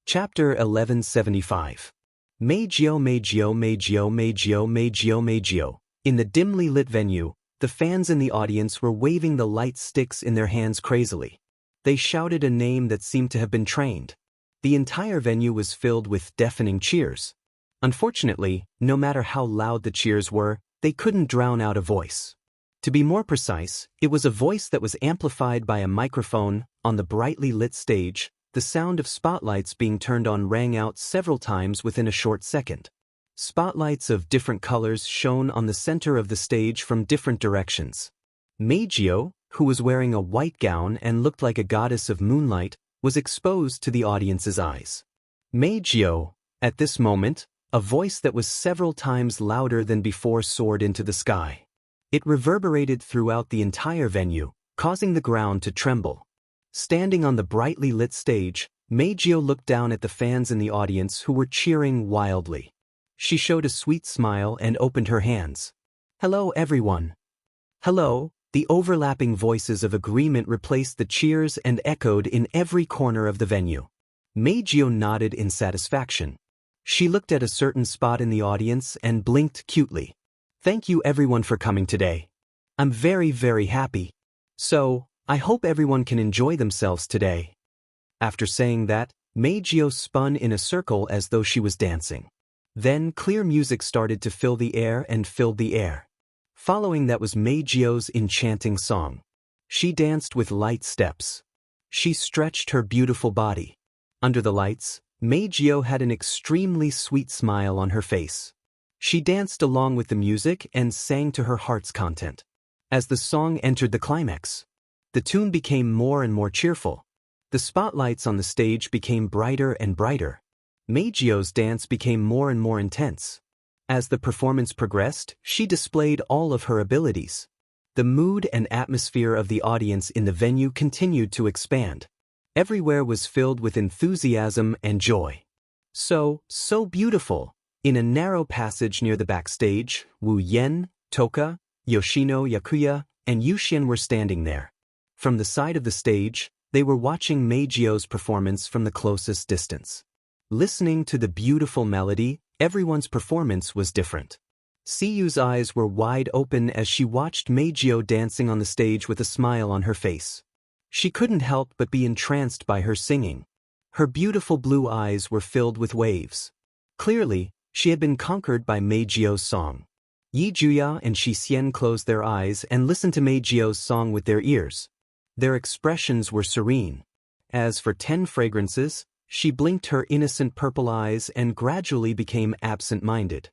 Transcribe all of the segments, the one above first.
Chapter 1175. Meijio Meijio Meijio Meijio Meijio Meijio. In the dimly lit venue, the fans in the audience were waving the light sticks in their hands crazily. They shouted a name that seemed to have been trained. The entire venue was filled with deafening cheers. Unfortunately, no matter how loud the cheers were, they couldn't drown out a voice. To be more precise, it was a voice that was amplified by a microphone. On the brightly lit stage, the sound of spotlights being turned on rang out several times within a short second. Spotlights of different colors shone on the center of the stage from different directions. Meijio, who was wearing a white gown and looked like a goddess of moonlight, was exposed to the audience's eyes. Meijio. At this moment, a voice that was several times louder than before soared into the sky. It reverberated throughout the entire venue, causing the ground to tremble. Standing on the brightly lit stage, Meijio looked down at the fans in the audience who were cheering wildly. She showed a sweet smile and opened her hands. "Hello, everyone." "Hello." The overlapping voices of agreement replaced the cheers and echoed in every corner of the venue. Meijio nodded in satisfaction. She looked at a certain spot in the audience and blinked cutely. "Thank you everyone for coming today. I'm very, very happy. So, I hope everyone can enjoy themselves today." After saying that, Meijio spun in a circle as though she was dancing. Then clear music started to fill the air and filled the air. Following that was Meijio's enchanting song. She danced with light steps. She stretched her beautiful body. Under the lights, Meijio had an extremely sweet smile on her face. She danced along with the music and sang to her heart's content. As the song entered the climax, the tune became more and more cheerful. The spotlights on the stage became brighter and brighter. Meijio's dance became more and more intense. As the performance progressed, she displayed all of her abilities. The mood and atmosphere of the audience in the venue continued to expand. Everywhere was filled with enthusiasm and joy. So beautiful. In a narrow passage near the backstage, Wu Yan, Toka, Yoshino Yakuya, and Yuxian were standing there. From the side of the stage, they were watching Meijio's performance from the closest distance. Listening to the beautiful melody, everyone's performance was different. Siyu's eyes were wide open as she watched Meijio dancing on the stage with a smile on her face. She couldn't help but be entranced by her singing. Her beautiful blue eyes were filled with waves. Clearly, she had been conquered by Meijio's song. Yijuya and Xianxia closed their eyes and listened to Meijio's song with their ears. Their expressions were serene. As for 10 fragrances, she blinked her innocent purple eyes and gradually became absent-minded.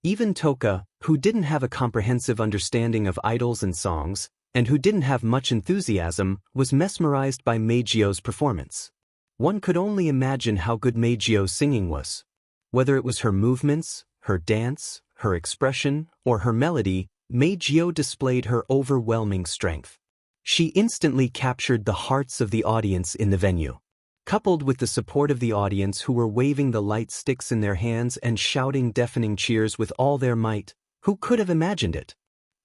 Even Toka, who didn't have a comprehensive understanding of idols and songs, and who didn't have much enthusiasm, was mesmerized by Meijio's performance. One could only imagine how good Meijio's singing was. Whether it was her movements, her dance, her expression, or her melody, Meijio displayed her overwhelming strength. She instantly captured the hearts of the audience in the venue. Coupled with the support of the audience who were waving the light sticks in their hands and shouting deafening cheers with all their might, who could have imagined it?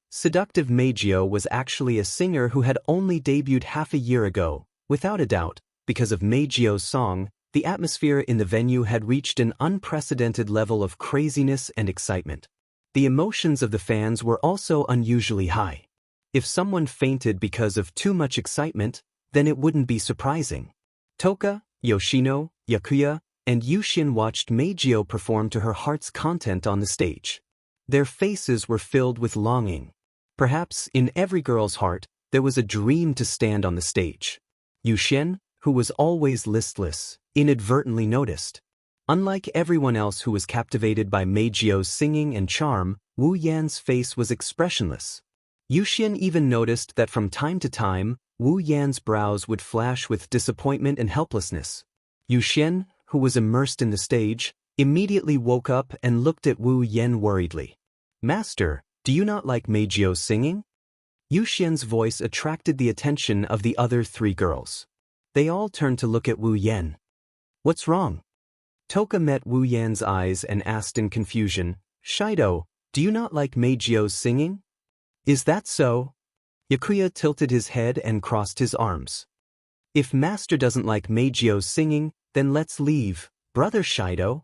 Seductive Meijio was actually a singer who had only debuted half a year ago. Without a doubt, because of Meijio's song, the atmosphere in the venue had reached an unprecedented level of craziness and excitement. The emotions of the fans were also unusually high. If someone fainted because of too much excitement, then it wouldn't be surprising. Toka, Yoshino, Yakuya, and Yuxian watched Meijio perform to her heart's content on the stage. Their faces were filled with longing. Perhaps in every girl's heart, there was a dream to stand on the stage. Yuxian, who was always listless, inadvertently noticed. Unlike everyone else who was captivated by Meijio's singing and charm, Wu Yan's face was expressionless. Yuxian even noticed that from time to time, Wu Yan's brows would flash with disappointment and helplessness. Yuxian, who was immersed in the stage, immediately woke up and looked at Wu Yan worriedly. "Master, do you not like Meijio's singing?" Yuxian's voice attracted the attention of the other 3 girls. They all turned to look at Wu Yan. "What's wrong?" Toka met Wu Yan's eyes and asked in confusion, "Shido, do you not like Meijio's singing?" "Is that so?" Yakuya tilted his head and crossed his arms. "If Master doesn't like Meijio's singing, Then let's leave, Brother Shido.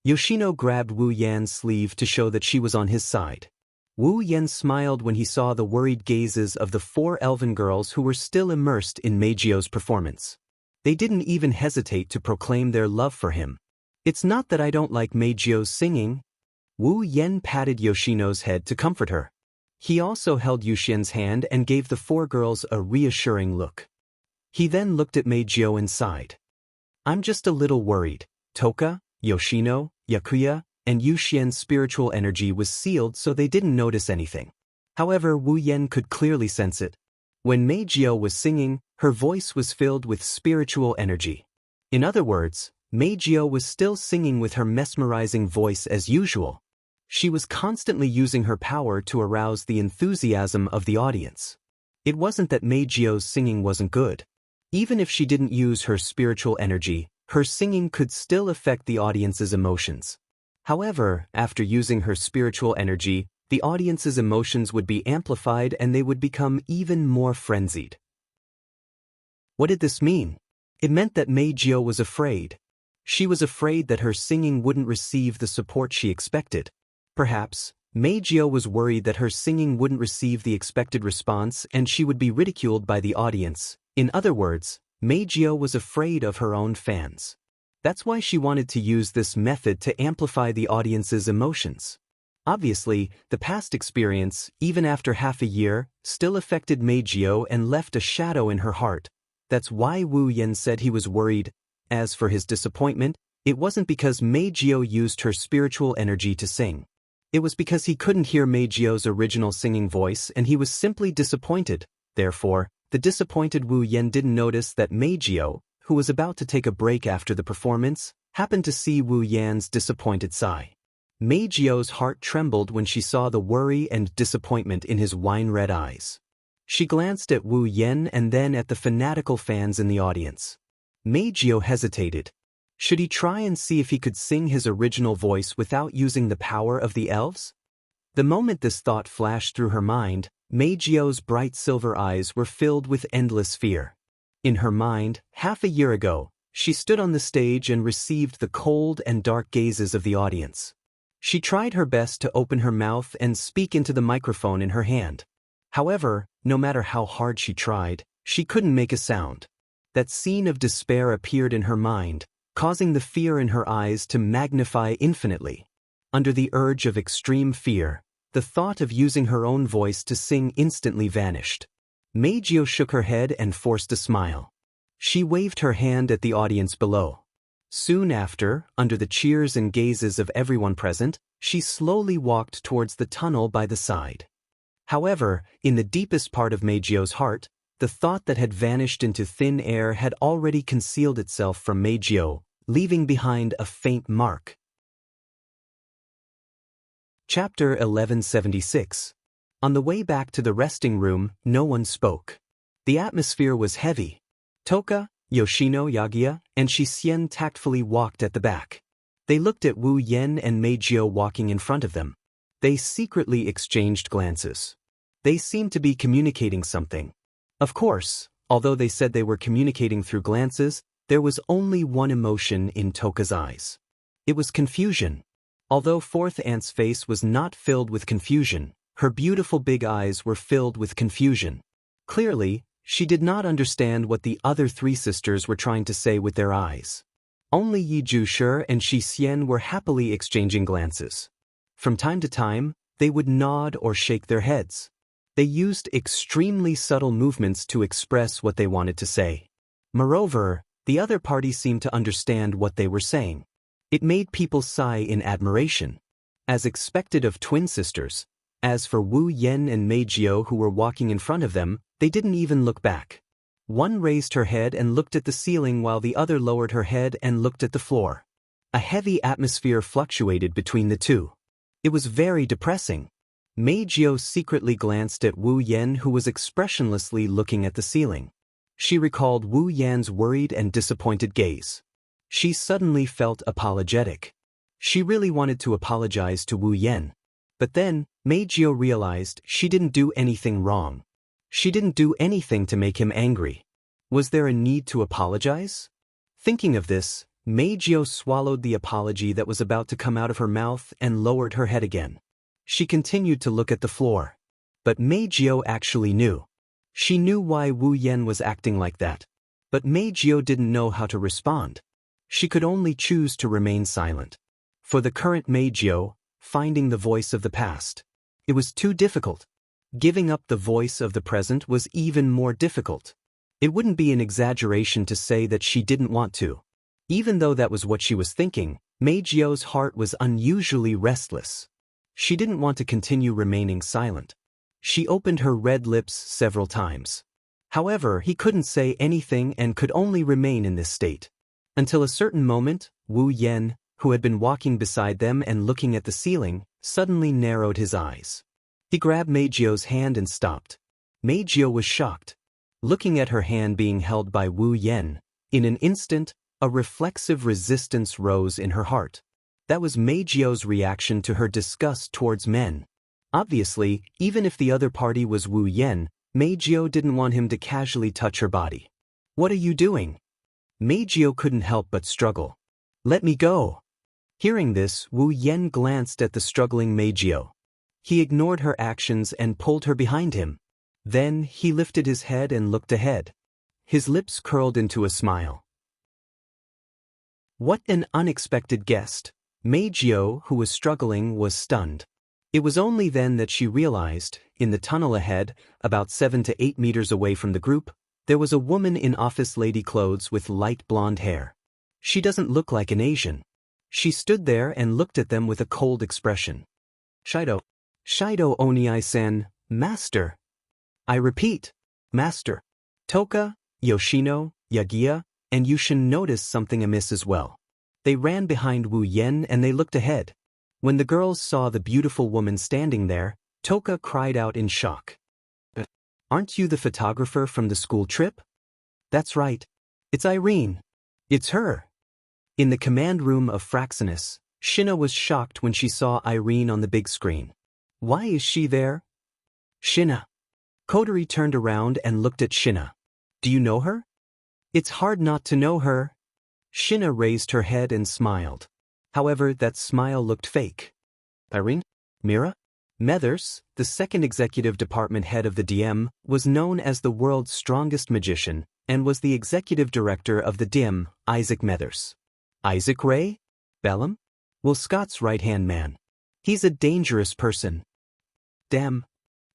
Yoshino grabbed Wu Yan's sleeve to show that she was on his side. Wu Yan smiled when he saw the worried gazes of the 4 elven girls who were still immersed in Meijio's performance. They didn't even hesitate to proclaim their love for him. It's not that I don't like Meijio's singing. Wu Yan patted Yoshino's head to comfort her. He also held Yuxian's hand and gave the 4 girls a reassuring look. He then looked at Meijio and sighed. I'm just a little worried. Toka, Yoshino, Yakuya, and Yuxian's spiritual energy was sealed so they didn't notice anything. However, Wu Yan could clearly sense it. When Meijio was singing, her voice was filled with spiritual energy. In other words, Meijio was still singing with her mesmerizing voice as usual. She was constantly using her power to arouse the enthusiasm of the audience. It wasn't that Meijio's singing wasn't good. Even if she didn't use her spiritual energy, her singing could still affect the audience's emotions. However, after using her spiritual energy, the audience's emotions would be amplified and they would become even more frenzied. What did this mean? It meant that Meijio was afraid. She was afraid that her singing wouldn't receive the support she expected. Perhaps, Meijio was worried that her singing wouldn't receive the expected response and she would be ridiculed by the audience. In other words, Meijio was afraid of her own fans. That's why she wanted to use this method to amplify the audience's emotions. Obviously, the past experience, even after half a year, still affected Meijio and left a shadow in her heart. That's why Wu Yan said he was worried. As for his disappointment, it wasn't because Meijio used her spiritual energy to sing. It was because he couldn't hear Meijio's original singing voice and he was simply disappointed. Therefore, the disappointed Wu Yan didn't notice that Meijio, who was about to take a break after the performance, happened to see Wu Yan's disappointed sigh. Meijio's heart trembled when she saw the worry and disappointment in his wine-red eyes. She glanced at Wu Yan and then at the fanatical fans in the audience. Meijio hesitated. Should he try and see if he could sing his original voice without using the power of the elves? The moment this thought flashed through her mind, Meijio's bright silver eyes were filled with endless fear. In her mind, half a year ago, she stood on the stage and received the cold and dark gazes of the audience. She tried her best to open her mouth and speak into the microphone in her hand. However, no matter how hard she tried, she couldn't make a sound. That scene of despair appeared in her mind, causing the fear in her eyes to magnify infinitely. Under the urge of extreme fear, the thought of using her own voice to sing instantly vanished. Meijio shook her head and forced a smile. She waved her hand at the audience below. Soon after, under the cheers and gazes of everyone present, she slowly walked towards the tunnel by the side. However, in the deepest part of Meijio's heart, the thought that had vanished into thin air had already concealed itself from Meijio, leaving behind a faint mark. Chapter 1176. On the way back to the resting room, no one spoke. The atmosphere was heavy. Toka, Yoshino, Yakuya, and Xianxia tactfully walked at the back. They looked at Wu Yan and Meijio walking in front of them. They secretly exchanged glances. They seemed to be communicating something. Of course, although they said they were communicating through glances, there was only one emotion in Toka's eyes. It was confusion. Although Fourth Aunt's face was not filled with confusion, her beautiful big eyes were filled with confusion. Clearly, she did not understand what the other 3 sisters were trying to say with their eyes. Only Yi Jushi and Xianxia were happily exchanging glances. From time to time, they would nod or shake their heads. They used extremely subtle movements to express what they wanted to say. Moreover, the other party seemed to understand what they were saying. It made people sigh in admiration. As expected of twin sisters, as for Wu Yan and Meijio who were walking in front of them, they didn't even look back. One raised her head and looked at the ceiling while the other lowered her head and looked at the floor. A heavy atmosphere fluctuated between the two. It was very depressing. Meijio secretly glanced at Wu Yan who was expressionlessly looking at the ceiling. She recalled Wu Yan's worried and disappointed gaze. She suddenly felt apologetic. She really wanted to apologize to Wu Yan. But then, Meijio realized she didn't do anything wrong. She didn't do anything to make him angry. Was there a need to apologize? Thinking of this, Meijio swallowed the apology that was about to come out of her mouth and lowered her head again. She continued to look at the floor. But Meijio actually knew. She knew why Wu Yan was acting like that. But Meijio didn't know how to respond. She could only choose to remain silent. For the current Meijio, finding the voice of the past, it was too difficult. Giving up the voice of the present was even more difficult. It wouldn't be an exaggeration to say that she didn't want to. Even though that was what she was thinking, Meijio's heart was unusually restless. She didn't want to continue remaining silent. She opened her red lips several times. However, he couldn't say anything and could only remain in this state. Until a certain moment, Wu Yan, who had been walking beside them and looking at the ceiling, suddenly narrowed his eyes. He grabbed Meijio's hand and stopped. Meijio was shocked. Looking at her hand being held by Wu Yan, in an instant, a reflexive resistance rose in her heart. That was Meijio's reaction to her disgust towards men. Obviously, even if the other party was Wu Yan, Meijio didn't want him to casually touch her body. "What are you doing?" Meijio couldn't help but struggle. "Let me go." Hearing this, Wu Yan glanced at the struggling Meijio. He ignored her actions and pulled her behind him. Then, he lifted his head and looked ahead. His lips curled into a smile. What an unexpected guest. Meijio, who was struggling, was stunned. It was only then that she realized, in the tunnel ahead, about 7 to 8 meters away from the group, there was a woman in office lady clothes with light blonde hair. She doesn't look like an Asian. She stood there and looked at them with a cold expression. Shido Oniai-san, Master. I repeat, Master. Toka, Yoshino, Yagia, and Yushin noticed something amiss as well. They ran behind Wu Yan and they looked ahead. When the girls saw the beautiful woman standing there, Toka cried out in shock. "Aren't you the photographer from the school trip?" "That's right. It's Irene. It's her." In the command room of Fraxinus, Shina was shocked when she saw Irene on the big screen. "Why is she there?" "Shina." Kotori turned around and looked at Shina. "Do you know her?" "It's hard not to know her." Shina raised her head and smiled. However, that smile looked fake. "Irene? Mira?" Methers, the second executive department head of the DM, was known as the world's strongest magician and was the executive director of the DM, Isaac Methers. "Isaac Ray? Bellum? Well, Scott's right-hand man. He's a dangerous person." "Damn."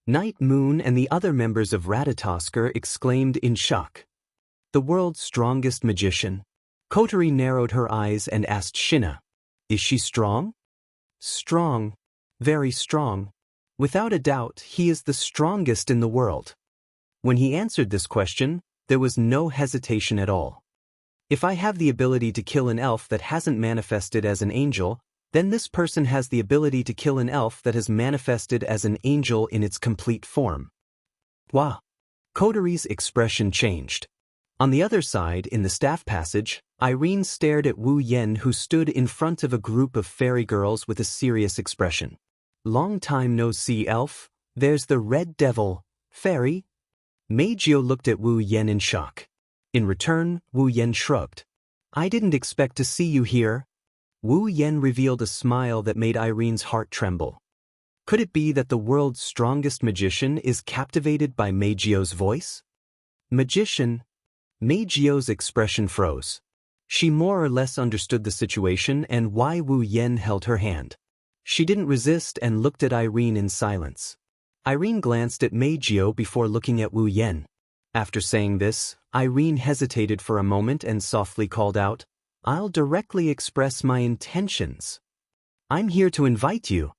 Night Moon and the other members of Ratatosker exclaimed in shock. "The world's strongest magician?" Kotori narrowed her eyes and asked Shina, "Is she strong?" "Strong. Very strong. Without a doubt, he is the strongest in the world." When he answered this question, there was no hesitation at all. "If I have the ability to kill an elf that hasn't manifested as an angel, then this person has the ability to kill an elf that has manifested as an angel in its complete form." Wow. Kotori's expression changed. On the other side, in the staff passage, Irene stared at Wu Yan, who stood in front of a group of fairy girls with a serious expression. "Long time no see, elf. There's the red devil. Fairy?" Meijio looked at Wu Yan in shock. In return, Wu Yan shrugged. "I didn't expect to see you here." Wu Yan revealed a smile that made Irene's heart tremble. Could it be that the world's strongest magician is captivated by Meijio's voice? Magician? Meijio's expression froze. She more or less understood the situation and why Wu Yan held her hand. She didn't resist and looked at Irene in silence. Irene glanced at Meijio before looking at Wu Yan. After saying this, Irene hesitated for a moment and softly called out, "I'll directly express my intentions. I'm here to invite you."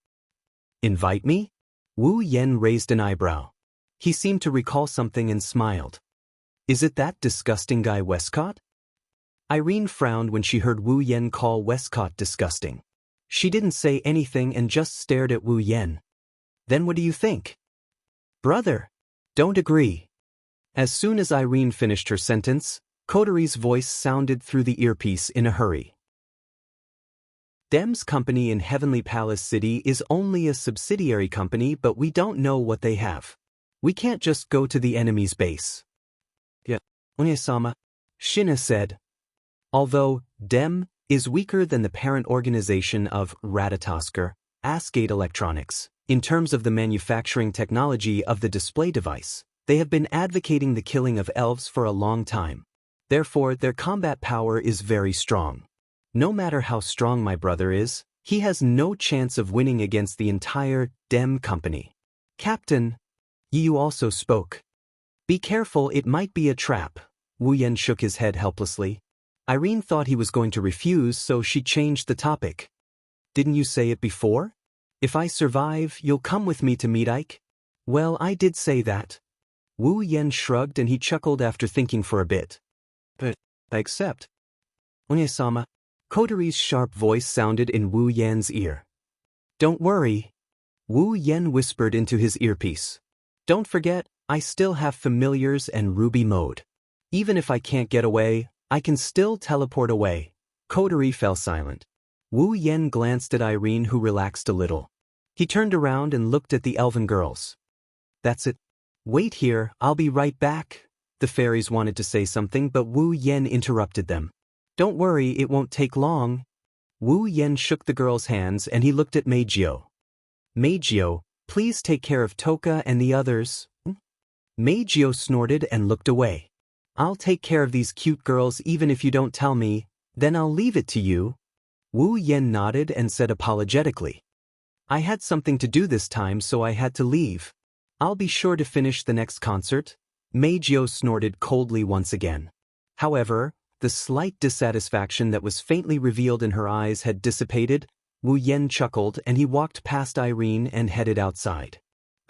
"Invite me?" Wu Yan raised an eyebrow. He seemed to recall something and smiled. "Is it that disgusting guy Westcott?" Irene frowned when she heard Wu Yan call Westcott disgusting. She didn't say anything and just stared at Wu Yan. "Then what do you think?" "Brother. Don't agree." As soon as Irene finished her sentence, Kotori's voice sounded through the earpiece in a hurry. "Dem's company in Heavenly Palace City is only a subsidiary company, but we don't know what they have. We can't just go to the enemy's base." "Yeah, Onie-sama," Shina said. Although DEM is weaker than the parent organization of Ratatosker, Asgate Electronics, in terms of the manufacturing technology of the display device, they have been advocating the killing of elves for a long time. Therefore, their combat power is very strong. No matter how strong my brother is, he has no chance of winning against the entire DEM company. Captain, you also spoke. Be careful, it might be a trap. Wu Yan shook his head helplessly. Irene thought he was going to refuse, so she changed the topic. Didn't you say it before? If I survive, you'll come with me to meet Ike? Well, I did say that. Wu Yan shrugged and he chuckled after thinking for a bit. But I accept. Onye-sama. Kotori's sharp voice sounded in Wu Yan's ear. Don't worry. Wu Yan whispered into his earpiece. Don't forget, I still have familiars and ruby mode. Even if I can't get away, I can still teleport away. Kotori fell silent. Wu Yan glanced at Irene, who relaxed a little. He turned around and looked at the elven girls. That's it. Wait here, I'll be right back. The fairies wanted to say something, but Wu Yan interrupted them. Don't worry, it won't take long. Wu Yan shook the girl's hands and he looked at Meijio. Meijio, please take care of Toka and the others. Meijio snorted and looked away. I'll take care of these cute girls even if you don't tell me, then I'll leave it to you. Wu Yan nodded and said apologetically. I had something to do this time, so I had to leave. I'll be sure to finish the next concert. Meijio snorted coldly once again. However, the slight dissatisfaction that was faintly revealed in her eyes had dissipated. Wu Yan chuckled and he walked past Irene and headed outside.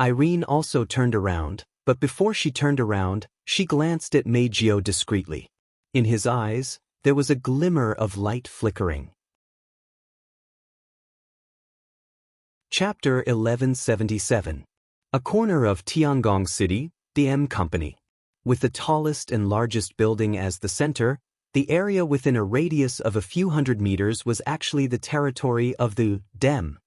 Irene also turned around, but before she turned around, she glanced at Meijio discreetly. In his eyes, there was a glimmer of light flickering. Chapter 1177. A corner of Tiangong City, DM Company. With the tallest and largest building as the center, the area within a radius of a few hundred meters was actually the territory of the DM.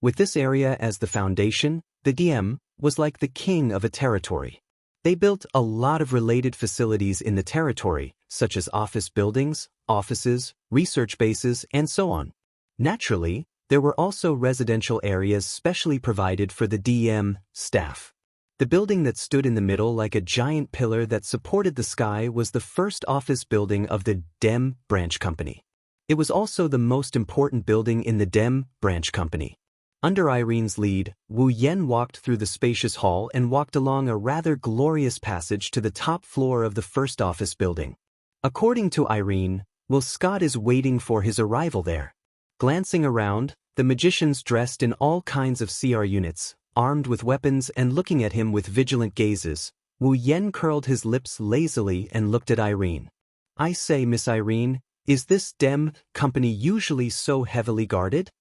With this area as the foundation, the DM was like the king of a territory. They built a lot of related facilities in the territory, such as office buildings, offices, research bases, and so on. Naturally, there were also residential areas specially provided for the DM staff. The building that stood in the middle like a giant pillar that supported the sky was the first office building of the DEM branch company. It was also the most important building in the DEM branch company. Under Irene's lead, Wu Yan walked through the spacious hall and walked along a rather glorious passage to the top floor of the first office building. According to Irene, Will Scott is waiting for his arrival there. Glancing around, the magicians dressed in all kinds of CR units, armed with weapons and looking at him with vigilant gazes, Wu Yan curled his lips lazily and looked at Irene. I say, Miss Irene, is this DEM company usually so heavily guarded?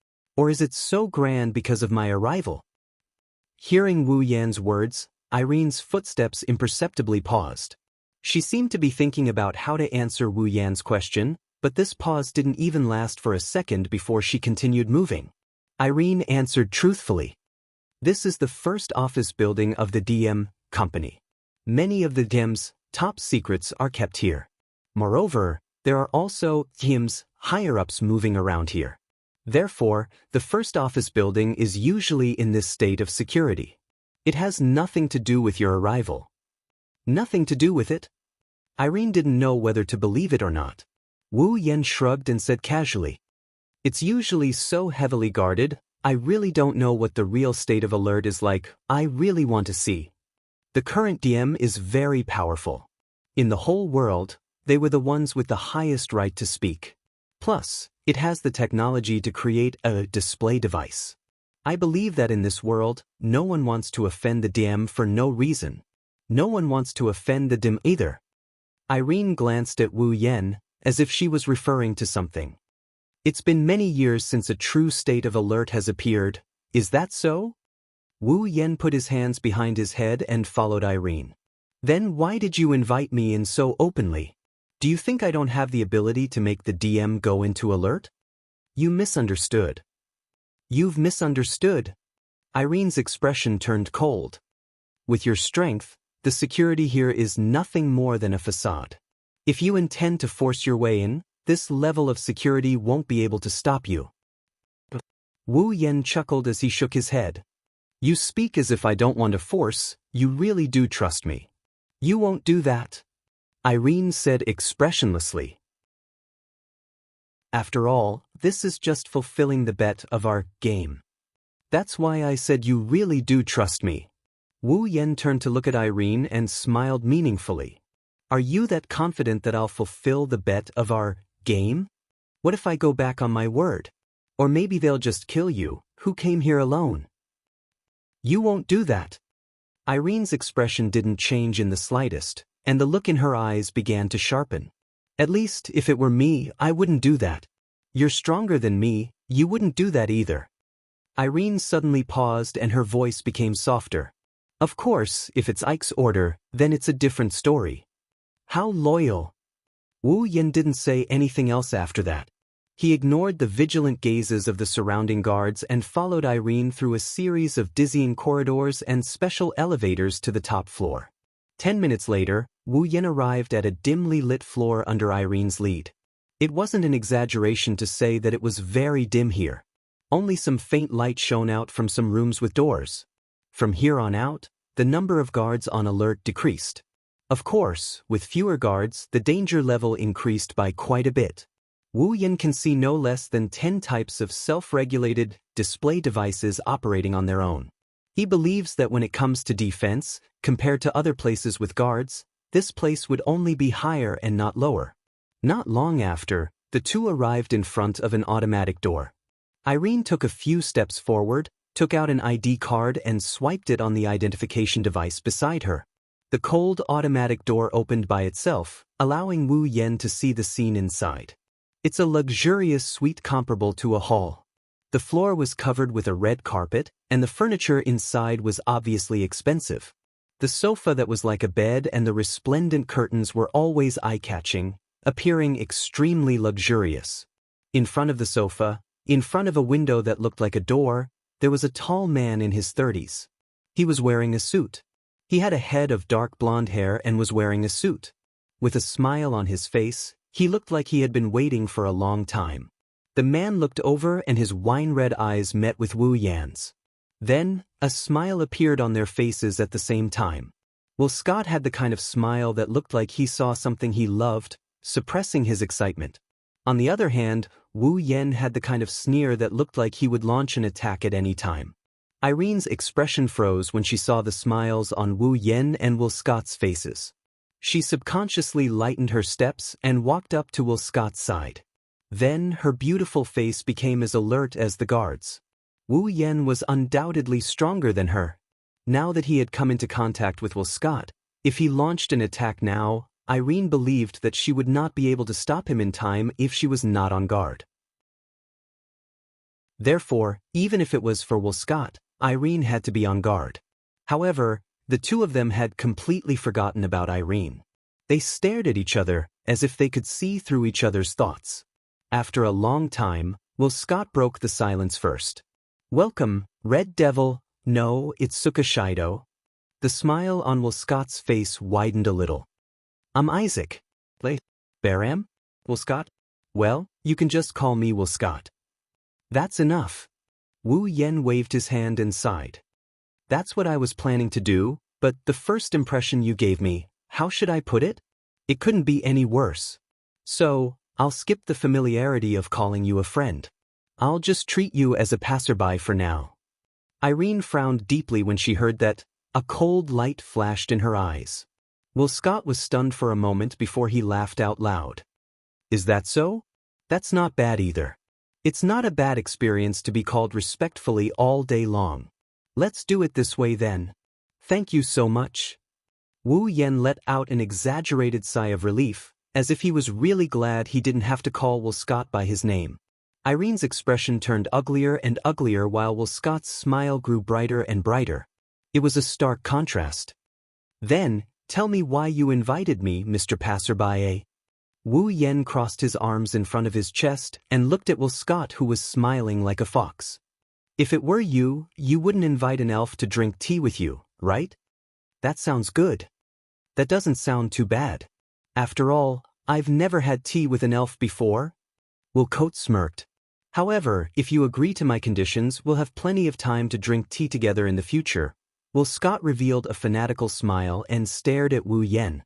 Or is it so grand because of my arrival? Hearing Wu Yan's words, Irene's footsteps imperceptibly paused. She seemed to be thinking about how to answer Wu Yan's question, but this pause didn't even last for a second before she continued moving. Irene answered truthfully. This is the first office building of the DM company. Many of the DM's top secrets are kept here. Moreover, there are also DM's higher-ups moving around here. Therefore, the first office building is usually in this state of security. It has nothing to do with your arrival. Nothing to do with it? Irene didn't know whether to believe it or not. Wu Yan shrugged and said casually, It's usually so heavily guarded, I really don't know what the real state of alert is like. I really want to see. The current DM is very powerful. In the whole world, they were the ones with the highest right to speak. Plus, it has the technology to create a display device. I believe that in this world, no one wants to offend the DM for no reason. No one wants to offend the DM either. Irene glanced at Wu Yan, as if she was referring to something. It's been many years since a true state of alert has appeared. Is that so? Wu Yan put his hands behind his head and followed Irene. Then why did you invite me in so openly? Do you think I don't have the ability to make the DM go into alert? You misunderstood. You've misunderstood. Irene's expression turned cold. With your strength, the security here is nothing more than a facade. If you intend to force your way in, this level of security won't be able to stop you." Wu Yan chuckled as he shook his head. "You speak as if I don't want to force, you really do trust me." "You won't do that," Irene said expressionlessly. "After all, this is just fulfilling the bet of our game. That's why I said you really do trust me." Wu Yan turned to look at Irene and smiled meaningfully. "Are you that confident that I'll fulfill the bet of our game? What if I go back on my word? Or maybe they'll just kill you, who came here alone." "You won't do that." Irene's expression didn't change in the slightest, and the look in her eyes began to sharpen. "At least, if it were me, I wouldn't do that. You're stronger than me, you wouldn't do that either." Irene suddenly paused and her voice became softer. "Of course, if it's Ike's order, then it's a different story." "How loyal." Wu Yan didn't say anything else after that. He ignored the vigilant gazes of the surrounding guards and followed Irene through a series of dizzying corridors and special elevators to the top floor. 10 minutes later, Wu Yan arrived at a dimly lit floor under Irene's lead. It wasn't an exaggeration to say that it was very dim here. Only some faint light shone out from some rooms with doors. From here on out, the number of guards on alert decreased. Of course, with fewer guards, the danger level increased by quite a bit. Wu Yan can see no less than 10 types of self-regulated display devices operating on their own. He believes that when it comes to defense, compared to other places with guards, this place would only be higher and not lower. Not long after, the two arrived in front of an automatic door. Irene took a few steps forward, took out an ID card and swiped it on the identification device beside her. The cold automatic door opened by itself, allowing Wu Yan to see the scene inside. It's a luxurious suite comparable to a hall. The floor was covered with a red carpet, and the furniture inside was obviously expensive. The sofa that was like a bed and the resplendent curtains were always eye-catching, appearing extremely luxurious. In front of the sofa, in front of a window that looked like a door, there was a tall man in his 30s. He was wearing a suit. He had a head of dark blonde hair and was wearing a suit. With a smile on his face, he looked like he had been waiting for a long time. The man looked over and his wine-red eyes met with Wu Yan's. Then, a smile appeared on their faces at the same time. Well, Scott had the kind of smile that looked like he saw something he loved, suppressing his excitement. On the other hand, Wu Yan had the kind of sneer that looked like he would launch an attack at any time. Irene's expression froze when she saw the smiles on Wu Yan and Will Scott's faces. She subconsciously lightened her steps and walked up to Will Scott's side. Then her beautiful face became as alert as the guards. Wu Yan was undoubtedly stronger than her. Now that he had come into contact with Will Scott, if he launched an attack now, Irene believed that she would not be able to stop him in time if she was not on guard. Therefore, even if it was for Will Scott, Irene had to be on guard. However, the two of them had completely forgotten about Irene. They stared at each other as if they could see through each other's thoughts. After a long time, Will Scott broke the silence first. "Welcome, Red Devil. No, it's Sukashido." The smile on Will Scott's face widened a little. "I'm Isaac." "Baram? Will Scott?" "Well, you can just call me Will Scott." "That's enough." Wu Yan waved his hand and sighed. "That's what I was planning to do, but the first impression you gave me, how should I put it? It couldn't be any worse. So, I'll skip the familiarity of calling you a friend. I'll just treat you as a passerby for now." Irene frowned deeply when she heard that. A cold light flashed in her eyes. Will Scott was stunned for a moment before he laughed out loud. "Is that so? That's not bad either. It's not a bad experience to be called respectfully all day long. Let's do it this way then. Thank you so much." Wu Yan let out an exaggerated sigh of relief, as if he was really glad he didn't have to call Will Scott by his name. Irene's expression turned uglier and uglier while Will Scott's smile grew brighter and brighter. It was a stark contrast. "Then, tell me why you invited me, Mr. Passerby." Wu Yan crossed his arms in front of his chest and looked at Will Scott, who was smiling like a fox. "If it were you, you wouldn't invite an elf to drink tea with you, right? That sounds good. That doesn't sound too bad. After all, I've never had tea with an elf before. Wilcote smirked. However, if you agree to my conditions, we'll have plenty of time to drink tea together in the future. Will Scott revealed a fanatical smile and stared at Wu Yen.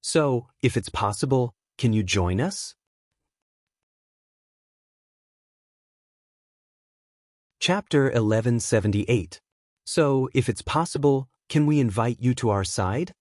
So, if it's possible, can you join us? Chapter 1178. So, if it's possible, can we invite you to our side?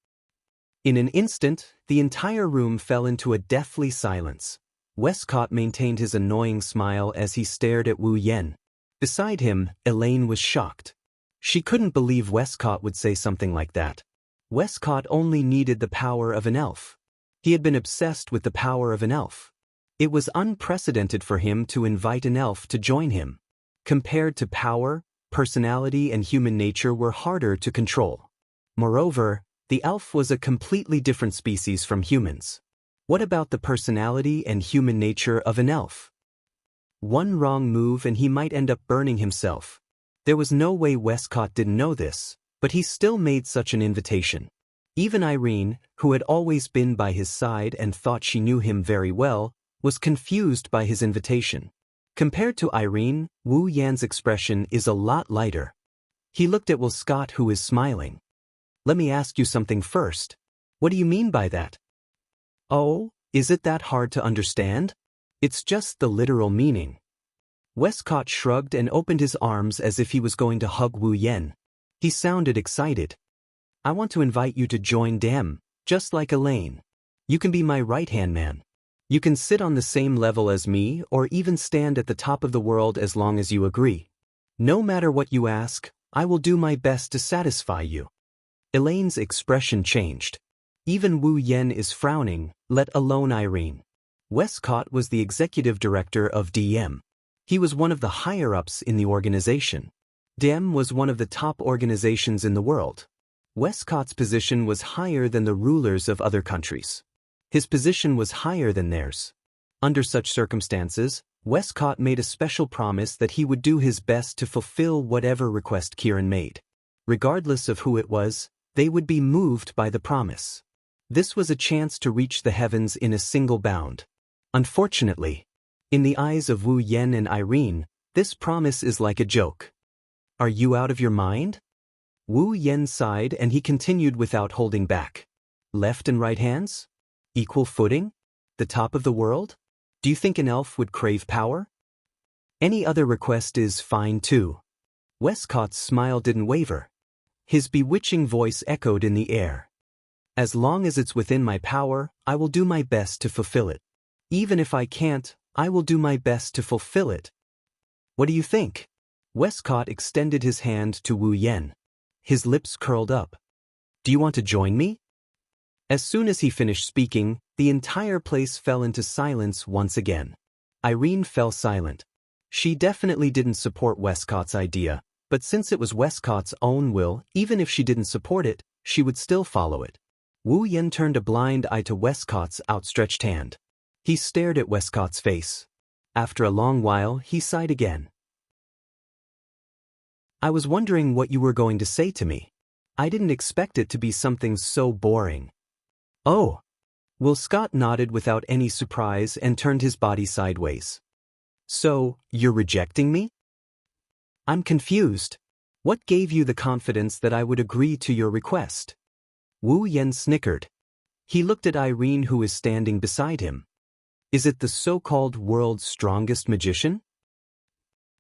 In an instant, the entire room fell into a deathly silence. Westcott maintained his annoying smile as he stared at Wu Yen. Beside him, Elaine was shocked. She couldn't believe Westcott would say something like that. Westcott only needed the power of an elf. He had been obsessed with the power of an elf. It was unprecedented for him to invite an elf to join him. Compared to power, personality and human nature were harder to control. Moreover, the elf was a completely different species from humans. What about the personality and human nature of an elf? One wrong move and he might end up burning himself. There was no way Westcott didn't know this, but he still made such an invitation. Even Irene, who had always been by his side and thought she knew him very well, was confused by his invitation. Compared to Irene, Wu Yan's expression is a lot lighter. He looked at Will Scott, who is smiling. Let me ask you something first. What do you mean by that? Oh, is it that hard to understand? It's just the literal meaning. Westcott shrugged and opened his arms as if he was going to hug Wu Yen. He sounded excited. I want to invite you to join Dem, just like Elaine. You can be my right-hand man. You can sit on the same level as me or even stand at the top of the world as long as you agree. No matter what you ask, I will do my best to satisfy you. Elaine's expression changed. Even Wu Yen is frowning, let alone Irene. Westcott was the executive director of DM. He was one of the higher-ups in the organization. DM was one of the top organizations in the world. Westcott's position was higher than the rulers of other countries. His position was higher than theirs. Under such circumstances, Westcott made a special promise that he would do his best to fulfill whatever request Kieran made. Regardless of who it was, they would be moved by the promise. This was a chance to reach the heavens in a single bound. Unfortunately, in the eyes of Wu Yen and Irene, this promise is like a joke. Are you out of your mind? Wu Yen sighed and he continued without holding back. Left and right hands? Equal footing? The top of the world? Do you think an elf would crave power? Any other request is fine too. Westcott's smile didn't waver. His bewitching voice echoed in the air. As long as it's within my power, I will do my best to fulfill it. Even if I can't, I will do my best to fulfill it. What do you think? Westcott extended his hand to Wu Yen. His lips curled up. Do you want to join me? As soon as he finished speaking, the entire place fell into silence once again. Irene fell silent. She definitely didn't support Westcott's idea, but since it was Westcott's own will, even if she didn't support it, she would still follow it. Wu Yen turned a blind eye to Westcott's outstretched hand. He stared at Westcott's face. After a long while, he sighed again. I was wondering what you were going to say to me. I didn't expect it to be something so boring. Oh. Will Scott nodded without any surprise and turned his body sideways. So, you're rejecting me? I'm confused. What gave you the confidence that I would agree to your request? Wu Yen snickered. He looked at Irene, who was standing beside him. Is it the so-called world's strongest magician?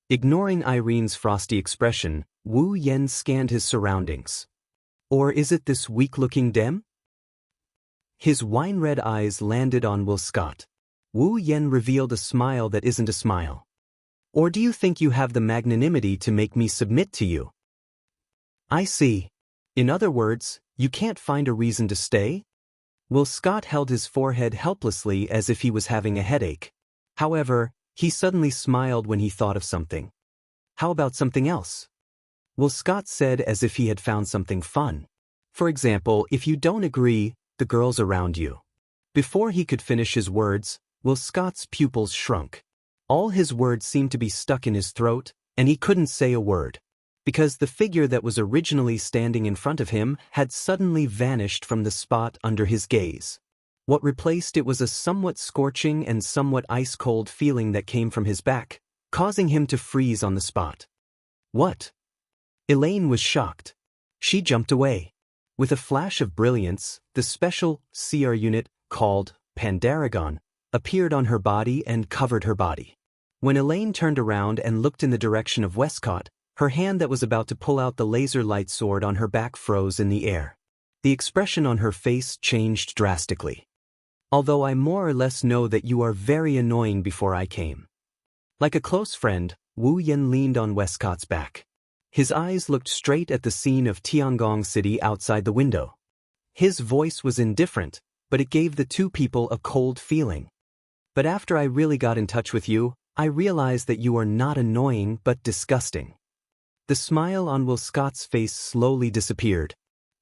Ignoring Irene's frosty expression, Wu Yen scanned his surroundings. Or is it this weak-looking Dem? His wine-red eyes landed on Will Scott. Wu Yen revealed a smile that isn't a smile. Or do you think you have the magnanimity to make me submit to you? I see. In other words, you can't find a reason to stay? Will Scott held his forehead helplessly as if he was having a headache. However, he suddenly smiled when he thought of something. How about something else? Will Scott said as if he had found something fun. For example, if you don't agree, the girls around you. Before he could finish his words, Will Scott's pupils shrunk. All his words seemed to be stuck in his throat, and he couldn't say a word. Because the figure that was originally standing in front of him had suddenly vanished from the spot under his gaze. What replaced it was a somewhat scorching and somewhat ice-cold feeling that came from his back, causing him to freeze on the spot. What? Elaine was shocked. She jumped away. With a flash of brilliance, the special CR unit, called Pandaragon, appeared on her body and covered her body. When Elaine turned around and looked in the direction of Westcott, her hand that was about to pull out the laser light sword on her back froze in the air. The expression on her face changed drastically. Although I more or less know that you are very annoying before I came. Like a close friend, Wu Yan leaned on Westcott's back. His eyes looked straight at the scene of Tiangong City outside the window. His voice was indifferent, but it gave the two people a cold feeling. But after I really got in touch with you, I realized that you are not annoying but disgusting. The smile on Will Scott's face slowly disappeared.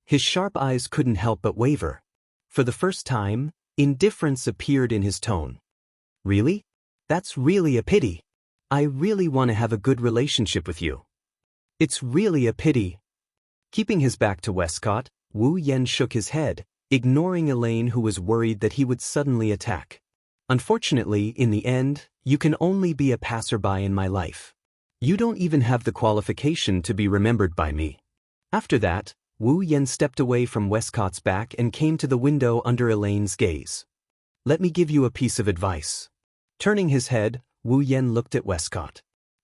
His sharp eyes couldn't help but waver. For the first time, indifference appeared in his tone. Really? That's really a pity. I really want to have a good relationship with you. It's really a pity. Keeping his back to Westcott, Wu Yan shook his head, ignoring Elaine, who was worried that he would suddenly attack. Unfortunately, in the end, you can only be a passerby in my life. You don't even have the qualification to be remembered by me. After that, Wu Yan stepped away from Westcott's back and came to the window under Elaine's gaze. Let me give you a piece of advice. Turning his head, Wu Yan looked at Westcott.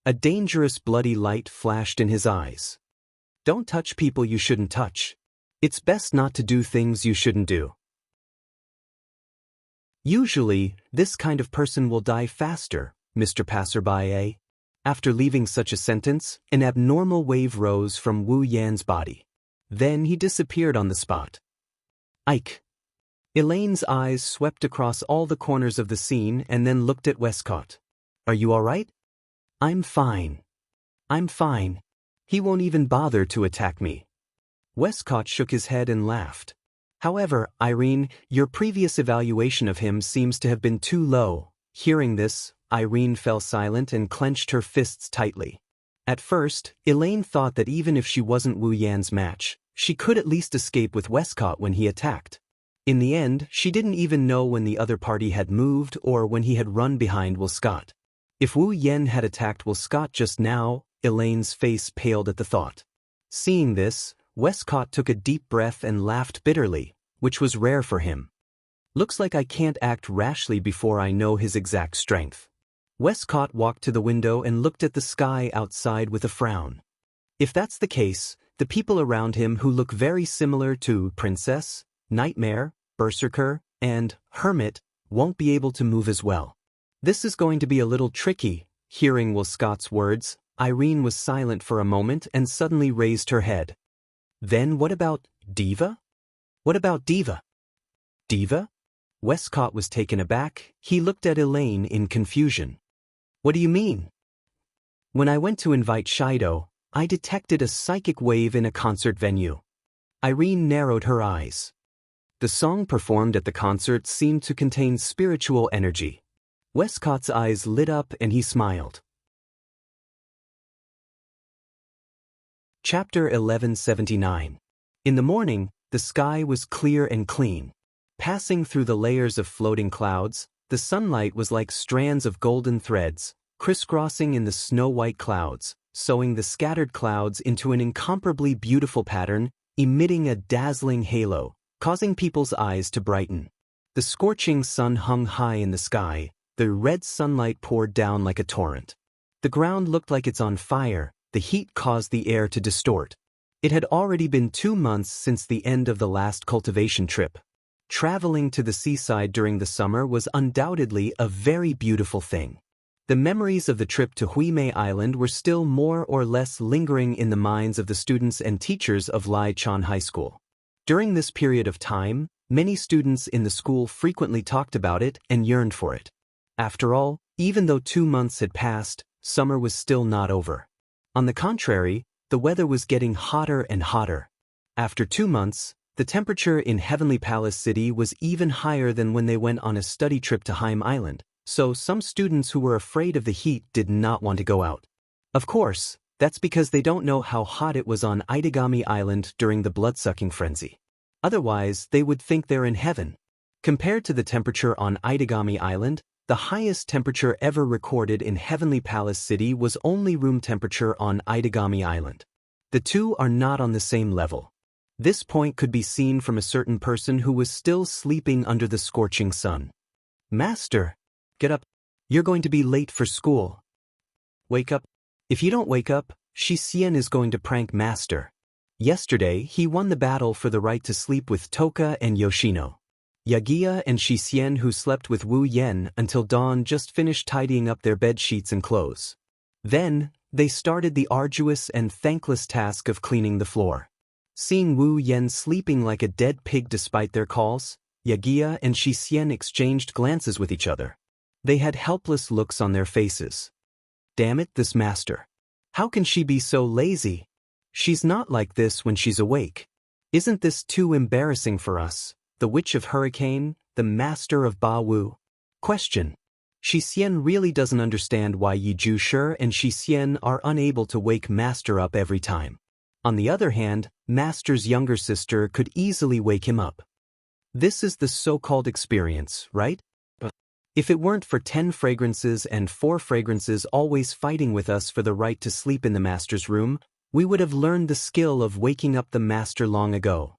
A dangerous bloody light flashed in his eyes. Don't touch people you shouldn't touch. It's best not to do things you shouldn't do. Usually, this kind of person will die faster, Mr. Passerby. After leaving such a sentence, an abnormal wave rose from Wu Yan's body. Then he disappeared on the spot. Ike. Elaine's eyes swept across all the corners of the scene and then looked at Westcott. Are you all right? I'm fine. I'm fine. He won't even bother to attack me. Westcott shook his head and laughed. However, Irene, your previous evaluation of him seems to have been too low. Hearing this, Irene fell silent and clenched her fists tightly. At first, Elaine thought that even if she wasn't Wu Yan's match, she could at least escape with Westcott when he attacked. In the end, she didn't even know when the other party had moved or when he had run behind Will Scott. If Wu Yan had attacked Will Scott just now, Elaine's face paled at the thought. Seeing this, Westcott took a deep breath and laughed bitterly, which was rare for him. Looks like I can't act rashly before I know his exact strength. Westcott walked to the window and looked at the sky outside with a frown. If that's the case, the people around him who look very similar to Princess, Nightmare, Berserker, and Hermit won't be able to move as well. This is going to be a little tricky. Hearing Will Scott's words, Irene was silent for a moment and suddenly raised her head. Then what about Diva? What about Diva? Diva? Westcott was taken aback. He looked at Elaine in confusion. What do you mean? When I went to invite Shido, I detected a psychic wave in a concert venue. Irene narrowed her eyes. The song performed at the concert seemed to contain spiritual energy. Westcott's eyes lit up and he smiled. Chapter 1179. In the morning, the sky was clear and clean. Passing through the layers of floating clouds, the sunlight was like strands of golden threads, crisscrossing in the snow-white clouds, sewing the scattered clouds into an incomparably beautiful pattern, emitting a dazzling halo, causing people's eyes to brighten. The scorching sun hung high in the sky, the red sunlight poured down like a torrent. The ground looked like it's on fire, the heat caused the air to distort. It had already been 2 months since the end of the last cultivation trip. Traveling to the seaside during the summer was undoubtedly a very beautiful thing. The memories of the trip to Huimei Island were still more or less lingering in the minds of the students and teachers of Lai Chan High School. During this period of time, many students in the school frequently talked about it and yearned for it. After all, even though 2 months had passed, summer was still not over. On the contrary, the weather was getting hotter and hotter. After 2 months, the temperature in Heavenly Palace City was even higher than when they went on a study trip to Heim Island, so some students who were afraid of the heat did not want to go out. Of course, that's because they don't know how hot it was on Itagami Island during the blood-sucking frenzy. Otherwise, they would think they're in heaven. Compared to the temperature on Itagami Island, the highest temperature ever recorded in Heavenly Palace City was only room temperature on Itagami Island. The two are not on the same level. This point could be seen from a certain person who was still sleeping under the scorching sun. Master, get up. You're going to be late for school. Wake up. If you don't wake up, Xianxia is going to prank Master. Yesterday, he won the battle for the right to sleep with Toka and Yoshino. Xianxia and Xianxia, who slept with Wu Yan until dawn, just finished tidying up their bed sheets and clothes. Then, they started the arduous and thankless task of cleaning the floor. Seeing Wu Yan sleeping like a dead pig despite their calls, Xianxia and Xianxia exchanged glances with each other. They had helpless looks on their faces. Damn it, this master. How can she be so lazy? She's not like this when she's awake. Isn't this too embarrassing for us, the Witch of Hurricane, the Master of Ba Wu? Question. Xianxia really doesn't understand why Yi Zhushi and Xianxia are unable to wake Master up every time. On the other hand, Master's younger sister could easily wake him up. This is the so-called experience, right? If it weren't for 10 fragrances and 4 fragrances always fighting with us for the right to sleep in the Master's room, we would have learned the skill of waking up the Master long ago.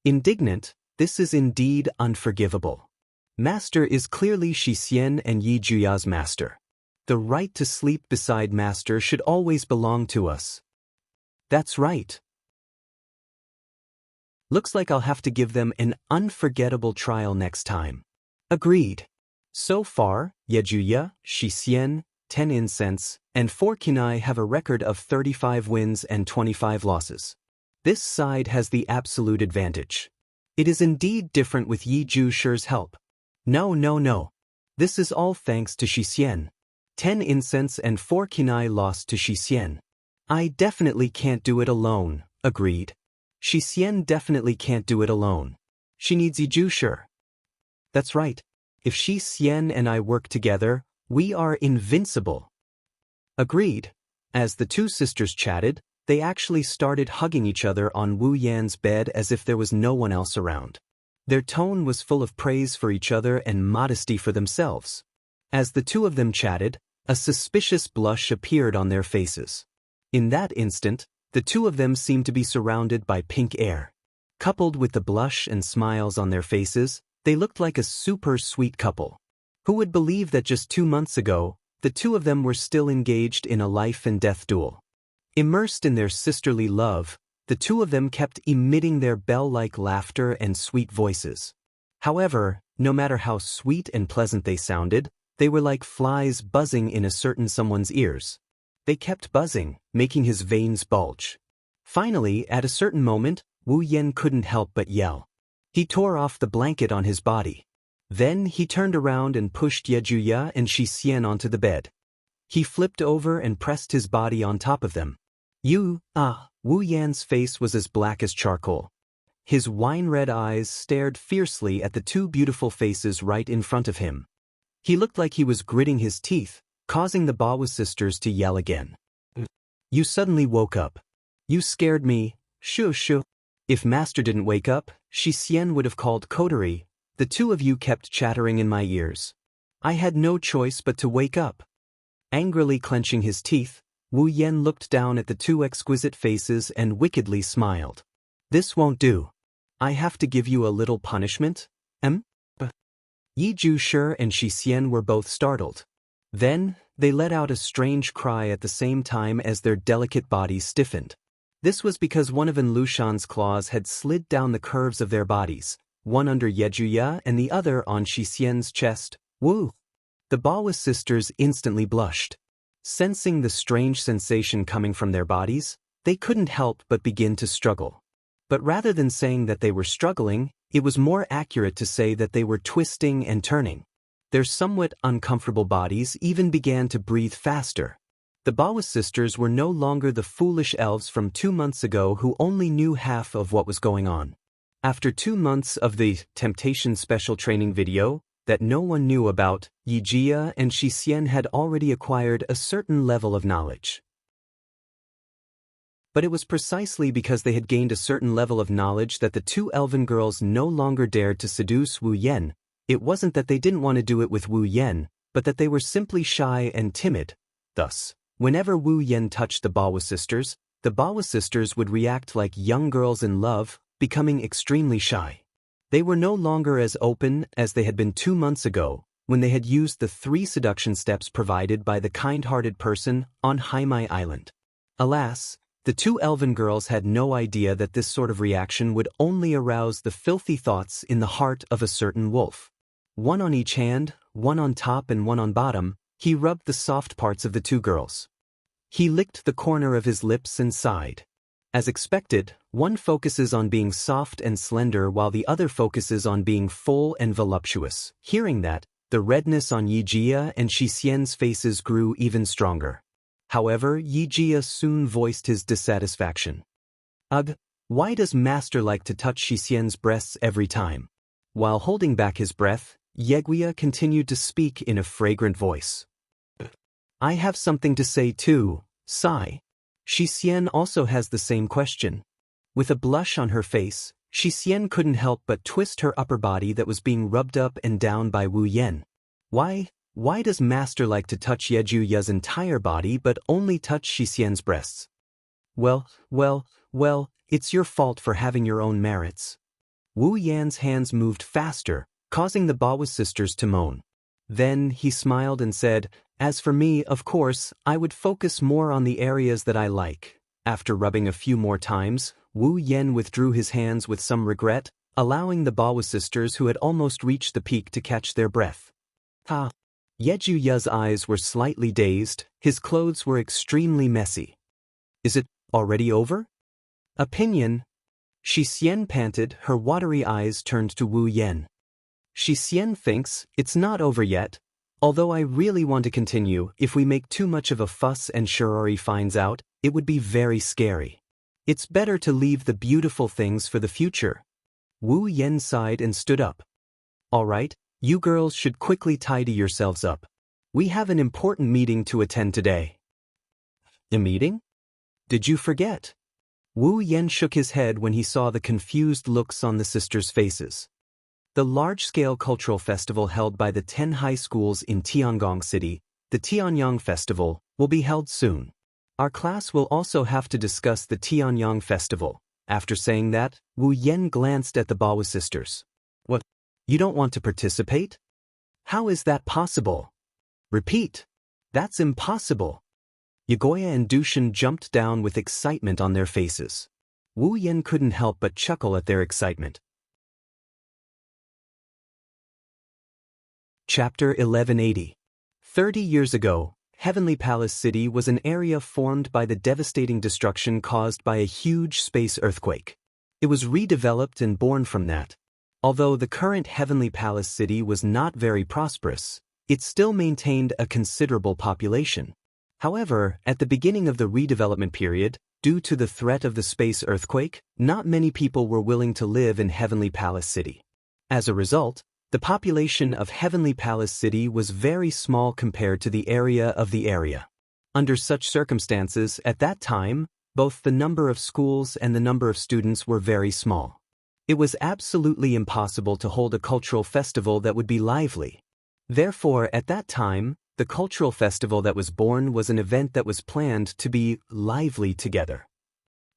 Indignant, this is indeed unforgivable. Master is clearly Xianxia and Yi Zhuya's master. The right to sleep beside Master should always belong to us. That's right. Looks like I'll have to give them an unforgettable trial next time. Agreed. So far, Yi Zhuya, Xianxia, 10 incense, and 4 kunai have a record of 35 wins and 25 losses. This side has the absolute advantage. It is indeed different with Yi Zhushi's help. No. This is all thanks to Xianxia. 10 incense and 4 kunai lost to Xianxia. I definitely can't do it alone, agreed. Xianxia definitely can't do it alone. She needs Yi Zhushi. That's right. If Xianxia and I work together, we are invincible. Agreed. As the two sisters chatted, they actually started hugging each other on Wu Yan's bed as if there was no one else around. Their tone was full of praise for each other and modesty for themselves. As the two of them chatted, a suspicious blush appeared on their faces. In that instant, the two of them seemed to be surrounded by pink air. Coupled with the blush and smiles on their faces, they looked like a super sweet couple. Who would believe that just 2 months ago, the two of them were still engaged in a life and death duel? Immersed in their sisterly love, the two of them kept emitting their bell-like laughter and sweet voices. However, no matter how sweet and pleasant they sounded, they were like flies buzzing in a certain someone's ears. They kept buzzing, making his veins bulge. Finally, at a certain moment, Wu Yan couldn't help but yell. He tore off the blanket on his body. Then he turned around and pushed Yi Zhuya and Xianxia onto the bed. He flipped over and pressed his body on top of them. Wu Yan's face was as black as charcoal. His wine-red eyes stared fiercely at the two beautiful faces right in front of him. He looked like he was gritting his teeth, causing the Bawa sisters to yell again. You suddenly woke up. You scared me, shoo. If Master didn't wake up, Xianxia would have called coterie. The two of you kept chattering in my ears. I had no choice but to wake up. Angrily clenching his teeth, Wu Yan looked down at the two exquisite faces and wickedly smiled. This won't do. I have to give you a little punishment, Yi Zhushi and Xianxia were both startled. Then, they let out a strange cry at the same time as their delicate bodies stiffened. This was because one of Lushan's claws had slid down the curves of their bodies, one under Yi Zhuya and the other on Xianxia's chest. Woo! The Bawa sisters instantly blushed. Sensing the strange sensation coming from their bodies, they couldn't help but begin to struggle. But rather than saying that they were struggling, it was more accurate to say that they were twisting and turning. Their somewhat uncomfortable bodies even began to breathe faster. The Bawa sisters were no longer the foolish elves from 2 months ago who only knew half of what was going on. After 2 months of the Temptation Special Training video that no one knew about, Yi Zhuya and Xianxia had already acquired a certain level of knowledge. But it was precisely because they had gained a certain level of knowledge that the two elven girls no longer dared to seduce Wu Yan. It wasn't that they didn't want to do it with Wu Yan, but that they were simply shy and timid. Thus, whenever Wu Yan touched the Bawa sisters, the Bawa sisters would react like young girls in love, becoming extremely shy. They were no longer as open as they had been 2 months ago, when they had used the 3 seduction steps provided by the kind-hearted person on Haimai Island. Alas, the 2 elven girls had no idea that this sort of reaction would only arouse the filthy thoughts in the heart of a certain wolf. One on each hand, one on top and one on bottom, he rubbed the soft parts of the 2 girls. He licked the corner of his lips and sighed. As expected, one focuses on being soft and slender while the other focuses on being full and voluptuous. Hearing that, the redness on Yijia and Xianxia's faces grew even stronger. However, Yijia soon voiced his dissatisfaction. Ugh, why does Master like to touch Xianxia's breasts every time? While holding back his breath, Yeguia continued to speak in a fragrant voice. I have something to say too, sigh. Xian also has the same question. With a blush on her face, Xian couldn't help but twist her upper body that was being rubbed up and down by Wu Yan. Why does Master like to touch Yejuya's entire body but only touch Xian's breasts? Well, it's your fault for having your own merits. Wu Yan's hands moved faster, causing the Bawa sisters to moan. Then he smiled and said, as for me, of course, I would focus more on the areas that I like. After rubbing a few more times, Wu Yan withdrew his hands with some regret, allowing the Bawa sisters who had almost reached the peak to catch their breath. Ha! Yejuya's eyes were slightly dazed, his clothes were extremely messy. Is it already over? Opinion. Xian panted, her watery eyes turned to Wu Yan. Xian thinks it's not over yet, although I really want to continue. If we make too much of a fuss and Shirori finds out, it would be very scary. It's better to leave the beautiful things for the future. Wu Yan sighed and stood up. All right, you girls should quickly tidy yourselves up. We have an important meeting to attend today. A meeting? Did you forget? Wu Yan shook his head when he saw the confused looks on the sisters' faces. The large-scale cultural festival held by the 10 high schools in Tiangong City, the Tianyang Festival, will be held soon. Our class will also have to discuss the Tianyang Festival. After saying that, Wu Yan glanced at the Bawa sisters. What? You don't want to participate? How is that possible? Repeat. That's impossible. Yagoya and Dushin jumped down with excitement on their faces. Wu Yan couldn't help but chuckle at their excitement. Chapter 1180. 30 years ago, Heavenly Palace City was an area formed by the devastating destruction caused by a huge space earthquake. It was redeveloped and born from that. Although the current Heavenly Palace City was not very prosperous, it still maintained a considerable population. However, at the beginning of the redevelopment period, due to the threat of the space earthquake, not many people were willing to live in Heavenly Palace City. As a result, the population of Heavenly Palace City was very small compared to the area of the area. Under such circumstances, at that time, both the number of schools and the number of students were very small. It was absolutely impossible to hold a cultural festival that would be lively. Therefore, at that time, the cultural festival that was born was an event that was planned to be lively together.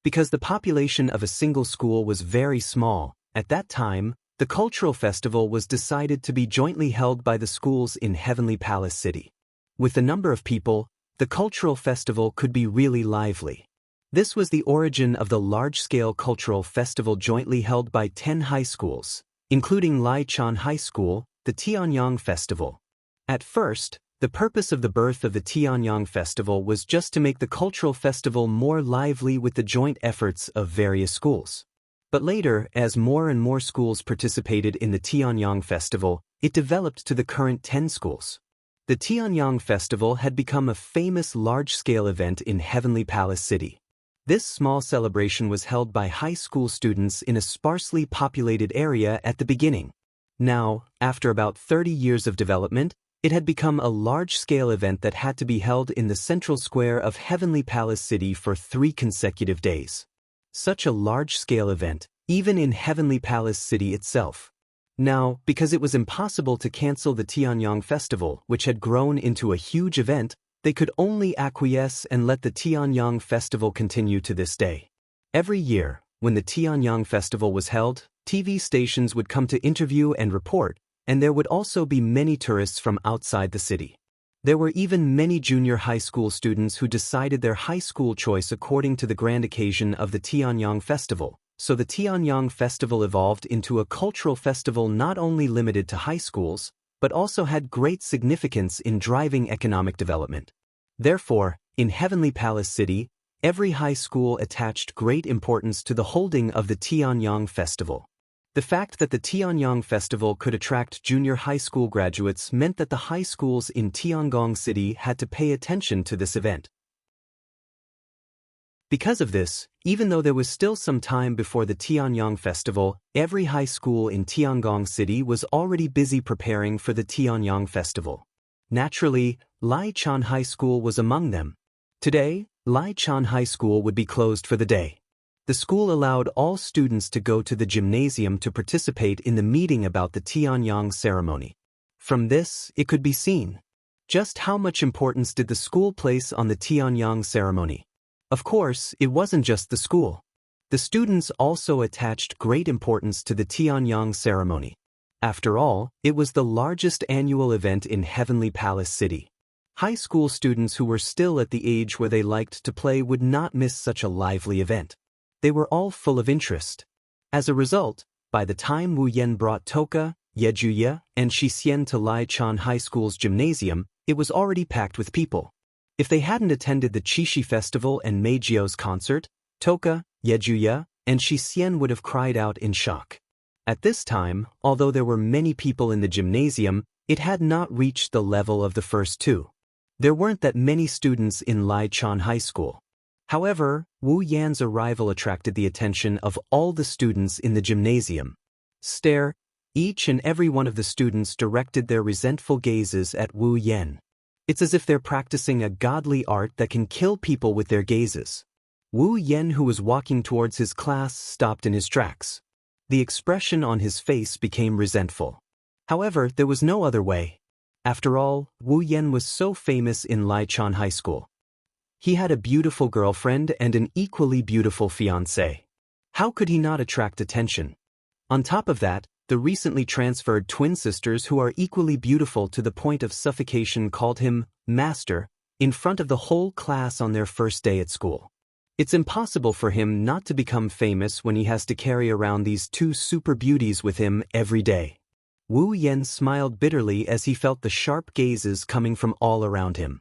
Because the population of a single school was very small, at that time, the cultural festival was decided to be jointly held by the schools in Heavenly Palace City. With the number of people, the cultural festival could be really lively. This was the origin of the large-scale cultural festival jointly held by 10 high schools, including Laichan High School, the Tianyang Festival. At first, the purpose of the birth of the Tianyang Festival was just to make the cultural festival more lively with the joint efforts of various schools. But later, as more and more schools participated in the Tianyang Festival, it developed to the current 10 schools. The Tianyang Festival had become a famous large-scale event in Heavenly Palace City. This small celebration was held by high school students in a sparsely populated area at the beginning. Now, after about 30 years of development, It had become a large-scale event that had to be held in the central square of Heavenly Palace City for 3 consecutive days. Such a large-scale event, even in Heavenly Palace City itself. Now, because it was impossible to cancel the Tianyang Festival, which had grown into a huge event, they could only acquiesce and let the Tianyang Festival continue to this day. Every year, when the Tianyang Festival was held, TV stations would come to interview and report, and there would also be many tourists from outside the city. There were even many junior high school students who decided their high school choice according to the grand occasion of the Tianyang Festival, so the Tianyang Festival evolved into a cultural festival not only limited to high schools, but also had great significance in driving economic development. Therefore, in Heavenly Palace City, every high school attached great importance to the holding of the Tianyang Festival. The fact that the Tianyang Festival could attract junior high school graduates meant that the high schools in Tiangong City had to pay attention to this event. Because of this, even though there was still some time before the Tianyang Festival, every high school in Tiangong City was already busy preparing for the Tianyang Festival. Naturally, Laichan High School was among them. Today, Laichan High School would be closed for the day. The school allowed all students to go to the gymnasium to participate in the meeting about the Tianyang ceremony. From this, it could be seen just how much importance did the school place on the Tianyang ceremony. Of course, it wasn't just the school. The students also attached great importance to the Tianyang ceremony. After all, it was the largest annual event in Heavenly Palace City. High school students who were still at the age where they liked to play would not miss such a lively event. They were all full of interest. As a result, by the time Wu Yan brought Toka, Yejuye, and Xianxia to Laichan High School's gymnasium, it was already packed with people. If they hadn't attended the Qixi Festival and Meijio's concert, Toka, Yejuye, and Xianxia would have cried out in shock. At this time, although there were many people in the gymnasium, it had not reached the level of the first 2. There weren't that many students in Laichan High School. However, Wu Yan's arrival attracted the attention of all the students in the gymnasium. Each and every one of the students directed their resentful gazes at Wu Yan. It's as if they're practicing a godly art that can kill people with their gazes. Wu Yan, who was walking towards his class, stopped in his tracks. The expression on his face became resentful. However, there was no other way. After all, Wu Yan was so famous in Laichan High School. He had a beautiful girlfriend and an equally beautiful fiancée. How could he not attract attention? On top of that, the recently transferred twin sisters who are equally beautiful to the point of suffocation called him Master in front of the whole class on their first day at school. It's impossible for him not to become famous when he has to carry around these 2 super beauties with him every day. Wu Yan smiled bitterly as he felt the sharp gazes coming from all around him.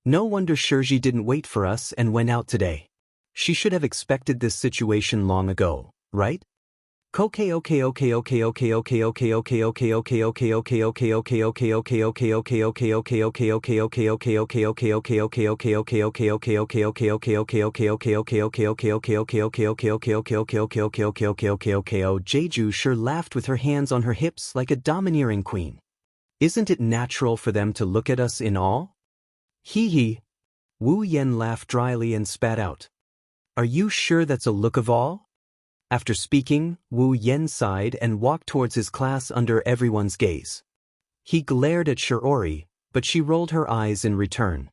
No wonder Shiji didn't wait for us and went out today. She should have expected this situation long ago, right? Jeju sure laughed with her hands on her hips like a domineering queen. Isn't it natural for them to look at us in awe? Hee hee. Wu Yan laughed dryly and spat out. Are you sure that's a look of awe? After speaking, Wu Yan sighed and walked towards his class under everyone's gaze. He glared at Shiori, but she rolled her eyes in return.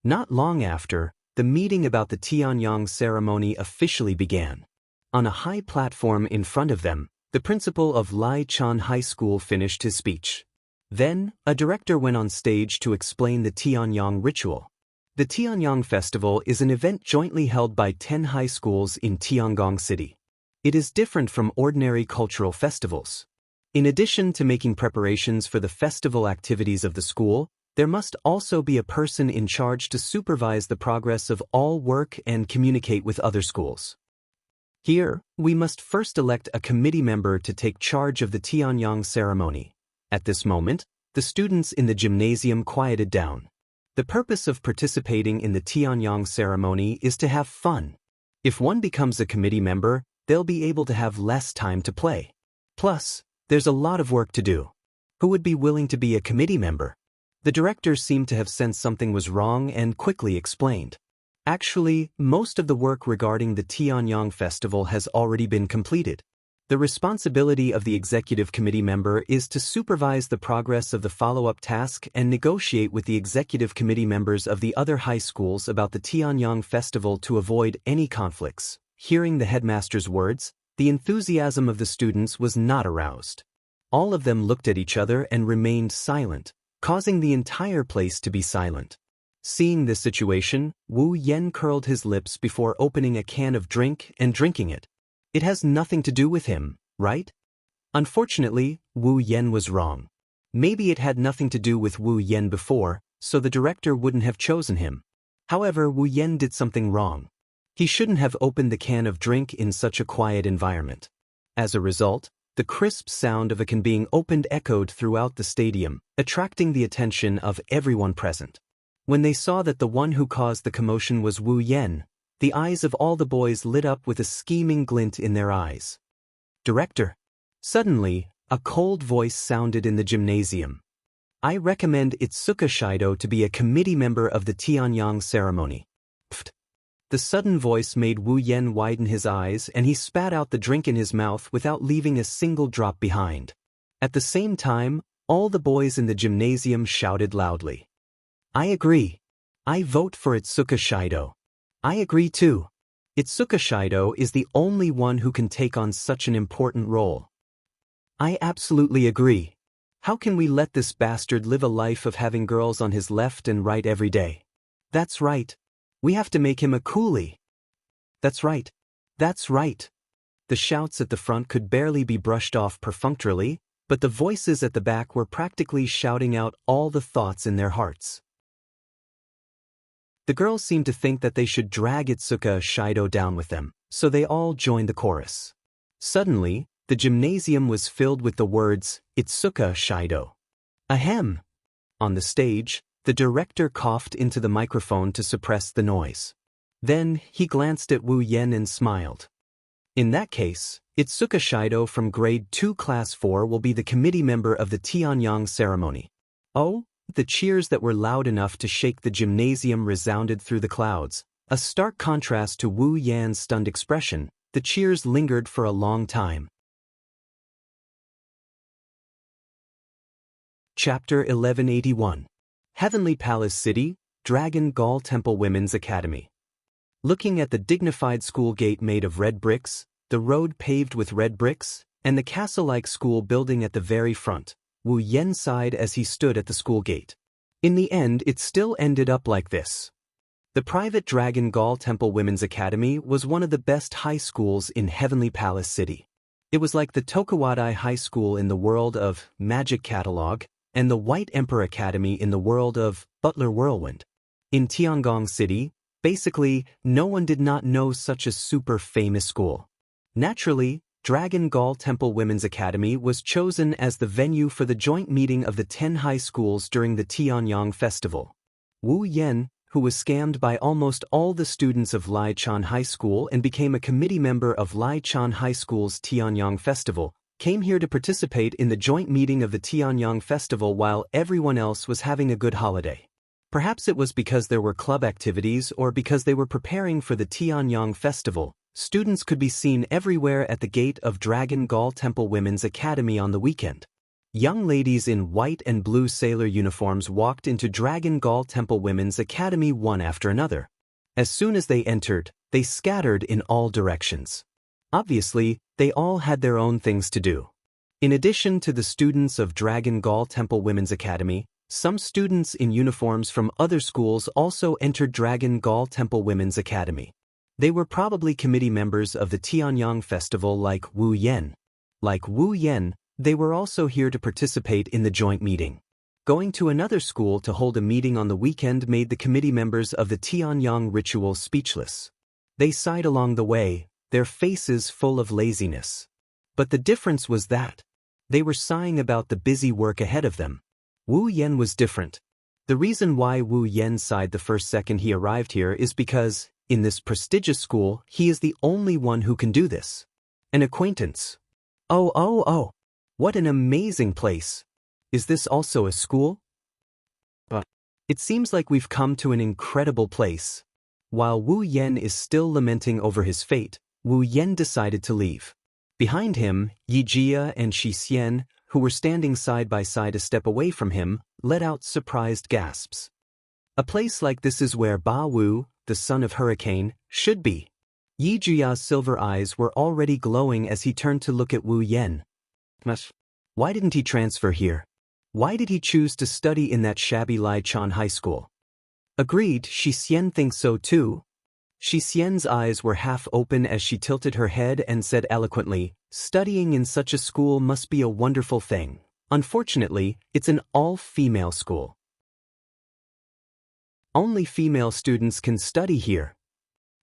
Not long after, the meeting about the Tianyang ceremony officially began. On a high platform in front of them, the principal of Laichan High School finished his speech. Then, a director went on stage to explain the Tianyang ritual. The Tianyang Festival is an event jointly held by 10 high schools in Tiangong City. It is different from ordinary cultural festivals. In addition to making preparations for the festival activities of the school, there must also be a person in charge to supervise the progress of all work and communicate with other schools. Here, we must first elect a committee member to take charge of the Tianyang ceremony. At this moment, the students in the gymnasium quieted down. The purpose of participating in the Tianyang ceremony is to have fun. If one becomes a committee member, they'll be able to have less time to play. Plus, there's a lot of work to do. Who would be willing to be a committee member? The director seemed to have sensed something was wrong and quickly explained. Actually, most of the work regarding the Tianyang festival has already been completed. The responsibility of the executive committee member is to supervise the progress of the follow-up task and negotiate with the executive committee members of the other high schools about the Tianyang festival to avoid any conflicts. Hearing the headmaster's words, the enthusiasm of the students was not aroused. All of them looked at each other and remained silent, causing the entire place to be silent. Seeing this situation, Wu Yen curled his lips before opening a can of drink and drinking it. It has nothing to do with him, right? Unfortunately, Wu Yen was wrong. Maybe it had nothing to do with Wu Yen before, so the director wouldn't have chosen him. However, Wu Yen did something wrong. He shouldn't have opened the can of drink in such a quiet environment. As a result, the crisp sound of a can being opened echoed throughout the stadium, attracting the attention of everyone present. When they saw that the one who caused the commotion was Wu Yen, the eyes of all the boys lit up with a scheming glint in their eyes. Director. Suddenly, a cold voice sounded in the gymnasium. I recommend Itsuka Shido to be a committee member of the Tianyang ceremony. Pfft. The sudden voice made Wu Yen widen his eyes and he spat out the drink in his mouth without leaving a single drop behind. At the same time, all the boys in the gymnasium shouted loudly. I agree. I vote for Itsuka Shido. I agree too. Itsuka Shido is the only one who can take on such an important role. I absolutely agree. How can we let this bastard live a life of having girls on his left and right every day? That's right. We have to make him a coolie. That's right. That's right. The shouts at the front could barely be brushed off perfunctorily, but the voices at the back were practically shouting out all the thoughts in their hearts. The girls seemed to think that they should drag Itsuka Shido down with them, so they all joined the chorus. Suddenly, the gymnasium was filled with the words, Itsuka Shido. Ahem! On the stage, the director coughed into the microphone to suppress the noise. Then, he glanced at Wu Yen and smiled. In that case, Itsuka Shido from Grade 2 Class 4 will be the committee member of the Tianyang ceremony. Oh? The cheers that were loud enough to shake the gymnasium resounded through the clouds. A stark contrast to Wu Yan's stunned expression, the cheers lingered for a long time. Chapter 1181. Heavenly Palace City, Dragon Gall Temple Women's Academy. Looking at the dignified school gate made of red bricks, the road paved with red bricks, and the castle-like school building at the very front, Wu Yen sighed as he stood at the school gate. In the end, it still ended up like this. The private Dragon Gall Temple Women's Academy was one of the best high schools in Heavenly Palace City. It was like the Tokuwadai High School in the world of Magic Catalog and the White Emperor Academy in the world of Butler Whirlwind. In Tiangong City, basically, no one did not know such a super famous school. Naturally, Dragon Gall Temple Women's Academy was chosen as the venue for the joint meeting of the 10 high schools during the Tianyang festival. Wu Yen, who was scammed by almost all the students of Lichang High School and became a committee member of Lichang High School's Tianyang festival, came here to participate in the joint meeting of the Tianyang festival while everyone else was having a good holiday. Perhaps it was because there were club activities or because they were preparing for the Tianyang festival. Students could be seen everywhere at the gate of Dragon Gall Temple Women's Academy on the weekend. Young ladies in white and blue sailor uniforms walked into Dragon Gall Temple Women's Academy one after another. As soon as they entered, they scattered in all directions. Obviously, they all had their own things to do. In addition to the students of Dragon Gall Temple Women's Academy, some students in uniforms from other schools also entered Dragon Gall Temple Women's Academy. They were probably committee members of the Tianyang festival like Wu Yen. Like Wu Yen, they were also here to participate in the joint meeting. Going to another school to hold a meeting on the weekend made the committee members of the Tianyang ritual speechless. They sighed along the way, their faces full of laziness. But the difference was that they were sighing about the busy work ahead of them. Wu Yen was different. The reason why Wu Yen sighed the first second he arrived here is because, in this prestigious school, he is the only one who can do this. An acquaintance. Oh, what an amazing place. Is this also a school? But it seems like we've come to an incredible place. While Wu Yan is still lamenting over his fate, Wu Yan decided to leave. Behind him, Yijia and Xixian, who were standing side by side a step away from him, let out surprised gasps. A place like this is where Ba Wu, the son of Hurricane, should be. Yijia's silver eyes were already glowing as he turned to look at Wu Yan. Why didn't he transfer here? Why did he choose to study in that shabby Lichang high school? Agreed, Xixian thinks so too. Xixian's eyes were half open as she tilted her head and said eloquently, studying in such a school must be a wonderful thing. Unfortunately, it's an all-female school. Only female students can study here.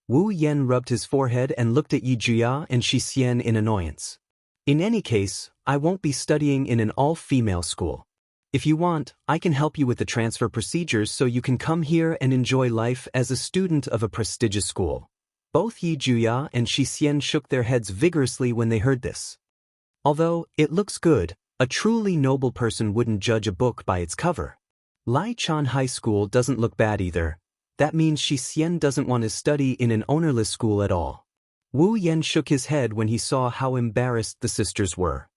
Wu Yan rubbed his forehead and looked at Yijia and Xixian in annoyance. In any case, I won't be studying in an all-female school. If you want, I can help you with the transfer procedures so you can come here and enjoy life as a student of a prestigious school. Both Yijia and Xixian shook their heads vigorously when they heard this. Although it looks good, a truly noble person wouldn't judge a book by its cover. Lichang High School doesn't look bad either. That means Xixian doesn't want to study in an ownerless school at all. Wu Yan shook his head when he saw how embarrassed the sisters were.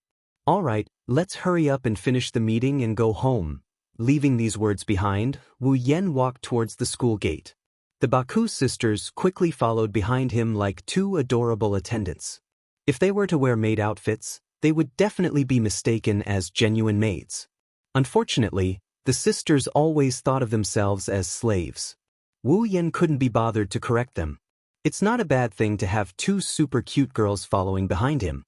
All right, let's hurry up and finish the meeting and go home. Leaving these words behind, Wu Yan walked towards the school gate. The Baku sisters quickly followed behind him like two adorable attendants. If they were to wear maid outfits, they would definitely be mistaken as genuine maids. Unfortunately, the sisters always thought of themselves as slaves. Wu Yan couldn't be bothered to correct them. It's not a bad thing to have two super cute girls following behind him.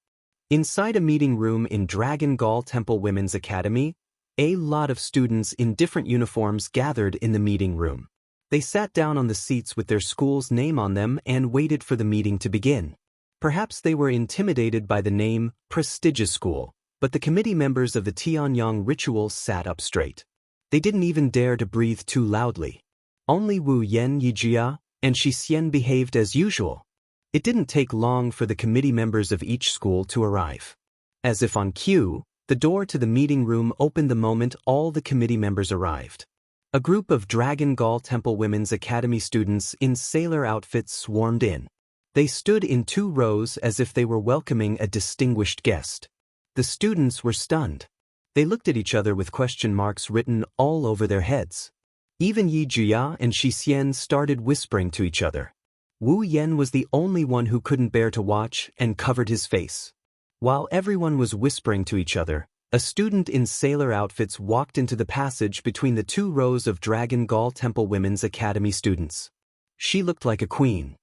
Inside a meeting room in Dragon Gall Temple Women's Academy, a lot of students in different uniforms gathered in the meeting room. They sat down on the seats with their school's name on them and waited for the meeting to begin. Perhaps they were intimidated by the name prestigious school, but the committee members of the Tianyang ritual sat up straight. They didn't even dare to breathe too loudly. Only Wu Yan, Yijia, and Xixian behaved as usual. It didn't take long for the committee members of each school to arrive. As if on cue, the door to the meeting room opened the moment all the committee members arrived. A group of Dragon Gall Temple Women's Academy students in sailor outfits swarmed in. They stood in 2 rows as if they were welcoming a distinguished guest. The students were stunned. They looked at each other with question marks written all over their heads. Even Yijia and Xixian started whispering to each other. Wu Yan was the only one who couldn't bear to watch and covered his face. While everyone was whispering to each other, a student in sailor outfits walked into the passage between the 2 rows of Dragon Gall Temple Women's Academy students. She looked like a queen.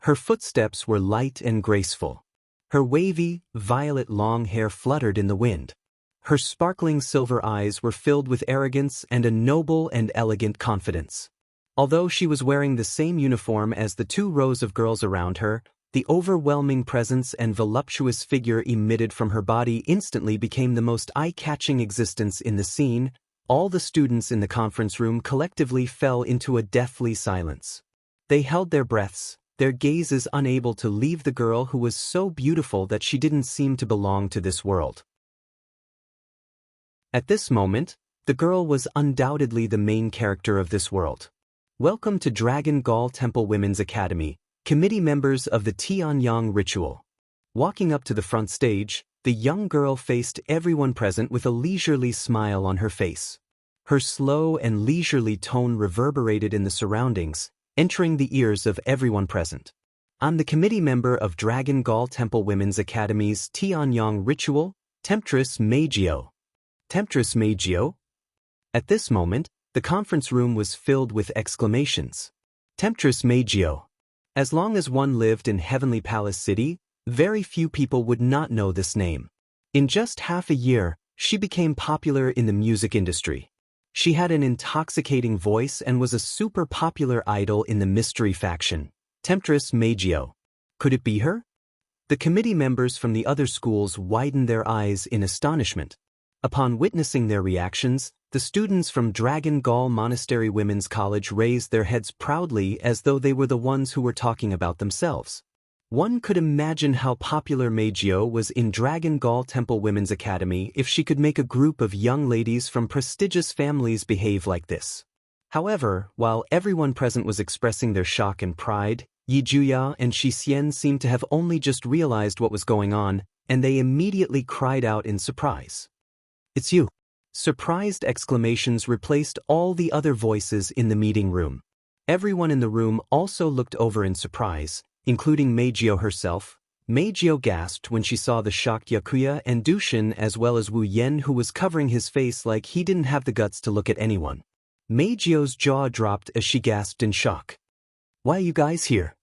Her footsteps were light and graceful. Her wavy, violet long hair fluttered in the wind. Her sparkling silver eyes were filled with arrogance and a noble and elegant confidence. Although she was wearing the same uniform as the 2 rows of girls around her, the overwhelming presence and voluptuous figure emitted from her body instantly became the most eye-catching existence in the scene. All the students in the conference room collectively fell into a deathly silence. They held their breaths, their gazes unable to leave the girl who was so beautiful that she didn't seem to belong to this world. At this moment, the girl was undoubtedly the main character of this world. Welcome to Dragon Gall Temple Women's Academy, committee members of the Tianyang ritual. Walking up to the front stage, the young girl faced everyone present with a leisurely smile on her face. Her slow and leisurely tone reverberated in the surroundings, entering the ears of everyone present. I'm the committee member of Dragon Gall Temple Women's Academy's Tianyang ritual, Temptress Meijio. Temptress Meijio? At this moment, the conference room was filled with exclamations. Temptress Meijio. As long as one lived in Heavenly Palace City, very few people would not know this name. In just half a year, she became popular in the music industry. She had an intoxicating voice and was a super popular idol in the mystery faction, Temptress Meijio. Could it be her? The committee members from the other schools widened their eyes in astonishment. Upon witnessing their reactions, the students from Dragon Gall Monastery Women's College raised their heads proudly as though they were the ones who were talking about themselves. One could imagine how popular Meijio was in Dragon Gall Temple Women's Academy if she could make a group of young ladies from prestigious families behave like this. However, while everyone present was expressing their shock and pride, Yi Juya and Xianxia seemed to have only just realized what was going on, and they immediately cried out in surprise. "It's you!" Surprised exclamations replaced all the other voices in the meeting room. Everyone in the room also looked over in surprise, including Meijio herself. Meijio gasped when she saw the shocked Yakuya and Dushin as well as Wu Yen, who was covering his face like he didn't have the guts to look at anyone. Meijio's jaw dropped as she gasped in shock. "Why are you guys here?"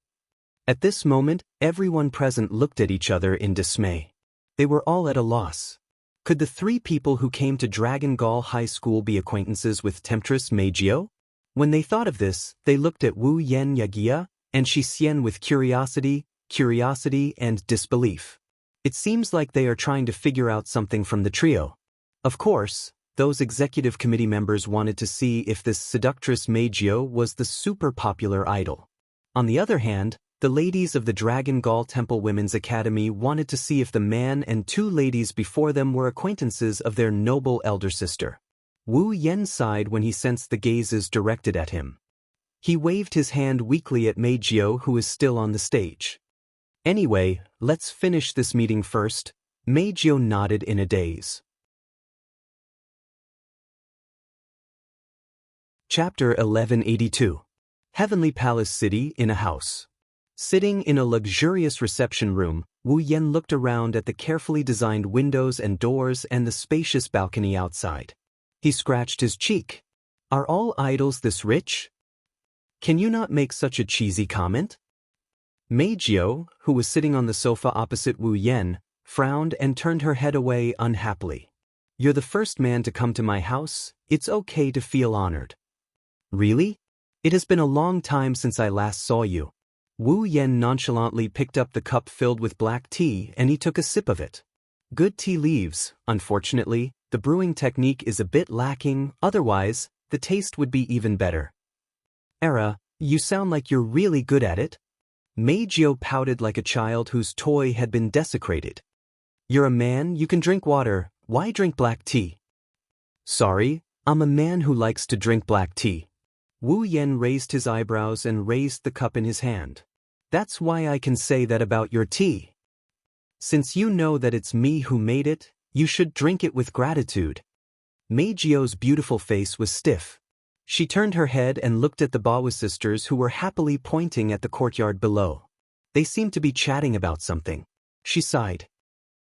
At this moment, everyone present looked at each other in dismay. They were all at a loss. Could the three people who came to Dragon Gall High School be acquaintances with Temptress Meijio? When they thought of this, they looked at Wu Yen Yagia and Xianxia with curiosity, and disbelief. It seems like they are trying to figure out something from the trio. Of course, those executive committee members wanted to see if this seductress Meijio was the super popular idol. On the other hand, the ladies of the Dragon Gall Temple Women's Academy wanted to see if the man and two ladies before them were acquaintances of their noble elder sister. Wu Yen sighed when he sensed the gazes directed at him. He waved his hand weakly at Meijio, who is still on the stage. "Anyway, let's finish this meeting first." Meijio nodded in a daze. Chapter 1182. Heavenly Palace City in a House. Sitting in a luxurious reception room, Wu Yen looked around at the carefully designed windows and doors and the spacious balcony outside. He scratched his cheek. "Are all idols this rich? Can you not make such a cheesy comment?" Meijio, who was sitting on the sofa opposite Wu Yen, frowned and turned her head away unhappily. "You're the first man to come to my house. It's okay to feel honored." "Really? It has been a long time since I last saw you." Wu Yen nonchalantly picked up the cup filled with black tea and he took a sip of it. "Good tea leaves. Unfortunately, the brewing technique is a bit lacking, otherwise, the taste would be even better." "Era, you sound like you're really good at it." Meijio pouted like a child whose toy had been desecrated. "You're a man, you can drink water, why drink black tea?" "Sorry, I'm a man who likes to drink black tea." Wu Yen raised his eyebrows and raised the cup in his hand. "That's why I can say that about your tea. Since you know that it's me who made it, you should drink it with gratitude." Meijio's beautiful face was stiff. She turned her head and looked at the Bawa sisters who were happily pointing at the courtyard below. They seemed to be chatting about something. She sighed.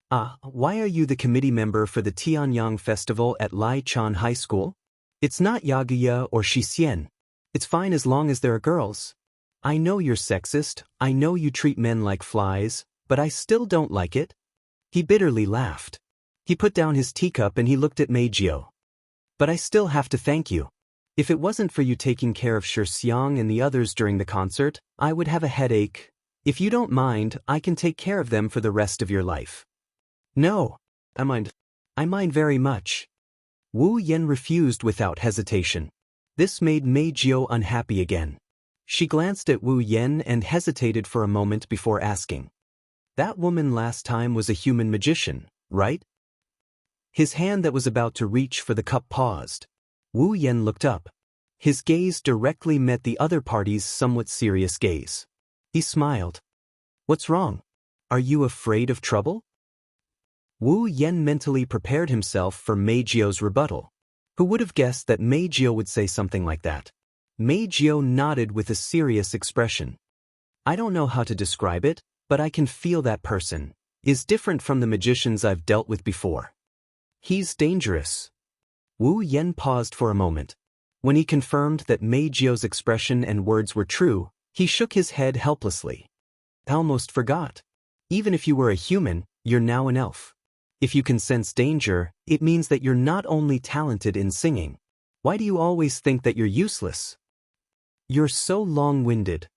Why are you the committee member for the Tianyang Festival at Lai Chan High School? It's not Yaguya or Xixian. It's fine as long as there are girls. I know you're sexist, I know you treat men like flies, but I still don't like it." He bitterly laughed. He put down his teacup and he looked at Meijio. "But I still have to thank you. If it wasn't for you taking care of Xiang and the others during the concert, I would have a headache. If you don't mind, I can take care of them for the rest of your life." "No, I mind. I mind very much." Wu Yen refused without hesitation. This made Meijio unhappy again. She glanced at Wu Yen and hesitated for a moment before asking. "That woman last time was a human magician, right?" His hand that was about to reach for the cup paused. Wu Yen looked up. His gaze directly met the other party's somewhat serious gaze. He smiled. "What's wrong? Are you afraid of trouble?" Wu Yen mentally prepared himself for Meijio's rebuttal. Who would have guessed that Meijio would say something like that? Meijio nodded with a serious expression. "I don't know how to describe it, but I can feel that person is different from the magicians I've dealt with before. He's dangerous." Wu Yen paused for a moment. When he confirmed that Meijio's expression and words were true, he shook his head helplessly. "I almost forgot. Even if you were a human, you're now an elf. If you can sense danger, it means that you're not only talented in singing. Why do you always think that you're useless? You're so long-winded."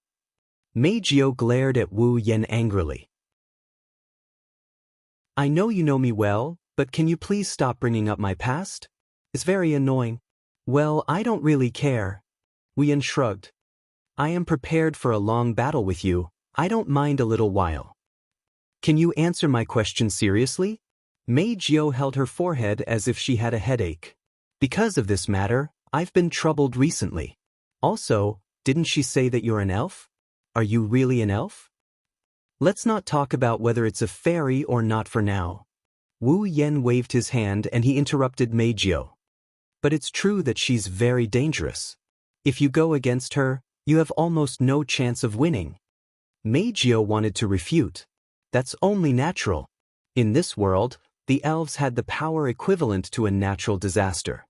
Meijio glared at Wu Yen angrily. "I know you know me well, but can you please stop bringing up my past? It's very annoying." "Well, I don't really care." Wu Yen shrugged. "I am prepared for a long battle with you. I don't mind a little while. Can you answer my question seriously? Mei Jiao held her forehead as if she had a headache. Because of this matter, I've been troubled recently. Also, didn't she say that you're an elf? Are you really an elf? Let's not talk about whether it's a fairy or not for now. Wu Yan waved his hand and he interrupted Mei Jiao. But it's true that she's very dangerous. If you go against her, you have almost no chance of winning. Mei Jiao wanted to refute. That's only natural. In this world, the elves had the power equivalent to a natural disaster.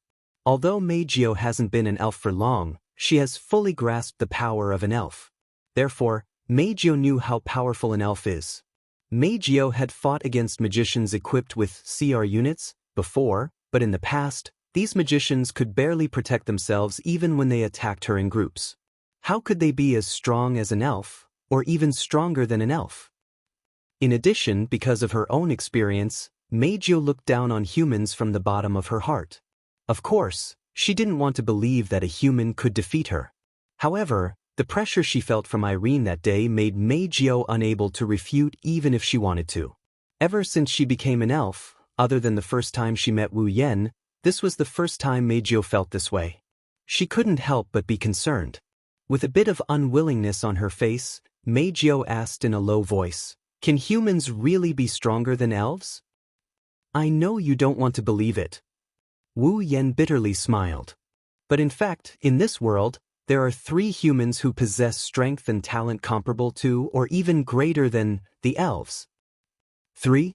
Although Mei Jiao hasn't been an elf for long, she has fully grasped the power of an elf. Therefore, Mei Jiao knew how powerful an elf is. Mei Jiao had fought against magicians equipped with CR units before, but in the past, these magicians could barely protect themselves even when they attacked her in groups. How could they be as strong as an elf, or even stronger than an elf? In addition, because of her own experience, Mei Jiao looked down on humans from the bottom of her heart. Of course, she didn't want to believe that a human could defeat her. However, the pressure she felt from Irene that day made Mei Jiao unable to refute even if she wanted to. Ever since she became an elf, other than the first time she met Wu Yan, this was the first time Mei Jiao felt this way. She couldn't help but be concerned. With a bit of unwillingness on her face, Mei Jiao asked in a low voice, "Can humans really be stronger than elves?" "I know you don't want to believe it." Wu Yan bitterly smiled. But in fact, in this world, there are 3 humans who possess strength and talent comparable to or even greater than the elves. 3.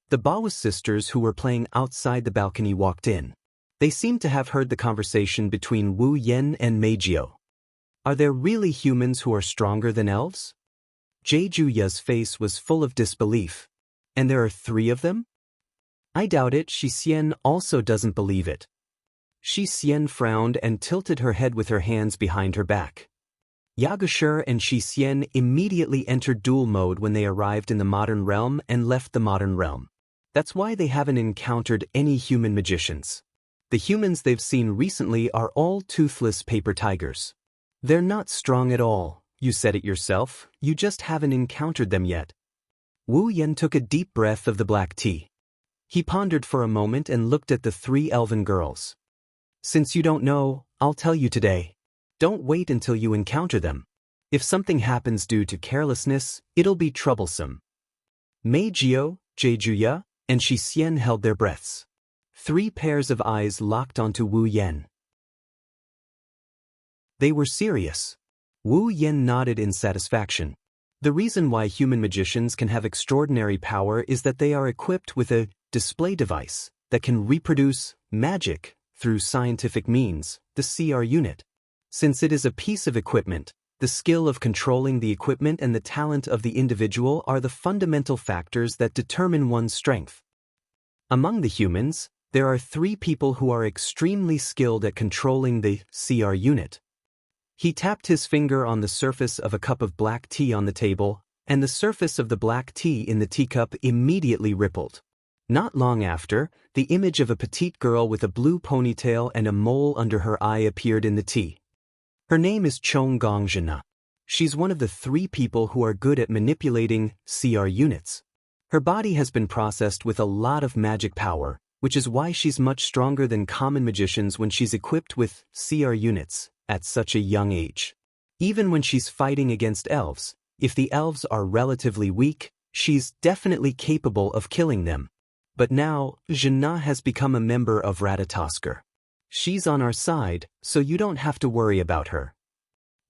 The Bao's sisters who were playing outside the balcony walked in. They seemed to have heard the conversation between Wu Yan and Mei Jiao. Are there really humans who are stronger than elves? Jejuya's face was full of disbelief. And there are 3 of them? I doubt it. Xian also doesn't believe it. Xian frowned and tilted her head with her hands behind her back. Yagushir and Xian immediately entered duel mode when they arrived in the modern realm and left the modern realm. That's why they haven't encountered any human magicians. The humans they've seen recently are all toothless paper tigers. They're not strong at all. You said it yourself, you just haven't encountered them yet. Wu Yan took a deep breath of the black tea. He pondered for a moment and looked at the 3 elven girls. Since you don't know, I'll tell you today. Don't wait until you encounter them. If something happens due to carelessness, it'll be troublesome. Mei Jiao, Jejuya, and Xian held their breaths. 3 pairs of eyes locked onto Wu Yan. They were serious. Wu Yan nodded in satisfaction. The reason why human magicians can have extraordinary power is that they are equipped with a display device that can reproduce magic through scientific means, the CR unit. Since it is a piece of equipment, the skill of controlling the equipment and the talent of the individual are the fundamental factors that determine one's strength. Among the humans, there are 3 people who are extremely skilled at controlling the CR unit. He tapped his finger on the surface of a cup of black tea on the table, and the surface of the black tea in the teacup immediately rippled. Not long after, the image of a petite girl with a blue ponytail and a mole under her eye appeared in the tea. Her name is Chonggong Zhina. She's one of the 3 people who are good at manipulating CR units. Her body has been processed with a lot of magic power, which is why she's much stronger than common magicians when she's equipped with CR units at such a young age. Even when she's fighting against elves, if the elves are relatively weak, she's definitely capable of killing them. But now, Zhina has become a member of Ratatosker. She's on our side, so you don't have to worry about her.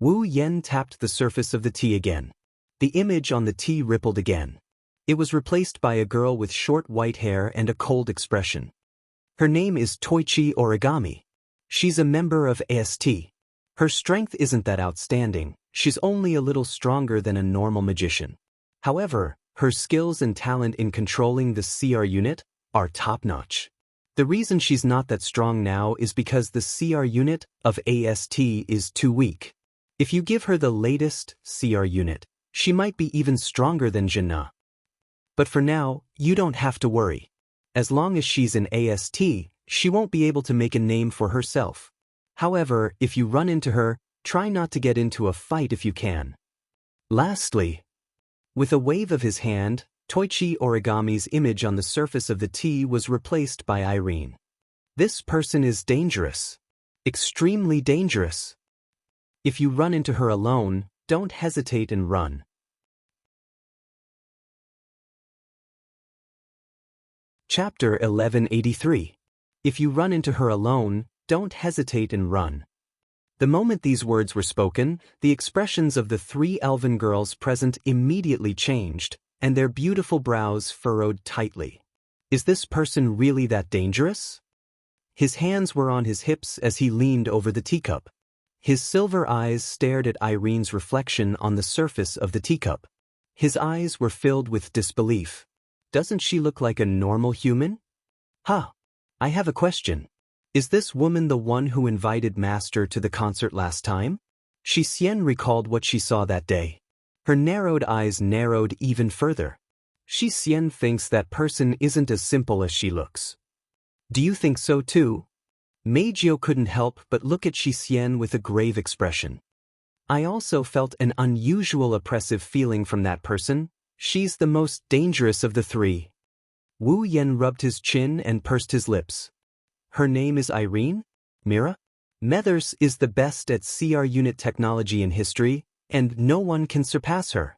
Wu Yan tapped the surface of the tea again. The image on the tea rippled again. It was replaced by a girl with short white hair and a cold expression. Her name is Toichi Origami. She's a member of AST. Her strength isn't that outstanding, she's only a little stronger than a normal magician. However, her skills and talent in controlling the CR unit are top-notch. The reason she's not that strong now is because the CR unit of AST is too weak. If you give her the latest CR unit, she might be even stronger than Zhina. But for now, you don't have to worry. As long as she's in AST, she won't be able to make a name for herself. However, if you run into her, try not to get into a fight if you can. Lastly, with a wave of his hand, Toichi Origami's image on the surface of the tea was replaced by Irene. This person is dangerous. Extremely dangerous. If you run into her alone, don't hesitate and run. Chapter 1183. If you run into her alone, don't hesitate and run. The moment these words were spoken, the expressions of the 3 elven girls present immediately changed, and their beautiful brows furrowed tightly. Is this person really that dangerous? His hands were on his hips as he leaned over the teacup. His silver eyes stared at Irene's reflection on the surface of the teacup. His eyes were filled with disbelief. Doesn't she look like a normal human? I have a question. Is this woman the one who invited Master to the concert last time? Xianxia recalled what she saw that day. Her narrowed eyes narrowed even further. Xianxia thinks that person isn't as simple as she looks. Do you think so too? Meijio couldn't help but look at Xianxia with a grave expression. I also felt an unusual oppressive feeling from that person. She's the most dangerous of the 3. Wu Yan rubbed his chin and pursed his lips. Her name is Irene? Mira? Methers is the best at CR unit technology in history, and no one can surpass her.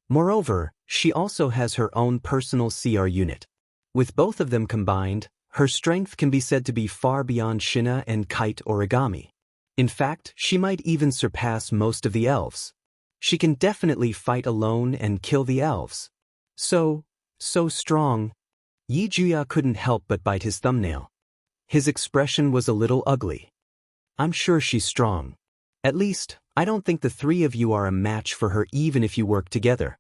Moreover, she also has her own personal CR unit. With both of them combined, her strength can be said to be far beyond Shina and Kite Origami. In fact, she might even surpass most of the elves. She can definitely fight alone and kill the elves. So strong. Yijuya couldn't help but bite his thumbnail. His expression was a little ugly. I'm sure she's strong. At least, I don't think the 3 of you are a match for her even if you work together.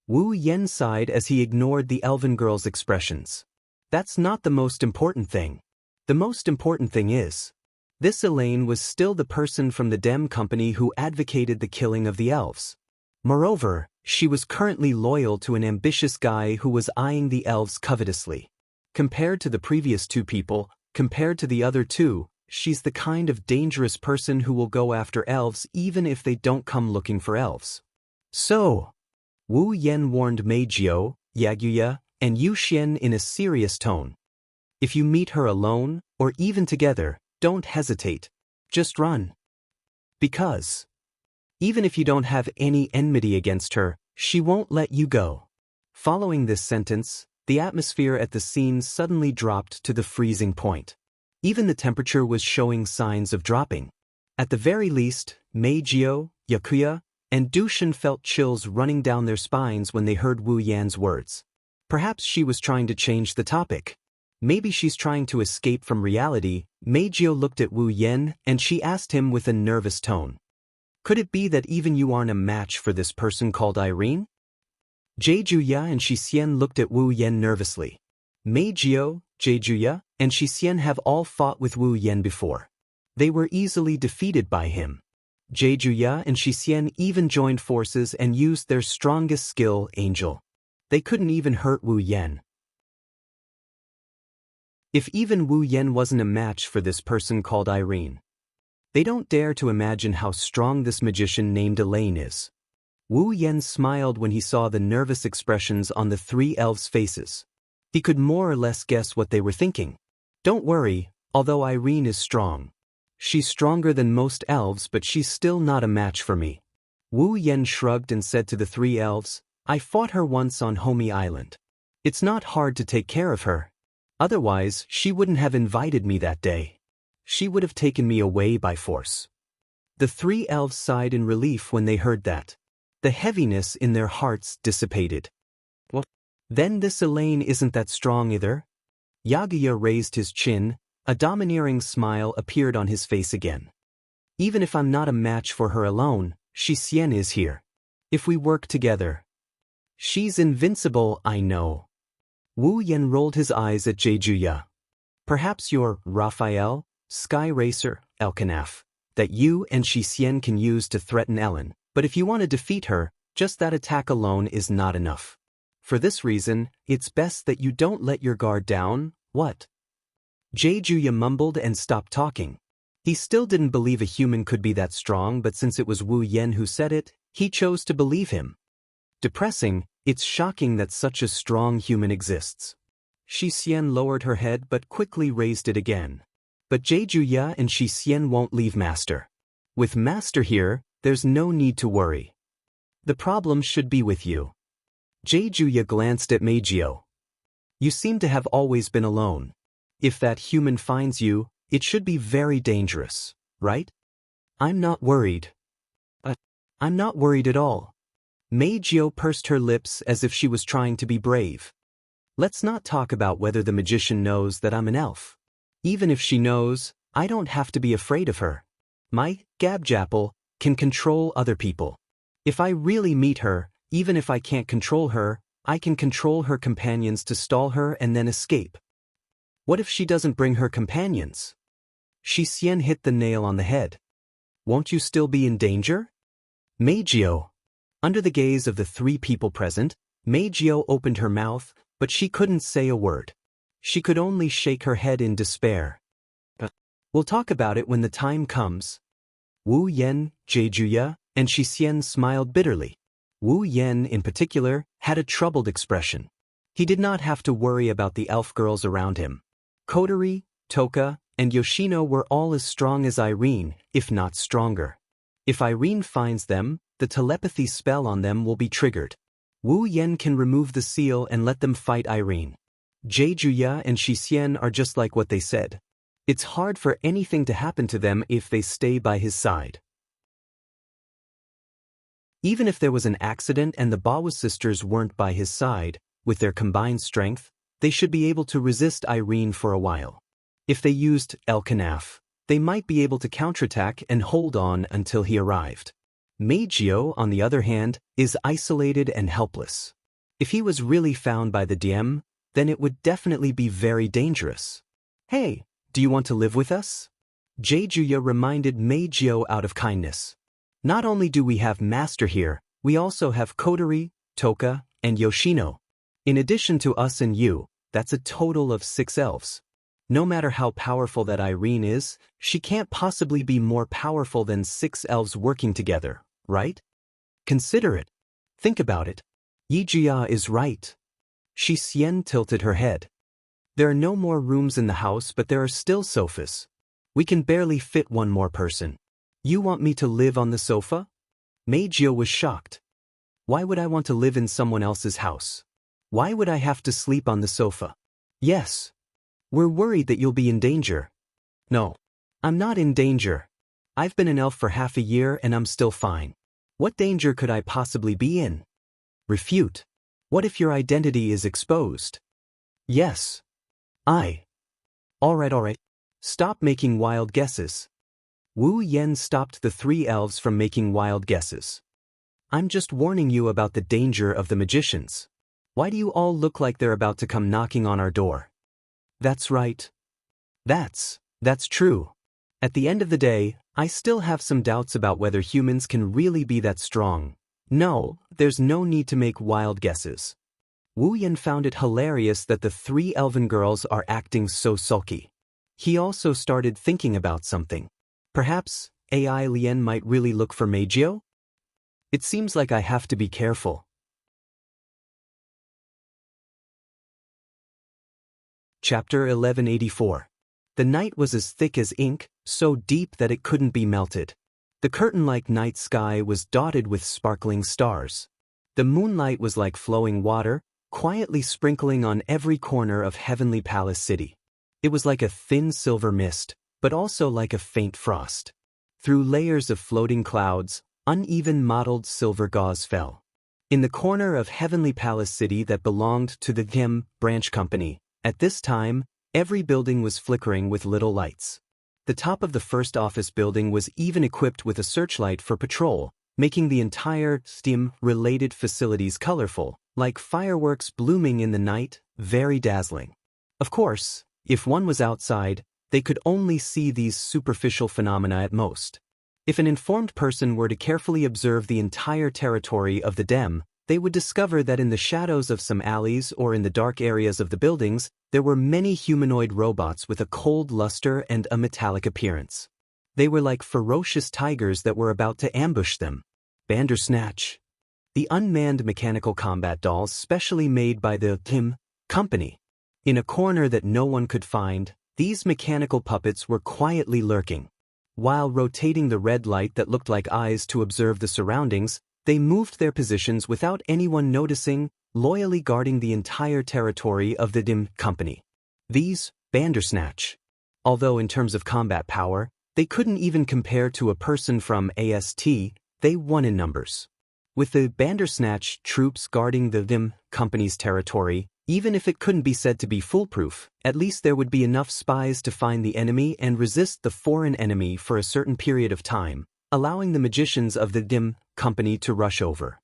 Wu Yan sighed as he ignored the elven girl's expressions. That's not the most important thing. The most important thing is, this Elaine was still the person from the Dem company who advocated the killing of the elves. Moreover, she was currently loyal to an ambitious guy who was eyeing the elves covetously. Compared to the previous 2 people, compared to the other 2, she's the kind of dangerous person who will go after elves even if they don't come looking for elves. So, Wu Yan warned Meijio, Yaguya, and Yu Xian in a serious tone. If you meet her alone, or even together, don't hesitate. Just run. Because, even if you don't have any enmity against her, she won't let you go. Following this sentence, the atmosphere at the scene suddenly dropped to the freezing point. Even the temperature was showing signs of dropping. At the very least, Meijio, Yakuya, and Dushin felt chills running down their spines when they heard Wu Yan's words. Perhaps she was trying to change the topic. Maybe she's trying to escape from reality. Meijio looked at Wu Yan and she asked him with a nervous tone. Could it be that even you aren't a match for this person called Irene? Jejuya and Xianxia looked at Wu Yan nervously. Meijio, Jejuya, and Xianxia have all fought with Wu Yan before. They were easily defeated by him. Jejuya and Xianxia even joined forces and used their strongest skill, Angel. They couldn't even hurt Wu Yan. If even Wu Yan wasn't a match for this person called Irene. They don't dare to imagine how strong this magician named Elaine is. Wu Yan smiled when he saw the nervous expressions on the 3 elves' faces. He could more or less guess what they were thinking. Don't worry, although Irene is strong. She's stronger than most elves, but she's still not a match for me. Wu Yan shrugged and said to the 3 elves, I fought her once on Homie Island. It's not hard to take care of her. Otherwise, she wouldn't have invited me that day. She would have taken me away by force. The 3 elves sighed in relief when they heard that. The heaviness in their hearts dissipated. Well, then this Elaine isn't that strong either? Yaguya raised his chin, a domineering smile appeared on his face again. Even if I'm not a match for her alone, Xianxia is here. If we work together. She's invincible, I know. Wu Yan rolled his eyes at Jejuya. Perhaps you're Raphael, Sky Racer, Elkanaf, that you and Xianxia can use to threaten Ellen, but if you want to defeat her, just that attack alone is not enough. For this reason, it's best that you don't let your guard down. What? Jejuya mumbled and stopped talking. He still didn't believe a human could be that strong, but since it was Wu Yan who said it, He chose to believe him. Depressing, it's shocking that such a strong human exists. Xianxia lowered her head but quickly raised it again. But Zhuya and Xianxia won't leave Master. With Master here, there's no need to worry. The problem should be with you. Zhuya glanced at Meijio. You seem to have always been alone. If that human finds you, it should be very dangerous, right? I'm not worried. I'm not worried at all. Meijio pursed her lips as if she was trying to be brave. Let's not talk about whether the magician knows that I'm an elf. Even if she knows, I don't have to be afraid of her. My Gabjapple can control other people. If I really meet her, even if I can't control her, I can control her companions to stall her and then escape. What if she doesn't bring her companions? Xianxia hit the nail on the head. Won't you still be in danger? Meijio. Under the gaze of the three people present, Meijio opened her mouth, but she couldn't say a word. She could only shake her head in despair. We'll talk about it when the time comes. Wu Yan, Zhuya, and Xianxia smiled bitterly. Wu Yan, in particular, had a troubled expression. He did not have to worry about the elf girls around him. Kotori, Toka, and Yoshino were all as strong as Irene, if not stronger. If Irene finds them, the telepathy spell on them will be triggered. Wu Yan can remove the seal and let them fight Irene. Zhuya and Xianxia are just like what they said. It's hard for anything to happen to them if they stay by his side. Even if there was an accident and the Bawa sisters weren't by his side, with their combined strength, they should be able to resist Irene for a while. If they used Elkanaf, they might be able to counterattack and hold on until he arrived. Meijio, on the other hand, is isolated and helpless. If he was really found by the DM, then it would definitely be very dangerous. Hey, do you want to live with us? Zhuya reminded Meijio out of kindness. Not only do we have Master here, we also have Kotori, Toka, and Yoshino. In addition to us and you, that's a total of 6 elves. No matter how powerful that Irene is, she can't possibly be more powerful than 6 elves working together, right? Consider it. Think about it. Yijia is right. Xianxia tilted her head. There are no more rooms in the house, but there are still sofas. We can barely fit one more person. You want me to live on the sofa? Meijio was shocked. Why would I want to live in someone else's house? Why would I have to sleep on the sofa? Yes. We're worried that you'll be in danger. No. I'm not in danger. I've been an elf for half a year and I'm still fine. What danger could I possibly be in? Refute. What if your identity is exposed? Yes. All right. Stop making wild guesses. Wu Yan stopped the 3 elves from making wild guesses. I'm just warning you about the danger of the magicians. Why do you all look like they're about to come knocking on our door? That's right. That's true. At the end of the day, I still have some doubts about whether humans can really be that strong. No, there's no need to make wild guesses. Wu Yan found it hilarious that the 3 elven girls are acting so sulky. He also started thinking about something. Perhaps AI Lien might really look for Meijio? It seems like I have to be careful. Chapter 1184. The night was as thick as ink, so deep that it couldn't be melted. The curtain-like night sky was dotted with sparkling stars. The moonlight was like flowing water, quietly sprinkling on every corner of Heavenly Palace City. It was like a thin silver mist, but also like a faint frost. Through layers of floating clouds, uneven mottled silver gauze fell. In the corner of Heavenly Palace City that belonged to the Gem branch company, at this time, every building was flickering with little lights. The top of the first office building was even equipped with a searchlight for patrol, making the entire STEAM-related facilities colorful, like fireworks blooming in the night, very dazzling. Of course, if one was outside, they could only see these superficial phenomena at most. If an informed person were to carefully observe the entire territory of the DEM, they would discover that in the shadows of some alleys or in the dark areas of the buildings, there were many humanoid robots with a cold luster and a metallic appearance. They were like ferocious tigers that were about to ambush them. Bandersnatch. The unmanned mechanical combat dolls specially made by the company. In a corner that no one could find, these mechanical puppets were quietly lurking. While rotating the red light that looked like eyes to observe the surroundings, they moved their positions without anyone noticing, loyally guarding the entire territory of the company. These Bandersnatch. Although in terms of combat power, they couldn't even compare to a person from AST, they won in numbers. With the Bandersnatch troops guarding the company's territory, even if it couldn't be said to be foolproof, at least there would be enough spies to find the enemy and resist the foreign enemy for a certain period of time, allowing the magicians of the company to rush over.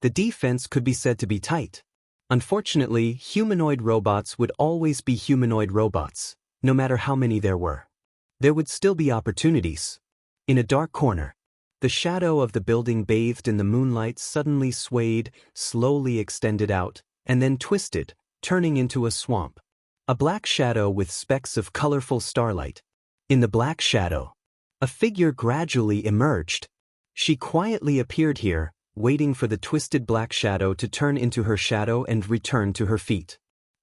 The defense could be said to be tight. Unfortunately, humanoid robots would always be humanoid robots, no matter how many there were. There would still be opportunities. In a dark corner, the shadow of the building bathed in the moonlight suddenly swayed, slowly extended out, and then twisted, turning into a swamp. A black shadow with specks of colorful starlight. In the black shadow, a figure gradually emerged. She quietly appeared here, waiting for the twisted black shadow to turn into her shadow and return to her feet.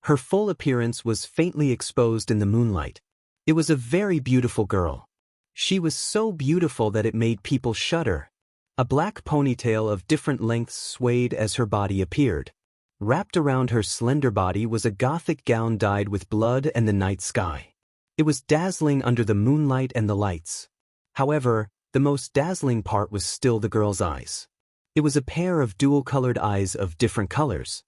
Her full appearance was faintly exposed in the moonlight. It was a very beautiful girl. She was so beautiful that it made people shudder. A black ponytail of different lengths swayed as her body appeared. Wrapped around her slender body was a gothic gown dyed with blood and the night sky. It was dazzling under the moonlight and the lights. However, the most dazzling part was still the girl's eyes. It was a pair of dual-colored eyes of different colors.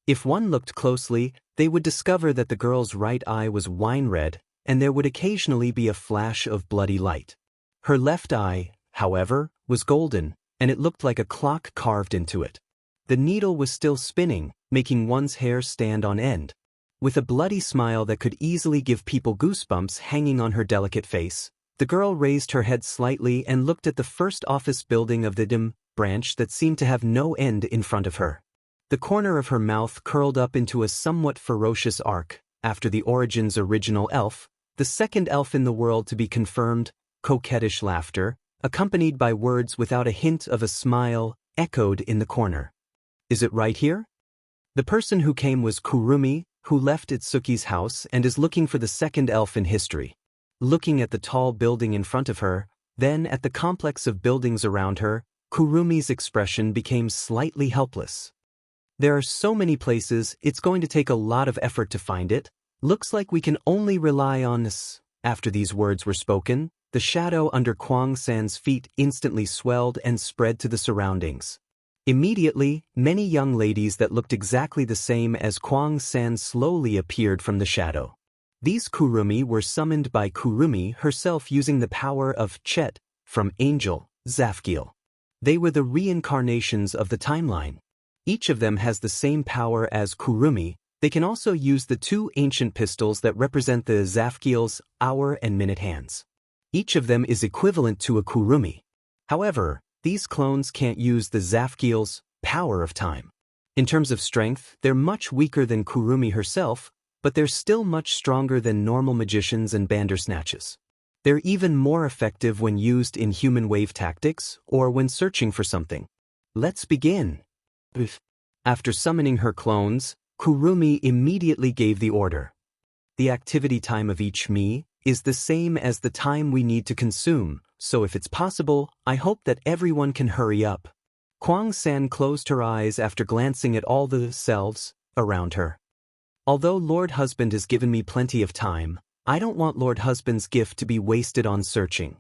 If one looked closely, they would discover that the girl's right eye was wine red, and there would occasionally be a flash of bloody light. Her left eye, however, was golden, and it looked like a clock carved into it. The needle was still spinning, making one's hair stand on end. With a bloody smile that could easily give people goosebumps hanging on her delicate face, the girl raised her head slightly and looked at the first office building of the branch that seemed to have no end in front of her. The corner of her mouth curled up into a somewhat ferocious arc. After the Origin's original elf, the second elf in the world to be confirmed, coquettish laughter, accompanied by words without a hint of a smile, echoed in the corner. Is it right here? The person who came was Kurumi, who left Itsuki's house and is looking for the second elf in history. Looking at the tall building in front of her, then at the complex of buildings around her, Kurumi's expression became slightly helpless. There are so many places, it's going to take a lot of effort to find it. Looks like we can only rely on this. After these words were spoken, the shadow under Kwang San's feet instantly swelled and spread to the surroundings. Immediately, many young ladies that looked exactly the same as Kwang San slowly appeared from the shadow. These Kurumi were summoned by Kurumi herself using the power of Chet from Angel, Zafkiel. They were the reincarnations of the timeline. Each of them has the same power as Kurumi. They can also use the two ancient pistols that represent the Zafkiel's hour and minute hands. Each of them is equivalent to a Kurumi. However, these clones can't use the Zafkiel's power of time. In terms of strength, they're much weaker than Kurumi herself, but they're still much stronger than normal magicians and bandersnatches. They're even more effective when used in human wave tactics or when searching for something. Let's begin. After summoning her clones, Kurumi immediately gave the order. The activity time of each me is the same as the time we need to consume, so if it's possible, I hope that everyone can hurry up. Kwang San closed her eyes after glancing at all the selves around her. Although Lord Husband has given me plenty of time, I don't want Lord Husband's gift to be wasted on searching.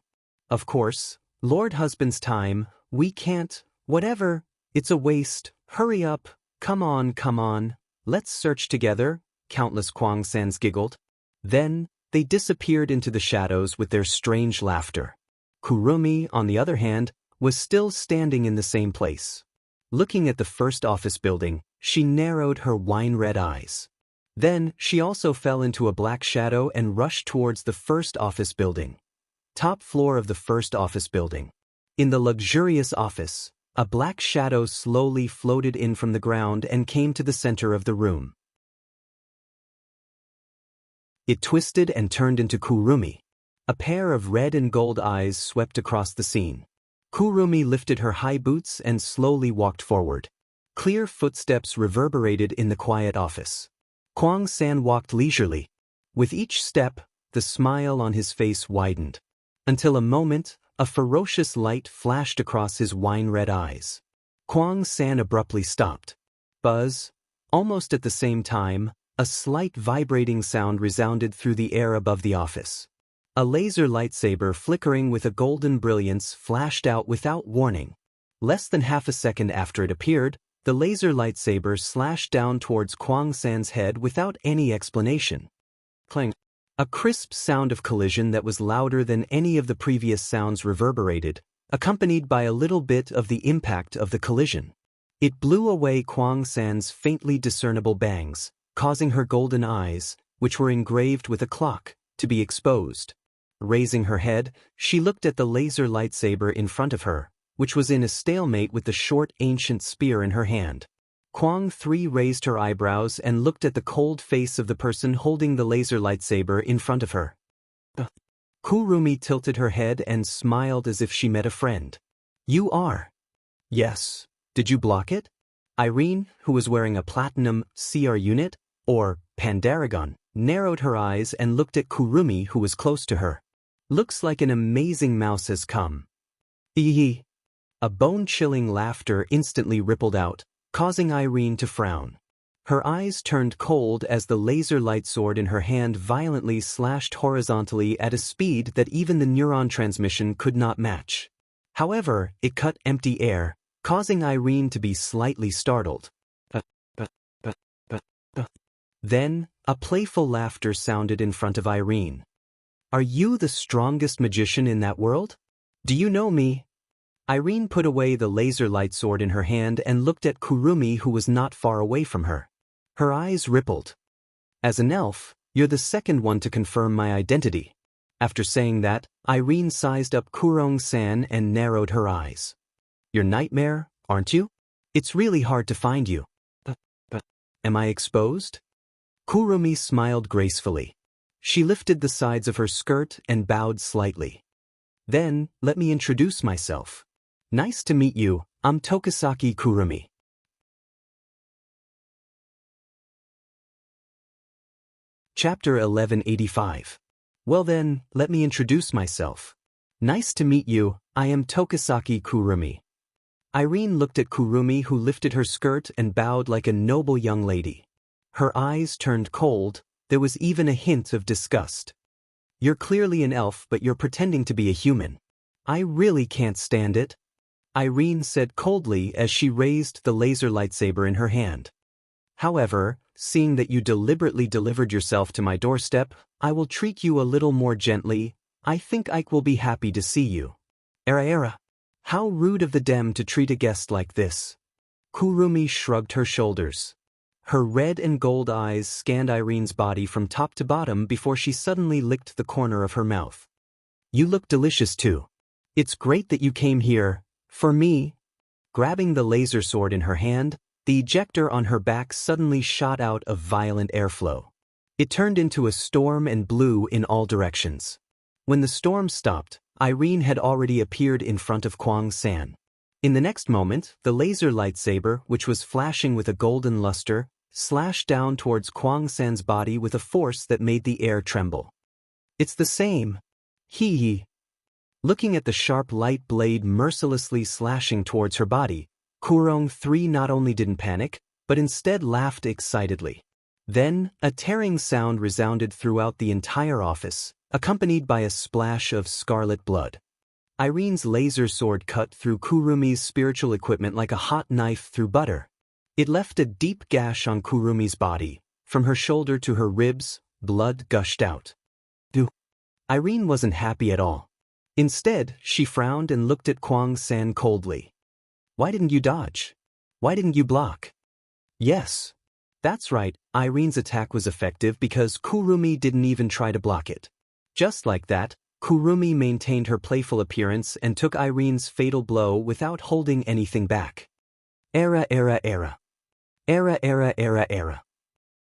Of course, Lord Husband's time, we can't, whatever, it's a waste, hurry up, come on, let's search together, countless Kwang Sans giggled. Then, they disappeared into the shadows with their strange laughter. Kurumi, on the other hand, was still standing in the same place. Looking at the first office building, she narrowed her wine-red eyes. Then, she also fell into a black shadow and rushed towards the first office building. Top floor of the first office building. In the luxurious office, a black shadow slowly floated in from the ground and came to the center of the room. It twisted and turned into Kurumi. A pair of red and gold eyes swept across the scene. Kurumi lifted her high boots and slowly walked forward. Clear footsteps reverberated in the quiet office. Kwang-san walked leisurely. With each step, the smile on his face widened. Until a moment, a ferocious light flashed across his wine-red eyes. Kwang-san abruptly stopped. Buzz. Almost at the same time, a slight vibrating sound resounded through the air above the office. A laser lightsaber flickering with a golden brilliance flashed out without warning. Less than half a second after it appeared, the laser lightsaber slashed down towards Kwang-san's head without any explanation. Clang. A crisp sound of collision that was louder than any of the previous sounds reverberated, accompanied by a little bit of the impact of the collision. It blew away Kwang-san's faintly discernible bangs, causing her golden eyes, which were engraved with a clock, to be exposed. Raising her head, she looked at the laser lightsaber in front of her, which was in a stalemate with the short ancient spear in her hand. Kwang-3 raised her eyebrows and looked at the cold face of the person holding the laser lightsaber in front of her. Kurumi tilted her head and smiled as if she met a friend. You are? Yes. Did you block it? Irene, who was wearing a platinum CR unit, or Pandaragon, narrowed her eyes and looked at Kurumi, who was close to her. Looks like an amazing mouse has come. Eee. A bone-chilling laughter instantly rippled out, causing Irene to frown. Her eyes turned cold as the laser light sword in her hand violently slashed horizontally at a speed that even the neuron transmission could not match. However, it cut empty air, causing Irene to be slightly startled. Then, a playful laughter sounded in front of Irene. Are you the strongest magician in that world? Do you know me? Irene put away the laser light sword in her hand and looked at Kurumi, who was not far away from her. Her eyes rippled. As an elf, you're the second one to confirm my identity. After saying that, Irene sized up Kurong-san and narrowed her eyes. Your nightmare, aren't you? It's really hard to find you. Am I exposed? Kurumi smiled gracefully. She lifted the sides of her skirt and bowed slightly. Then, let me introduce myself. Nice to meet you, I'm Tokisaki Kurumi. Chapter 1185. Well then, let me introduce myself. Nice to meet you, I am Tokisaki Kurumi. Irene looked at Kurumi, who lifted her skirt and bowed like a noble young lady. Her eyes turned cold, there was even a hint of disgust. You're clearly an elf, but you're pretending to be a human. I really can't stand it, Irene said coldly as she raised the laser lightsaber in her hand. However, seeing that you deliberately delivered yourself to my doorstep, I will treat you a little more gently. I think Ike will be happy to see you. Era. How rude of the dem to treat a guest like this. Kurumi shrugged her shoulders. Her red and gold eyes scanned Irene's body from top to bottom before she suddenly licked the corner of her mouth. You look delicious too. It's great that you came here, for me. Grabbing the laser sword in her hand, the ejector on her back suddenly shot out of violent airflow. It turned into a storm and blew in all directions. When the storm stopped, Irene had already appeared in front of Kwang-san. In the next moment, the laser lightsaber, which was flashing with a golden luster, slashed down towards Kwang-san's body with a force that made the air tremble. It's the same. Hee. Looking at the sharp light blade mercilessly slashing towards her body, Kurong-3 not only didn't panic, but instead laughed excitedly. Then, a tearing sound resounded throughout the entire office, accompanied by a splash of scarlet blood. Irene's laser sword cut through Kurumi's spiritual equipment like a hot knife through butter. It left a deep gash on Kurumi's body. From her shoulder to her ribs, blood gushed out. Irene wasn't happy at all. Instead, she frowned and looked at Kwang-san coldly. Why didn't you dodge? Why didn't you block? Yes. That's right, Irene's attack was effective because Kurumi didn't even try to block it. Just like that, Kurumi maintained her playful appearance and took Irene's fatal blow without holding anything back. Era.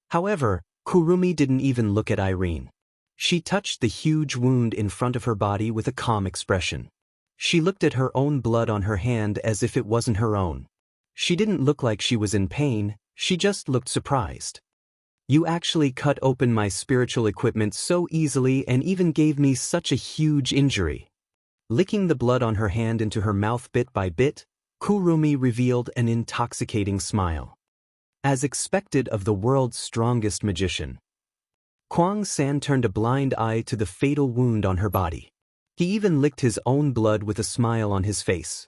However, Kurumi didn't even look at Irene. She touched the huge wound in front of her body with a calm expression. She looked at her own blood on her hand as if it wasn't her own. She didn't look like she was in pain, she just looked surprised. You actually cut open my spiritual equipment so easily and even gave me such a huge injury. Licking the blood on her hand into her mouth bit by bit, Kurumi revealed an intoxicating smile. As expected of the world's strongest magician, Kwang-san turned a blind eye to the fatal wound on her body. He even licked his own blood with a smile on his face.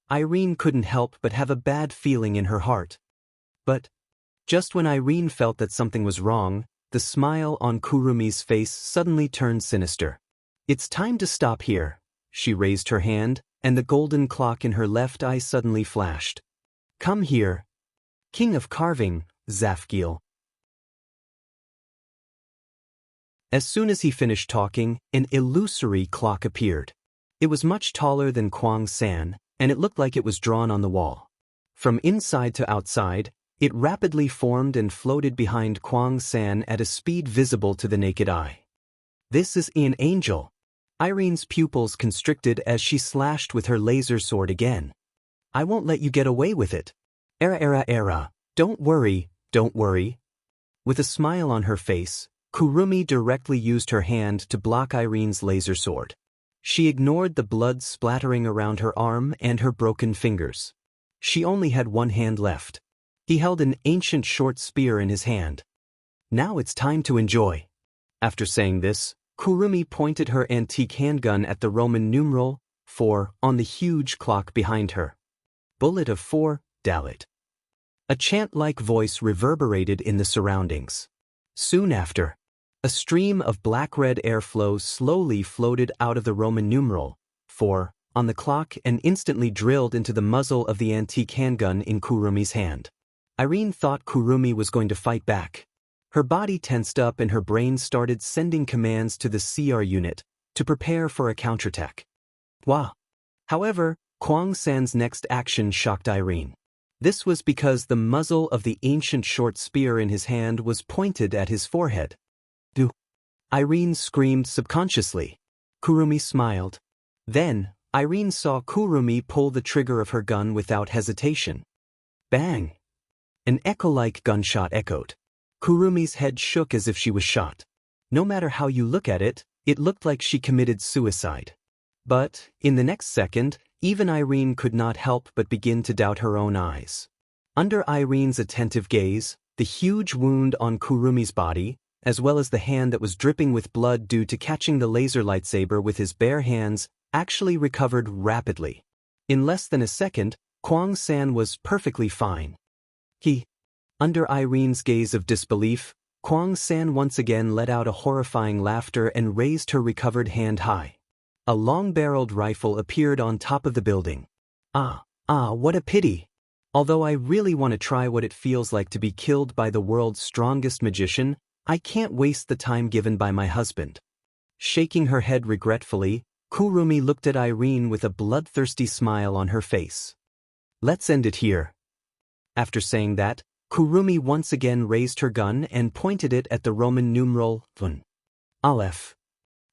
Irene couldn't help but have a bad feeling in her heart. But just when Irene felt that something was wrong, the smile on Kurumi's face suddenly turned sinister. It's time to stop here. She raised her hand, and the golden clock in her left eye suddenly flashed. Come here, King of Carving, Zafgil. As soon as he finished talking, an illusory clock appeared. It was much taller than Kwang-san, and it looked like it was drawn on the wall. From inside to outside, it rapidly formed and floated behind Kwang-san at a speed visible to the naked eye. This is an angel. Irene's pupils constricted as she slashed with her laser sword again. I won't let you get away with it. Era. Don't worry. With a smile on her face, Kurumi directly used her hand to block Irene's laser sword. She ignored the blood splattering around her arm and her broken fingers. She only had one hand left. He held an ancient short spear in his hand. Now it's time to enjoy. After saying this, Kurumi pointed her antique handgun at the Roman numeral 4 on the huge clock behind her. Bullet of 4, Dalit. A chant-like voice reverberated in the surroundings. Soon after, a stream of black-red airflow slowly floated out of the Roman numeral 4 on the clock and instantly drilled into the muzzle of the antique handgun in Kurumi's hand. Irene thought Kurumi was going to fight back. Her body tensed up and her brain started sending commands to the CR unit to prepare for a counterattack. Wow! However, Kwang-san's next action shocked Irene. This was because the muzzle of the ancient short spear in his hand was pointed at his forehead. Irene screamed subconsciously. Kurumi smiled. Then, Irene saw Kurumi pull the trigger of her gun without hesitation. Bang! An echo-like gunshot echoed. Kurumi's head shook as if she was shot. No matter how you look at it, it looked like she committed suicide. But, in the next second, even Irene could not help but begin to doubt her own eyes. Under Irene's attentive gaze, the huge wound on Kurumi's body, as well as the hand that was dripping with blood due to catching the laser lightsaber with his bare hands, actually recovered rapidly. In less than a second, Kwang-san was perfectly fine. Under Irene's gaze of disbelief, Kwang-san once again let out a horrifying laughter and raised her recovered hand high. A long-barreled rifle appeared on top of the building. What a pity! Although I really want to try what it feels like to be killed by the world's strongest magician, I can't waste the time given by my husband. Shaking her head regretfully, Kurumi looked at Irene with a bloodthirsty smile on her face. Let's end it here. After saying that, Kurumi once again raised her gun and pointed it at the Roman numeral Vun. Aleph.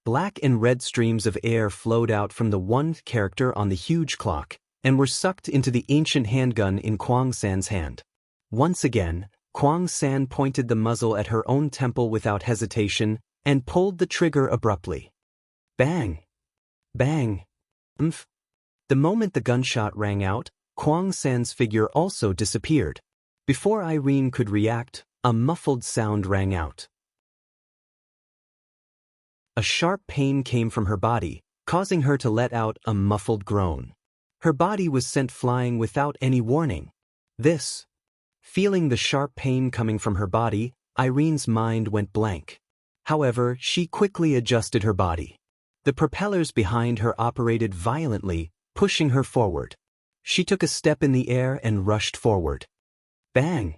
Black and red streams of air flowed out from the one character on the huge clock and were sucked into the ancient handgun in Kwang-san's hand. Once again, Kwang-san pointed the muzzle at her own temple without hesitation and pulled the trigger abruptly. Bang! Bang! Umph! The moment the gunshot rang out, Kwang-san's figure also disappeared. Before Irene could react, a muffled sound rang out. A sharp pain came from her body, causing her to let out a muffled groan. Her body was sent flying without any warning. Feeling the sharp pain coming from her body, Irene's mind went blank. However, she quickly adjusted her body. The propellers behind her operated violently, pushing her forward. She took a step in the air and rushed forward. Bang!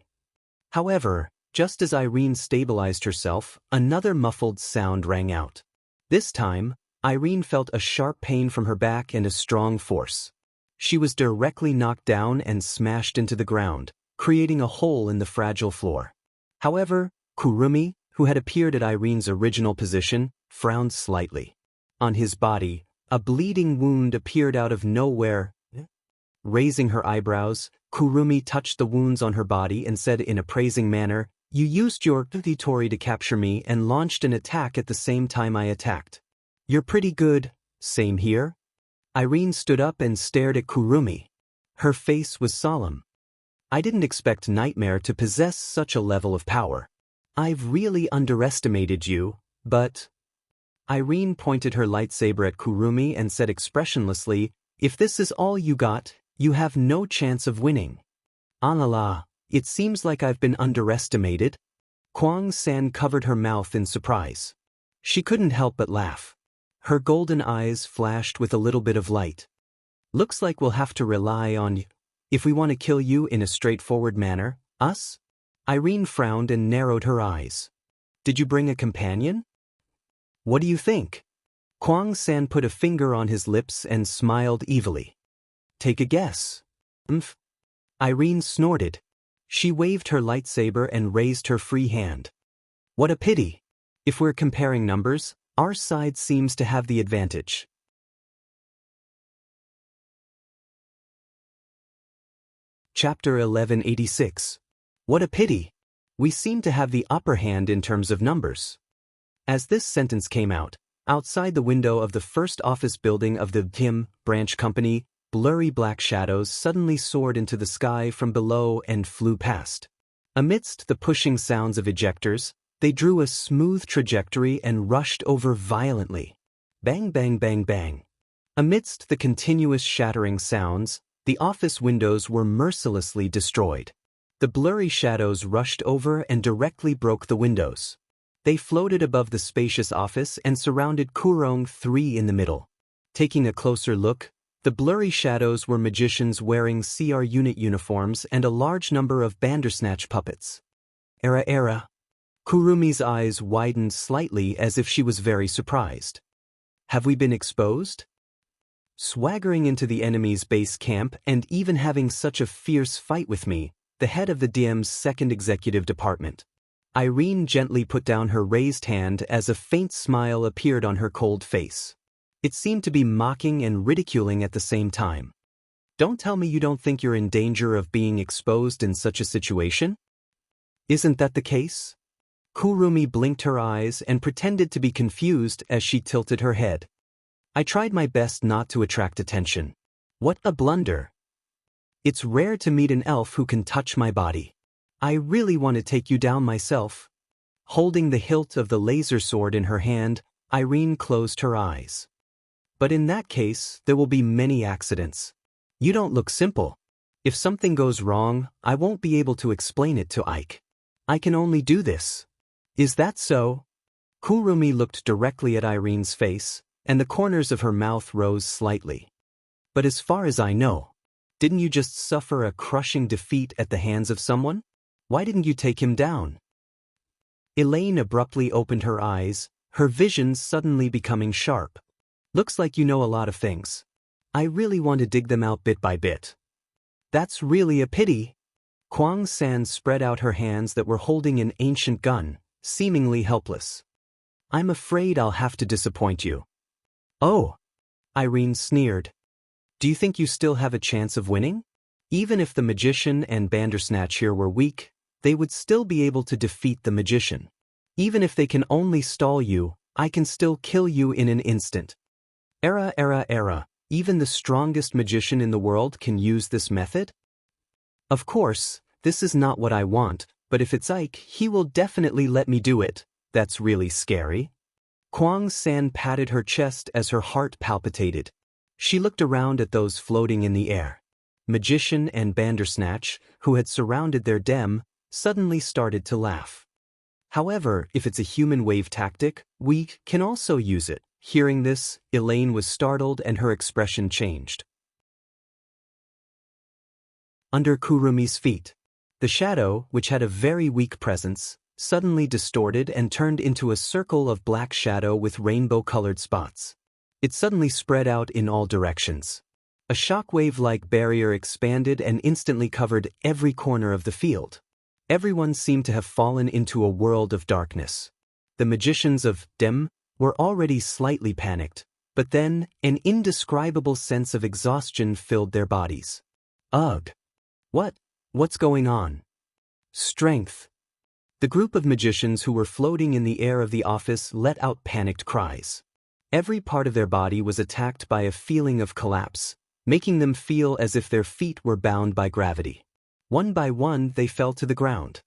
However, just as Irene stabilized herself, another muffled sound rang out. This time, Irene felt a sharp pain from her back and a strong force. She was directly knocked down and smashed into the ground, creating a hole in the fragile floor. However, Kurumi, who had appeared at Irene's original position, frowned slightly. On his body, A bleeding wound appeared out of nowhere. Raising her eyebrows, Kurumi touched the wounds on her body and said in a praising manner, "You used your Tori to capture me and launched an attack at the same time I attacked. You're pretty good." "Same here?" Irene stood up and stared at Kurumi. Her face was solemn. "I didn't expect Nightmare to possess such a level of power. I've really underestimated you, but..." Irene pointed her lightsaber at Kurumi and said expressionlessly, "If this is all you got, you have no chance of winning." "La, it seems like I've been underestimated." Kwang-san covered her mouth in surprise. She couldn't help but laugh. Her golden eyes flashed with a little bit of light. "Looks like we'll have to rely on you if we want to kill you in a straightforward manner." "Us?" Irene frowned and narrowed her eyes. "Did you bring a companion?" "What do you think?" Kwang-san put a finger on his lips and smiled evilly. "Take a guess." "Umph." Irene snorted. She waved her lightsaber and raised her free hand. "What a pity. If we're comparing numbers, our side seems to have the advantage." Chapter 1186. What a pity. We seem to have the upper hand in terms of numbers. As this sentence came out, outside the window of the first office building of the Tim branch company, blurry black shadows suddenly soared into the sky from below and flew past. Amidst the pushing sounds of ejectors, they drew a smooth trajectory and rushed over violently. Bang, bang, bang, bang. Amidst the continuous shattering sounds, the office windows were mercilessly destroyed. The blurry shadows rushed over and directly broke the windows. They floated above the spacious office and surrounded Kurong 3 in the middle. Taking a closer look, the blurry shadows were magicians wearing CR unit uniforms and a large number of Bandersnatch puppets. Era. Kurumi's eyes widened slightly as if she was very surprised. "Have we been exposed?" Swaggering into the enemy's base camp and even having such a fierce fight with me, the head of the DM's second executive department. Irene gently put down her raised hand as a faint smile appeared on her cold face. It seemed to be mocking and ridiculing at the same time. "Don't tell me you don't think you're in danger of being exposed in such a situation?" "Isn't that the case?" Kurumi blinked her eyes and pretended to be confused as she tilted her head. "I tried my best not to attract attention." "What a blunder. It's rare to meet an elf who can touch my body. I really want to take you down myself." Holding the hilt of the laser sword in her hand, Irene closed her eyes. "But in that case, there will be many accidents. You don't look simple. If something goes wrong, I won't be able to explain it to Ike. I can only do this." "Is that so?" Kurumi looked directly at Irene's face, and the corners of her mouth rose slightly. "But as far as I know, didn't you just suffer a crushing defeat at the hands of someone? Why didn't you take him down?" Elaine abruptly opened her eyes, her vision suddenly becoming sharp. "Looks like you know a lot of things. I really want to dig them out bit by bit." "That's really a pity." Kwang-san spread out her hands that were holding an ancient gun, seemingly helpless. "I'm afraid I'll have to disappoint you." "Oh," Irene sneered. "Do you think you still have a chance of winning? Even if the magician and Bandersnatch here were weak, they would still be able to defeat the magician. Even if they can only stall you, I can still kill you in an instant." Era. Even the strongest magician in the world can use this method? "Of course, this is not what I want, but if it's Ike, he will definitely let me do it." "That's really scary." Kwang-san patted her chest as her heart palpitated. She looked around at those floating in the air. Magician and Bandersnatch, who had surrounded their dem, suddenly started to laugh. "However, if it's a human wave tactic, we can also use it." Hearing this, Elaine was startled and her expression changed. Under Kurumi's feet, the shadow, which had a very weak presence, suddenly distorted and turned into a circle of black shadow with rainbow-colored spots. It suddenly spread out in all directions. A shockwave-like barrier expanded and instantly covered every corner of the field. Everyone seemed to have fallen into a world of darkness. The magicians of Dem were already slightly panicked, But then, an indescribable sense of exhaustion filled their bodies. Ugh! What's going on? Strength. The group of magicians who were floating in the air of the office let out panicked cries. Every part of their body was attacked by a feeling of collapse, making them feel as if their feet were bound by gravity. One by one, they fell to the ground.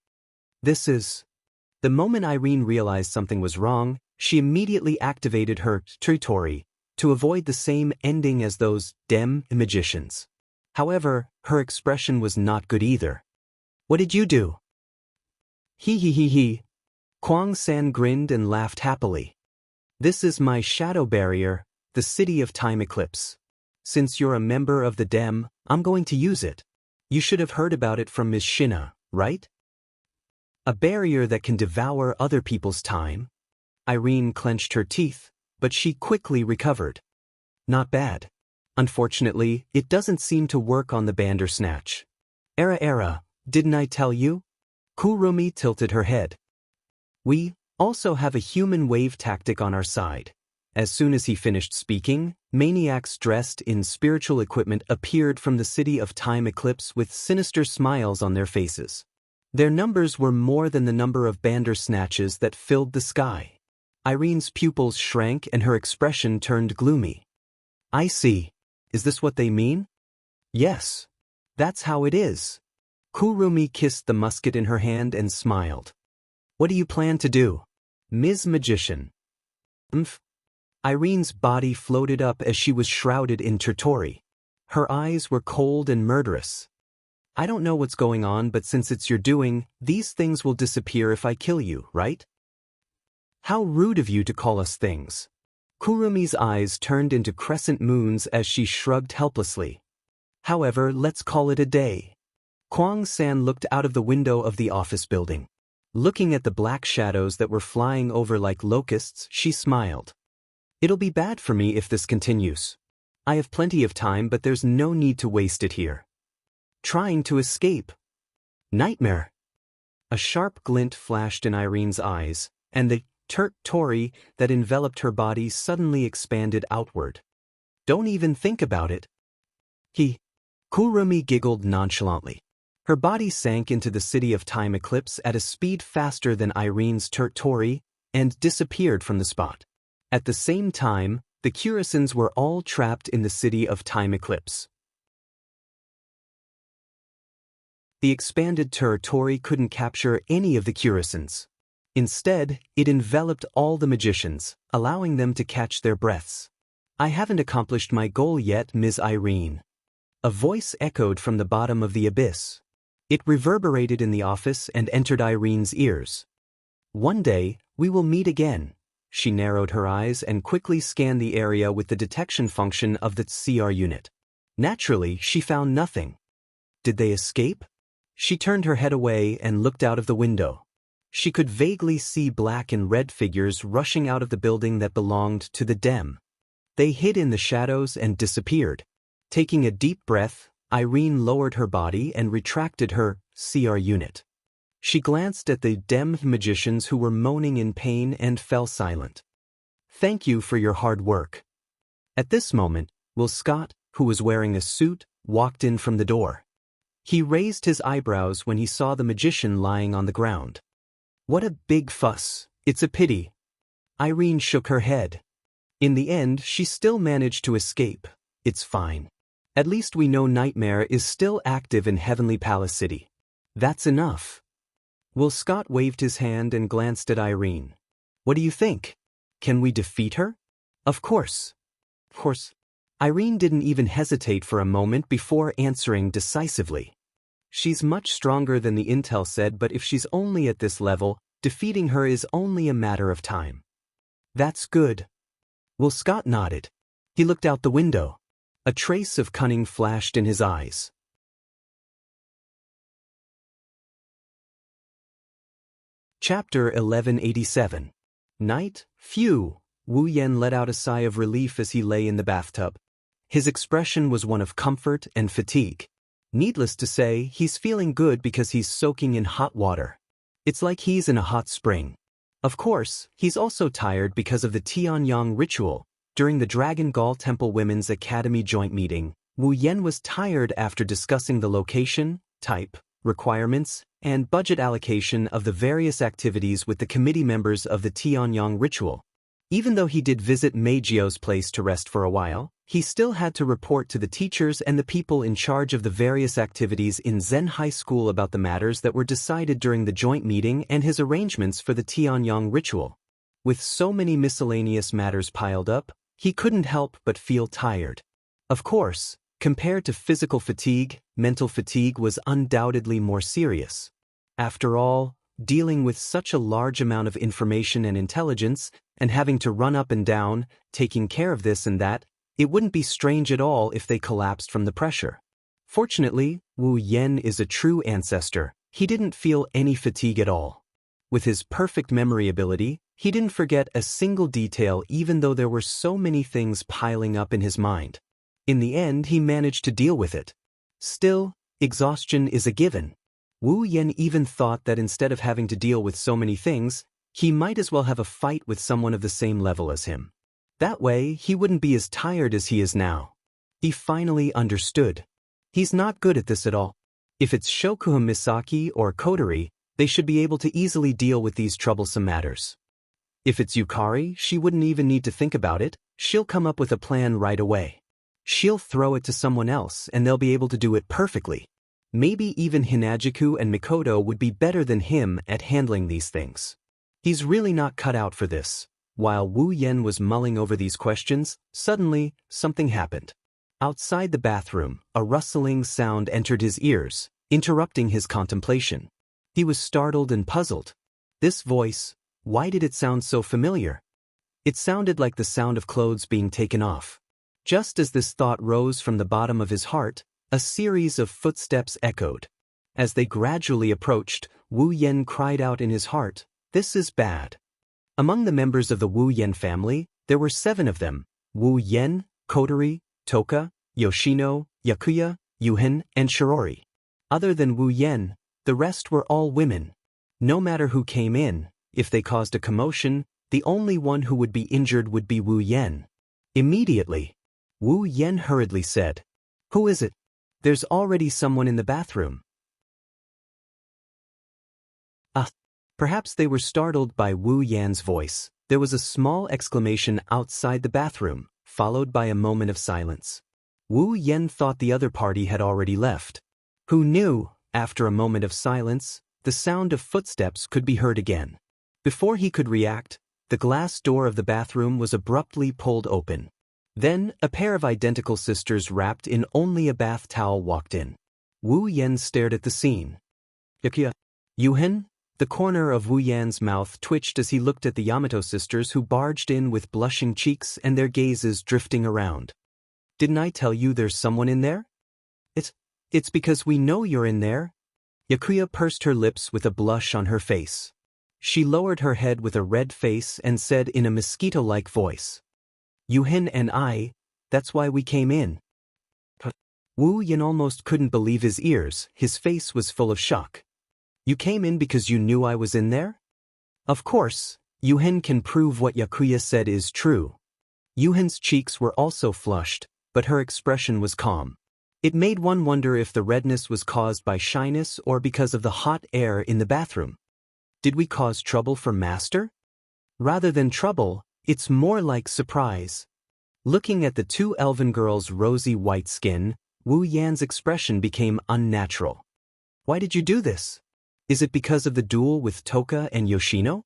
The moment Irene realized something was wrong, she immediately activated her territory to avoid the same ending as those dem magicians. However, her expression was not good either. What did you do? He. Kuang San grinned and laughed happily. This is my shadow barrier, the city of time eclipse. Since you're a member of the dem, I'm going to use it. You should have heard about it from Ms. Shina, right? A barrier that can devour other people's time? Irene clenched her teeth, but she quickly recovered. Not bad. Unfortunately, it doesn't seem to work on the Bandersnatch. Era, didn't I tell you? Kurumi tilted her head. We also have a human wave tactic on our side. As soon as he finished speaking, maniacs dressed in spiritual equipment appeared from the city of time eclipse with sinister smiles on their faces. Their numbers were more than the number of Bandersnatches that filled the sky. Irene's pupils shrank and her expression turned gloomy. I see. Is this what they mean? Yes. That's how it is. Kurumi kissed the musket in her hand and smiled. What do you plan to do? Ms. Magician. Irene's body floated up as she was shrouded in Tertori. Her eyes were cold and murderous. I don't know what's going on, but since it's your doing, these things will disappear if I kill you, right? How rude of you to call us things. Kurumi's eyes turned into crescent moons as she shrugged helplessly. However, let's call it a day. Kuang San looked out of the window of the office building. Looking at the black shadows that were flying over like locusts, she smiled. It'll be bad for me if this continues. I have plenty of time, but there's no need to waste it here. Trying to escape. Nightmare. A sharp glint flashed in Irene's eyes, and the territory that enveloped her body suddenly expanded outward. Don't even think about it. Kurumi giggled nonchalantly. Her body sank into the city of time eclipse at a speed faster than Irene's territory and disappeared from the spot. At the same time, the Curasins were all trapped in the city of time eclipse. The expanded territory couldn't capture any of the Curasins. Instead, it enveloped all the magicians, allowing them to catch their breaths. I haven't accomplished my goal yet, Ms. Irene. A voice echoed from the bottom of the abyss. It reverberated in the office and entered Irene's ears. One day, we will meet again. She narrowed her eyes and quickly scanned the area with the detection function of the CR unit. Naturally, she found nothing. Did they escape? She turned her head away and looked out of the window. She could vaguely see black and red figures rushing out of the building that belonged to the dem. They hid in the shadows and disappeared. Taking a deep breath, Irene lowered her body and retracted her CR unit. She glanced at the dem magicians who were moaning in pain and fell silent. Thank you for your hard work. At this moment, Will Scott, who was wearing a suit, walked in from the door. He raised his eyebrows when he saw the magician lying on the ground. What a big fuss. It's a pity. Irene shook her head. In the end, she still managed to escape. It's fine. At least we know Nightmare is still active in Heavenly Palace City. That's enough. Will Scott waved his hand and glanced at Irene. What do you think? Can we defeat her? Of course. Irene didn't even hesitate for a moment before answering decisively. She's much stronger than the intel said, but if she's only at this level, defeating her is only a matter of time. That's good. Will Scott nodded. He looked out the window. A trace of cunning flashed in his eyes. Chapter 1187. Night? Phew! Wu Yan let out a sigh of relief as he lay in the bathtub. His expression was one of comfort and fatigue. Needless to say, he's feeling good because he's soaking in hot water. It's like he's in a hot spring. Of course, he's also tired because of the Tianyang ritual, During the Dragon Gall Temple Women's Academy joint meeting, Wu Yan was tired after discussing the location, type, requirements, and budget allocation of the various activities with the committee members of the Tianyang ritual. Even though he did visit Meijio's place to rest for a while, he still had to report to the teachers and the people in charge of the various activities in Zen High School about the matters that were decided during the joint meeting and his arrangements for the Tianyang ritual. With so many miscellaneous matters piled up, he couldn't help but feel tired. Of course, compared to physical fatigue, mental fatigue was undoubtedly more serious. After all, dealing with such a large amount of information and intelligence, and having to run up and down, taking care of this and that, it wouldn't be strange at all if they collapsed from the pressure. Fortunately, Wu Yan is a true ancestor. He didn't feel any fatigue at all. With his perfect memory ability, he didn't forget a single detail even though there were so many things piling up in his mind. In the end, he managed to deal with it. Still, exhaustion is a given. Wu Yan even thought that instead of having to deal with so many things, he might as well have a fight with someone of the same level as him. That way, he wouldn't be as tired as he is now. He finally understood. He's not good at this at all. If it's Shokuha Misaki or Kotori, they should be able to easily deal with these troublesome matters. If it's Yukari, she wouldn't even need to think about it. She'll come up with a plan right away. She'll throw it to someone else and they'll be able to do it perfectly. Maybe even Hinajiku and Mikoto would be better than him at handling these things. He's really not cut out for this. While Wu Yan was mulling over these questions, suddenly, something happened. Outside the bathroom, a rustling sound entered his ears, interrupting his contemplation. He was startled and puzzled. This voice, why did it sound so familiar? It sounded like the sound of clothes being taken off. Just as this thought rose from the bottom of his heart, a series of footsteps echoed. As they gradually approached, Wu Yan cried out in his heart, "This is bad." Among the members of the Wu Yan family, there were 7 of them: Wu Yan, Kotori, Toka, Yoshino, Yakuya, Yuhin, and Shirori. Other than Wu Yan, the rest were all women. No matter who came in, if they caused a commotion, the only one who would be injured would be Wu Yan. Immediately, Wu Yan hurriedly said, "Who is it? There's already someone in the bathroom." Perhaps they were startled by Wu Yan's voice. There was a small exclamation outside the bathroom, followed by a moment of silence. Wu Yan thought the other party had already left. Who knew, after a moment of silence, the sound of footsteps could be heard again. Before he could react, the glass door of the bathroom was abruptly pulled open. Then, a pair of identical sisters wrapped in only a bath towel walked in. Wu Yan stared at the scene. "Yakuya, Yuhin?" The corner of Wu Yan's mouth twitched as he looked at the Yamato sisters who barged in with blushing cheeks and their gazes drifting around. "Didn't I tell you there's someone in there?" It's because we know you're in there." Yakuya pursed her lips with a blush on her face. She lowered her head with a red face and said in a mosquito-like voice, "Yuhin and I, that's why we came in." Wu Yan almost couldn't believe his ears. His face was full of shock. "You came in because you knew I was in there?" Of course, Yuhin can prove what Yakuya said is true. Yuhin's cheeks were also flushed, but her expression was calm. It made one wonder if the redness was caused by shyness or because of the hot air in the bathroom. Did we cause trouble for Master? Rather than trouble, it's more like surprise. Looking at the 2 elven girls' rosy white skin, Wu Yan's expression became unnatural. "Why did you do this? Is it because of the duel with Toka and Yoshino?"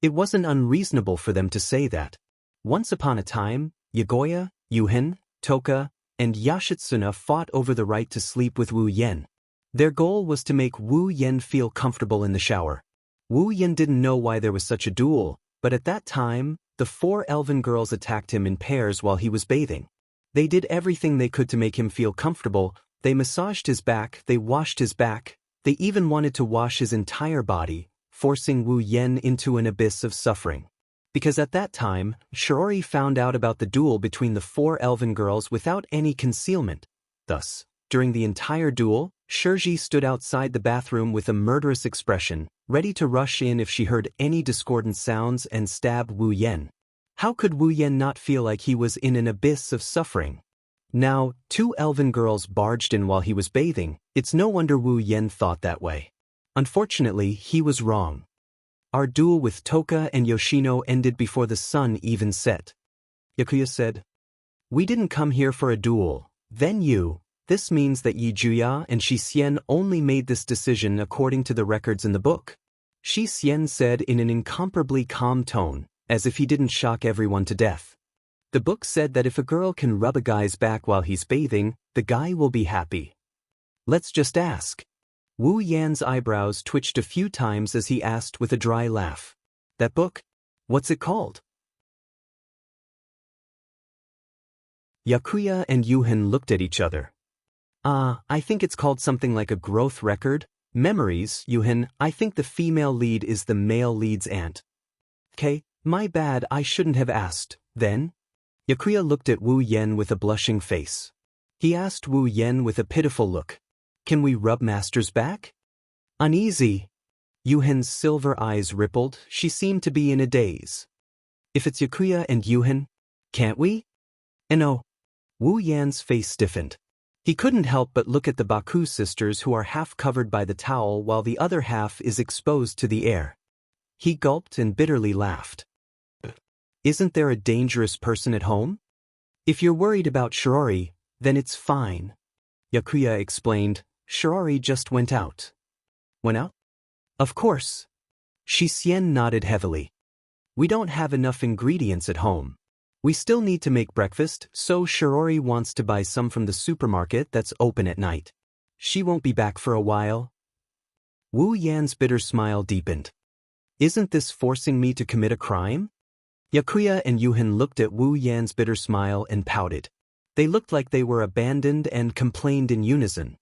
It wasn't unreasonable for them to say that. Once upon a time, Yagoya, Yuhin, Toka, and Yashitsuna fought over the right to sleep with Wu Yan. Their goal was to make Wu Yan feel comfortable in the shower. Wu Yan didn't know why there was such a duel, but at that time, the 4 elven girls attacked him in pairs while he was bathing. They did everything they could to make him feel comfortable. They massaged his back, they washed his back, they even wanted to wash his entire body, forcing Wu Yan into an abyss of suffering. Because at that time, Shirori found out about the duel between the 4 elven girls without any concealment. Thus, during the entire duel, Shirji stood outside the bathroom with a murderous expression, ready to rush in if she heard any discordant sounds and stab Wu Yan. How could Wu Yan not feel like he was in an abyss of suffering? Now, 2 elven girls barged in while he was bathing. It's no wonder Wu Yan thought that way. Unfortunately, he was wrong. Our duel with Toka and Yoshino ended before the sun even set. Yakuya said, "We didn't come here for a duel. Then this means that Yi Juya and Shi Xian only made this decision according to the records in the book." Shi Xian said in an incomparably calm tone, as if he didn't shock everyone to death. The book said that if a girl can rub a guy's back while he's bathing, the guy will be happy. Let's just ask. Wu Yan's eyebrows twitched a few times as he asked with a dry laugh. That book? What's it called? Yakuya and Yuhan looked at each other. I think it's called something like a growth record. Memories, Yuhan. I think the female lead is the male lead's aunt. Okay, my bad, I shouldn't have asked. Then? Yakuya looked at Wu Yan with a blushing face. He asked Wu Yan with a pitiful look. Can we rub Master's back? Uneasy. Yuhan's silver eyes rippled. She seemed to be in a daze. If it's Yakuya and Yuhan, can't we? No. Wu Yan's face stiffened. He couldn't help but look at the Baku sisters who are half covered by the towel while the other half is exposed to the air. He gulped and bitterly laughed. Isn't there a dangerous person at home? If you're worried about Shirori, then it's fine. Yakuya explained. Shirori just went out. Went out? Of course. Shi Xian nodded heavily. We don't have enough ingredients at home. We still need to make breakfast, so Shirori wants to buy some from the supermarket that's open at night. She won't be back for a while. Wu Yan's bitter smile deepened. Isn't this forcing me to commit a crime? Yakuya and Yuhan looked at Wu Yan's bitter smile and pouted. They looked like they were abandoned and complained in unison.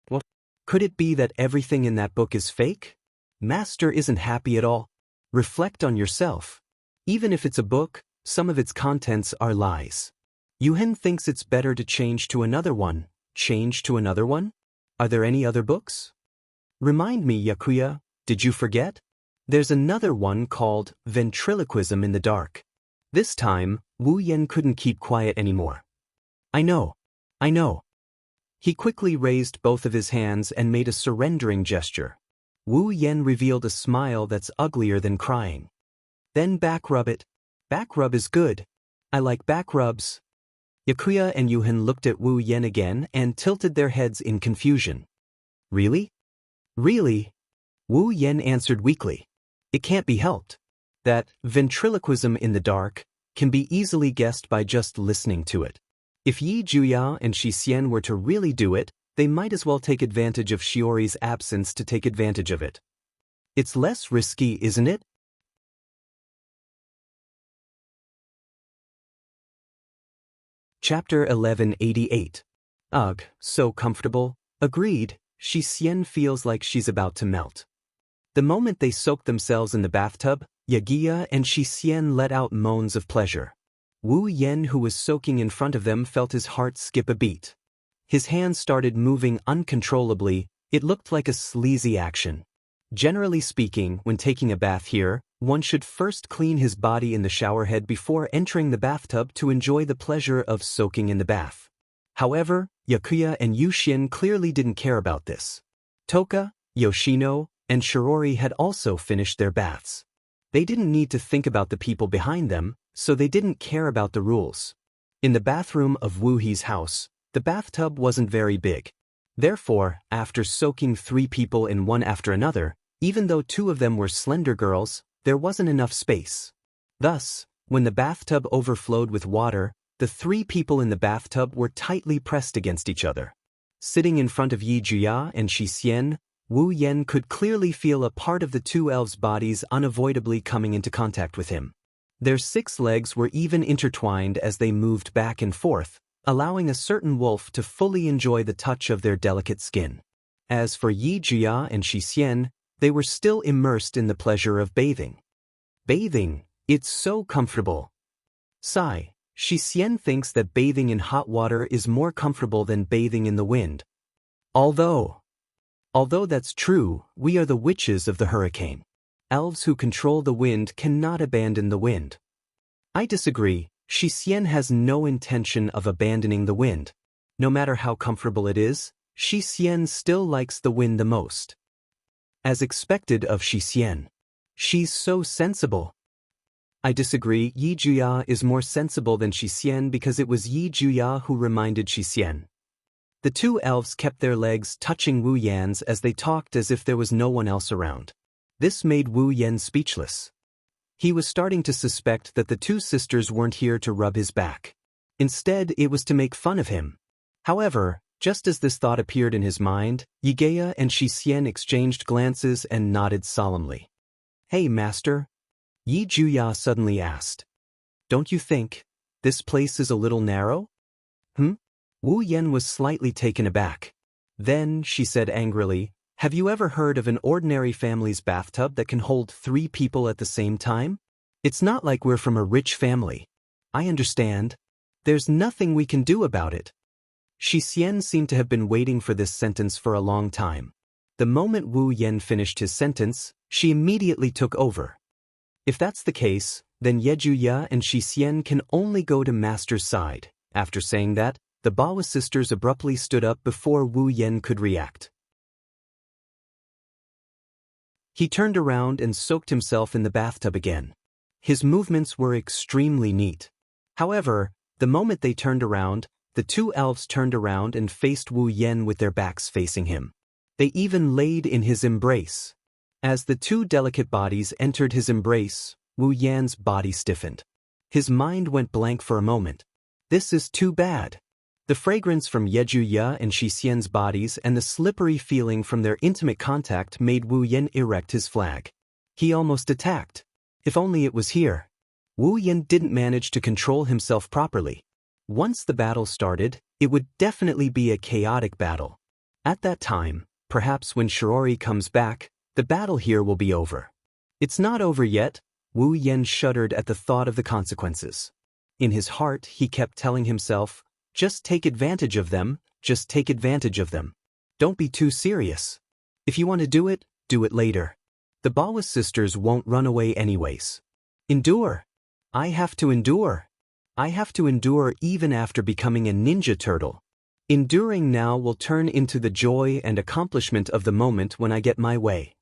Well, could it be that everything in that book is fake? Master isn't happy at all. Reflect on yourself. Even if it's a book, some of its contents are lies. Yuhan thinks it's better to change to another one. Change to another one? Are there any other books? Remind me, Yakuya, did you forget? There's another one called Ventriloquism in the Dark. This time, Wu Yan couldn't keep quiet anymore. I know. He quickly raised both of his hands and made a surrendering gesture. Wu Yan revealed a smile that's uglier than crying. Then back rub it. Back rub is good. I like back rubs. Yakuya and Yuhan looked at Wu Yan again and tilted their heads in confusion. Really? Really? Wu Yan answered weakly. It can't be helped. That ventriloquism in the dark can be easily guessed by just listening to it. If Yi Juya and Shi Xian were to really do it, they might as well take advantage of Shiori's absence to take advantage of it. It's less risky, isn't it? Chapter 1188. Ugh, so comfortable. Agreed, Shi Xian feels like she's about to melt. The moment they soaked themselves in the bathtub, Yagiya and Shi Xian let out moans of pleasure. Wu Yan, who was soaking in front of them, felt his heart skip a beat. His hands started moving uncontrollably. It looked like a sleazy action. Generally speaking, when taking a bath here, one should first clean his body in the showerhead before entering the bathtub to enjoy the pleasure of soaking in the bath. However, Yakuya and Yushin clearly didn't care about this. Toka, Yoshino, and Shirori had also finished their baths. They didn't need to think about the people behind them, so they didn't care about the rules. In the bathroom of Wu He's house, the bathtub wasn't very big. Therefore, after soaking 3 people in one after another, even though 2 of them were slender girls, there wasn't enough space. Thus, when the bathtub overflowed with water, the 3 people in the bathtub were tightly pressed against each other. Sitting in front of Yi Juya and Shi Xian, Wu Yan could clearly feel a part of the 2 elves' bodies unavoidably coming into contact with him. Their 6 legs were even intertwined as they moved back and forth, allowing a certain wolf to fully enjoy the touch of their delicate skin. As for Yi Juya and Shi Xian, they were still immersed in the pleasure of bathing. Bathing, it's so comfortable. Sigh, Shi Xian thinks that bathing in hot water is more comfortable than bathing in the wind. Although that's true, we are the witches of the hurricane. Elves who control the wind cannot abandon the wind. I disagree. Xian has no intention of abandoning the wind. No matter how comfortable it is, Xian still likes the wind the most. As expected of Xian. She's so sensible. I disagree. Yi Juya is more sensible than Xian because it was Yi Juya who reminded Xian. The two elves kept their legs touching Wu Yan's as they talked as if there was no one else around. This made Wu Yan speechless. He was starting to suspect that the two sisters weren't here to rub his back. Instead, it was to make fun of him. However, just as this thought appeared in his mind, Yigea and Xian exchanged glances and nodded solemnly. Hey, master? Yi Juya suddenly asked. Don't you think this place is a little narrow? Wu Yan was slightly taken aback. Then, she said angrily, have you ever heard of an ordinary family's bathtub that can hold 3 people at the same time? It's not like we're from a rich family. I understand. There's nothing we can do about it. Xian seemed to have been waiting for this sentence for a long time. The moment Wu Yan finished his sentence, she immediately took over. If that's the case, then Yejuya and Xian can only go to master's side. After saying that, the Bawa sisters abruptly stood up before Wu Yan could react. He turned around and soaked himself in the bathtub again. His movements were extremely neat. However, the moment they turned around, the two elves turned around and faced Wu Yan with their backs facing him. They even laid in his embrace. As the two delicate bodies entered his embrace, Wu Yan's body stiffened. His mind went blank for a moment. This is too bad. The fragrance from Yejuya and Xian's bodies and the slippery feeling from their intimate contact made Wu Yan erect his flag. He almost attacked. If only it was here. Wu Yan didn't manage to control himself properly. Once the battle started, it would definitely be a chaotic battle. At that time, perhaps when Shirori comes back, the battle here will be over. It's not over yet. Wu Yan shuddered at the thought of the consequences. In his heart, he kept telling himself, just take advantage of them, just take advantage of them. Don't be too serious. If you want to do it later. The Bawa sisters won't run away anyways. Endure. I have to endure. I have to endure even after becoming a ninja turtle. Enduring now will turn into the joy and accomplishment of the moment when I get my way.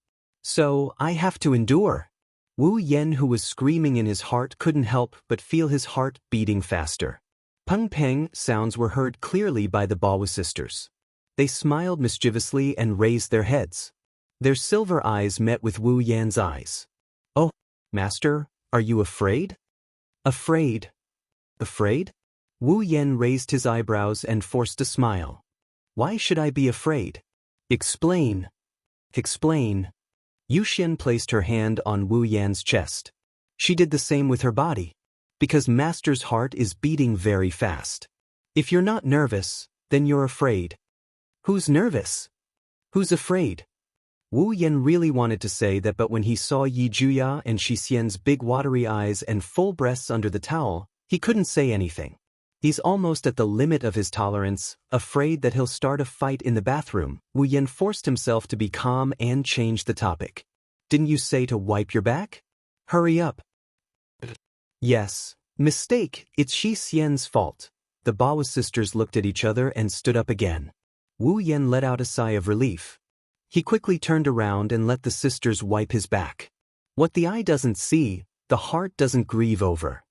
So, I have to endure. Wu Yan, who was screaming in his heart, couldn't help but feel his heart beating faster. Peng peng sounds were heard clearly by the Bawa sisters. They smiled mischievously and raised their heads. Their silver eyes met with Wu Yan's eyes. Oh, master, are you afraid? Afraid? Afraid? Wu Yan raised his eyebrows and forced a smile. Why should I be afraid? Explain. Explain. Yuxian placed her hand on Wu Yan's chest. She did the same with her body. Because master's heart is beating very fast. If you're not nervous, then you're afraid. Who's nervous? Who's afraid? Wu Yan really wanted to say that, but when he saw Yi Juya and Xian's big watery eyes and full breasts under the towel, he couldn't say anything. He's almost at the limit of his tolerance, afraid that he'll start a fight in the bathroom. Wu Yan forced himself to be calm and change the topic. Didn't you say to wipe your back? Hurry up. Yes. Mistake, it's Xian's fault. The Bawa sisters looked at each other and stood up again. Wu Yan let out a sigh of relief. He quickly turned around and let the sisters wipe his back. What the eye doesn't see, the heart doesn't grieve over.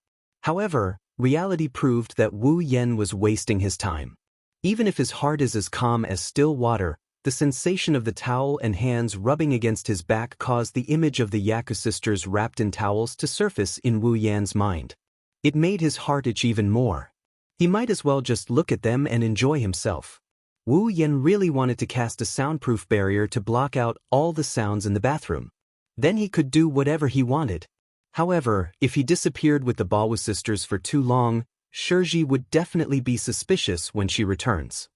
However, reality proved that Wu Yan was wasting his time. Even if his heart is as calm as still water, the sensation of the towel and hands rubbing against his back caused the image of the Yaku sisters wrapped in towels to surface in Wu Yan's mind. It made his heart itch even more. He might as well just look at them and enjoy himself. Wu Yan really wanted to cast a soundproof barrier to block out all the sounds in the bathroom. Then he could do whatever he wanted. However, if he disappeared with the Bawa sisters for too long, Shirji would definitely be suspicious when she returns.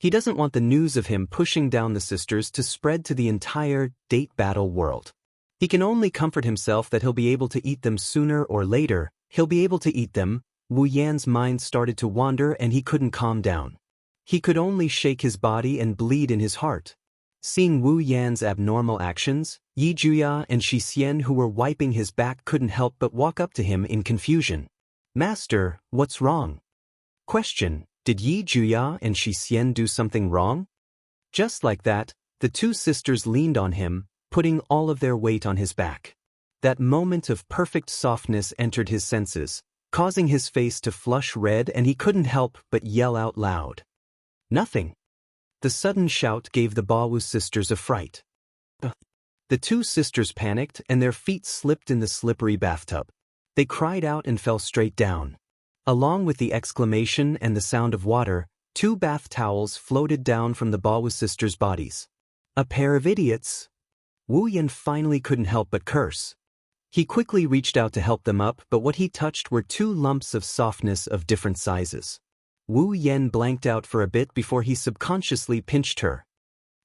He doesn't want the news of him pushing down the sisters to spread to the entire date battle world. He can only comfort himself that he'll be able to eat them sooner or later. He'll be able to eat them. Wu Yan's mind started to wander and he couldn't calm down. He could only shake his body and bleed in his heart. Seeing Wu Yan's abnormal actions, Yi Juya and Xianxia, who were wiping his back, couldn't help but walk up to him in confusion. "Master, what's wrong?" Question: Did Yi Juya and Xianxia do something wrong? Just like that, the two sisters leaned on him, putting all of their weight on his back. That moment of perfect softness entered his senses, causing his face to flush red, and he couldn't help but yell out loud. "Nothing." The sudden shout gave the Bawu sisters a fright. The two sisters panicked and their feet slipped in the slippery bathtub. They cried out and fell straight down. Along with the exclamation and the sound of water, 2 bath towels floated down from the Bawu sisters' bodies. "A pair of idiots." Wu Yan finally couldn't help but curse. He quickly reached out to help them up, but what he touched were 2 lumps of softness of different sizes. Wu Yan blanked out for a bit before he subconsciously pinched her.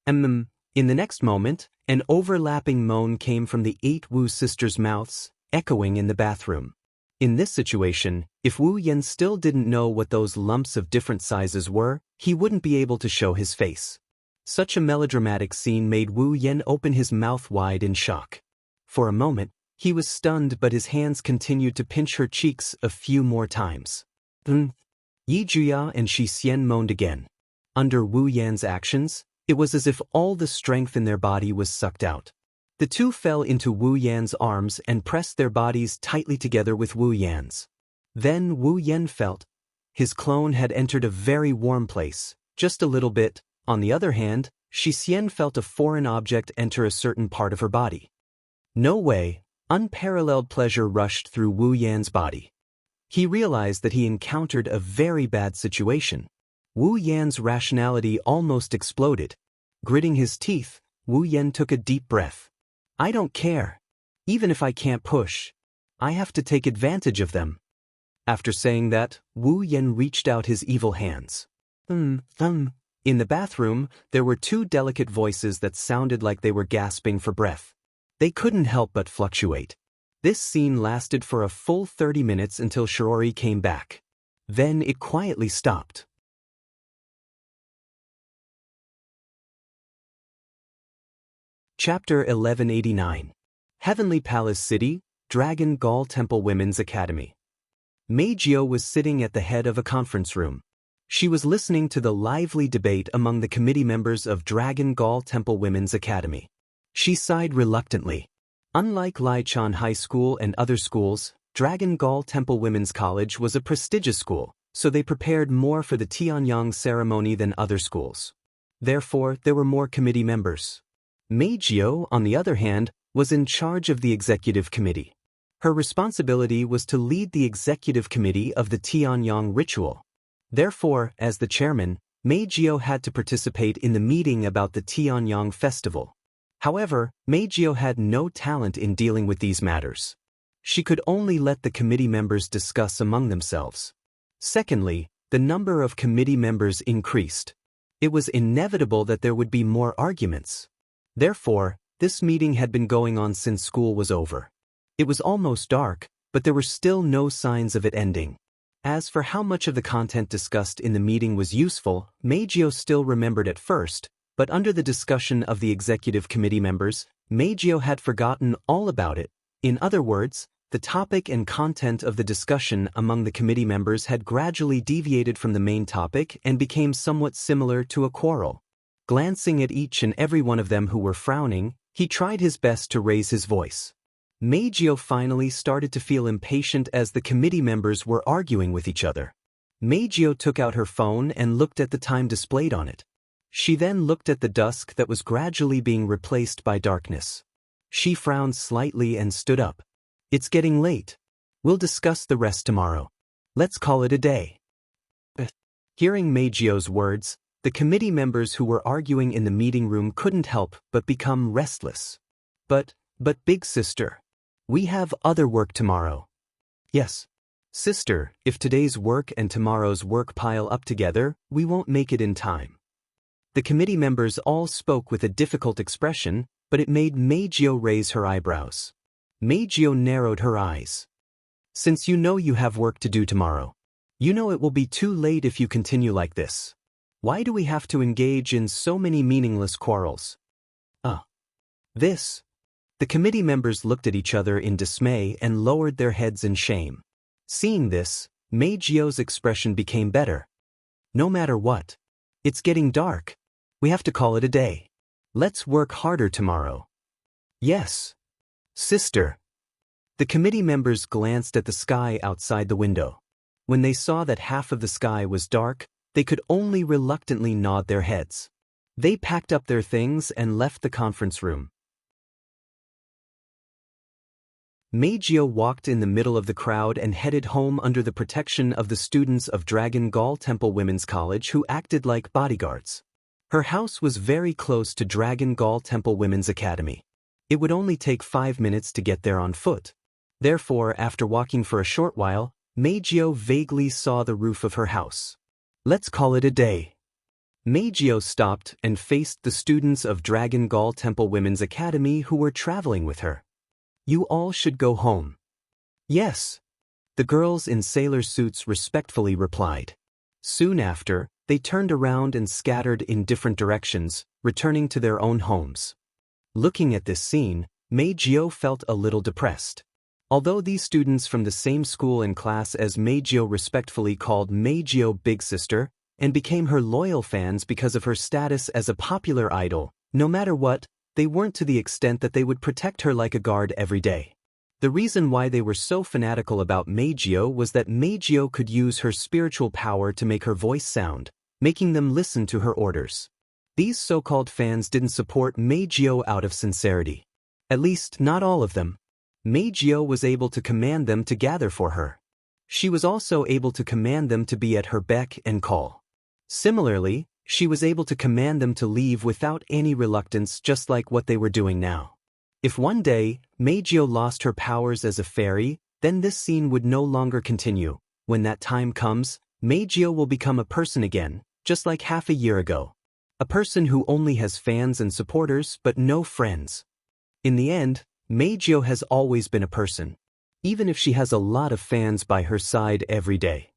In the next moment, an overlapping moan came from the 8 Wu sisters' mouths, echoing in the bathroom. In this situation, if Wu Yan still didn't know what those lumps of different sizes were, he wouldn't be able to show his face. Such a melodramatic scene made Wu Yan open his mouth wide in shock. For a moment, he was stunned, but his hands continued to pinch her cheeks a few more times. Yi Juya and Xianxia moaned again. Under Wu Yan's actions, it was as if all the strength in their body was sucked out. The two fell into Wu Yan's arms and pressed their bodies tightly together with Wu Yan's. Then Wu Yan felt his clone had entered a very warm place, just a little bit. On the other hand, Xianxia felt a foreign object enter a certain part of her body. No way. Unparalleled pleasure rushed through Wu Yan's body. He realized that he encountered a very bad situation. Wu Yan's rationality almost exploded. Gritting his teeth, Wu Yan took a deep breath. "I don't care. Even if I can't push, I have to take advantage of them." After saying that, Wu Yan reached out his evil hands. In the bathroom, there were 2 delicate voices that sounded like they were gasping for breath. They couldn't help but fluctuate. This scene lasted for a full 30 minutes until Shirori came back. Then it quietly stopped. Chapter 1189. Heavenly Palace City, Dragon Gall Temple Women's Academy. Mei Jiao was sitting at the head of a conference room. She was listening to the lively debate among the committee members of Dragon Gall Temple Women's Academy. She sighed reluctantly. Unlike Lichang High School and other schools, Dragon Gall Temple Women's College was a prestigious school, so they prepared more for the Tianyang ceremony than other schools. Therefore, there were more committee members. Mei Jiao, on the other hand, was in charge of the executive committee. Her responsibility was to lead the executive committee of the Tianyang ritual. Therefore, as the chairman, Mei Jiao had to participate in the meeting about the Tianyang festival. However, Mei Jiao had no talent in dealing with these matters. She could only let the committee members discuss among themselves. Secondly, the number of committee members increased. It was inevitable that there would be more arguments. Therefore, this meeting had been going on since school was over. It was almost dark, but there were still no signs of it ending. As for how much of the content discussed in the meeting was useful, Mei Jiao still remembered at first, but under the discussion of the executive committee members, Mei Jiao had forgotten all about it. In other words, the topic and content of the discussion among the committee members had gradually deviated from the main topic and became somewhat similar to a quarrel. Glancing at each and every one of them who were frowning, he tried his best to raise his voice. Mei Jiao finally started to feel impatient as the committee members were arguing with each other. Mei Jiao took out her phone and looked at the time displayed on it. She then looked at the dusk that was gradually being replaced by darkness. She frowned slightly and stood up. "It's getting late. We'll discuss the rest tomorrow. Let's call it a day." Hearing Mei Jiao's words, the committee members who were arguing in the meeting room couldn't help but become restless. But big sister, we have other work tomorrow." "Yes. Sister, if today's work and tomorrow's work pile up together, we won't make it in time." The committee members all spoke with a difficult expression, but it made Mei Jiao raise her eyebrows. Mei Jiao narrowed her eyes. "Since you know you have work to do tomorrow, you know it will be too late if you continue like this. Why do we have to engage in so many meaningless quarrels?" This. The committee members looked at each other in dismay and lowered their heads in shame. Seeing this, Mei Jio's expression became better. No matter what. It's getting dark. We have to call it a day. Let's work harder tomorrow. Yes. Sister. The committee members glanced at the sky outside the window. When they saw that half of the sky was dark, they could only reluctantly nod their heads. They packed up their things and left the conference room. Mei Jio walked in the middle of the crowd and headed home under the protection of the students of Dragon Gall Temple Women's College who acted like bodyguards. Her house was very close to Dragon Gall Temple Women's Academy. It would only take 5 minutes to get there on foot. Therefore, after walking for a short while, Mei Jio vaguely saw the roof of her house. Let's call it a day. Mei Jio stopped and faced the students of Dragon Gall Temple Women's Academy who were traveling with her. You all should go home. Yes. The girls in sailor suits respectfully replied. Soon after, they turned around and scattered in different directions, returning to their own homes. Looking at this scene, Mei Jio felt a little depressed. Although these students from the same school and class as Mei Jio respectfully called Mei Jio Big Sister, and became her loyal fans because of her status as a popular idol, no matter what, they weren't to the extent that they would protect her like a guard every day. The reason why they were so fanatical about Mei Jio was that Mei Jio could use her spiritual power to make her voice sound, making them listen to her orders. These so-called fans didn't support Mei Jio out of sincerity. At least, not all of them. Mei Jio was able to command them to gather for her. She was also able to command them to be at her beck and call. Similarly, she was able to command them to leave without any reluctance, just like what they were doing now. If one day, Mei Jio lost her powers as a fairy, then this scene would no longer continue. When that time comes, Mei Jio will become a person again, just like half a year ago. A person who only has fans and supporters but no friends. In the end, Mei Jio has always been a person, even if she has a lot of fans by her side every day.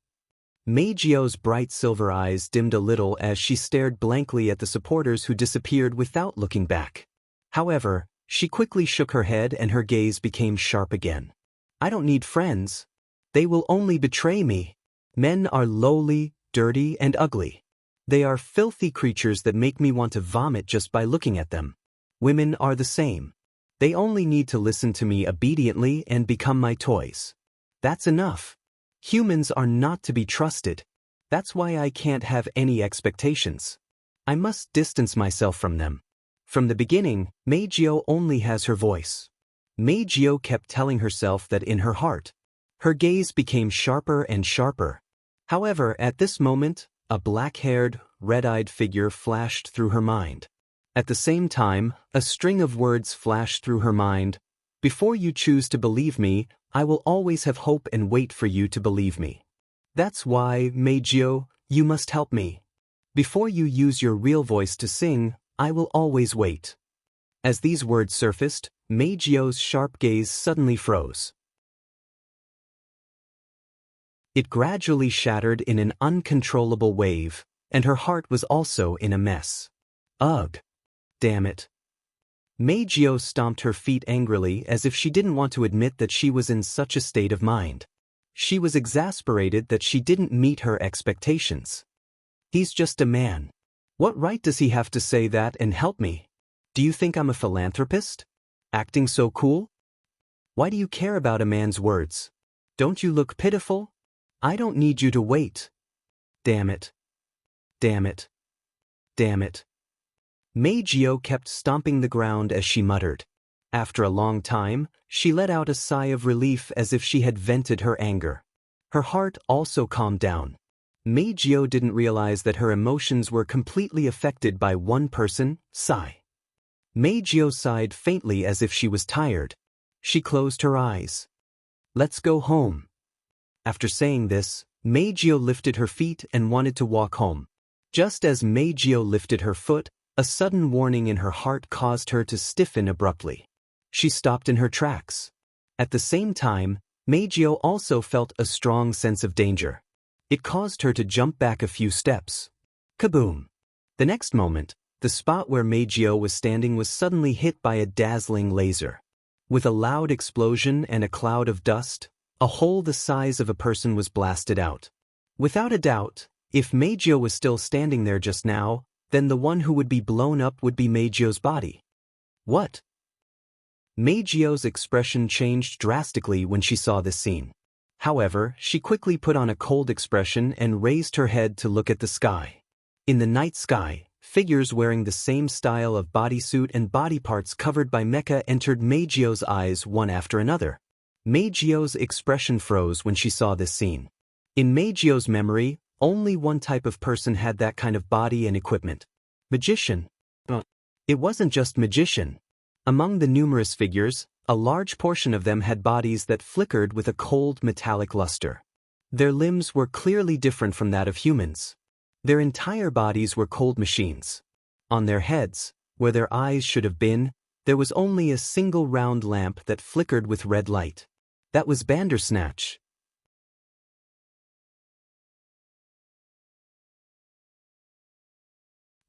Mei Jio's bright silver eyes dimmed a little as she stared blankly at the supporters who disappeared without looking back. However, she quickly shook her head and her gaze became sharp again. I don't need friends. They will only betray me. Men are lowly, dirty, and ugly. They are filthy creatures that make me want to vomit just by looking at them. Women are the same. They only need to listen to me obediently and become my toys. That's enough. Humans are not to be trusted. That's why I can't have any expectations. I must distance myself from them. From the beginning, Mei Jio only has her voice. Mei Jio kept telling herself that in her heart. Her gaze became sharper and sharper. However, at this moment, a black-haired, red-eyed figure flashed through her mind. At the same time, a string of words flashed through her mind. Before you choose to believe me, I will always have hope and wait for you to believe me. That's why, Mei Jio, you must help me. Before you use your real voice to sing, I will always wait. As these words surfaced, Mei Jio's sharp gaze suddenly froze. It gradually shattered in an uncontrollable wave, and her heart was also in a mess. Ugh! Damn it! Mei Jio stomped her feet angrily as if she didn't want to admit that she was in such a state of mind. She was exasperated that she didn't meet her expectations. He's just a man. What right does he have to say that and help me? Do you think I'm a philanthropist? Acting so cool? Why do you care about a man's words? Don't you look pitiful? I don't need you to wait. Damn it. Damn it. Damn it. Mei Jio kept stomping the ground as she muttered. After a long time, she let out a sigh of relief as if she had vented her anger. Her heart also calmed down. Mei Jio didn't realize that her emotions were completely affected by one person, sigh. Mei Jio sighed faintly as if she was tired. She closed her eyes. Let's go home. After saying this, Mei Jio lifted her feet and wanted to walk home. Just as Mei Jio lifted her foot, a sudden warning in her heart caused her to stiffen abruptly. She stopped in her tracks. At the same time, Mei Jio also felt a strong sense of danger. It caused her to jump back a few steps. Kaboom! The next moment, the spot where Mei Jio was standing was suddenly hit by a dazzling laser. With a loud explosion and a cloud of dust, a hole the size of a person was blasted out. Without a doubt, if Meijio was still standing there just now, then the one who would be blown up would be Meijio's body. What? Meijio's expression changed drastically when she saw this scene. However, she quickly put on a cold expression and raised her head to look at the sky. In the night sky, figures wearing the same style of bodysuit and body parts covered by mecha entered Meijio's eyes one after another. Meijio's expression froze when she saw this scene. In Meijio's memory, only one type of person had that kind of body and equipment. Magician. It wasn't just magician. Among the numerous figures, a large portion of them had bodies that flickered with a cold metallic luster. Their limbs were clearly different from that of humans. Their entire bodies were cold machines. On their heads, where their eyes should have been, there was only a single round lamp that flickered with red light. That was Bandersnatch.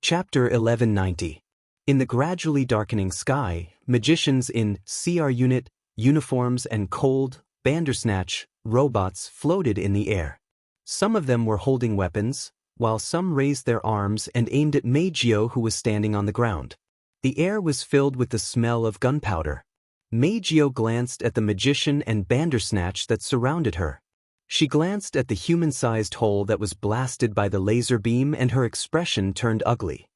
Chapter 1190. In the gradually darkening sky, magicians in CR unit, uniforms and cold, Bandersnatch, robots floated in the air. Some of them were holding weapons, while some raised their arms and aimed at Meijio, who was standing on the ground. The air was filled with the smell of gunpowder. Meijio glanced at the magician and Bandersnatch that surrounded her. She glanced at the human-sized hole that was blasted by the laser beam and her expression turned ugly.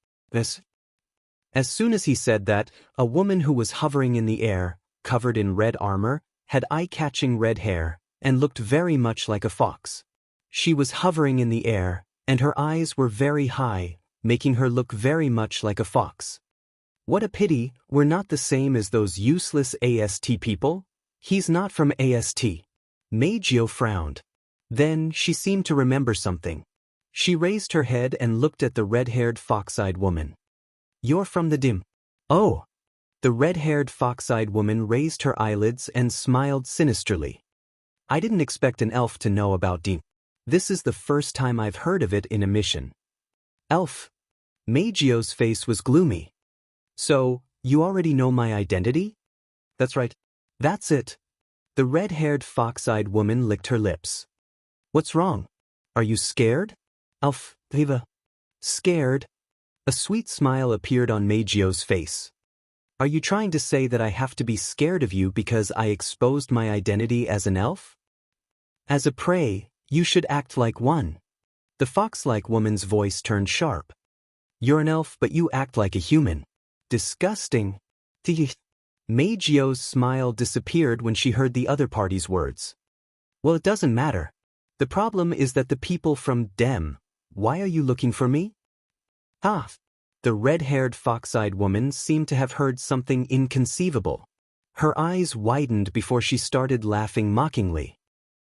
As soon as he said that, a woman who was hovering in the air, covered in red armor, had eye-catching red hair, and looked very much like a fox. She was hovering in the air, and her eyes were very high, making her look very much like a fox. What a pity, we're not the same as those useless AST people. He's not from AST. Meijio frowned. Then she seemed to remember something. She raised her head and looked at the red-haired fox-eyed woman. You're from the dim. Oh! The red-haired fox-eyed woman raised her eyelids and smiled sinisterly. I didn't expect an elf to know about dim. This is the first time I've heard of it in a mission. Elf. Meijio's face was gloomy. So, you already know my identity? That's right. That's it. The red-haired fox-eyed woman licked her lips. What's wrong? Are you scared? Elf, Viva. Scared? A sweet smile appeared on Meijio's face. Are you trying to say that I have to be scared of you because I exposed my identity as an elf? As a prey, you should act like one. The fox-like woman's voice turned sharp. You're an elf but you act like a human. Disgusting. Meijio's smile disappeared when she heard the other party's words. Well, it doesn't matter. The problem is that the people from Dem. Why are you looking for me? Ah. The red-haired fox-eyed woman seemed to have heard something inconceivable. Her eyes widened before she started laughing mockingly.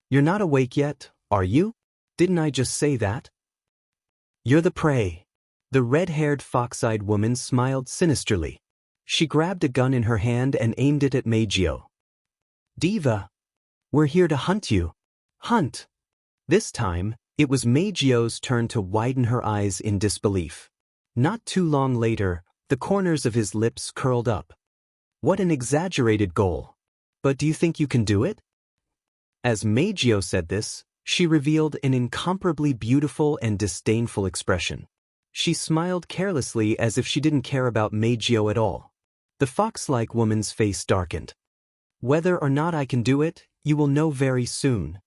You're not awake yet, are you? Didn't I just say that? You're the prey. The red-haired fox-eyed woman smiled sinisterly. She grabbed a gun in her hand and aimed it at Meijio. Diva. We're here to hunt you. Hunt. This time, it was Meijio's turn to widen her eyes in disbelief. Not too long later, the corners of his lips curled up. What an exaggerated goal. But do you think you can do it? As Meijio said this, she revealed an incomparably beautiful and disdainful expression. She smiled carelessly as if she didn't care about Meijio at all. The fox-like woman's face darkened. Whether or not I can do it, you will know very soon.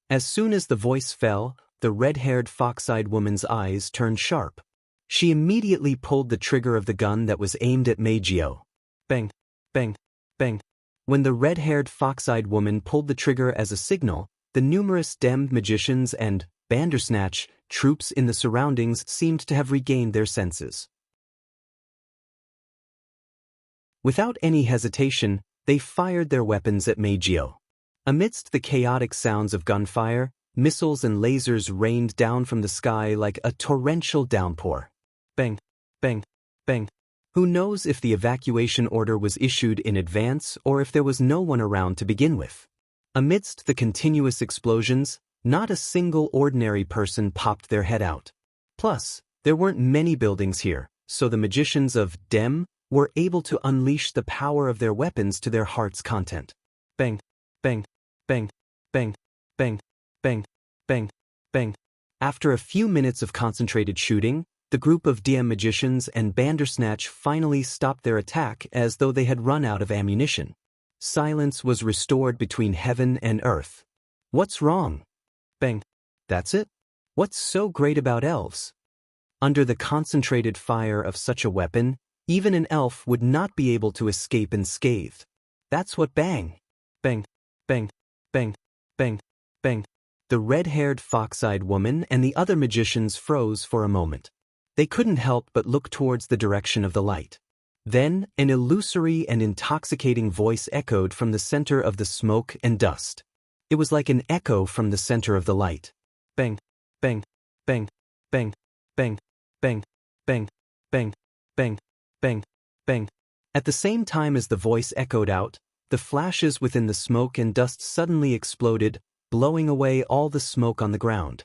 As soon as the voice fell, the red-haired fox-eyed woman's eyes turned sharp. She immediately pulled the trigger of the gun that was aimed at Meijio. Bang, bang, bang. When the red-haired fox-eyed woman pulled the trigger as a signal, the numerous demmed magicians and Bandersnatch troops in the surroundings seemed to have regained their senses. Without any hesitation, they fired their weapons at Meijio. Amidst the chaotic sounds of gunfire, missiles and lasers rained down from the sky like a torrential downpour. Bang, bang, bang. Who knows if the evacuation order was issued in advance or if there was no one around to begin with. Amidst the continuous explosions, not a single ordinary person popped their head out. Plus, there weren't many buildings here, so the magicians of Dem were able to unleash the power of their weapons to their heart's content. Bang, bang, bang, bang, bang, bang, bang, bang. After a few minutes of concentrated shooting, the group of DM magicians and Bandersnatch finally stopped their attack as though they had run out of ammunition. Silence was restored between heaven and earth. What's wrong? Bang. That's it? What's so great about elves? Under the concentrated fire of such a weapon, even an elf would not be able to escape unscathed. That's what bang, bang, bang, bang, bang, bang. The red-haired fox-eyed woman and the other magicians froze for a moment. They couldn't help but look towards the direction of the light. Then, an illusory and intoxicating voice echoed from the center of the smoke and dust. It was like an echo from the center of the light. Bang, bang, bang, bang, bang, bang, bang, bang, bang, bang, bang. At the same time as the voice echoed out, the flashes within the smoke and dust suddenly exploded, blowing away all the smoke on the ground.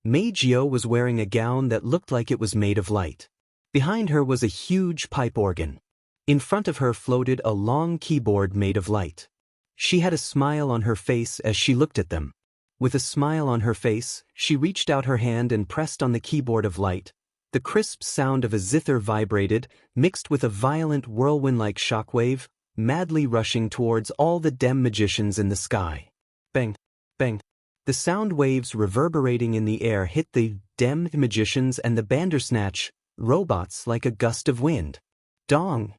Meijio was wearing a gown that looked like it was made of light. Behind her was a huge pipe organ. In front of her floated a long keyboard made of light. She had a smile on her face as she looked at them. With a smile on her face, she reached out her hand and pressed on the keyboard of light. The crisp sound of a zither vibrated, mixed with a violent whirlwind-like shockwave, madly rushing towards all the dem magicians in the sky. Bang, bang. The sound waves reverberating in the air hit the dem magicians and the Bandersnatch robots like a gust of wind. Dong!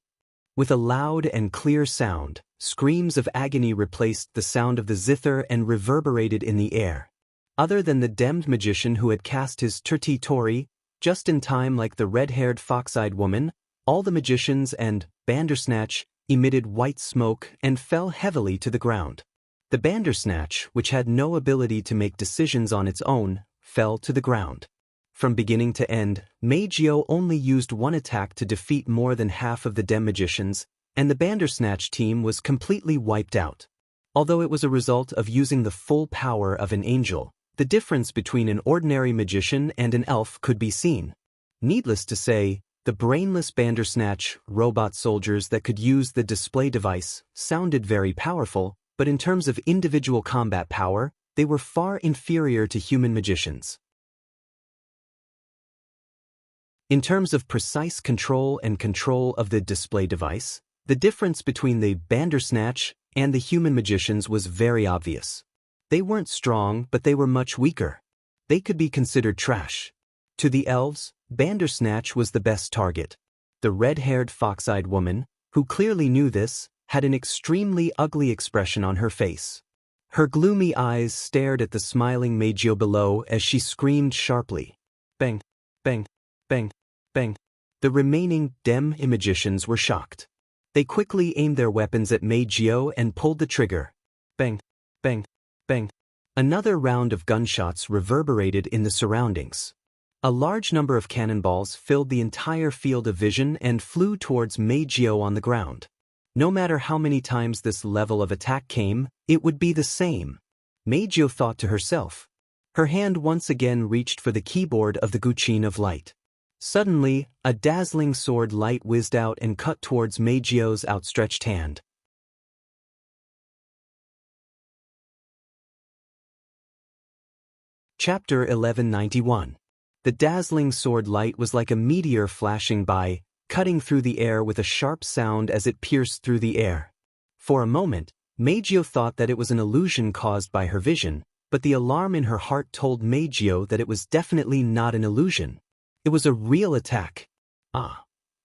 With a loud and clear sound, screams of agony replaced the sound of the zither and reverberated in the air. Other than the demmed magician who had cast his Turti Tori, just in time like the red-haired fox-eyed woman, all the magicians and Bandersnatch emitted white smoke and fell heavily to the ground. The Bandersnatch, which had no ability to make decisions on its own, fell to the ground. From beginning to end, Meijio only used one attack to defeat more than half of the dem magicians, and the Bandersnatch team was completely wiped out. Although it was a result of using the full power of an angel, the difference between an ordinary magician and an elf could be seen. Needless to say, the brainless Bandersnatch robot soldiers that could use the display device sounded very powerful, but in terms of individual combat power, they were far inferior to human magicians. In terms of precise control and control of the display device, the difference between the Bandersnatch and the human magicians was very obvious. They weren't strong, but they were much weaker. They could be considered trash. To the elves, Bandersnatch was the best target. The red-haired fox-eyed woman, who clearly knew this, had an extremely ugly expression on her face. Her gloomy eyes stared at the smiling Meijio below as she screamed sharply. Bang, bang, bang, bang. The remaining dem magicians were shocked. They quickly aimed their weapons at Meijio and pulled the trigger. Bang, bang, bang. Another round of gunshots reverberated in the surroundings. A large number of cannonballs filled the entire field of vision and flew towards Meijio on the ground. No matter how many times this level of attack came, it would be the same. Meijio thought to herself. Her hand once again reached for the keyboard of the Guqin of Light. Suddenly, a dazzling sword light whizzed out and cut towards Meijio's outstretched hand. Chapter 1191. The dazzling sword light was like a meteor flashing by, cutting through the air with a sharp sound as it pierced through the air. For a moment, Meijio thought that it was an illusion caused by her vision, but the alarm in her heart told Meijio that it was definitely not an illusion. It was a real attack.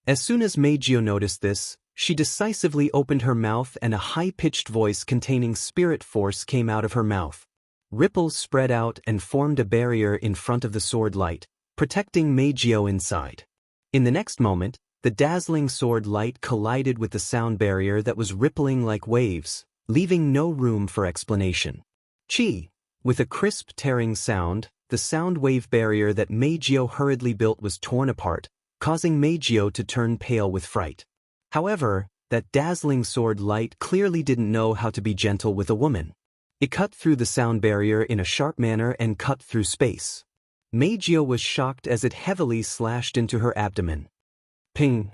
As soon as Meijio noticed this, she decisively opened her mouth and a high-pitched voice containing spirit force came out of her mouth. Ripples spread out and formed a barrier in front of the sword light, protecting Meijio inside. In the next moment, the dazzling sword light collided with the sound barrier that was rippling like waves, leaving no room for explanation. Chi! With a crisp tearing sound, the sound wave barrier that Meijio hurriedly built was torn apart, causing Meijio to turn pale with fright. However, that dazzling sword light clearly didn't know how to be gentle with a woman. It cut through the sound barrier in a sharp manner and cut through space. Meijio was shocked as it heavily slashed into her abdomen. Ping!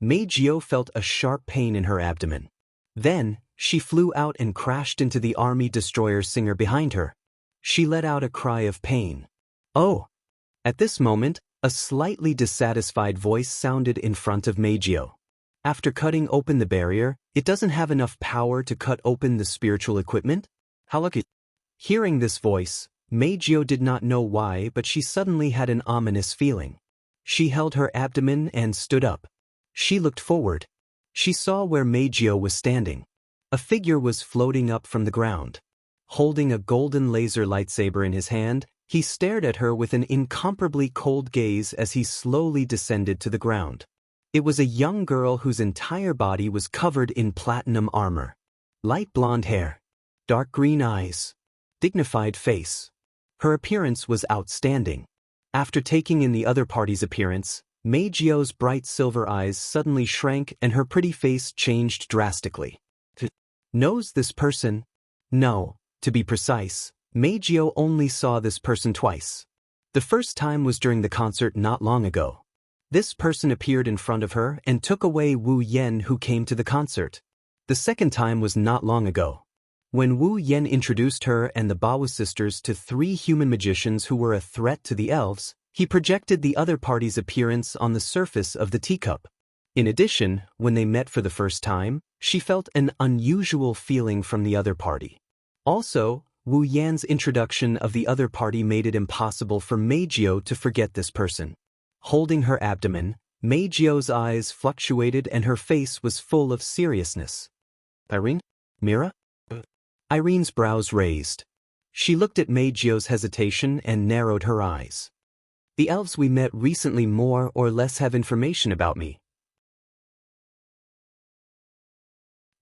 Mei Jiao felt a sharp pain in her abdomen. Then, she flew out and crashed into the army destroyer singer behind her. She let out a cry of pain. Oh! At this moment, a slightly dissatisfied voice sounded in front of Mei Jiao. After cutting open the barrier, it doesn't have enough power to cut open the spiritual equipment? How lucky. Hearing this voice, Mei Jiao did not know why, but she suddenly had an ominous feeling. She held her abdomen and stood up. She looked forward. She saw where Mei Jiao was standing. A figure was floating up from the ground. Holding a golden laser lightsaber in his hand, he stared at her with an incomparably cold gaze as he slowly descended to the ground. It was a young girl whose entire body was covered in platinum armor. Light blonde hair. Dark green eyes. Dignified face. Her appearance was outstanding. After taking in the other party's appearance, Mei Jiao's bright silver eyes suddenly shrank and her pretty face changed drastically. Knows this person? No, to be precise, Mei Jiao only saw this person twice. The first time was during the concert not long ago. This person appeared in front of her and took away Wu Yan who came to the concert. The second time was not long ago. When Wu Yan introduced her and the Bawu sisters to 3 human magicians who were a threat to the elves, he projected the other party's appearance on the surface of the teacup. In addition, when they met for the first time, she felt an unusual feeling from the other party. Also, Wu Yan's introduction of the other party made it impossible for Mei Jiao to forget this person. Holding her abdomen, Mei Jiao's eyes fluctuated and her face was full of seriousness. Irene? Mira? Irene's brows raised. She looked at Mei Jiao's hesitation and narrowed her eyes. The elves we met recently more or less have information about me.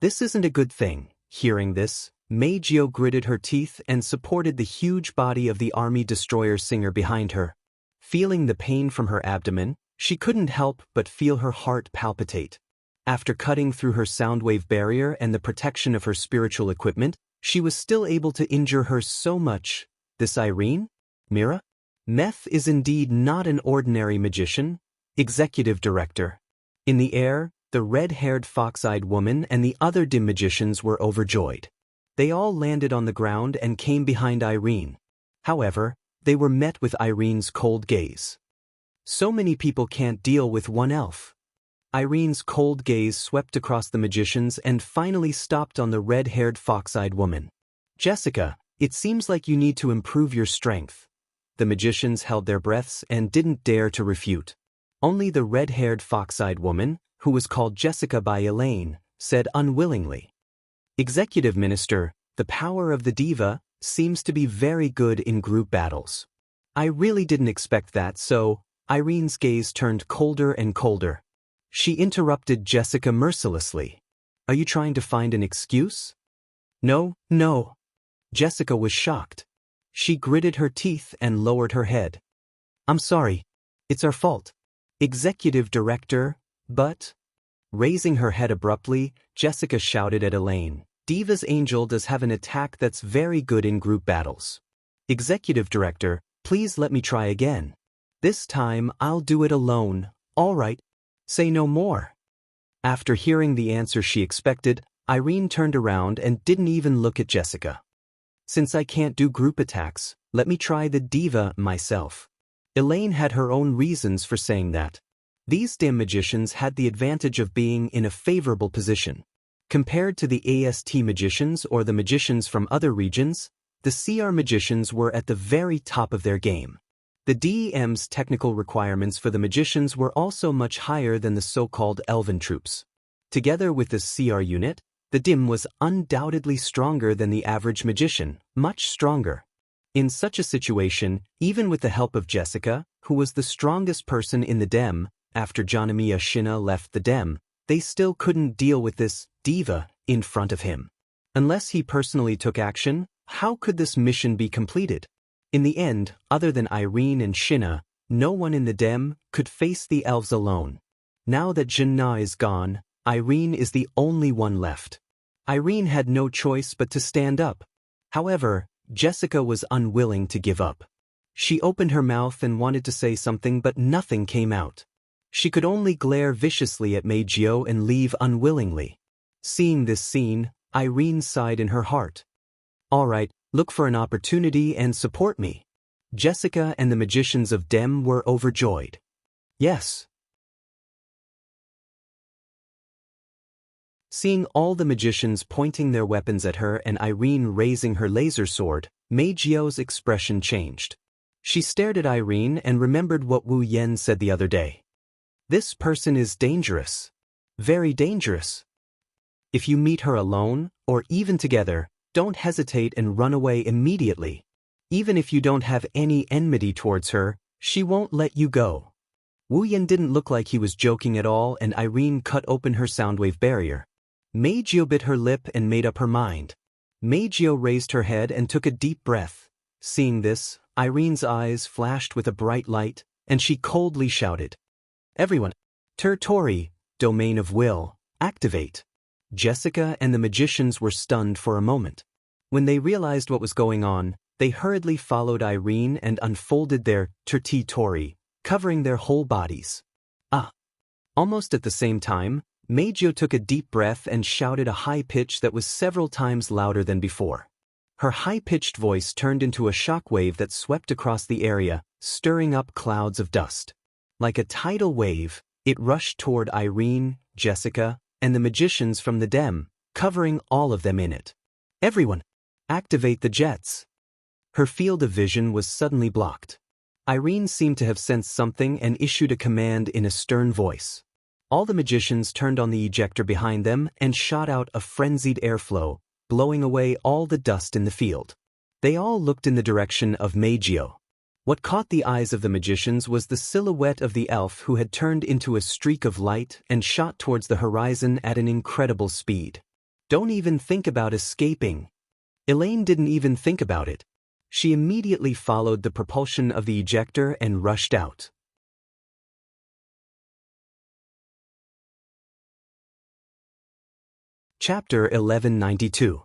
This isn't a good thing. Hearing this, Mei Jiao gritted her teeth and supported the huge body of the army destroyer singer behind her. Feeling the pain from her abdomen, she couldn't help but feel her heart palpitate. After cutting through her soundwave barrier and the protection of her spiritual equipment, she was still able to injure her so much. This Irene? Mira? Meth is indeed not an ordinary magician. Executive Director. In the air, the red-haired fox-eyed woman and the other dim magicians were overjoyed. They all landed on the ground and came behind Irene. However, they were met with Irene's cold gaze. So many people can't deal with one elf. Irene's cold gaze swept across the magicians and finally stopped on the red-haired fox-eyed woman. Jessica, it seems like you need to improve your strength. The magicians held their breaths and didn't dare to refute. Only the red-haired fox-eyed woman, who was called Jessica by Elaine, said unwillingly. Executive Minister, the power of the diva seems to be very good in group battles. I really didn't expect that, so Irene's gaze turned colder and colder. She interrupted Jessica mercilessly. Are you trying to find an excuse? No. Jessica was shocked. She gritted her teeth and lowered her head. I'm sorry. It's our fault. Executive Director, but... Raising her head abruptly, Jessica shouted at Elaine. Diva's Angel does have an attack that's very good in group battles. Executive Director, please let me try again. This time, I'll do it alone. All right. Say no more. After hearing the answer she expected, Irene turned around and didn't even look at Jessica. Since I can't do group attacks, let me try the diva myself. Elaine had her own reasons for saying that. These dim magicians had the advantage of being in a favorable position. Compared to the AST magicians or the magicians from other regions, the CR magicians were at the very top of their game. The DEM's technical requirements for the magicians were also much higher than the so-called elven troops. Together with the CR unit, the DIM was undoubtedly stronger than the average magician, much stronger. In such a situation, even with the help of Jessica, who was the strongest person in the DEM, after Janamiya Shina left the DEM, they still couldn't deal with this diva in front of him. Unless he personally took action, how could this mission be completed? In the end, other than Irene and Shina, no one in the DEM could face the elves alone. Now that Jinna is gone, Irene is the only one left. Irene had no choice but to stand up. However, Jessica was unwilling to give up. She opened her mouth and wanted to say something, but nothing came out. She could only glare viciously at Meijio and leave unwillingly. Seeing this scene, Irene sighed in her heart. All right, look for an opportunity and support me. Jessica and the magicians of Dem were overjoyed. Yes. Seeing all the magicians pointing their weapons at her and Irene raising her laser sword, Meijio's expression changed. She stared at Irene and remembered what Wu Yan said the other day. This person is dangerous. Very dangerous. If you meet her alone, or even together, don't hesitate and run away immediately. Even if you don't have any enmity towards her, she won't let you go. Wu Yan didn't look like he was joking at all, and Irene cut open her soundwave barrier. Meijio bit her lip and made up her mind. Meijio raised her head and took a deep breath. Seeing this, Irene's eyes flashed with a bright light, and she coldly shouted. Everyone, Tori, Domain of Will, activate. Jessica and the magicians were stunned for a moment. When they realized what was going on, they hurriedly followed Irene and unfolded their Tori, covering their whole bodies. Almost at the same time, Meijio took a deep breath and shouted a high pitch that was several times louder than before. Her high-pitched voice turned into a shockwave that swept across the area, stirring up clouds of dust. Like a tidal wave, it rushed toward Irene, Jessica, and the magicians from the Dem, covering all of them in it. Everyone, activate the jets. Her field of vision was suddenly blocked. Irene seemed to have sensed something and issued a command in a stern voice. All the magicians turned on the ejector behind them and shot out a frenzied airflow, blowing away all the dust in the field. They all looked in the direction of Meijio. What caught the eyes of the magicians was the silhouette of the elf who had turned into a streak of light and shot towards the horizon at an incredible speed. Don't even think about escaping. Elaine didn't even think about it. She immediately followed the propulsion of the ejector and rushed out. Chapter 1192.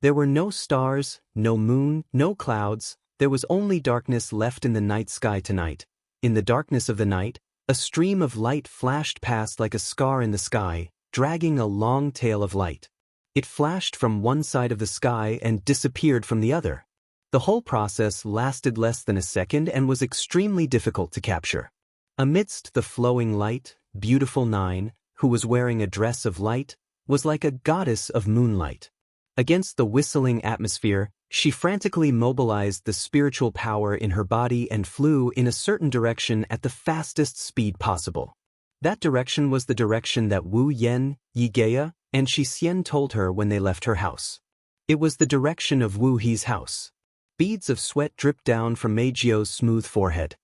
There were no stars, no moon, no clouds. There was only darkness left in the night sky tonight. In the darkness of the night, a stream of light flashed past like a scar in the sky, dragging a long tail of light. It flashed from one side of the sky and disappeared from the other. The whole process lasted less than a second and was extremely difficult to capture. Amidst the flowing light, beautiful Nine, who was wearing a dress of light, was like a goddess of moonlight. Against the whistling atmosphere, she frantically mobilized the spiritual power in her body and flew in a certain direction at the fastest speed possible. That direction was the direction that Wu Yan, Yigea, and Xianxia told her when they left her house. It was the direction of Wu He's house. Beads of sweat dripped down from Meijio's smooth forehead.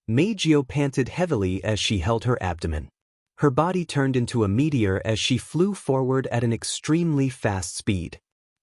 Meijio panted heavily as she held her abdomen. Her body turned into a meteor as she flew forward at an extremely fast speed.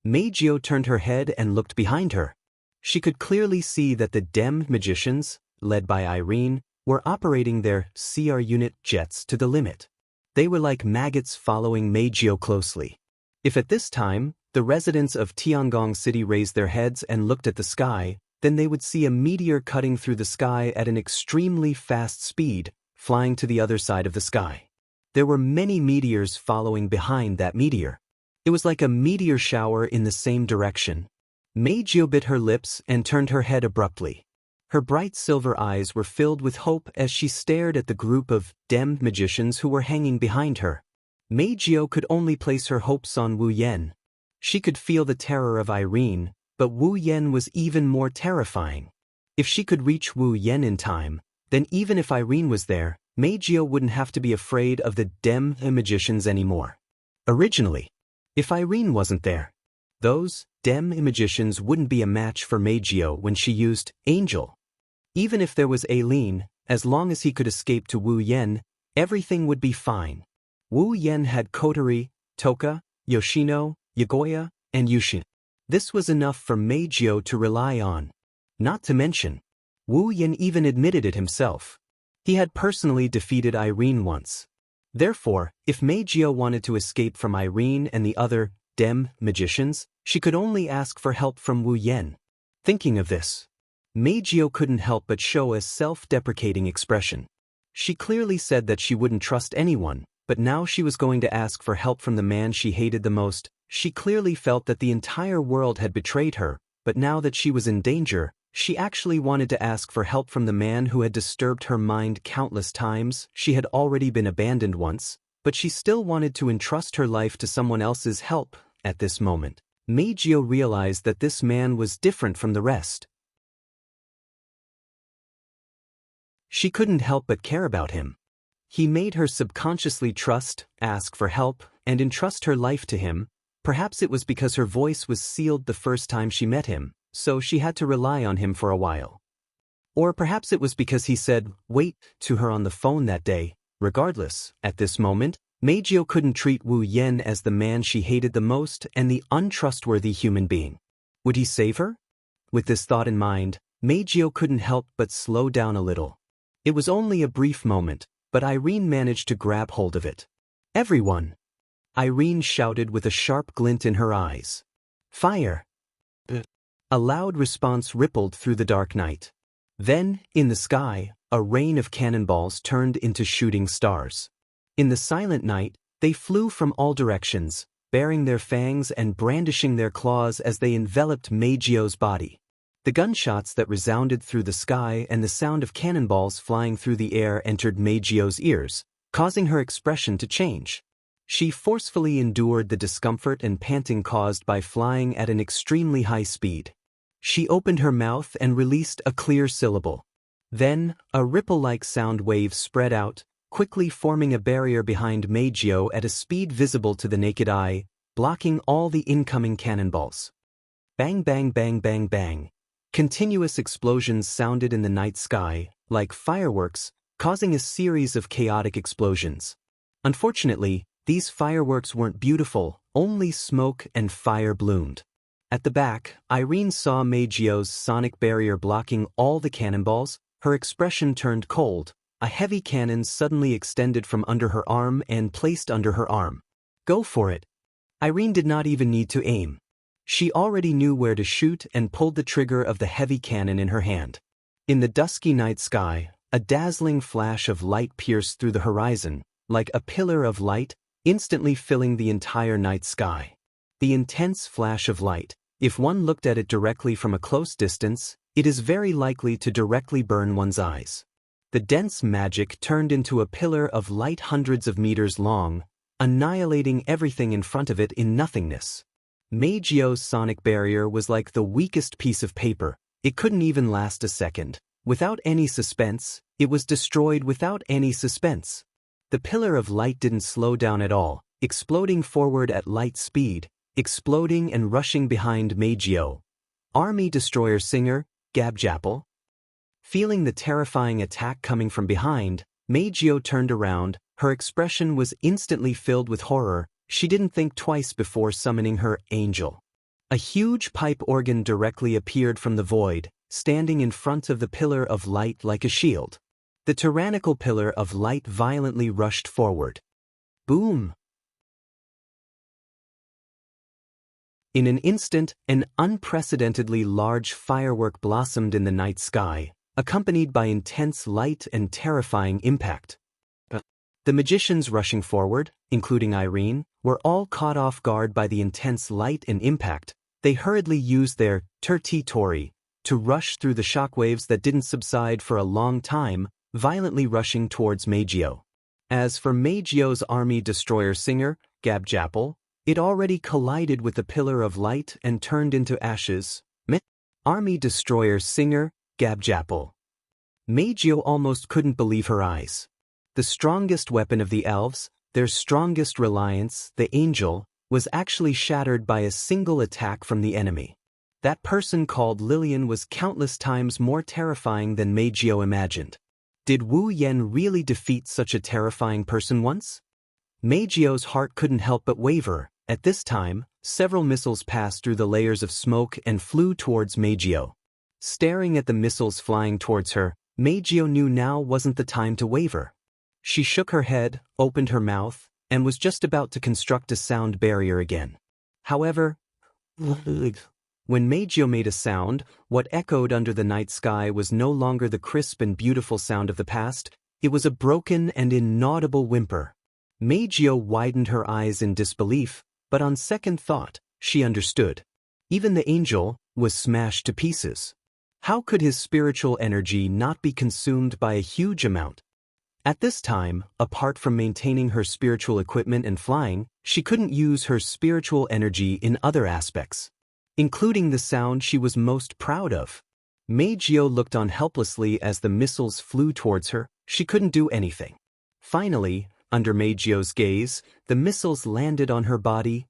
Meijio turned her head and looked behind her. She could clearly see that the Dem magicians, led by Irene, were operating their CR unit jets to the limit. They were like maggots following Meijio closely. If at this time, the residents of Tiangong City raised their heads and looked at the sky, then they would see a meteor cutting through the sky at an extremely fast speed, flying to the other side of the sky. There were many meteors following behind that meteor. It was like a meteor shower in the same direction. Meijio bit her lips and turned her head abruptly. Her bright silver eyes were filled with hope as she stared at the group of Dem magicians who were hanging behind her. Meijio could only place her hopes on Wu Yan. She could feel the terror of Irene, but Wu Yan was even more terrifying. If she could reach Wu Yan in time, then even if Irene was there, Meijio wouldn't have to be afraid of the Dem magicians anymore. Originally, if Irene wasn't there, those Dem magicians wouldn't be a match for Meijio when she used Angel. Even if there was Aileen, as long as he could escape to Wu Yan, everything would be fine. Wu Yan had Kotori, Toka, Yoshino, Yagoya, and Yushin. This was enough for Meijio to rely on. Not to mention, Wu Yan even admitted it himself. He had personally defeated Irene once. Therefore, if Meijio wanted to escape from Irene and the other Dem magicians, she could only ask for help from Wu Yan. Thinking of this, Meijio couldn't help but show a self-deprecating expression. She clearly said that she wouldn't trust anyone, but now she was going to ask for help from the man she hated the most. She clearly felt that the entire world had betrayed her, but now that she was in danger, she actually wanted to ask for help from the man who had disturbed her mind countless times. She had already been abandoned once, but she still wanted to entrust her life to someone else's help. At this moment, Meijio realized that this man was different from the rest. She couldn't help but care about him. He made her subconsciously trust, ask for help, and entrust her life to him. Perhaps it was because her voice was sealed the first time she met him, so she had to rely on him for a while. Or perhaps it was because he said, "wait," to her on the phone that day. Regardless, at this moment, Meijio couldn't treat Wu Yen as the man she hated the most and the untrustworthy human being. Would he save her? With this thought in mind, Meijio couldn't help but slow down a little. It was only a brief moment, but Irene managed to grab hold of it. "Everyone!" Irene shouted with a sharp glint in her eyes. "Fire!" A loud response rippled through the dark night. Then, in the sky, a rain of cannonballs turned into shooting stars. In the silent night, they flew from all directions, baring their fangs and brandishing their claws as they enveloped Meijio's body. The gunshots that resounded through the sky and the sound of cannonballs flying through the air entered Meijio's ears, causing her expression to change. She forcefully endured the discomfort and panting caused by flying at an extremely high speed. She opened her mouth and released a clear syllable. Then, a ripple-like sound wave spread out, quickly forming a barrier behind Meijio at a speed visible to the naked eye, blocking all the incoming cannonballs. Bang bang bang bang bang. Continuous explosions sounded in the night sky, like fireworks, causing a series of chaotic explosions. Unfortunately, these fireworks weren't beautiful, only smoke and fire bloomed. At the back, Irene saw Meijio's sonic barrier blocking all the cannonballs. Her expression turned cold. A heavy cannon suddenly extended from under her arm and placed under her arm. "Go for it." Irene did not even need to aim. She already knew where to shoot and pulled the trigger of the heavy cannon in her hand. In the dusky night sky, a dazzling flash of light pierced through the horizon, like a pillar of light, instantly filling the entire night sky. The intense flash of light, if one looked at it directly from a close distance, it is very likely to directly burn one's eyes. The dense magic turned into a pillar of light hundreds of meters long, annihilating everything in front of it in nothingness. Meijio's sonic barrier was like the weakest piece of paper. It couldn't even last a second. Without any suspense, it was destroyed without any suspense. The pillar of light didn't slow down at all, exploding forward at light speed, exploding and rushing behind Meijio. Army Destroyer Singer, Gabjapple. Feeling the terrifying attack coming from behind, Meijio turned around. Her expression was instantly filled with horror. She didn't think twice before summoning her angel. A huge pipe organ directly appeared from the void, standing in front of the pillar of light like a shield. The tyrannical pillar of light violently rushed forward. Boom! In an instant, an unprecedentedly large firework blossomed in the night sky, accompanied by intense light and terrifying impact. The magicians rushing forward, including Irene, were all caught off guard by the intense light and impact. They hurriedly used their terti-tori to rush through the shockwaves that didn't subside for a long time, violently rushing towards Meijio. As for Meijio's Army Destroyer Singer, Gabjapple, it already collided with the pillar of light and turned into ashes. Army Destroyer Singer, Gabjapple. Meijio almost couldn't believe her eyes. The strongest weapon of the elves, their strongest reliance, the angel, was actually shattered by a single attack from the enemy. That person called Lillian was countless times more terrifying than Meijio imagined. Did Wu Yen really defeat such a terrifying person once? Meijio's heart couldn't help but waver. At this time, several missiles passed through the layers of smoke and flew towards Meijio. Staring at the missiles flying towards her, Meijio knew now wasn't the time to waver. She shook her head, opened her mouth, and was just about to construct a sound barrier again. However, when Meijio made a sound, what echoed under the night sky was no longer the crisp and beautiful sound of the past. It was a broken and inaudible whimper. Meijio widened her eyes in disbelief, but on second thought, she understood. Even the angel was smashed to pieces. How could his spiritual energy not be consumed by a huge amount? At this time, apart from maintaining her spiritual equipment and flying, she couldn't use her spiritual energy in other aspects, including the sound she was most proud of. Meijio looked on helplessly as the missiles flew towards her. She couldn't do anything. Finally, under Meijio's gaze, the missiles landed on her body.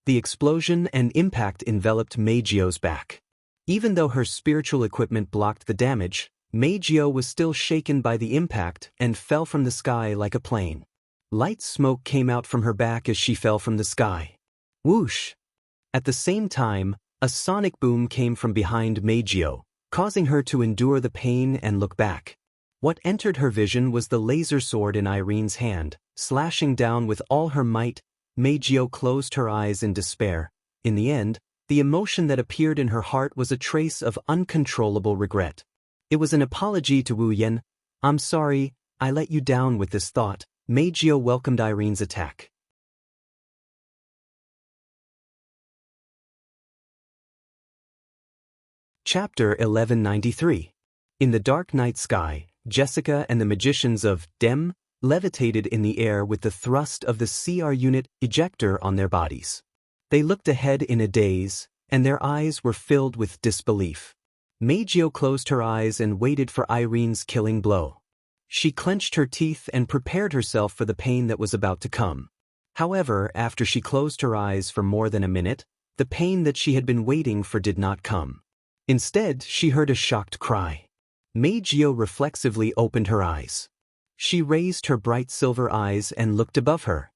The explosion and impact enveloped Meijio's back. Even though her spiritual equipment blocked the damage, Meijio was still shaken by the impact and fell from the sky like a plane. Light smoke came out from her back as she fell from the sky. Whoosh! At the same time, a sonic boom came from behind Meijio, causing her to endure the pain and look back. What entered her vision was the laser sword in Irene's hand, slashing down with all her might. Meijio closed her eyes in despair. In the end, the emotion that appeared in her heart was a trace of uncontrollable regret. It was an apology to Wu Yan. "I'm sorry, I let you down with this thought." Meijio welcomed Irene's attack. Chapter 1193. In the dark night sky, Jessica and the magicians of Dem levitated in the air with the thrust of the CR unit ejector on their bodies. They looked ahead in a daze, and their eyes were filled with disbelief. Meijio closed her eyes and waited for Irene's killing blow. She clenched her teeth and prepared herself for the pain that was about to come. However, after she closed her eyes for more than a minute, the pain that she had been waiting for did not come. Instead, she heard a shocked cry. Meijio reflexively opened her eyes. She raised her bright silver eyes and looked above her.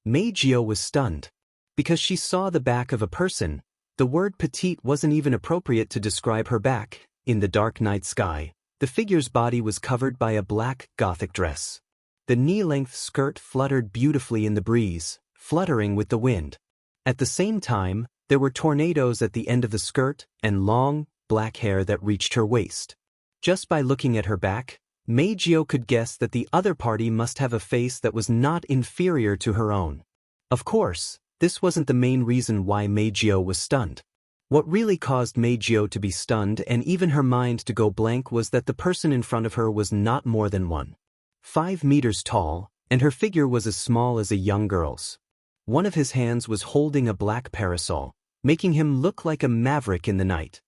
Meijio was stunned. Because she saw the back of a person, the word petite wasn't even appropriate to describe her back. In the dark night sky, the figure's body was covered by a black, gothic dress. The knee-length skirt fluttered beautifully in the breeze, fluttering with the wind. At the same time, there were tornadoes at the end of the skirt and long, black hair that reached her waist. Just by looking at her back, Meijio could guess that the other party must have a face that was not inferior to her own. Of course, this wasn't the main reason why Meijio was stunned. What really caused Meijio to be stunned and even her mind to go blank was that the person in front of her was not more than 1.5 meters tall, and her figure was as small as a young girl's. One of his hands was holding a black parasol, making him look like a maverick in the night.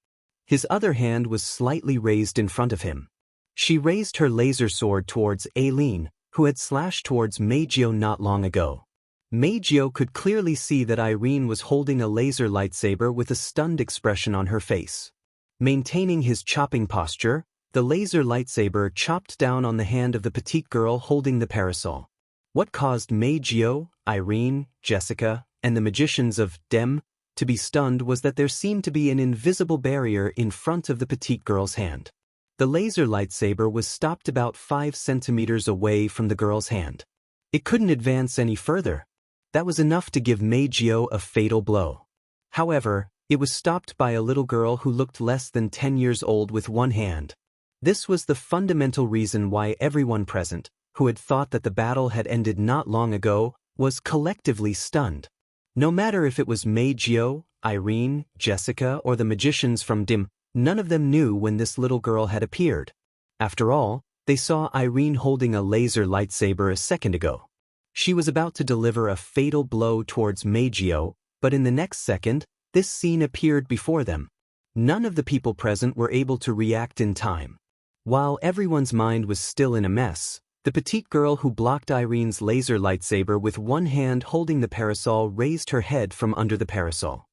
His other hand was slightly raised in front of him. She raised her laser sword towards Aileen, who had slashed towards Meijio not long ago. Meijio could clearly see that Irene was holding a laser lightsaber with a stunned expression on her face. Maintaining his chopping posture, the laser lightsaber chopped down on the hand of the petite girl holding the parasol. What caused Meijio, Irene, Jessica, and the magicians of Dem to be stunned was that there seemed to be an invisible barrier in front of the petite girl's hand. The laser lightsaber was stopped about 5 centimeters away from the girl's hand. It couldn't advance any further. That was enough to give Meijio a fatal blow. However, it was stopped by a little girl who looked less than 10 years old with one hand. This was the fundamental reason why everyone present, who had thought that the battle had ended not long ago, was collectively stunned. No matter if it was Meijio, Irene, Jessica, or the magicians from Dim, none of them knew when this little girl had appeared. After all, they saw Irene holding a laser lightsaber a second ago. She was about to deliver a fatal blow towards Meijio, but in the next second, this scene appeared before them. None of the people present were able to react in time. While everyone's mind was still in a mess, the petite girl who blocked Irene's laser lightsaber with one hand holding the parasol raised her head from under the parasol.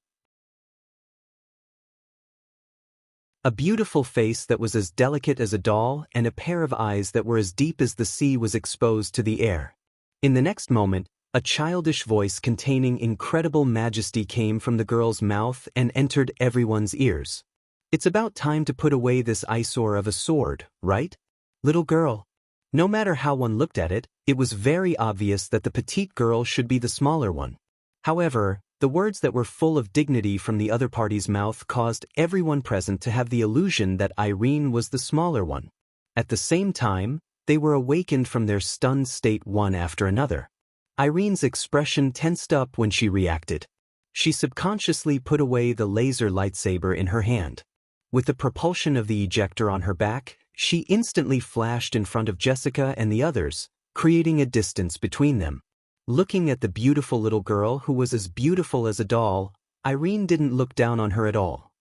A beautiful face that was as delicate as a doll and a pair of eyes that were as deep as the sea was exposed to the air. In the next moment, a childish voice containing incredible majesty came from the girl's mouth and entered everyone's ears. "It's about time to put away this eyesore of a sword, right? Little girl." No matter how one looked at it, it was very obvious that the petite girl should be the smaller one. However, the words that were full of dignity from the other party's mouth caused everyone present to have the illusion that Irene was the smaller one. At the same time, they were awakened from their stunned state one after another. Irene's expression tensed up when she reacted. She subconsciously put away the laser lightsaber in her hand. With the propulsion of the ejector on her back, she instantly flashed in front of Jessica and the others, creating a distance between them. Looking at the beautiful little girl who was as beautiful as a doll, Irene didn't look down on her at all.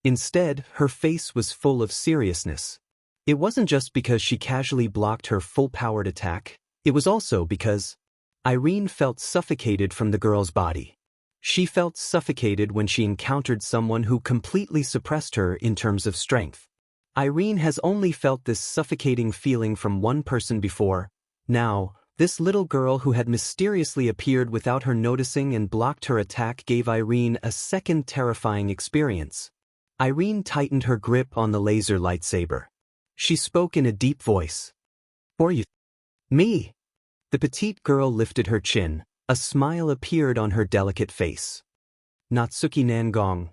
Instead, her face was full of seriousness. It wasn't just because she casually blocked her full-powered attack, it was also because Irene felt suffocated from the girl's body. She felt suffocated when she encountered someone who completely suppressed her in terms of strength. Irene has only felt this suffocating feeling from one person before. Now, this little girl who had mysteriously appeared without her noticing and blocked her attack gave Irene a second terrifying experience. Irene tightened her grip on the laser lightsaber. She spoke in a deep voice. "For you." "Me." The petite girl lifted her chin. A smile appeared on her delicate face. "Natsuki Nangong."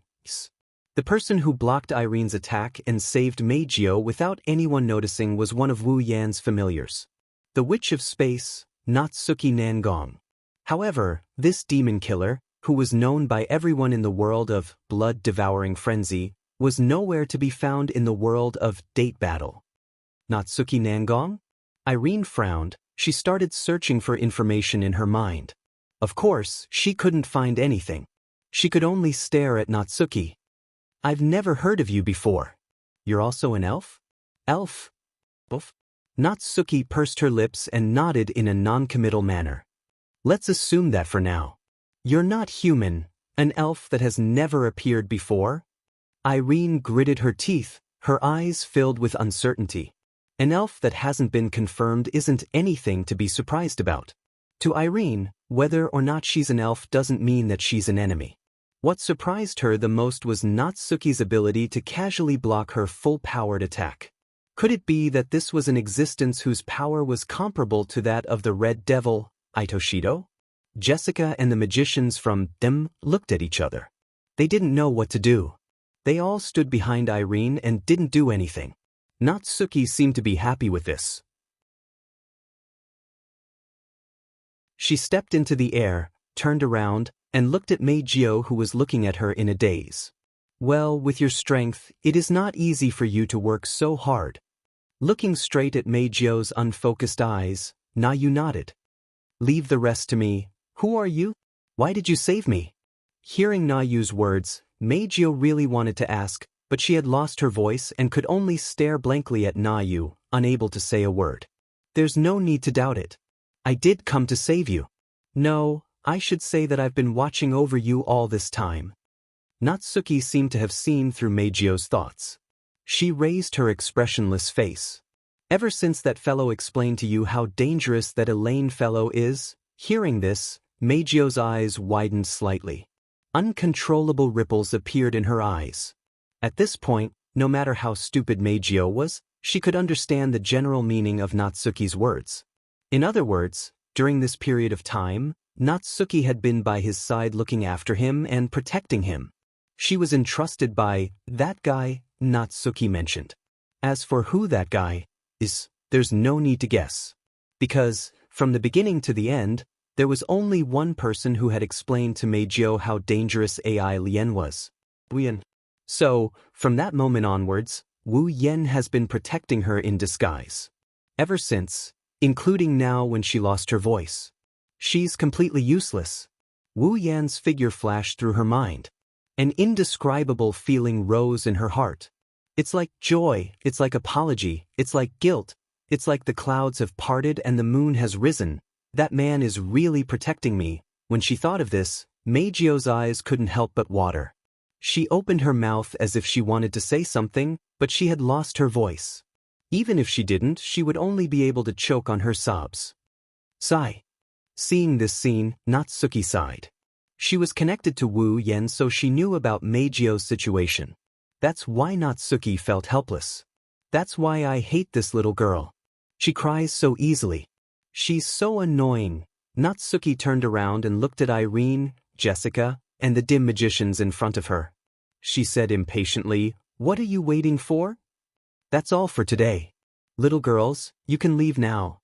The person who blocked Irene's attack and saved Meijio without anyone noticing was one of Wu Yan's familiars. The Witch of Space, Natsuki Nangong. However, this demon killer, who was known by everyone in the world of blood-devouring frenzy, was nowhere to be found in the world of date battle. Natsuki Nangong? Irene frowned. She started searching for information in her mind. Of course, she couldn't find anything. She could only stare at Natsuki. "I've never heard of you before. You're also an elf?" "Elf?" "Oof." Natsuki pursed her lips and nodded in a non-committal manner. "Let's assume that for now. You're not human, an elf that has never appeared before?" Irene gritted her teeth, her eyes filled with uncertainty. An elf that hasn't been confirmed isn't anything to be surprised about. To Irene, whether or not she's an elf doesn't mean that she's an enemy. What surprised her the most was Natsuki's ability to casually block her full-powered attack. Could it be that this was an existence whose power was comparable to that of the Red Devil, Itoshido? Jessica and the magicians from them looked at each other. They didn't know what to do. They all stood behind Irene and didn't do anything. Natsuki seemed to be happy with this. She stepped into the air, turned around, and looked at Meijio, who was looking at her in a daze. "Well, with your strength, it is not easy for you to work so hard." Looking straight at Meijio's unfocused eyes, Nayu nodded. "Leave the rest to me. Who are you? Why did you save me?" Hearing Nayu's words, Meijio really wanted to ask, but she had lost her voice and could only stare blankly at Nayu, unable to say a word. "There's no need to doubt it. I did come to save you. No, I should say that I've been watching over you all this time." Natsuki seemed to have seen through Meijio's thoughts. She raised her expressionless face. "Ever since that fellow explained to you how dangerous that Elaine fellow is?" Hearing this, Meijio's eyes widened slightly. Uncontrollable ripples appeared in her eyes. At this point, no matter how stupid Meijio was, she could understand the general meaning of Natsuki's words. In other words, during this period of time, Natsuki had been by his side looking after him and protecting him. She was entrusted by that guy Natsuki mentioned. As for who that guy is, there's no need to guess. Because, from the beginning to the end, there was only one person who had explained to Meijio how dangerous AI Lien was. Wu Yan. So, from that moment onwards, Wu Yan has been protecting her in disguise. Ever since, including now when she lost her voice. She's completely useless. Wu Yan's figure flashed through her mind. An indescribable feeling rose in her heart. It's like joy, it's like apology, it's like guilt, it's like the clouds have parted and the moon has risen. That man is really protecting me. When she thought of this, Meijio's eyes couldn't help but water. She opened her mouth as if she wanted to say something, but she had lost her voice. Even if she didn't, she would only be able to choke on her sobs. Sigh. Seeing this scene, Natsuki sighed. She was connected to Wu Yan, so she knew about Meijio's situation. That's why Natsuki felt helpless. That's why I hate this little girl. She cries so easily. She's so annoying. Natsuki turned around and looked at Irene, Jessica, and the dim magicians in front of her. She said impatiently, "What are you waiting for?" "That's all for today. Little girls, you can leave now.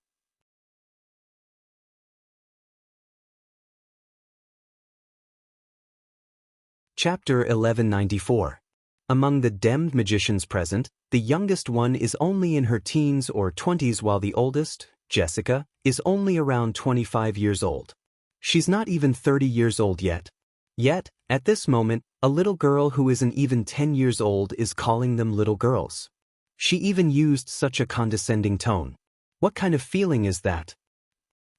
Chapter 1194. Among the damned magicians present, the youngest one is only in her teens or 20s while the oldest, Jessica, is only around 25 years old. She's not even 30 years old yet. Yet, at this moment, a little girl who isn't even 10 years old is calling them little girls. She even used such a condescending tone. What kind of feeling is that?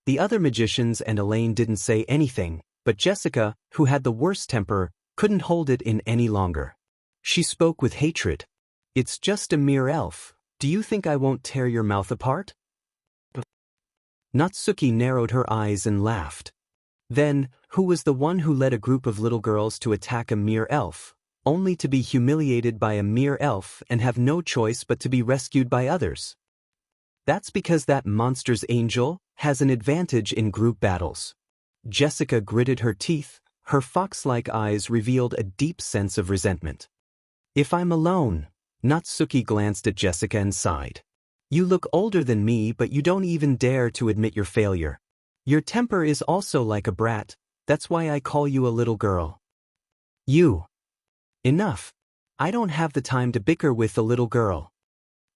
The other magicians and Elaine didn't say anything, but Jessica, who had the worst temper, couldn't hold it in any longer. She spoke with hatred. It's just a mere elf. Do you think I won't tear your mouth apart? Natsuki narrowed her eyes and laughed. Then, who was the one who led a group of little girls to attack a mere elf, only to be humiliated by a mere elf and have no choice but to be rescued by others? That's because that monster's angel has an advantage in group battles. Jessica gritted her teeth. Her fox-like eyes revealed a deep sense of resentment. If I'm alone, Natsuki glanced at Jessica and sighed. You look older than me, but you don't even dare to admit your failure. Your temper is also like a brat, that's why I call you a little girl. You. Enough. I don't have the time to bicker with a little girl.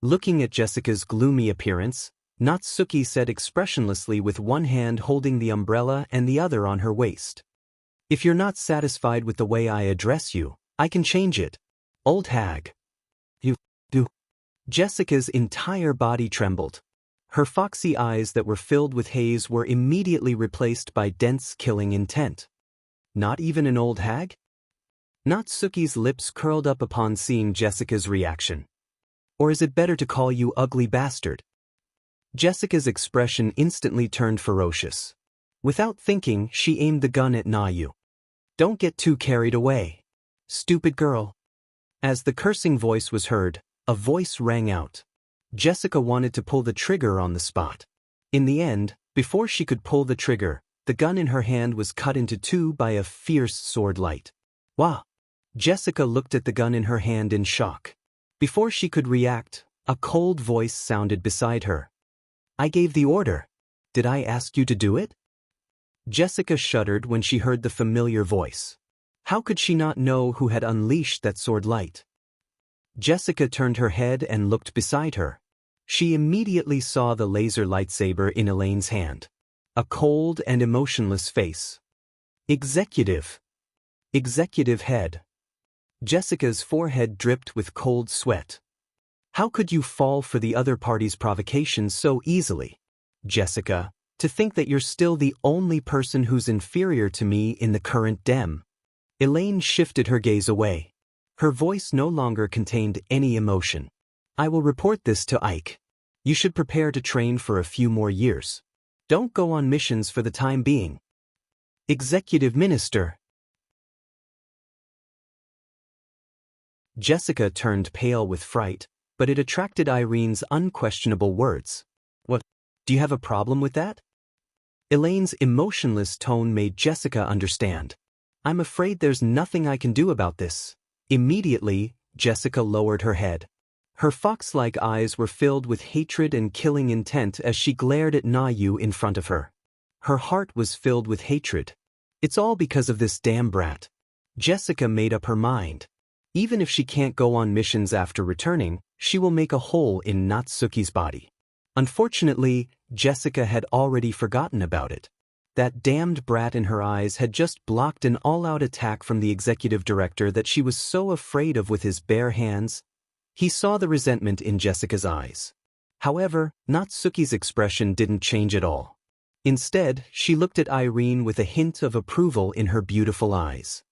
Looking at Jessica's gloomy appearance, Natsuki said expressionlessly with one hand holding the umbrella and the other on her waist. If you're not satisfied with the way I address you, I can change it. Old hag. You do. Jessica's entire body trembled. Her foxy eyes that were filled with haze were immediately replaced by dense killing intent. Not even an old hag? Natsuki's lips curled up upon seeing Jessica's reaction. Or is it better to call you ugly bastard? Jessica's expression instantly turned ferocious. Without thinking, she aimed the gun at Nayu. Don't get too carried away. Stupid girl. As the cursing voice was heard, a voice rang out. Jessica wanted to pull the trigger on the spot. In the end, before she could pull the trigger, the gun in her hand was cut into two by a fierce sword light. Wow! Jessica looked at the gun in her hand in shock. Before she could react, a cold voice sounded beside her. I gave the order. Did I ask you to do it? Jessica shuddered when she heard the familiar voice. How could she not know who had unleashed that sword light? Jessica turned her head and looked beside her. She immediately saw the laser lightsaber in Elaine's hand. A cold and emotionless face. Executive. Executive head. Jessica's forehead dripped with cold sweat. How could you fall for the other party's provocation so easily? Jessica, to think that you're still the only person who's inferior to me in the current dem. Elaine shifted her gaze away. Her voice no longer contained any emotion. I will report this to Ike. You should prepare to train for a few more years. Don't go on missions for the time being. Executive Minister. Jessica turned pale with fright, but it attracted Irene's unquestionable words. What? Do you have a problem with that? Elaine's emotionless tone made Jessica understand. I'm afraid there's nothing I can do about this. Immediately, Jessica lowered her head. Her fox-like eyes were filled with hatred and killing intent as she glared at Nayu in front of her. Her heart was filled with hatred. It's all because of this damn brat. Jessica made up her mind. Even if she can't go on missions after returning, she will make a hole in Natsuki's body. Unfortunately, Jessica had already forgotten about it. That damned brat in her eyes had just blocked an all-out attack from the executive director that she was so afraid of with his bare hands. He saw the resentment in Jessica's eyes. However, Natsuki's expression didn't change at all. Instead, she looked at Irene with a hint of approval in her beautiful eyes.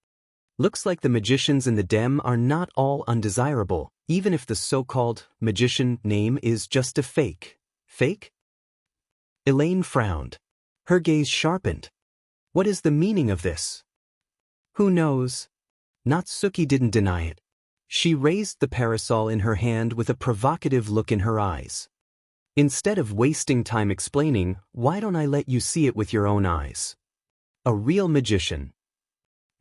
Looks like the magicians in the dem are not all undesirable, even if the so-called magician name is just a fake. Fake? Elaine frowned. Her gaze sharpened. What is the meaning of this? Who knows? Natsuki didn't deny it. She raised the parasol in her hand with a provocative look in her eyes. Instead of wasting time explaining, why don't I let you see it with your own eyes? A real magician.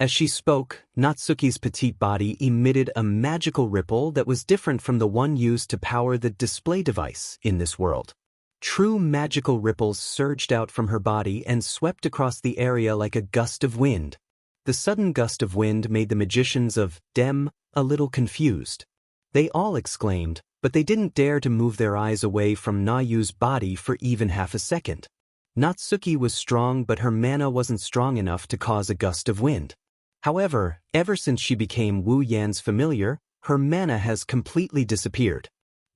As she spoke, Natsuki's petite body emitted a magical ripple that was different from the one used to power the display device in this world. True magical ripples surged out from her body and swept across the area like a gust of wind. The sudden gust of wind made the magicians of Dem a little confused. They all exclaimed, but they didn't dare to move their eyes away from Nayu's body for even half a second. Natsuki was strong, but her mana wasn't strong enough to cause a gust of wind. However, ever since she became Wu Yan's familiar, her mana has completely disappeared.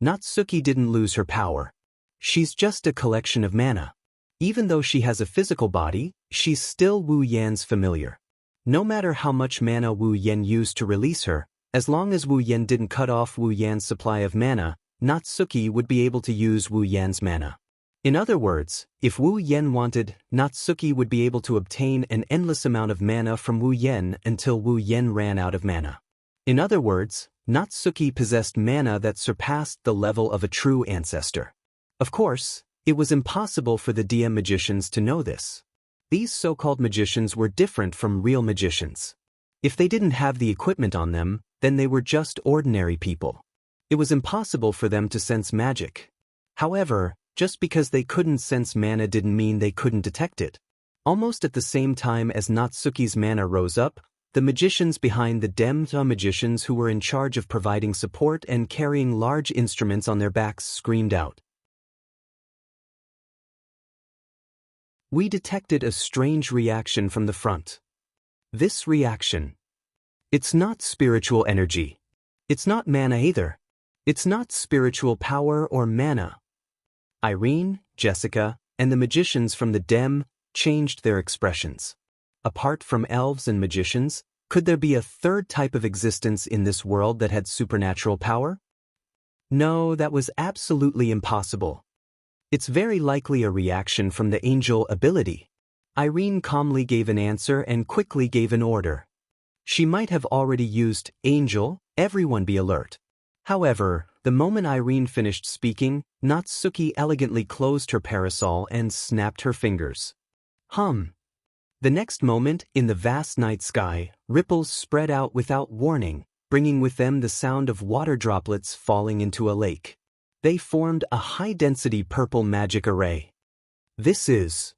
Natsuki didn't lose her power. She's just a collection of mana. Even though she has a physical body, she's still Wu Yan's familiar. No matter how much mana Wu Yan used to release her, as long as Wu Yan didn't cut off Wu Yan's supply of mana, Natsuki would be able to use Wu Yan's mana. In other words, if Wu Yan wanted, Natsuki would be able to obtain an endless amount of mana from Wu Yan until Wu Yan ran out of mana. In other words, Natsuki possessed mana that surpassed the level of a true ancestor. Of course, it was impossible for the DM magicians to know this. These so-called magicians were different from real magicians. If they didn't have the equipment on them, then they were just ordinary people. It was impossible for them to sense magic. However, just because they couldn't sense mana didn't mean they couldn't detect it. Almost at the same time as Natsuki's mana rose up, the magicians behind the Demta magicians who were in charge of providing support and carrying large instruments on their backs screamed out. We detected a strange reaction from the front. This reaction. It's not spiritual energy. It's not mana either. It's not spiritual power or mana. Irene, Jessica, and the magicians from the Dem changed their expressions. Apart from elves and magicians, could there be a third type of existence in this world that had supernatural power? No, that was absolutely impossible. It's very likely a reaction from the angel ability. Irene calmly gave an answer and quickly gave an order. She might have already used angel, everyone be alert. However, the moment Irene finished speaking, Natsuki elegantly closed her parasol and snapped her fingers. Hum. The next moment, in the vast night sky, ripples spread out without warning, bringing with them the sound of water droplets falling into a lake. They formed a high-density purple magic array. This is...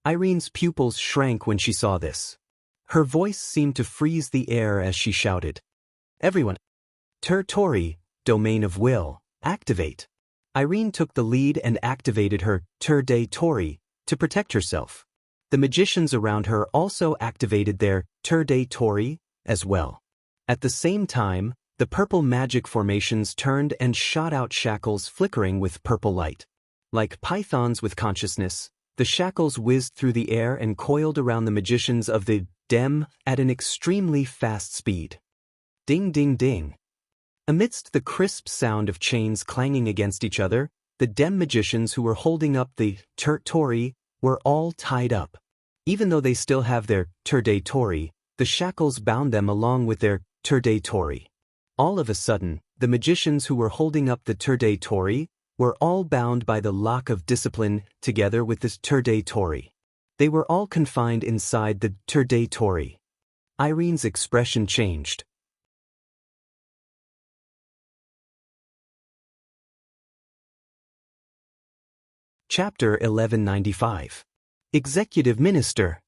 Irene's pupils shrank when she saw this. Her voice seemed to freeze the air as she shouted. Everyone. Tori, Domain of Will, activate. Irene took the lead and activated her Tori to protect herself. The magicians around her also activated their Tori as well. At the same time, the purple magic formations turned and shot out shackles flickering with purple light. Like pythons with consciousness, the shackles whizzed through the air and coiled around the magicians of the Dem at an extremely fast speed. Ding ding ding. Amidst the crisp sound of chains clanging against each other, the Dem magicians who were holding up the Tori were all tied up. Even though they still have their Tori, the shackles bound them along with their Tori. All of a sudden, the magicians who were holding up the Tori were all bound by the lock of discipline together with this Tori. They were all confined inside the Tori. Irene's expression changed. Chapter 1195. Executive Minister.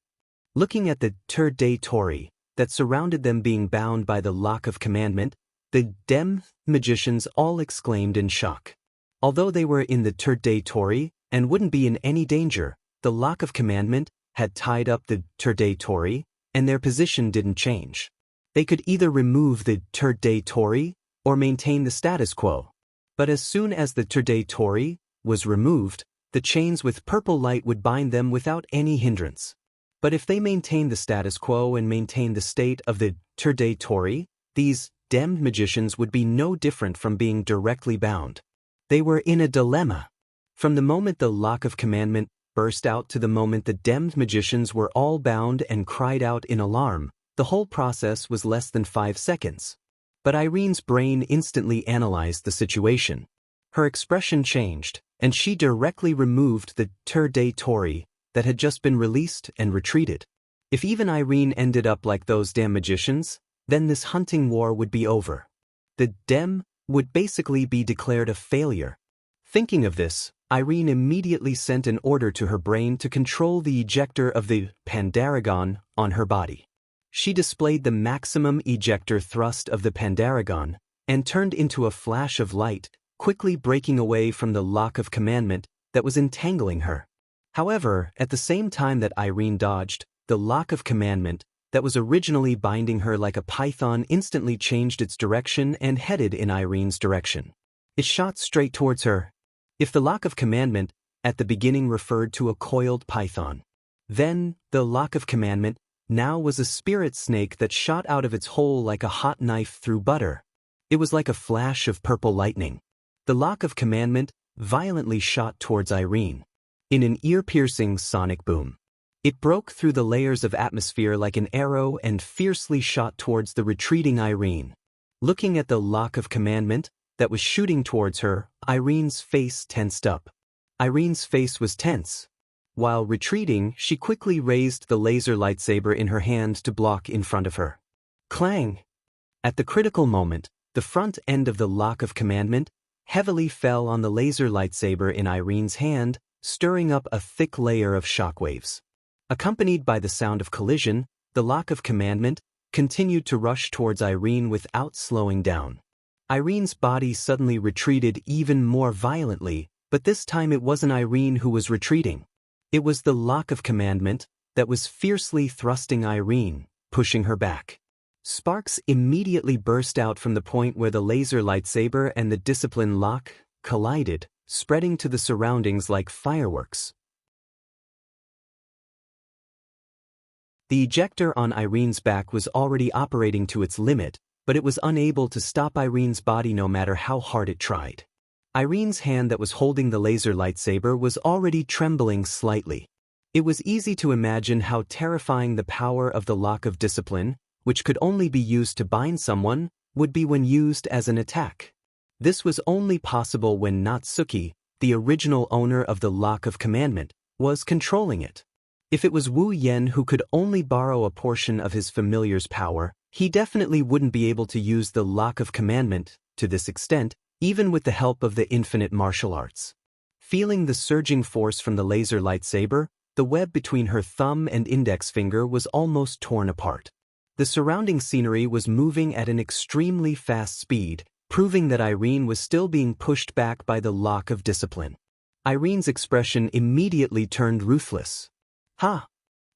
Looking at the Tori that surrounded them being bound by the lock of commandment, the Dem magicians all exclaimed in shock. Although they were in the Tori and wouldn't be in any danger, the lock of commandment had tied up the Tori, and their position didn't change. They could either remove the Tori or maintain the status quo. But as soon as the Tori was removed, the chains with purple light would bind them without any hindrance. But if they maintained the status quo and maintained the state of the Tori, these Dem magicians would be no different from being directly bound. They were in a dilemma. From the moment the lock of commandment burst out to the moment the Dem magicians were all bound and cried out in alarm, the whole process was less than 5 seconds. But Irene's brain instantly analyzed the situation. Her expression changed, and she directly removed the Tori that had just been released and retreated. If even Irene ended up like those damn magicians, then this hunting war would be over. The Dem would basically be declared a failure. Thinking of this, Irene immediately sent an order to her brain to control the ejector of the Pandaragon on her body. She displayed the maximum ejector thrust of the Pandaragon and turned into a flash of light, quickly breaking away from the lock of commandment that was entangling her. However, at the same time that Irene dodged, the lock of commandment that was originally binding her like a python instantly changed its direction and headed in Irene's direction. It shot straight towards her. If the lock of commandment at the beginning referred to a coiled python, then the lock of commandment now was a spirit snake that shot out of its hole like a hot knife through butter. It was like a flash of purple lightning. The lock of commandment violently shot towards Irene. In an ear-piercing sonic boom, it broke through the layers of atmosphere like an arrow and fiercely shot towards the retreating Irene. Looking at the lock of commandment that was shooting towards her, Irene's face tensed up. Irene's face was tense. While retreating, she quickly raised the laser lightsaber in her hand to block in front of her. Clang! At the critical moment, the front end of the lock of commandment heavily fell on the laser lightsaber in Irene's hand, stirring up a thick layer of shockwaves. Accompanied by the sound of collision, the lock of commandment continued to rush towards Irene without slowing down. Irene's body suddenly retreated even more violently, but this time it wasn't Irene who was retreating. It was the lock of commandment that was fiercely thrusting Irene, pushing her back. Sparks immediately burst out from the point where the laser lightsaber and the discipline lock collided, spreading to the surroundings like fireworks. The ejector on Irene's back was already operating to its limit, but it was unable to stop Irene's body no matter how hard it tried. Irene's hand that was holding the laser lightsaber was already trembling slightly. It was easy to imagine how terrifying the power of the lock of discipline, which could only be used to bind someone, would be when used as an attack. This was only possible when Natsuki, the original owner of the lock of commandment, was controlling it. If it was Wu Yen who could only borrow a portion of his familiar's power, he definitely wouldn't be able to use the lock of commandment to this extent, even with the help of the infinite martial arts. Feeling the surging force from the laser lightsaber, the web between her thumb and index finger was almost torn apart. The surrounding scenery was moving at an extremely fast speed, proving that Irene was still being pushed back by the lock of discipline. Irene's expression immediately turned ruthless. Ha!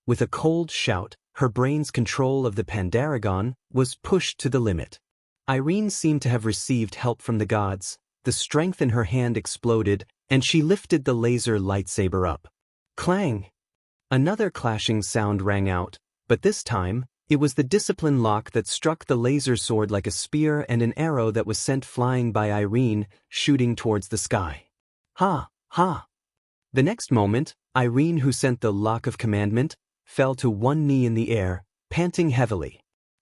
With a cold shout, her brain's control of the Pandaragon was pushed to the limit. Irene seemed to have received help from the gods. The strength in her hand exploded, and she lifted the laser lightsaber up. Clang! Another clashing sound rang out, but this time, it was the discipline lock that struck the laser sword like a spear and an arrow that was sent flying by Irene, shooting towards the sky. Ha! Ha! The next moment, Irene, who sent the lock of commandment, fell to one knee in the air, panting heavily.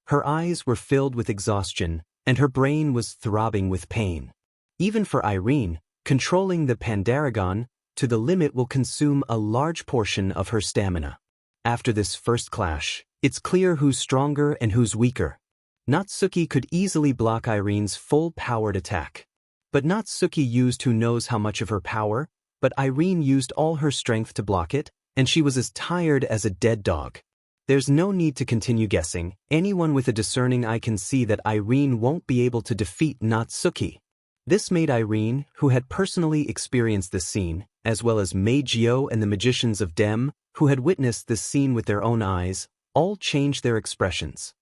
Her eyes were filled with exhaustion, and her brain was throbbing with pain. Even for Irene, controlling the Pandaragon to the limit will consume a large portion of her stamina. After this first clash, it's clear who's stronger and who's weaker. Natsuki could easily block Irene's full-powered attack. But Natsuki used who knows how much of her power, but Irene used all her strength to block it, and she was as tired as a dead dog. There's no need to continue guessing. Anyone with a discerning eye can see that Irene won't be able to defeat Natsuki. This made Irene, who had personally experienced this scene, as well as Meijio and the magicians of Dem, who had witnessed this scene with their own eyes, all changed their expressions.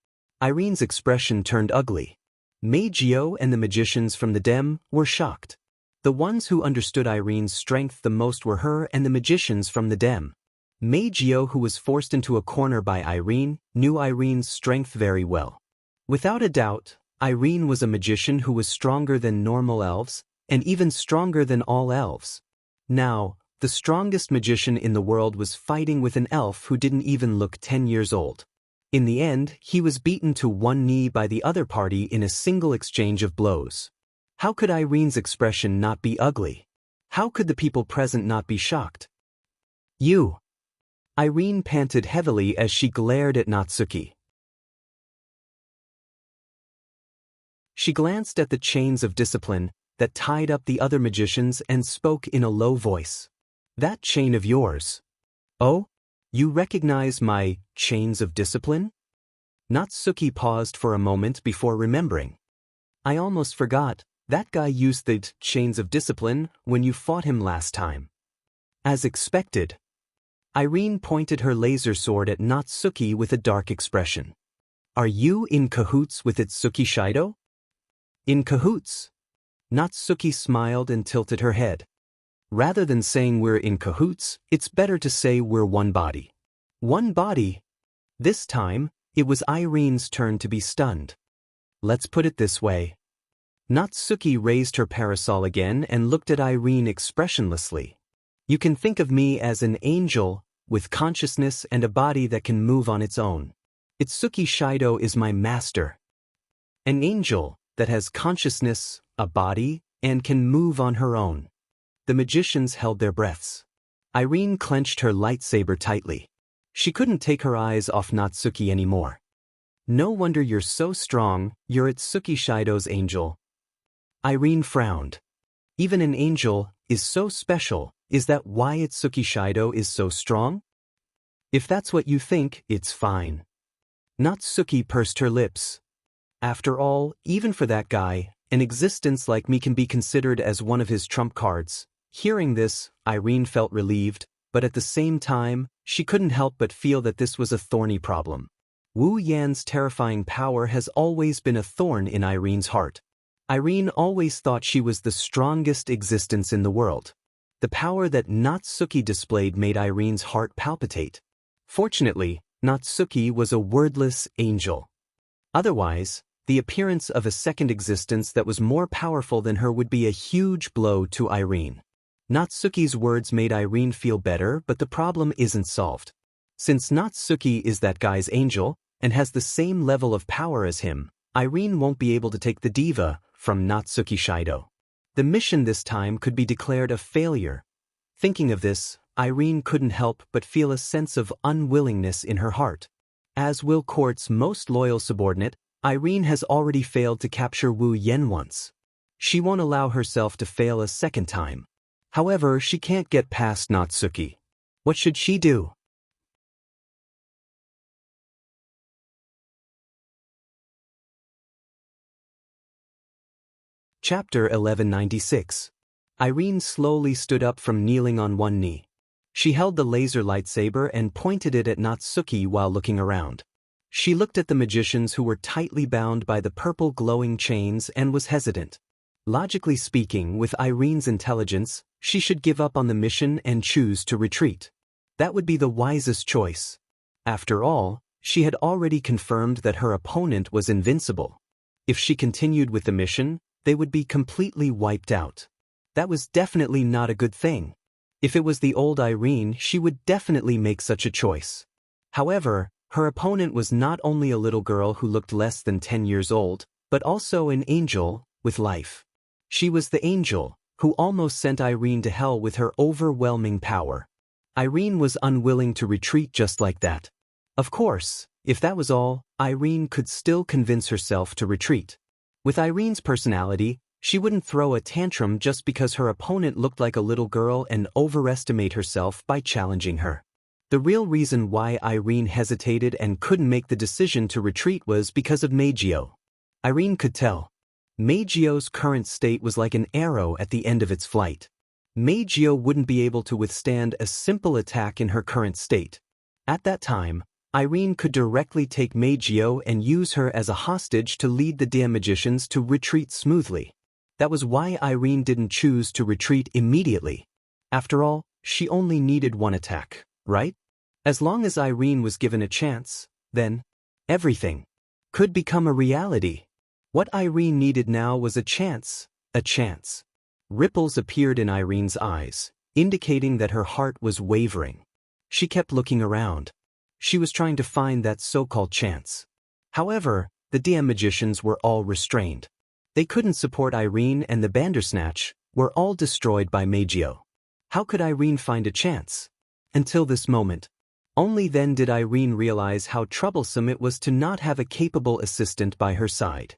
Irene's expression turned ugly. Meijio and the magicians from the Dem were shocked. The ones who understood Irene's strength the most were her and the magicians from the Dem. Meijio, who was forced into a corner by Irene, knew Irene's strength very well. Without a doubt, Irene was a magician who was stronger than normal elves, and even stronger than all elves. Now, the strongest magician in the world was fighting with an elf who didn't even look 10 years old. In the end, he was beaten to one knee by the other party in a single exchange of blows. How could Irene's expression not be ugly? How could the people present not be shocked? You! Irene panted heavily as she glared at Natsuki. She glanced at the chains of discipline that tied up the other magicians and spoke in a low voice. That chain of yours. Oh? You recognize my chains of discipline? Natsuki paused for a moment before remembering. I almost forgot, that guy used the chains of discipline when you fought him last time. As expected. Irene pointed her laser sword at Natsuki with a dark expression. Are you in cahoots with Itsuki Shido? In cahoots? Natsuki smiled and tilted her head. Rather than saying we're in cahoots, it's better to say we're one body. One body? This time, it was Irene's turn to be stunned. Let's put it this way. Natsuki raised her parasol again and looked at Irene expressionlessly. You can think of me as an angel, with consciousness and a body that can move on its own. Itsuki Shido is my master. An angel that has consciousness, a body, and can move on her own. The magicians held their breaths. Irene clenched her lightsaber tightly. She couldn't take her eyes off Natsuki anymore. No wonder you're so strong, you're Itsuki Shido's angel. Irene frowned. Even an angel is so special, is that why Itsuki Shido is so strong? If that's what you think, it's fine. Natsuki pursed her lips. After all, even for that guy, an existence like me can be considered as one of his trump cards. Hearing this, Irene felt relieved, but at the same time, she couldn't help but feel that this was a thorny problem. Wu Yan's terrifying power has always been a thorn in Irene's heart. Irene always thought she was the strongest existence in the world. The power that Natsuki displayed made Irene's heart palpitate. Fortunately, Natsuki was a wordless angel. Otherwise, the appearance of a second existence that was more powerful than her would be a huge blow to Irene. Natsuki's words made Irene feel better, but the problem isn't solved. Since Natsuki is that guy's angel, and has the same level of power as him, Irene won't be able to take the diva from Natsuki Shido. The mission this time could be declared a failure. Thinking of this, Irene couldn't help but feel a sense of unwillingness in her heart. As Will Court's most loyal subordinate, Irene has already failed to capture Wu Yan once. She won't allow herself to fail a second time. However, she can't get past Natsuki. What should she do? Chapter 1196. Irene slowly stood up from kneeling on one knee. She held the laser lightsaber and pointed it at Natsuki while looking around. She looked at the magicians who were tightly bound by the purple glowing chains and was hesitant. Logically speaking, with Irene's intelligence, she should give up on the mission and choose to retreat. That would be the wisest choice. After all, she had already confirmed that her opponent was invincible. If she continued with the mission, they would be completely wiped out. That was definitely not a good thing. If it was the old Irene, she would definitely make such a choice. However, her opponent was not only a little girl who looked less than 10 years old, but also an angel with life. She was the angel who almost sent Irene to hell with her overwhelming power. Irene was unwilling to retreat just like that. Of course, if that was all, Irene could still convince herself to retreat. With Irene's personality, she wouldn't throw a tantrum just because her opponent looked like a little girl and overestimate herself by challenging her. The real reason why Irene hesitated and couldn't make the decision to retreat was because of Meijio. Irene could tell. Meijio's current state was like an arrow at the end of its flight. Meijio wouldn't be able to withstand a simple attack in her current state. At that time, Irene could directly take Meijio and use her as a hostage to lead the Dia magicians to retreat smoothly. That was why Irene didn't choose to retreat immediately. After all, she only needed one attack, right? As long as Irene was given a chance, then everything could become a reality. What Irene needed now was a chance, a chance. Ripples appeared in Irene's eyes, indicating that her heart was wavering. She kept looking around. She was trying to find that so-called chance. However, the Dia magicians were all restrained. They couldn't support Irene, and the Bandersnatch were all destroyed by Meijio. How could Irene find a chance? Until this moment. Only then did Irene realize how troublesome it was to not have a capable assistant by her side.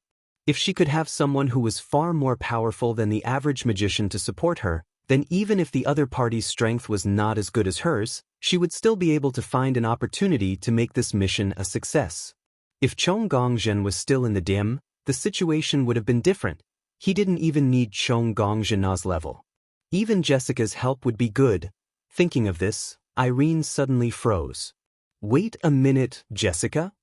If she could have someone who was far more powerful than the average magician to support her, then even if the other party's strength was not as good as hers, she would still be able to find an opportunity to make this mission a success. If Chong Gongzhen was still in the dim, the situation would have been different. He didn't even need Chong Gongzhen's level. Even Jessica's help would be good. Thinking of this, Irene suddenly froze. Wait a minute, Jessica?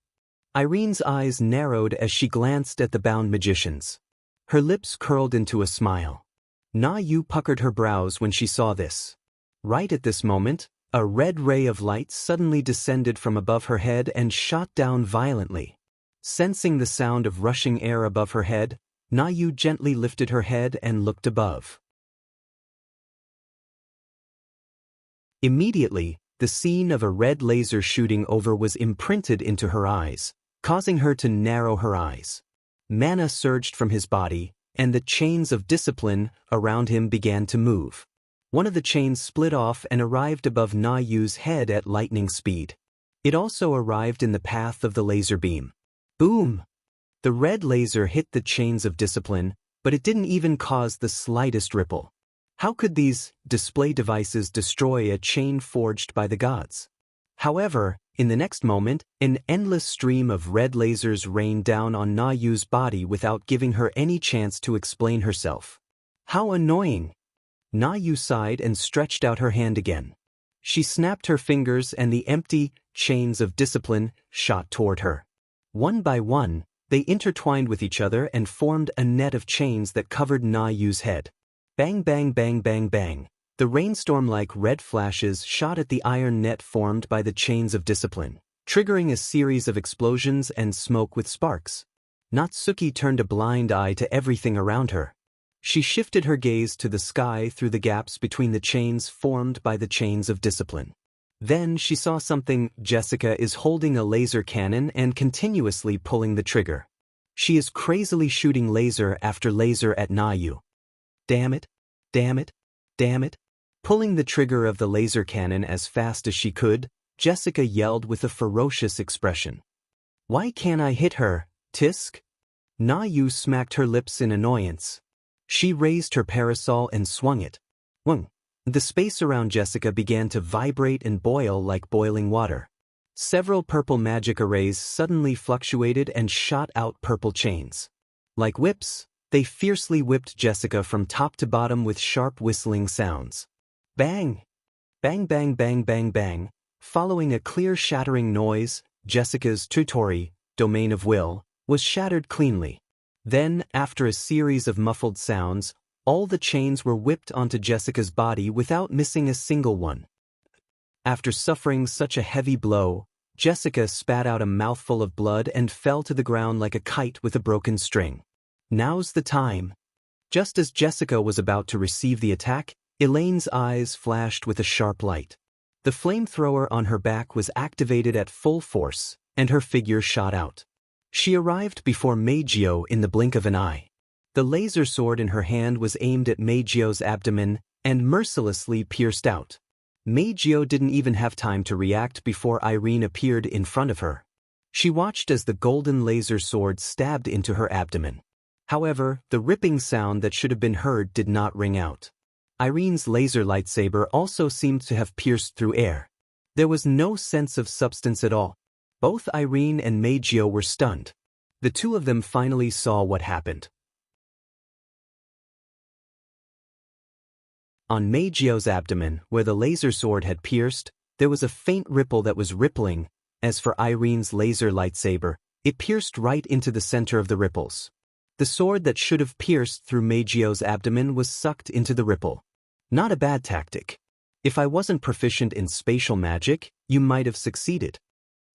Irene's eyes narrowed as she glanced at the bound magicians. Her lips curled into a smile. Na Yu puckered her brows when she saw this. Right at this moment, a red ray of light suddenly descended from above her head and shot down violently. Sensing the sound of rushing air above her head, Na Yu gently lifted her head and looked above. Immediately, the scene of a red laser shooting over was imprinted into her eyes, causing her to narrow her eyes. Mana surged from his body, and the chains of discipline around him began to move. One of the chains split off and arrived above Na Yu's head at lightning speed. It also arrived in the path of the laser beam. Boom! The red laser hit the chains of discipline, but it didn't even cause the slightest ripple. How could these display devices destroy a chain forged by the gods? However, in the next moment, an endless stream of red lasers rained down on Na Yu's body without giving her any chance to explain herself. How annoying! Na Yu sighed and stretched out her hand again. She snapped her fingers and the empty chains of discipline shot toward her. One by one, they intertwined with each other and formed a net of chains that covered Na Yu's head. Bang bang bang bang bang. The rainstorm-like red flashes shot at the iron net formed by the chains of discipline, triggering a series of explosions and smoke with sparks. Natsuki turned a blind eye to everything around her. She shifted her gaze to the sky through the gaps between the chains formed by the chains of discipline. Then she saw something. Jessica is holding a laser cannon and continuously pulling the trigger. She is crazily shooting laser after laser at Na Yu. Damn it! Damn it! Damn it! Pulling the trigger of the laser cannon as fast as she could, Jessica yelled with a ferocious expression. Why can't I hit her, Tisk? Na Yu smacked her lips in annoyance. She raised her parasol and swung it. Whung! The space around Jessica began to vibrate and boil like boiling water. Several purple magic arrays suddenly fluctuated and shot out purple chains. Like whips, they fiercely whipped Jessica from top to bottom with sharp whistling sounds. Bang! Bang bang bang bang bang. Following a clear shattering noise, Jessica's tutori, domain of will, was shattered cleanly. Then, after a series of muffled sounds, all the chains were whipped onto Jessica's body without missing a single one. After suffering such a heavy blow, Jessica spat out a mouthful of blood and fell to the ground like a kite with a broken string. Now's the time. Just as Jessica was about to receive the attack, Elaine's eyes flashed with a sharp light. The flamethrower on her back was activated at full force, and her figure shot out. She arrived before Meijio in the blink of an eye. The laser sword in her hand was aimed at Meijio's abdomen and mercilessly pierced out. Meijio didn't even have time to react before Irene appeared in front of her. She watched as the golden laser sword stabbed into her abdomen. However, the ripping sound that should have been heard did not ring out. Irene's laser lightsaber also seemed to have pierced through air. There was no sense of substance at all. Both Irene and Meijio were stunned. The two of them finally saw what happened. On Meijio's abdomen, where the laser sword had pierced, there was a faint ripple that was rippling. As for Irene's laser lightsaber, it pierced right into the center of the ripples. The sword that should have pierced through Meijio's abdomen was sucked into the ripple. Not a bad tactic. If I wasn't proficient in spatial magic, you might have succeeded.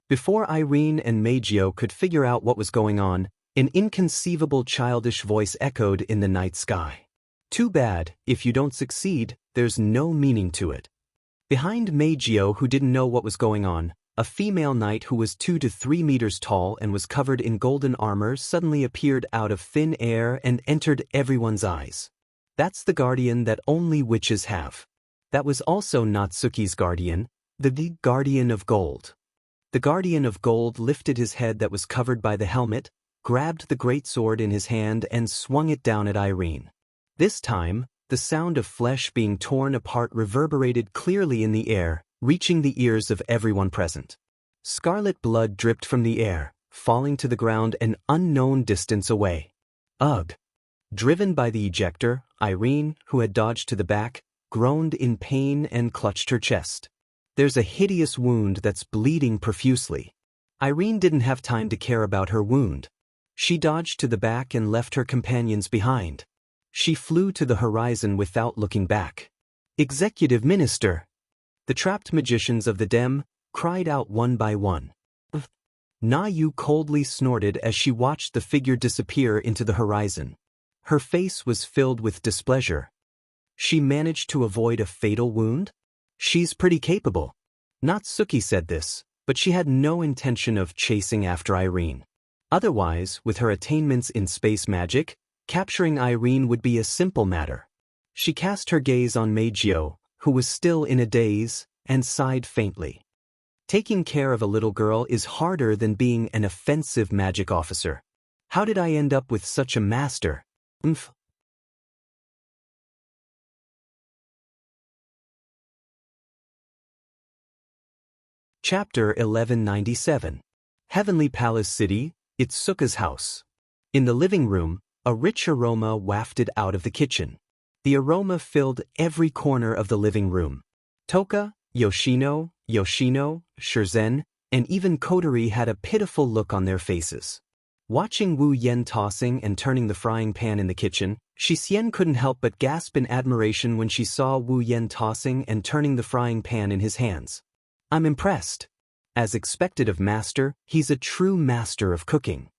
Before Irene and Meijio could figure out what was going on, an inconceivable childish voice echoed in the night sky. Too bad, if you don't succeed, there's no meaning to it. Behind Meijio, who didn't know what was going on, a female knight who was 2 to 3 meters tall and was covered in golden armor suddenly appeared out of thin air and entered everyone's eyes. That's the guardian that only witches have. That was also Natsuki's guardian, The Guardian of Gold. The Guardian of Gold lifted his head that was covered by the helmet, grabbed the greatsword in his hand and swung it down at Irene. This time, the sound of flesh being torn apart reverberated clearly in the air, reaching the ears of everyone present. Scarlet blood dripped from the air, falling to the ground an unknown distance away. Ugh! Driven by the ejector, Irene, who had dodged to the back, groaned in pain and clutched her chest. There's a hideous wound that's bleeding profusely. Irene didn't have time to care about her wound. She dodged to the back and left her companions behind. She flew to the horizon without looking back. Executive Minister! The trapped magicians of the Dem cried out one by one. Na Yu coldly snorted as she watched the figure disappear into the horizon. Her face was filled with displeasure. She managed to avoid a fatal wound? She's pretty capable. Natsuki said this, but she had no intention of chasing after Irene. Otherwise, with her attainments in space magic, capturing Irene would be a simple matter. She cast her gaze on Meijio, who was still in a daze, and sighed faintly. Taking care of a little girl is harder than being an offensive magic officer. How did I end up with such a master? Chapter 1197. Heavenly Palace City, Itsuka's house. In the living room, a rich aroma wafted out of the kitchen. The aroma filled every corner of the living room. Toka, Yoshino, Shurzen, and even Kotori had a pitiful look on their faces. Watching Wu Yen tossing and turning the frying pan in the kitchen, Xianxia couldn't help but gasp in admiration when she saw Wu Yen tossing and turning the frying pan in his hands. I'm impressed. As expected of master, he's a true master of cooking.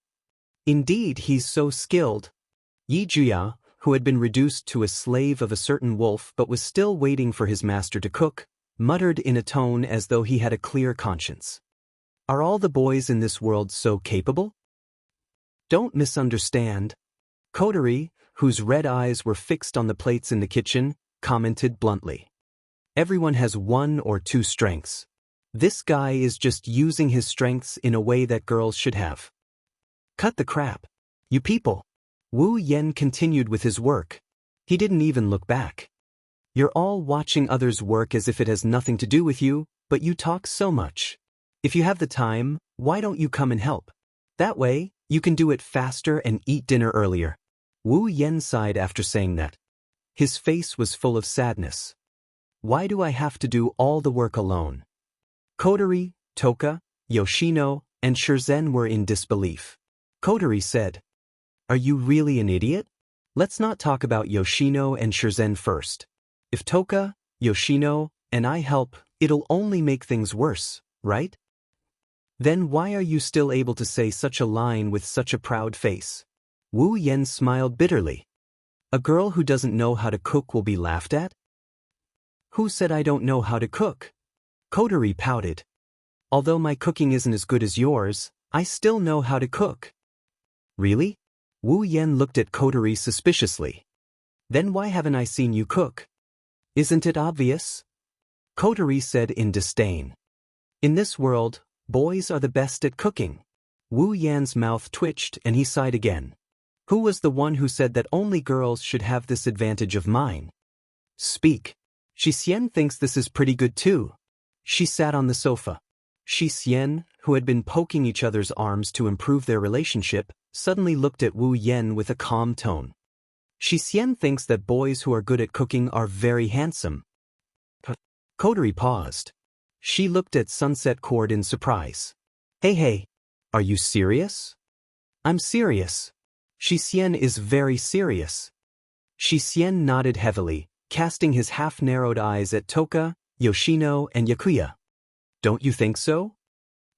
Indeed, he's so skilled. Yijuya, who had been reduced to a slave of a certain wolf but was still waiting for his master to cook, muttered in a tone as though he had a clear conscience. Are all the boys in this world so capable? Don't misunderstand. Kotori, whose red eyes were fixed on the plates in the kitchen, commented bluntly. Everyone has one or two strengths. This guy is just using his strengths in a way that girls should have. Cut the crap. You people. Wu Yen continued with his work. He didn't even look back. You're all watching others work as if it has nothing to do with you, but you talk so much. If you have the time, why don't you come and help? That way, you can do it faster and eat dinner earlier. Wu Yen sighed after saying that. His face was full of sadness. Why do I have to do all the work alone? Kotori, Toka, Yoshino, and Shurzen were in disbelief. Kotori said, Are you really an idiot? Let's not talk about Yoshino and Shurzen first. If Toka, Yoshino, and I help, it'll only make things worse, right? Then why are you still able to say such a line with such a proud face? Wu Yen smiled bitterly. A girl who doesn't know how to cook will be laughed at? Who said I don't know how to cook? Kotori pouted. Although my cooking isn't as good as yours, I still know how to cook. Really? Wu Yen looked at Kotori suspiciously. Then why haven't I seen you cook? Isn't it obvious? Kotori said in disdain. In this world, boys are the best at cooking. Wu Yan's mouth twitched and he sighed again. Who was the one who said that only girls should have this advantage of mine? Speak. Xianxia thinks this is pretty good too. She sat on the sofa. Xianxia, who had been poking each other's arms to improve their relationship, suddenly looked at Wu Yen with a calm tone. Xianxia thinks that boys who are good at cooking are very handsome. Kotori paused. She looked at Sunset Cord in surprise. Hey, are you serious? I'm serious. Xianxia is very serious. Xianxia nodded heavily, casting his half-narrowed eyes at Toka, Yoshino, and Yakuya. Don't you think so?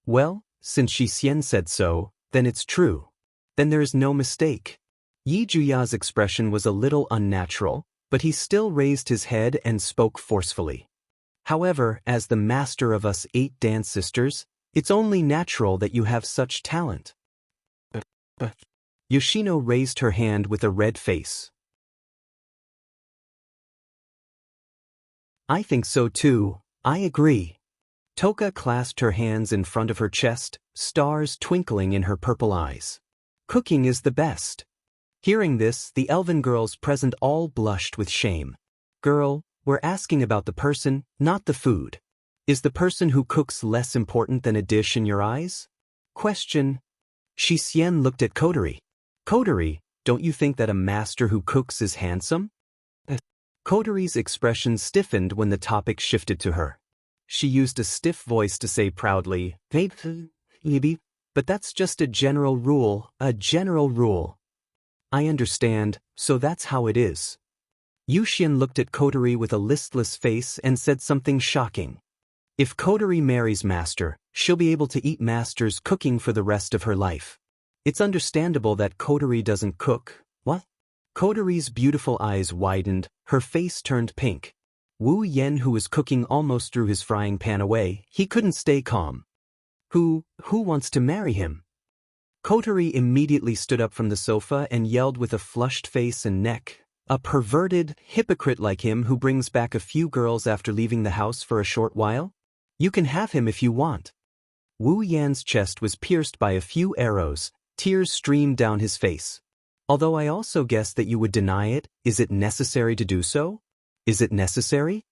Well, since Xianxia said so, then it's true. Then there is no mistake. Yijuya's expression was a little unnatural, but he still raised his head and spoke forcefully. However, as the master of us 8 dance sisters, it's only natural that you have such talent. But Yoshino raised her hand with a red face. I think so too, I agree. Toka clasped her hands in front of her chest, stars twinkling in her purple eyes. Cooking is the best. Hearing this, the elven girls present all blushed with shame. Girl, we're asking about the person, not the food. Is the person who cooks less important than a dish in your eyes? Question. Xianxia looked at Coterie. Coterie, don't you think that a master who cooks is handsome? Coterie's expression stiffened when the topic shifted to her. She used a stiff voice to say proudly, but that's just a general rule, a general rule. I understand, so that's how it is. Yuxian looked at Coterie with a listless face and said something shocking. If Coterie marries Master, she'll be able to eat Master's cooking for the rest of her life. It's understandable that Coterie doesn't cook. What? Coterie's beautiful eyes widened, her face turned pink. Wu Yan, who was cooking, almost threw his frying pan away. He couldn't stay calm. Who wants to marry him? Coterie immediately stood up from the sofa and yelled with a flushed face and neck. A perverted hypocrite like him who brings back a few girls after leaving the house for a short while? You can have him if you want. Wu Yan's chest was pierced by a few arrows, tears streamed down his face. Although I also guess that you would deny it, is it necessary to do so? Is it necessary?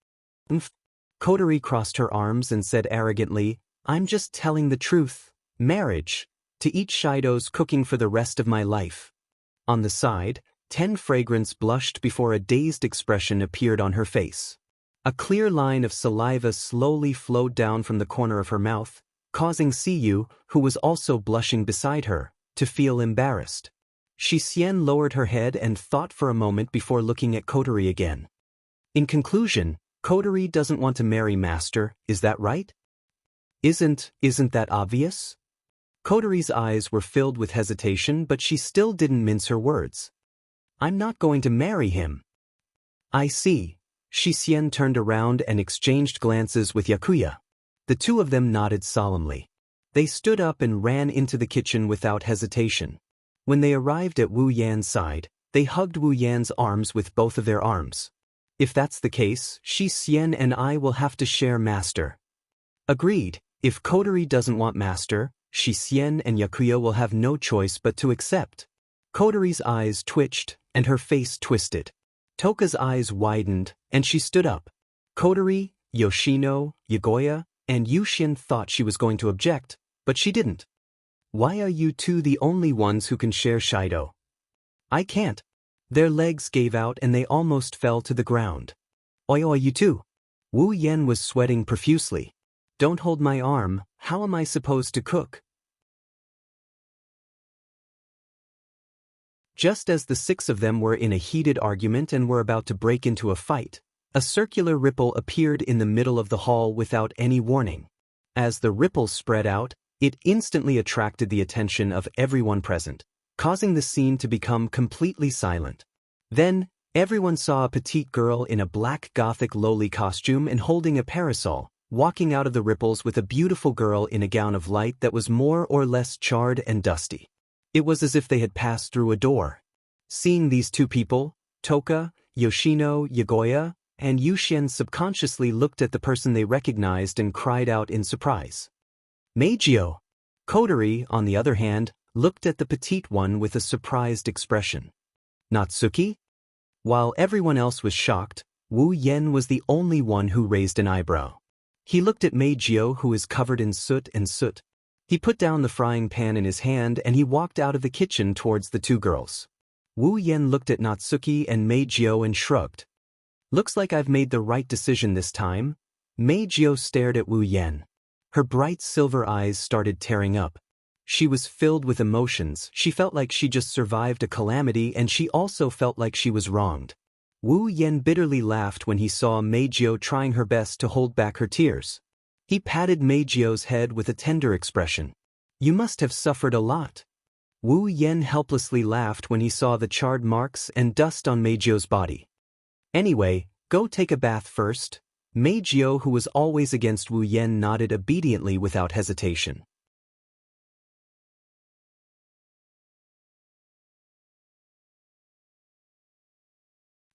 Coterie crossed her arms and said arrogantly, I'm just telling the truth. Marriage. To eat Shido's cooking for the rest of my life. On the side, 10 Fragrance blushed before a dazed expression appeared on her face. A clear line of saliva slowly flowed down from the corner of her mouth, causing Siyu, who was also blushing beside her, to feel embarrassed. Xianxia lowered her head and thought for a moment before looking at Coterie again. In conclusion, Coterie doesn't want to marry Master, is that right? Isn't that obvious? Coterie's eyes were filled with hesitation, but she still didn't mince her words. I'm not going to marry him. I see. Xianxia turned around and exchanged glances with Yakuya. The two of them nodded solemnly. They stood up and ran into the kitchen without hesitation. When they arrived at Wu Yan's side, they hugged Wu Yan's arms with both of their arms. If that's the case, Xianxia and I will have to share Master. Agreed. If Coterie doesn't want Master, Xianxia and Yakuya will have no choice but to accept. Coterie's eyes twitched, and her face twisted. Toka's eyes widened, and she stood up. Coterie, Yoshino, Yagoya, and Yuxian thought she was going to object, but she didn't. Why are you two the only ones who can share Shido? I can't. Their legs gave out and they almost fell to the ground. Oi, you two. Wu Yan was sweating profusely. Don't hold my arm, how am I supposed to cook? Just as the 6 of them were in a heated argument and were about to break into a fight, a circular ripple appeared in the middle of the hall without any warning. As the ripple spread out, it instantly attracted the attention of everyone present, causing the scene to become completely silent. Then, everyone saw a petite girl in a black Gothic lowly costume and holding a parasol, walking out of the ripples with a beautiful girl in a gown of light that was more or less charred and dusty. It was as if they had passed through a door. Seeing these two people, Toka, Yoshino, Yagoya, and Yuxian subconsciously looked at the person they recognized and cried out in surprise. Meijio! Coterie, on the other hand, looked at the petite one with a surprised expression. Natsuki? While everyone else was shocked, Wu Yan was the only one who raised an eyebrow. He looked at Meijio, who was covered in soot. He put down the frying pan in his hand and he walked out of the kitchen towards the two girls. Wu Yan looked at Natsuki and Meijio and shrugged. Looks like I've made the right decision this time. Meijio stared at Wu Yan. Her bright silver eyes started tearing up. She was filled with emotions. She felt like she just survived a calamity and she also felt like she was wronged. Wu Yan bitterly laughed when he saw Meijio trying her best to hold back her tears. He patted Meijio's head with a tender expression. You must have suffered a lot. Wu Yan helplessly laughed when he saw the charred marks and dust on Meijio's body. Anyway, go take a bath first. Meijio, who was always against Wu Yan, nodded obediently without hesitation.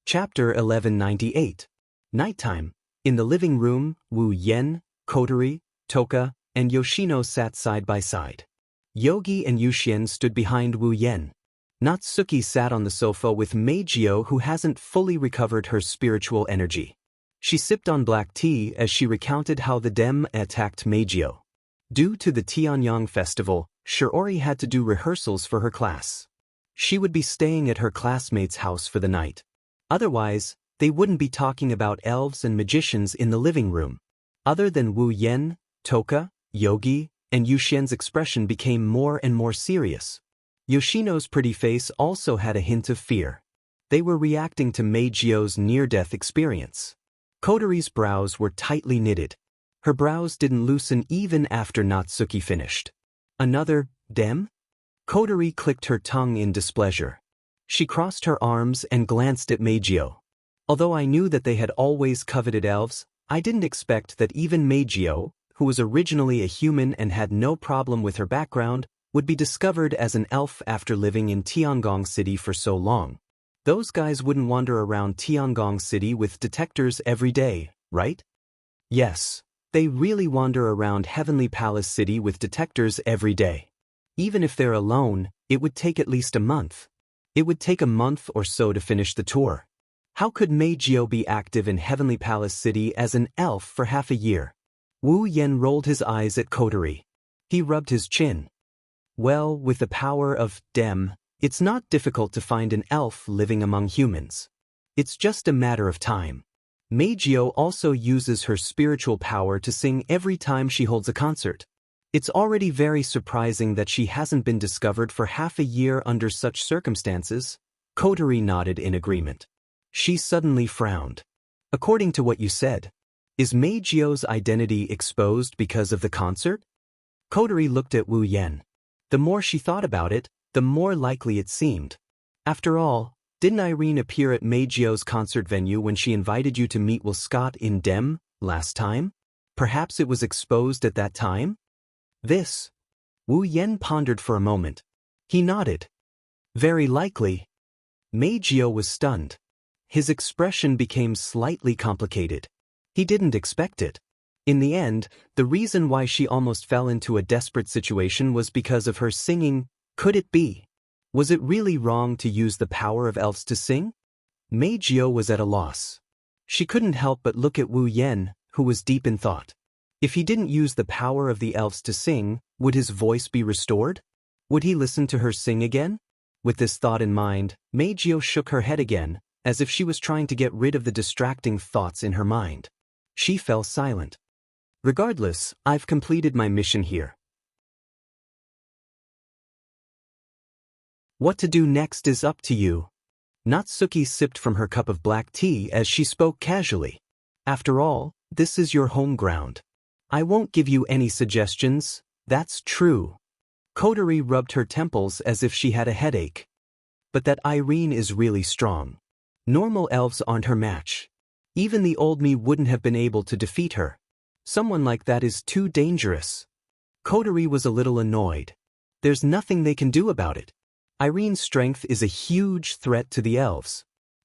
Chapter 1198. Nighttime. In the living room, Wu Yan, Coterie, Toka, and Yoshino sat side by side. Yogi and Yuxian stood behind Wu Yen. Natsuki sat on the sofa with Meijio, who hasn't fully recovered her spiritual energy. She sipped on black tea as she recounted how the Dem attacked Meijio. Due to the Tianyang festival, Shiori had to do rehearsals for her class. She would be staying at her classmate's house for the night. Otherwise, they wouldn't be talking about elves and magicians in the living room. Other than Wu Yen, Toka, Yogi, and Yuxian's expression became more and more serious. Yoshino's pretty face also had a hint of fear. They were reacting to Meijio's near-death experience. Kotori's brows were tightly knitted. Her brows didn't loosen even after Natsuki finished. Another Dem? Kotori clicked her tongue in displeasure. She crossed her arms and glanced at Meijio. Although I knew that they had always coveted elves, I didn't expect that even Meijio, who was originally a human and had no problem with her background, would be discovered as an elf after living in Tiangong City for so long. Those guys wouldn't wander around Tiangong City with detectors every day, right? Yes, they really wander around Heavenly Palace City with detectors every day. Even if they're alone, it would take at least a month. It would take a month or so to finish the tour. How could Meijio be active in Heavenly Palace City as an elf for half a year? Wu Yen rolled his eyes at Kotori. He rubbed his chin. Well, with the power of Dem, it's not difficult to find an elf living among humans. It's just a matter of time. Meijio also uses her spiritual power to sing every time she holds a concert. It's already very surprising that she hasn't been discovered for half a year under such circumstances. Kotori nodded in agreement. She suddenly frowned. According to what you said, is Meijio's identity exposed because of the concert? Kotori looked at Wu Yen. The more she thought about it, the more likely it seemed. After all, didn't Irene appear at Meijio's concert venue when she invited you to meet Will Scott in Dem last time? Perhaps it was exposed at that time? This. Wu Yen pondered for a moment. He nodded. Very likely. Meijio was stunned. His expression became slightly complicated. He didn't expect it. In the end, the reason why she almost fell into a desperate situation was because of her singing. Could it be? Was it really wrong to use the power of elves to sing? Meijio was at a loss. She couldn't help but look at Wu Yen, who was deep in thought. If he didn't use the power of the elves to sing, would his voice be restored? Would he listen to her sing again? With this thought in mind, Meijio shook her head again, as if she was trying to get rid of the distracting thoughts in her mind. She fell silent. Regardless, I've completed my mission here. What to do next is up to you. Natsuki sipped from her cup of black tea as she spoke casually. After all, this is your home ground. I won't give you any suggestions, that's true. Kotori rubbed her temples as if she had a headache. But that Irene is really strong. Normal elves aren't her match. Even the old me wouldn't have been able to defeat her. Someone like that is too dangerous. Kotori was a little annoyed. There's nothing they can do about it. Irene's strength is a huge threat to the elves.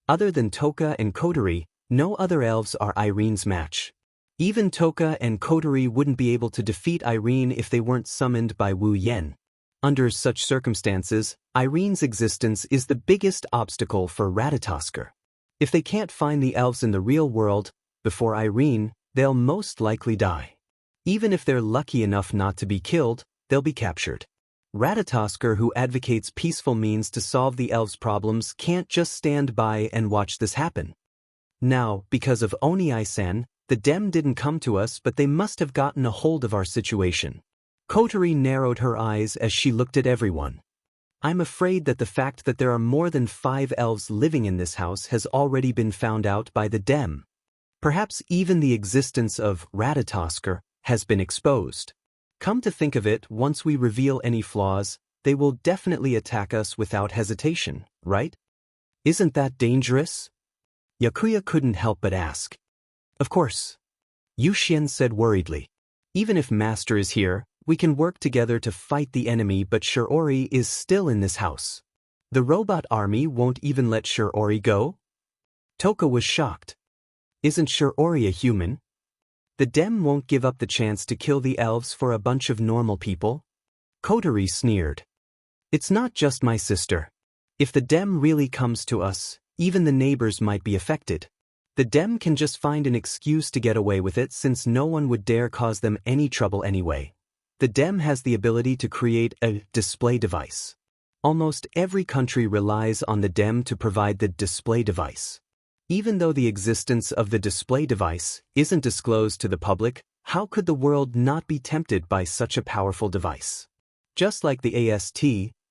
Other than Toka and Kotori, no other elves are Irene's match. Even Toka and Kotori wouldn't be able to defeat Irene if they weren't summoned by Wu Yen. Under such circumstances, Irene's existence is the biggest obstacle for Ratatoskr. If they can't find the elves in the real world, before Irene, they'll most likely die. Even if they're lucky enough not to be killed, they'll be captured. Ratatoskr, who advocates peaceful means to solve the elves' problems, can't just stand by and watch this happen. Now, because of Oni-san, the Dem didn't come to us, but they must have gotten a hold of our situation. Kotori narrowed her eyes as she looked at everyone. I'm afraid that the fact that there are more than 5 elves living in this house has already been found out by the Dem. Perhaps even the existence of Ratatoskr has been exposed. Come to think of it, once we reveal any flaws, they will definitely attack us without hesitation, right? Isn't that dangerous? Yakuya couldn't help but ask. Of course. Yuxian said worriedly. Even if Master is here, we can work together to fight the enemy, but Shiori is still in this house. The robot army won't even let Shiori go? Toka was shocked. Isn't Shiori a human? The Dem won't give up the chance to kill the elves for a bunch of normal people? Coterie sneered. It's not just my sister. If the Dem really comes to us, even the neighbors might be affected. The Dem can just find an excuse to get away with it since no one would dare cause them any trouble anyway. The Dem has the ability to create a display device. Almost every country relies on the Dem to provide the display device. Even though the existence of the display device isn't disclosed to the public, how could the world not be tempted by such a powerful device? Just like the AST,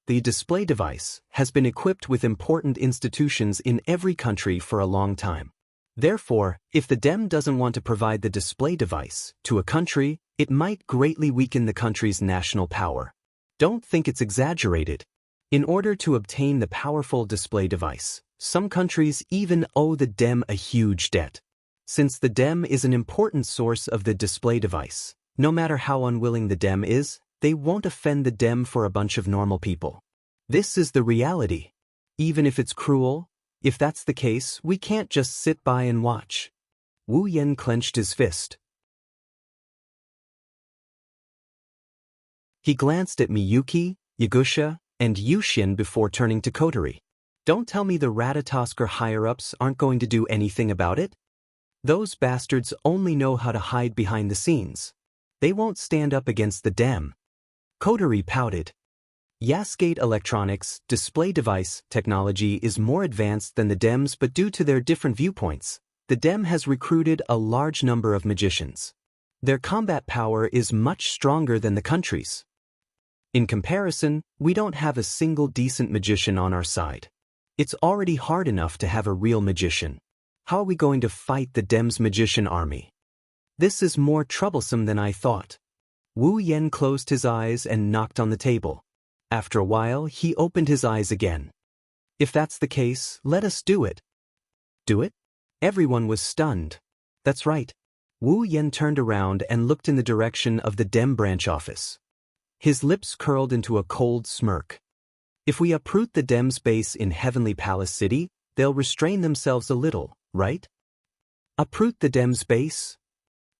the display device has been equipped with important institutions in every country for a long time. Therefore, if the Dem doesn't want to provide the display device to a country, it might greatly weaken the country's national power. Don't think it's exaggerated. In order to obtain the powerful display device, some countries even owe the Dem a huge debt. Since the Dem is an important source of the display device, no matter how unwilling the Dem is, they won't offend the Dem for a bunch of normal people. This is the reality. Even if it's cruel, if that's the case, we can't just sit by and watch. Wu Yan clenched his fist. He glanced at Miyuki, Yagusha, and Yushin before turning to Kotori. Don't tell me the Ratatosker higher-ups aren't going to do anything about it? Those bastards only know how to hide behind the scenes. They won't stand up against the Dem. Kotori pouted. Yasgate Electronics' display device technology is more advanced than the Dem's, but due to their different viewpoints, the Dem has recruited a large number of magicians. Their combat power is much stronger than the country's. In comparison, we don't have a single decent magician on our side. It's already hard enough to have a real magician. How are we going to fight the Dem's magician army? This is more troublesome than I thought. Wu Yan closed his eyes and knocked on the table. After a while, he opened his eyes again. If that's the case, let us do it. Do it? Everyone was stunned. That's right. Wu Yan turned around and looked in the direction of the Dem branch office. His lips curled into a cold smirk. If we uproot the Dem's base in Heavenly Palace City, they'll restrain themselves a little, right? Uproot the Dem's base?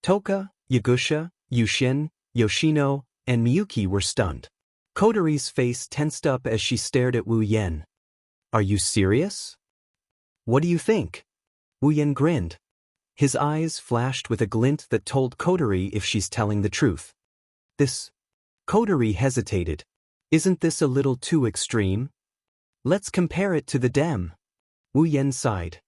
Toka, Yagusha, Yushin, Yoshino, and Miyuki were stunned. Kotori's face tensed up as she stared at Wu Yan. Are you serious? What do you think? Wu Yan grinned. His eyes flashed with a glint that told Kotori if she's telling the truth. This. Kotori hesitated. Isn't this a little too extreme? Let's compare it to the Dem. Wu Yan sighed.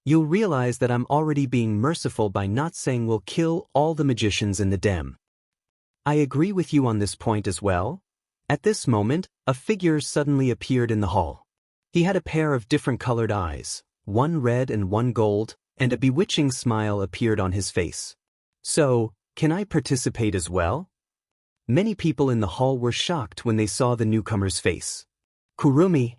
You'll realize that I'm already being merciful by not saying we'll kill all the magicians in the Dem. I agree with you on this point as well. At this moment, a figure suddenly appeared in the hall. He had a pair of different colored eyes, one red and one gold, and a bewitching smile appeared on his face. So, can I participate as well? Many people in the hall were shocked when they saw the newcomer's face. Kurumi.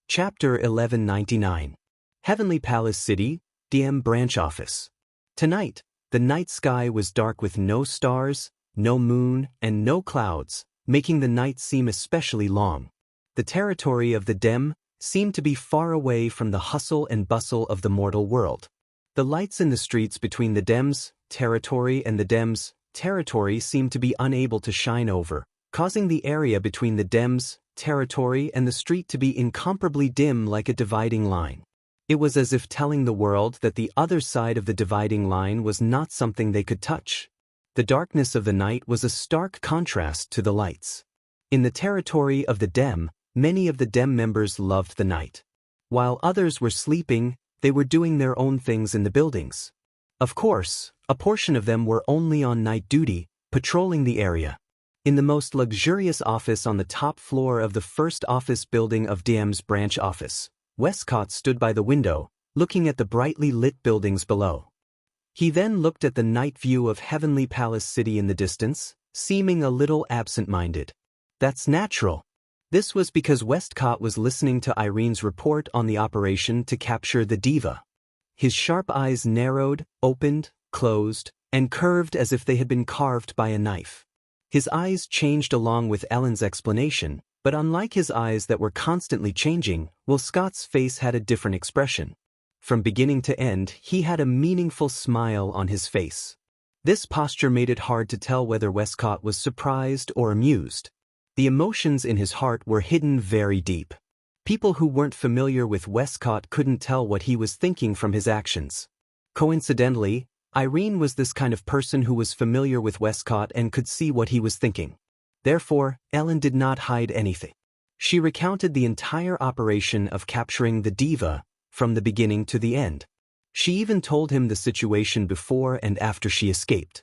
Chapter 1199. Heavenly Palace City, DM Branch Office. Tonight, the night sky was dark with no stars, no moon, and no clouds, making the night seem especially long. The territory of the Dem seemed to be far away from the hustle and bustle of the mortal world. The lights in the streets between the Dem's territory and the Dem's territory seemed to be unable to shine over, causing the area between the Dem's territory and the street to be incomparably dim like a dividing line. It was as if telling the world that the other side of the dividing line was not something they could touch. The darkness of the night was a stark contrast to the lights. In the territory of the Dem, many of the Dem members loved the night. While others were sleeping, they were doing their own things in the buildings. Of course, a portion of them were only on night duty, patrolling the area. In the most luxurious office on the top floor of the first office building of DM's branch office, Westcott stood by the window, looking at the brightly lit buildings below. He then looked at the night view of Heavenly Palace City in the distance, seeming a little absent-minded. That's natural. This was because Westcott was listening to Irene's report on the operation to capture the diva. His sharp eyes narrowed, opened, closed, and curved as if they had been carved by a knife. His eyes changed along with Ellen's explanation, But unlike his eyes that were constantly changing, Will Scott's face had a different expression. From beginning to end, he had a meaningful smile on his face. This posture made it hard to tell whether Westcott was surprised or amused. The emotions in his heart were hidden very deep. People who weren't familiar with Westcott couldn't tell what he was thinking from his actions. Coincidentally, Irene was this kind of person who was familiar with Westcott and could see what he was thinking. Therefore, Ellen did not hide anything. She recounted the entire operation of capturing the diva, from the beginning to the end. She even told him the situation before and after she escaped.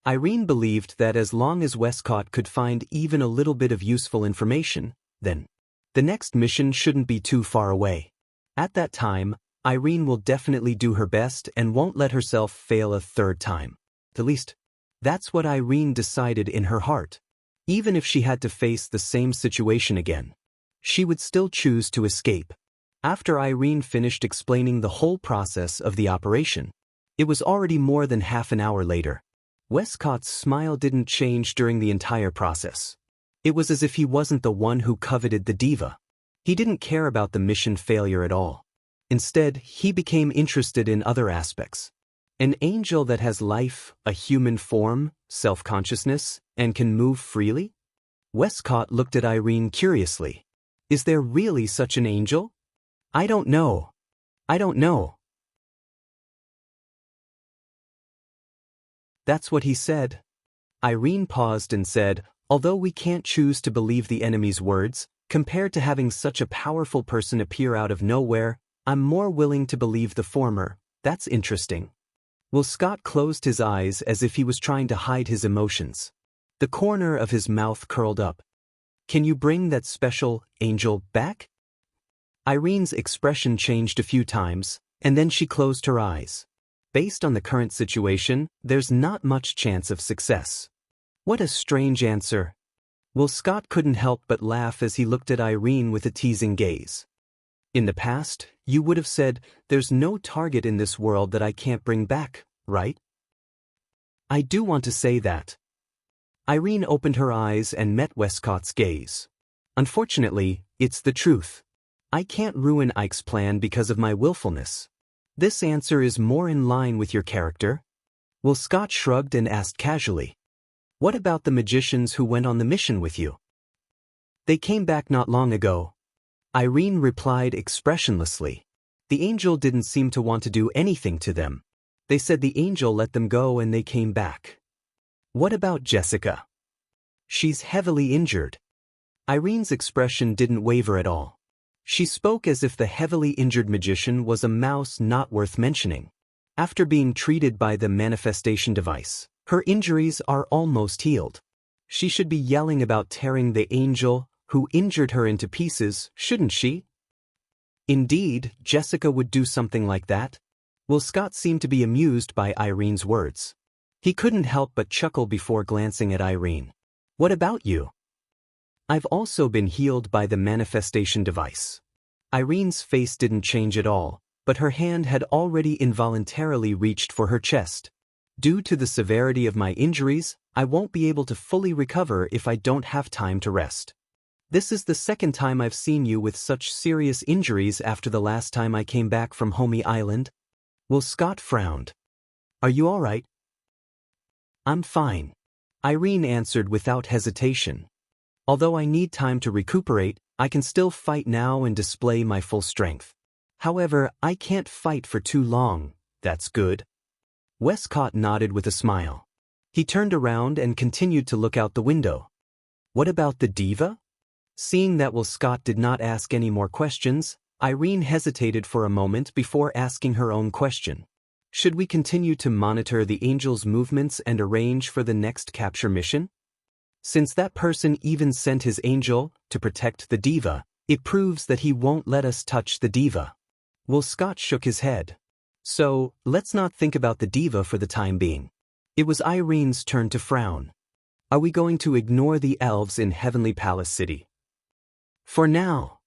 Irene believed that as long as Westcott could find even a little bit of useful information, then the next mission shouldn't be too far away. At that time, Irene will definitely do her best and won't let herself fail a third time. At least, that's what Irene decided in her heart. Even if she had to face the same situation again, she would still choose to escape. After Irene finished explaining the whole process of the operation, it was already more than half an hour later. Westcott's smile didn't change during the entire process. It was as if he wasn't the one who coveted the diva. He didn't care about the mission failure at all. Instead, he became interested in other aspects. An angel that has life, a human form, self-consciousness, and can move freely? Westcott looked at Irene curiously. Is there really such an angel? I don't know. I don't know. That's what he said. Irene paused and said, although we can't choose to believe the enemy's words, compared to having such a powerful person appear out of nowhere, I'm more willing to believe the former. That's interesting. Will Scott closed his eyes as if he was trying to hide his emotions. The corner of his mouth curled up. Can you bring that special angel back? Irene's expression changed a few times, and then she closed her eyes. Based on the current situation, there's not much chance of success. What a strange answer. Will Scott couldn't help but laugh as he looked at Irene with a teasing gaze. In the past, you would have said, there's no target in this world that I can't bring back, right? I do want to say that. Irene opened her eyes and met Westcott's gaze. Unfortunately, it's the truth. I can't ruin Ike's plan because of my willfulness. This answer is more in line with your character. Will Scott shrugged and asked casually. What about the magicians who went on the mission with you? They came back not long ago. Irene replied expressionlessly. The angel didn't seem to want to do anything to them. They said the angel let them go and they came back. What about Jessica? She's heavily injured. Irene's expression didn't waver at all. She spoke as if the heavily injured magician was a mouse not worth mentioning. After being treated by the manifestation device, her injuries are almost healed. She should be yelling about tearing the angel who injured her into pieces, shouldn't she? Indeed, Jessica would do something like that. Will Scott seemed to be amused by Irene's words. He couldn't help but chuckle before glancing at Irene. What about you? I've also been healed by the manifestation device. Irene's face didn't change at all, but her hand had already involuntarily reached for her chest. Due to the severity of my injuries, I won't be able to fully recover if I don't have time to rest. This is the second time I've seen you with such serious injuries after the last time I came back from Homey Island. Will Scott frowned. Are you all right? I'm fine. Irene answered without hesitation. Although I need time to recuperate, I can still fight now and display my full strength. However, I can't fight for too long. That's good. Westcott nodded with a smile. He turned around and continued to look out the window. What about the diva? Seeing that Will Scott did not ask any more questions, Irene hesitated for a moment before asking her own question. Should we continue to monitor the angel's movements and arrange for the next capture mission? Since that person even sent his angel to protect the diva, it proves that he won't let us touch the diva. Will Scott shook his head. So, let's not think about the diva for the time being. It was Irene's turn to frown. Are we going to ignore the elves in Heavenly Palace City? For now.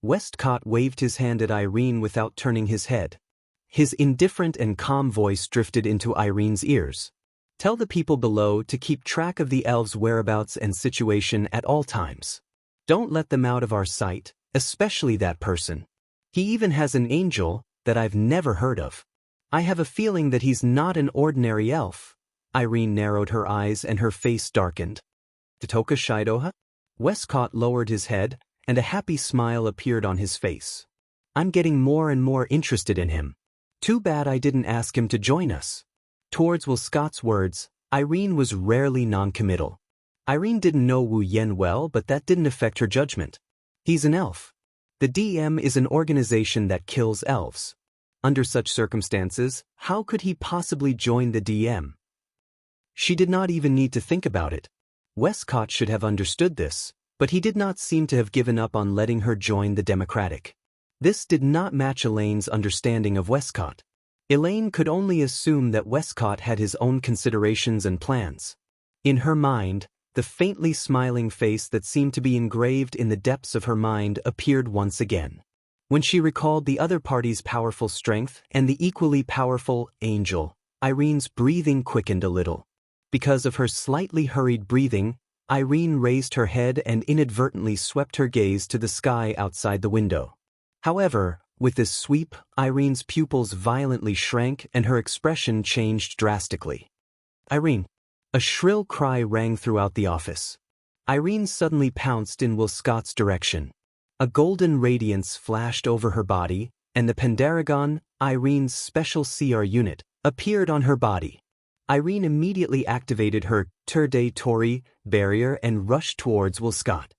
Westcott waved his hand at Irene without turning his head. His indifferent and calm voice drifted into Irene's ears. Tell the people below to keep track of the elves' whereabouts and situation at all times. Don't let them out of our sight, especially that person. He even has an angel that I've never heard of. I have a feeling that he's not an ordinary elf." Irene narrowed her eyes and her face darkened. "Toka Shidoha?" Westcott lowered his head, and a happy smile appeared on his face. "I'm getting more and more interested in him. Too bad I didn't ask him to join us." Towards Westcott's words, Irene was rarely non-committal. Irene didn't know Wu Yen well, but that didn't affect her judgment. He's an elf. The DM is an organization that kills elves. Under such circumstances, how could he possibly join the DM? She did not even need to think about it. Westcott should have understood this, but he did not seem to have given up on letting her join the Democratic. This did not match Elaine's understanding of Westcott. Elaine could only assume that Westcott had his own considerations and plans. In her mind, the faintly smiling face that seemed to be engraved in the depths of her mind appeared once again. When she recalled the other party's powerful strength and the equally powerful angel, Irene's breathing quickened a little. Because of her slightly hurried breathing, Irene raised her head and inadvertently swept her gaze to the sky outside the window. However, with this sweep, Irene's pupils violently shrank and her expression changed drastically. "Irene!" A shrill cry rang throughout the office. Irene suddenly pounced in Westcott's direction. A golden radiance flashed over her body, and the Pendaragon, Irene's special CR unit, appeared on her body. Irene immediately activated her Turde Tori barrier and rushed towards Westcott.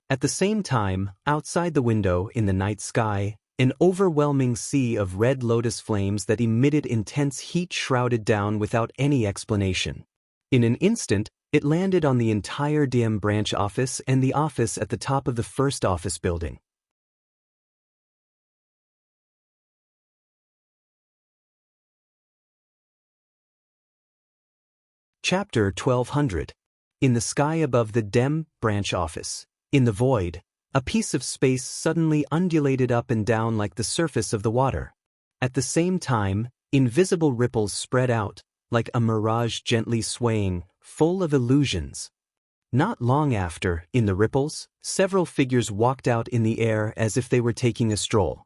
At the same time, outside the window in the night sky, an overwhelming sea of red lotus flames that emitted intense heat shrouded down without any explanation. In an instant, it landed on the entire DM branch office and the office at the top of the first office building. Chapter 1200. In the sky above the DM branch office, in the void, a piece of space suddenly undulated up and down like the surface of the water. At the same time, invisible ripples spread out, like a mirage gently swaying, full of illusions. Not long after, in the ripples, several figures walked out in the air as if they were taking a stroll.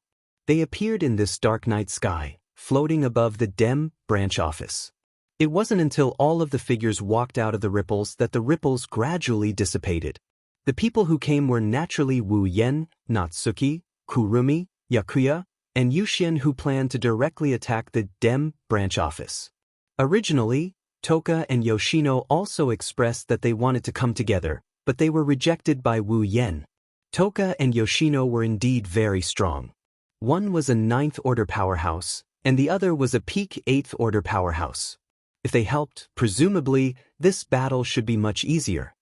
They appeared in this dark night sky, floating above the DM branch office. It wasn't until all of the figures walked out of the ripples that the ripples gradually dissipated. The people who came were naturally Wu Yen, Natsuki, Kurumi, Yakuya, and Yuxian, who planned to directly attack the DM branch office. Originally, Toka and Yoshino also expressed that they wanted to come together, but they were rejected by Wu Yen. Toka and Yoshino were indeed very strong. One was a 9th Order powerhouse, and the other was a peak 8th Order powerhouse. If they helped, presumably, this battle should be much easier.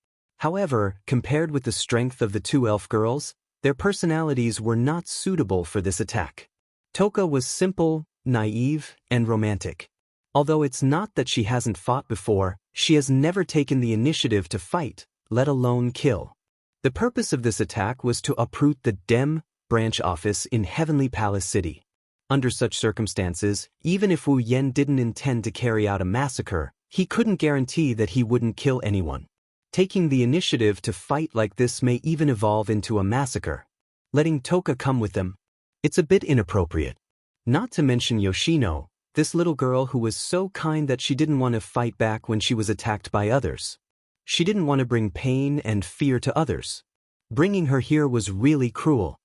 However, compared with the strength of the two elf girls, their personalities were not suitable for this attack. Toka was simple, naive, and romantic. Although it's not that she hasn't fought before, she has never taken the initiative to fight, let alone kill. The purpose of this attack was to uproot the DM branch office in Heavenly Palace City. Under such circumstances, even if Wu Yen didn't intend to carry out a massacre, he couldn't guarantee that he wouldn't kill anyone. Taking the initiative to fight like this may even evolve into a massacre. Letting Toka come with them, it's a bit inappropriate. Not to mention Yoshino, this little girl who was so kind that she didn't want to fight back when she was attacked by others. She didn't want to bring pain and fear to others. Bringing her here was really cruel.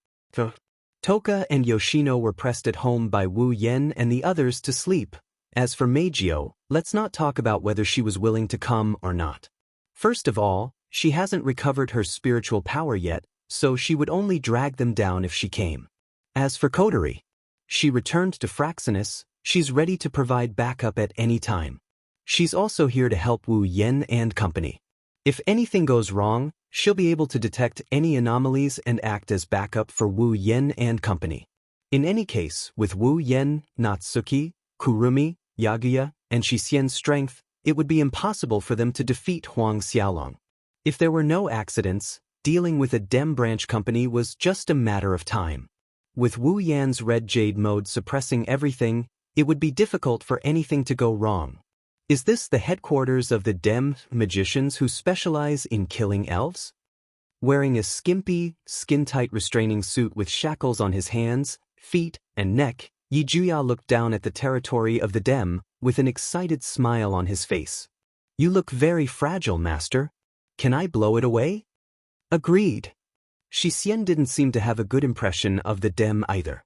Toka and Yoshino were pressed at home by Wu Yen and the others to sleep. As for Meijio, let's not talk about whether she was willing to come or not. First of all, she hasn't recovered her spiritual power yet, so she would only drag them down if she came. As for Kotori, she returned to Fraxinus. She's ready to provide backup at any time. She's also here to help Wu Yen and company. If anything goes wrong, she'll be able to detect any anomalies and act as backup for Wu Yen and company. In any case, with Wu Yen, Natsuki, Kurumi, Yaguya, and Shixian's strength, it would be impossible for them to defeat Huang Xiaolong. If there were no accidents, dealing with a DM branch company was just a matter of time. With Wu Yan's red jade mode suppressing everything, it would be difficult for anything to go wrong. Is this the headquarters of the Dem magicians who specialize in killing elves? Wearing a skimpy, skin-tight restraining suit with shackles on his hands, feet, and neck, Yi Juya looked down at the territory of the Dem with an excited smile on his face. You look very fragile, master. Can I blow it away? Agreed. Xianxia didn't seem to have a good impression of the Dem either.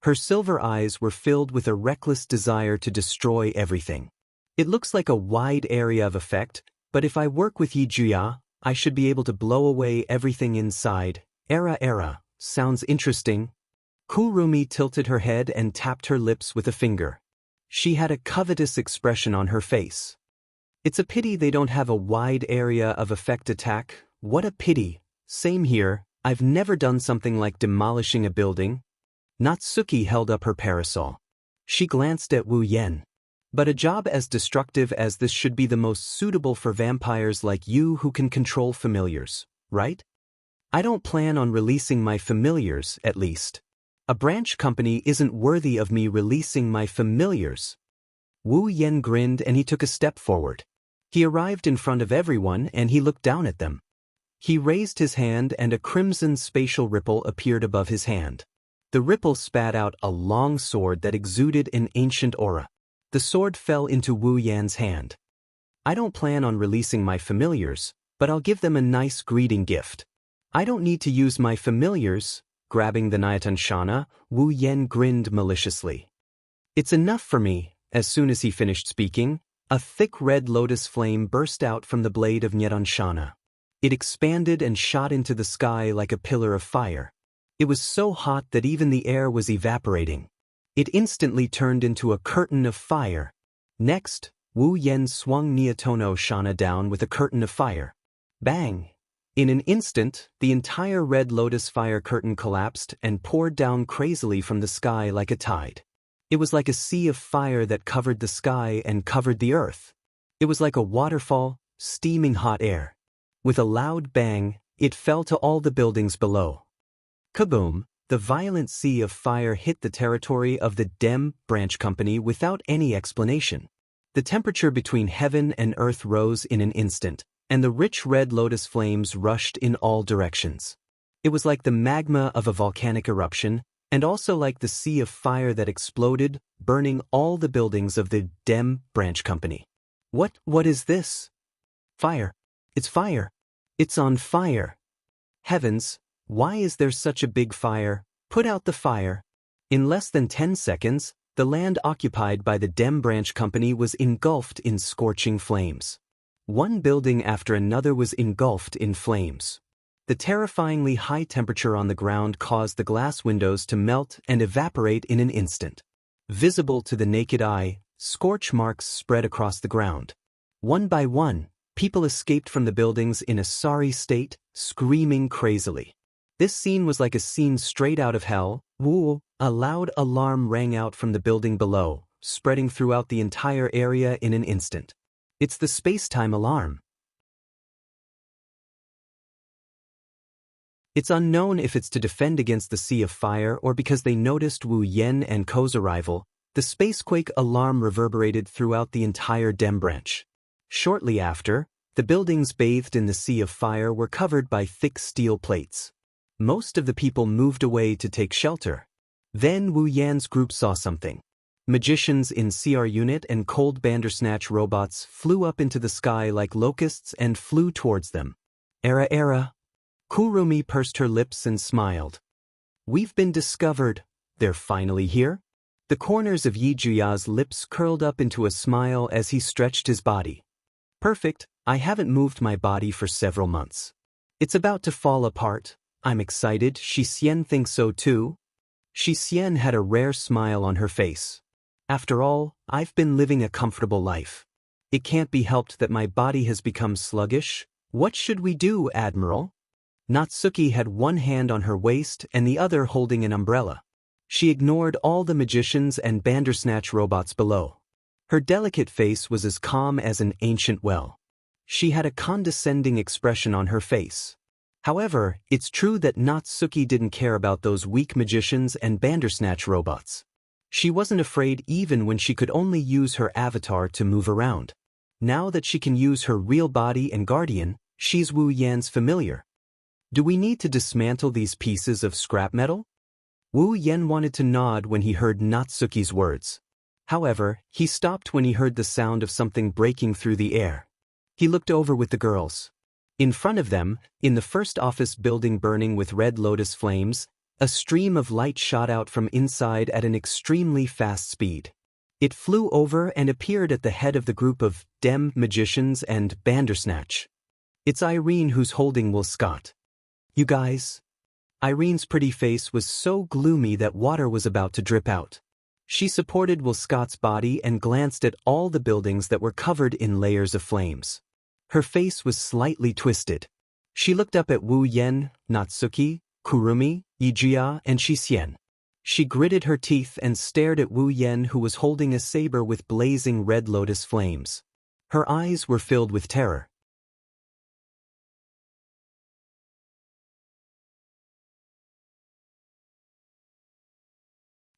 Her silver eyes were filled with a reckless desire to destroy everything. It looks like a wide area of effect, but if I work with Yi Juya, I should be able to blow away everything inside. Era, sounds interesting. Kurumi tilted her head and tapped her lips with a finger. She had a covetous expression on her face. It's a pity they don't have a wide area of effect attack. What a pity. Same here, I've never done something like demolishing a building. Natsuki held up her parasol. She glanced at Wu Yen. But a job as destructive as this should be the most suitable for vampires like you who can control familiars, right? I don't plan on releasing my familiars, at least. A branch company isn't worthy of me releasing my familiars. Wu Yen grinned and he took a step forward. He arrived in front of everyone and he looked down at them. He raised his hand and a crimson spatial ripple appeared above his hand. The ripple spat out a long sword that exuded an ancient aura. The sword fell into Wu Yan's hand. I don't plan on releasing my familiars, but I'll give them a nice greeting gift. I don't need to use my familiars. Grabbing the Nayatan Shana, Wu Yen grinned maliciously. It's enough for me. As soon as he finished speaking, a thick red lotus flame burst out from the blade of Nyetan Shana. It expanded and shot into the sky like a pillar of fire. It was so hot that even the air was evaporating. It instantly turned into a curtain of fire. Next, Wu Yen swung Nyatono Shana down with a curtain of fire. Bang! In an instant, the entire red lotus fire curtain collapsed and poured down crazily from the sky like a tide. It was like a sea of fire that covered the sky and covered the earth. It was like a waterfall, steaming hot air. With a loud bang, it fell to all the buildings below. Kaboom! The violent sea of fire hit the territory of the Dem branch company without any explanation. The temperature between heaven and earth rose in an instant, and the rich red lotus flames rushed in all directions. It was like the magma of a volcanic eruption, and also like the sea of fire that exploded, burning all the buildings of the Dem branch company. What is this? Fire. It's fire. It's on fire. Heavens! Why is there such a big fire? Put out the fire. In less than 10 seconds, the land occupied by the Dem branch company was engulfed in scorching flames. One building after another was engulfed in flames. The terrifyingly high temperature on the ground caused the glass windows to melt and evaporate in an instant. Visible to the naked eye, scorch marks spread across the ground. One by one, people escaped from the buildings in a sorry state, screaming crazily. This scene was like a scene straight out of hell. Woo! A loud alarm rang out from the building below, spreading throughout the entire area in an instant. It's the space-time alarm. It's unknown if it's to defend against the sea of fire or because they noticed Wu Yen and Ko's arrival. The spacequake alarm reverberated throughout the entire Dem branch. Shortly after, the buildings bathed in the sea of fire were covered by thick steel plates. Most of the people moved away to take shelter. Then Wu Yan's group saw something. Magicians in CR unit and cold bandersnatch robots flew up into the sky like locusts and flew towards them. Era. Kurumi pursed her lips and smiled. We've been discovered. They're finally here? The corners of Yi Juya's lips curled up into a smile as he stretched his body. Perfect. I haven't moved my body for several months. It's about to fall apart. I'm excited. Xianxia thinks so too. Xianxia had a rare smile on her face. After all, I've been living a comfortable life. It can't be helped that my body has become sluggish. What should we do, Admiral? Natsuki had one hand on her waist and the other holding an umbrella. She ignored all the magicians and bandersnatch robots below. Her delicate face was as calm as an ancient well. She had a condescending expression on her face. However, it's true that Natsuki didn't care about those weak magicians and bandersnatch robots. She wasn't afraid even when she could only use her avatar to move around. Now that she can use her real body and guardian, she's Wu Yan's familiar. Do we need to dismantle these pieces of scrap metal? Wu Yan wanted to nod when he heard Natsuki's words. However, he stopped when he heard the sound of something breaking through the air. He looked over with the girls. In front of them, in the first office building burning with red lotus flames, a stream of light shot out from inside at an extremely fast speed. It flew over and appeared at the head of the group of Dem magicians and Bandersnatch. It's Irene who's holding Will Scott. You guys? Irene's pretty face was so gloomy that water was about to drip out. She supported Will Scott's body and glanced at all the buildings that were covered in layers of flames. Her face was slightly twisted. She looked up at Wu Yan, Natsuki, Kurumi, Yijia, and Xianxia. She gritted her teeth and stared at Wu Yan, who was holding a saber with blazing red lotus flames. Her eyes were filled with terror.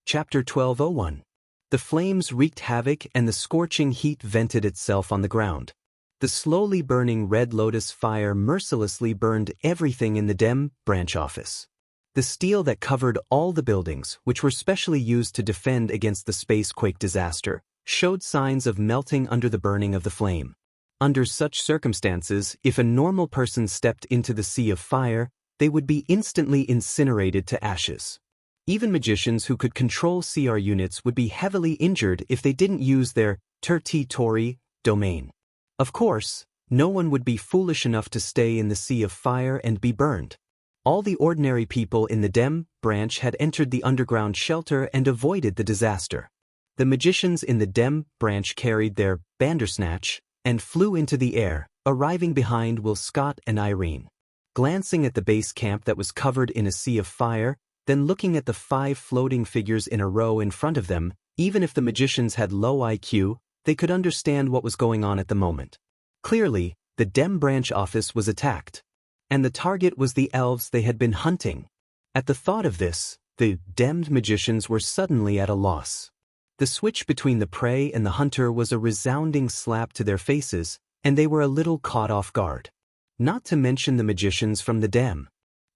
Chapter 12:01. The flames wreaked havoc and the scorching heat vented itself on the ground. The slowly burning red lotus fire mercilessly burned everything in the Dem branch office. The steel that covered all the buildings, which were specially used to defend against the spacequake disaster, showed signs of melting under the burning of the flame. Under such circumstances, if a normal person stepped into the sea of fire, they would be instantly incinerated to ashes. Even magicians who could control CR units would be heavily injured if they didn't use their territory domain. Of course, no one would be foolish enough to stay in the sea of fire and be burned. All the ordinary people in the Dem branch had entered the underground shelter and avoided the disaster. The magicians in the Dem branch carried their Bandersnatch and flew into the air, arriving behind Will Scott and Irene. Glancing at the base camp that was covered in a sea of fire, then looking at the 5 floating figures in a row in front of them, even if the magicians had low IQ, they could understand what was going on at the moment. Clearly, the Dem branch office was attacked. And the target was the elves they had been hunting. At the thought of this, the Demmed magicians were suddenly at a loss. The switch between the prey and the hunter was a resounding slap to their faces, and they were a little caught off guard. Not to mention the magicians from the Dem.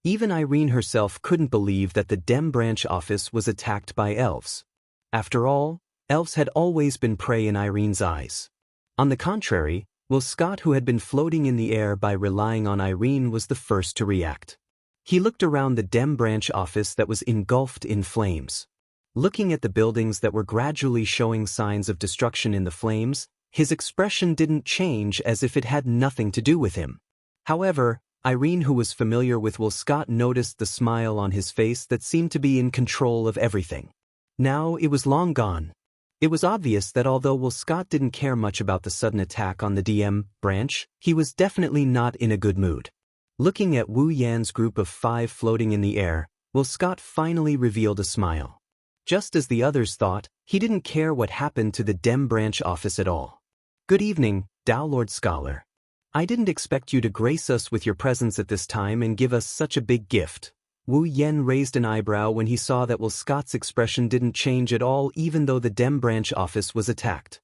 Even Irene herself couldn't believe that the Dem branch office was attacked by elves. After all, elves had always been prey in Irene's eyes. On the contrary, Will Scott, who had been floating in the air by relying on Irene, was the first to react. He looked around the Dem branch office that was engulfed in flames. Looking at the buildings that were gradually showing signs of destruction in the flames, his expression didn't change as if it had nothing to do with him. However, Irene, who was familiar with Will Scott, noticed the smile on his face that seemed to be in control of everything. Now it was long gone. It was obvious that although Will Scott didn't care much about the sudden attack on the DM branch, he was definitely not in a good mood. Looking at Wu Yan's group of 5 floating in the air, Will Scott finally revealed a smile. Just as the others thought, he didn't care what happened to the Dem branch office at all. Good evening, Dao Lord Scholar. I didn't expect you to grace us with your presence at this time and give us such a big gift. Wu Yan raised an eyebrow when he saw that Will Scott's expression didn't change at all even though the Dem branch office was attacked.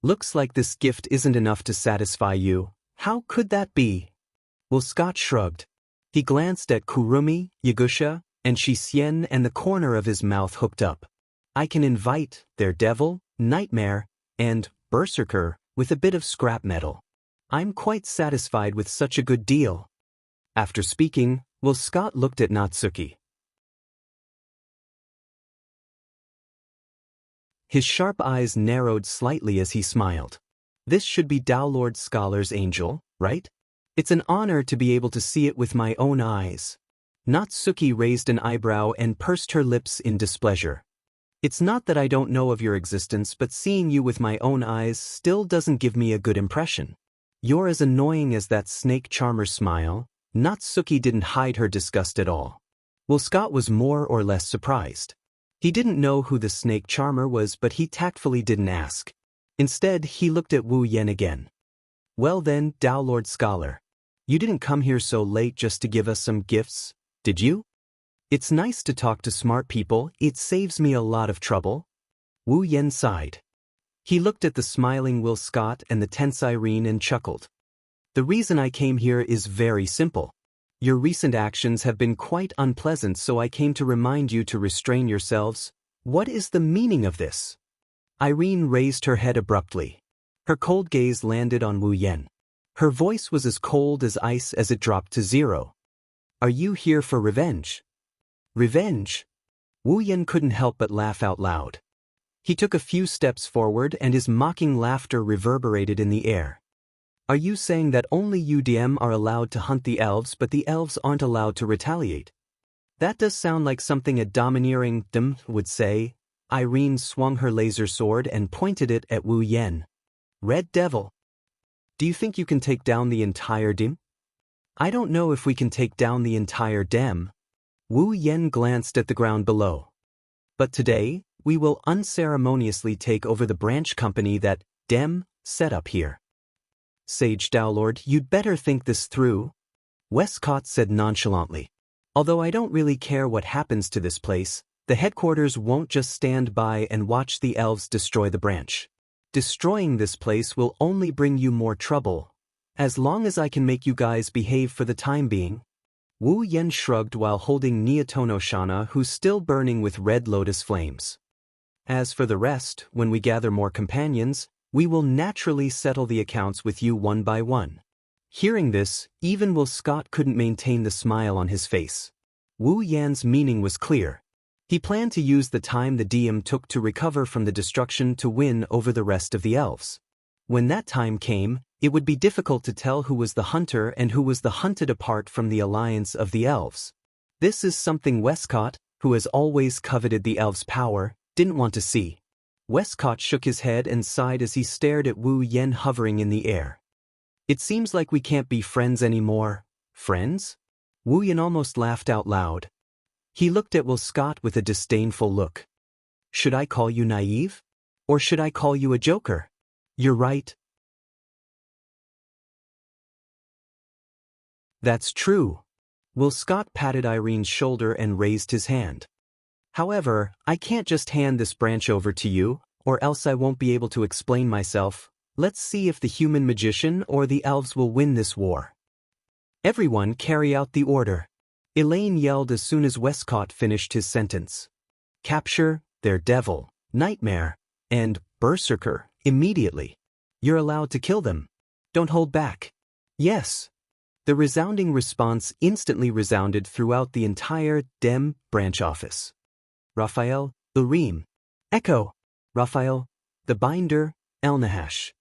Looks like this gift isn't enough to satisfy you. How could that be? Will Scott shrugged. He glanced at Kurumi, Yigusha, and Xianxia, and the corner of his mouth hooked up. I can invite their devil, nightmare, and berserker with a bit of scrap metal. I'm quite satisfied with such a good deal. After speaking, Will Scott looked at Natsuki. His sharp eyes narrowed slightly as he smiled. This should be Dao Lord Scholar's angel, right? It's an honor to be able to see it with my own eyes. Natsuki raised an eyebrow and pursed her lips in displeasure. It's not that I don't know of your existence, but seeing you with my own eyes still doesn't give me a good impression. You're as annoying as that snake charmer's smile. Natsuki didn't hide her disgust at all. Will Scott was more or less surprised. He didn't know who the snake charmer was, but he tactfully didn't ask. Instead, he looked at Wu Yan again. Well then, Dao Lord Scholar. You didn't come here so late just to give us some gifts, did you? It's nice to talk to smart people, it saves me a lot of trouble. Wu Yen sighed. He looked at the smiling Will Scott and the tense Irene and chuckled. The reason I came here is very simple. Your recent actions have been quite unpleasant, so I came to remind you to restrain yourselves. What is the meaning of this? Irene raised her head abruptly. Her cold gaze landed on Wu Yen. Her voice was as cold as ice as it dropped to zero. Are you here for revenge? Revenge? Wu Yen couldn't help but laugh out loud. He took a few steps forward and his mocking laughter reverberated in the air. Are you saying that only UDM are allowed to hunt the elves but the elves aren't allowed to retaliate? That does sound like something a domineering Dim would say. Irene swung her laser sword and pointed it at Wu Yen. Red Devil. Do you think you can take down the entire Dim? I don't know if we can take down the entire Dem. Wu Yen glanced at the ground below. But today, we will unceremoniously take over the branch company that Dem set up here. Sage Dowlord, you'd better think this through, Westcott said nonchalantly. Although I don't really care what happens to this place, the headquarters won't just stand by and watch the elves destroy the branch. Destroying this place will only bring you more trouble, as long as I can make you guys behave for the time being. Wu Yen shrugged while holding Neotono Shana, who's still burning with red lotus flames. As for the rest, when we gather more companions, we will naturally settle the accounts with you one by one. Hearing this, even Will Scott couldn't maintain the smile on his face. Wu Yan's meaning was clear. He planned to use the time the DM took to recover from the destruction to win over the rest of the elves. When that time came, it would be difficult to tell who was the hunter and who was the hunted apart from the alliance of the elves. This is something Westcott, who has always coveted the elves' power, didn't want to see. Westcott shook his head and sighed as he stared at Wu Yen hovering in the air. It seems like we can't be friends anymore. Friends? Wu Yen almost laughed out loud. He looked at Will Scott with a disdainful look. Should I call you naive? Or should I call you a joker? You're right. That's true. Will Scott patted Irene's shoulder and raised his hand. However, I can't just hand this branch over to you, or else I won't be able to explain myself. Let's see if the human magician or the elves will win this war. Everyone carry out the order. Elaine yelled as soon as Westcott finished his sentence. Capture their devil, nightmare, and berserker immediately. You're allowed to kill them. Don't hold back. Yes. The resounding response instantly resounded throughout the entire Dem branch office. Raphael, Urim. Echo. Raphael, the binder, Elnahash.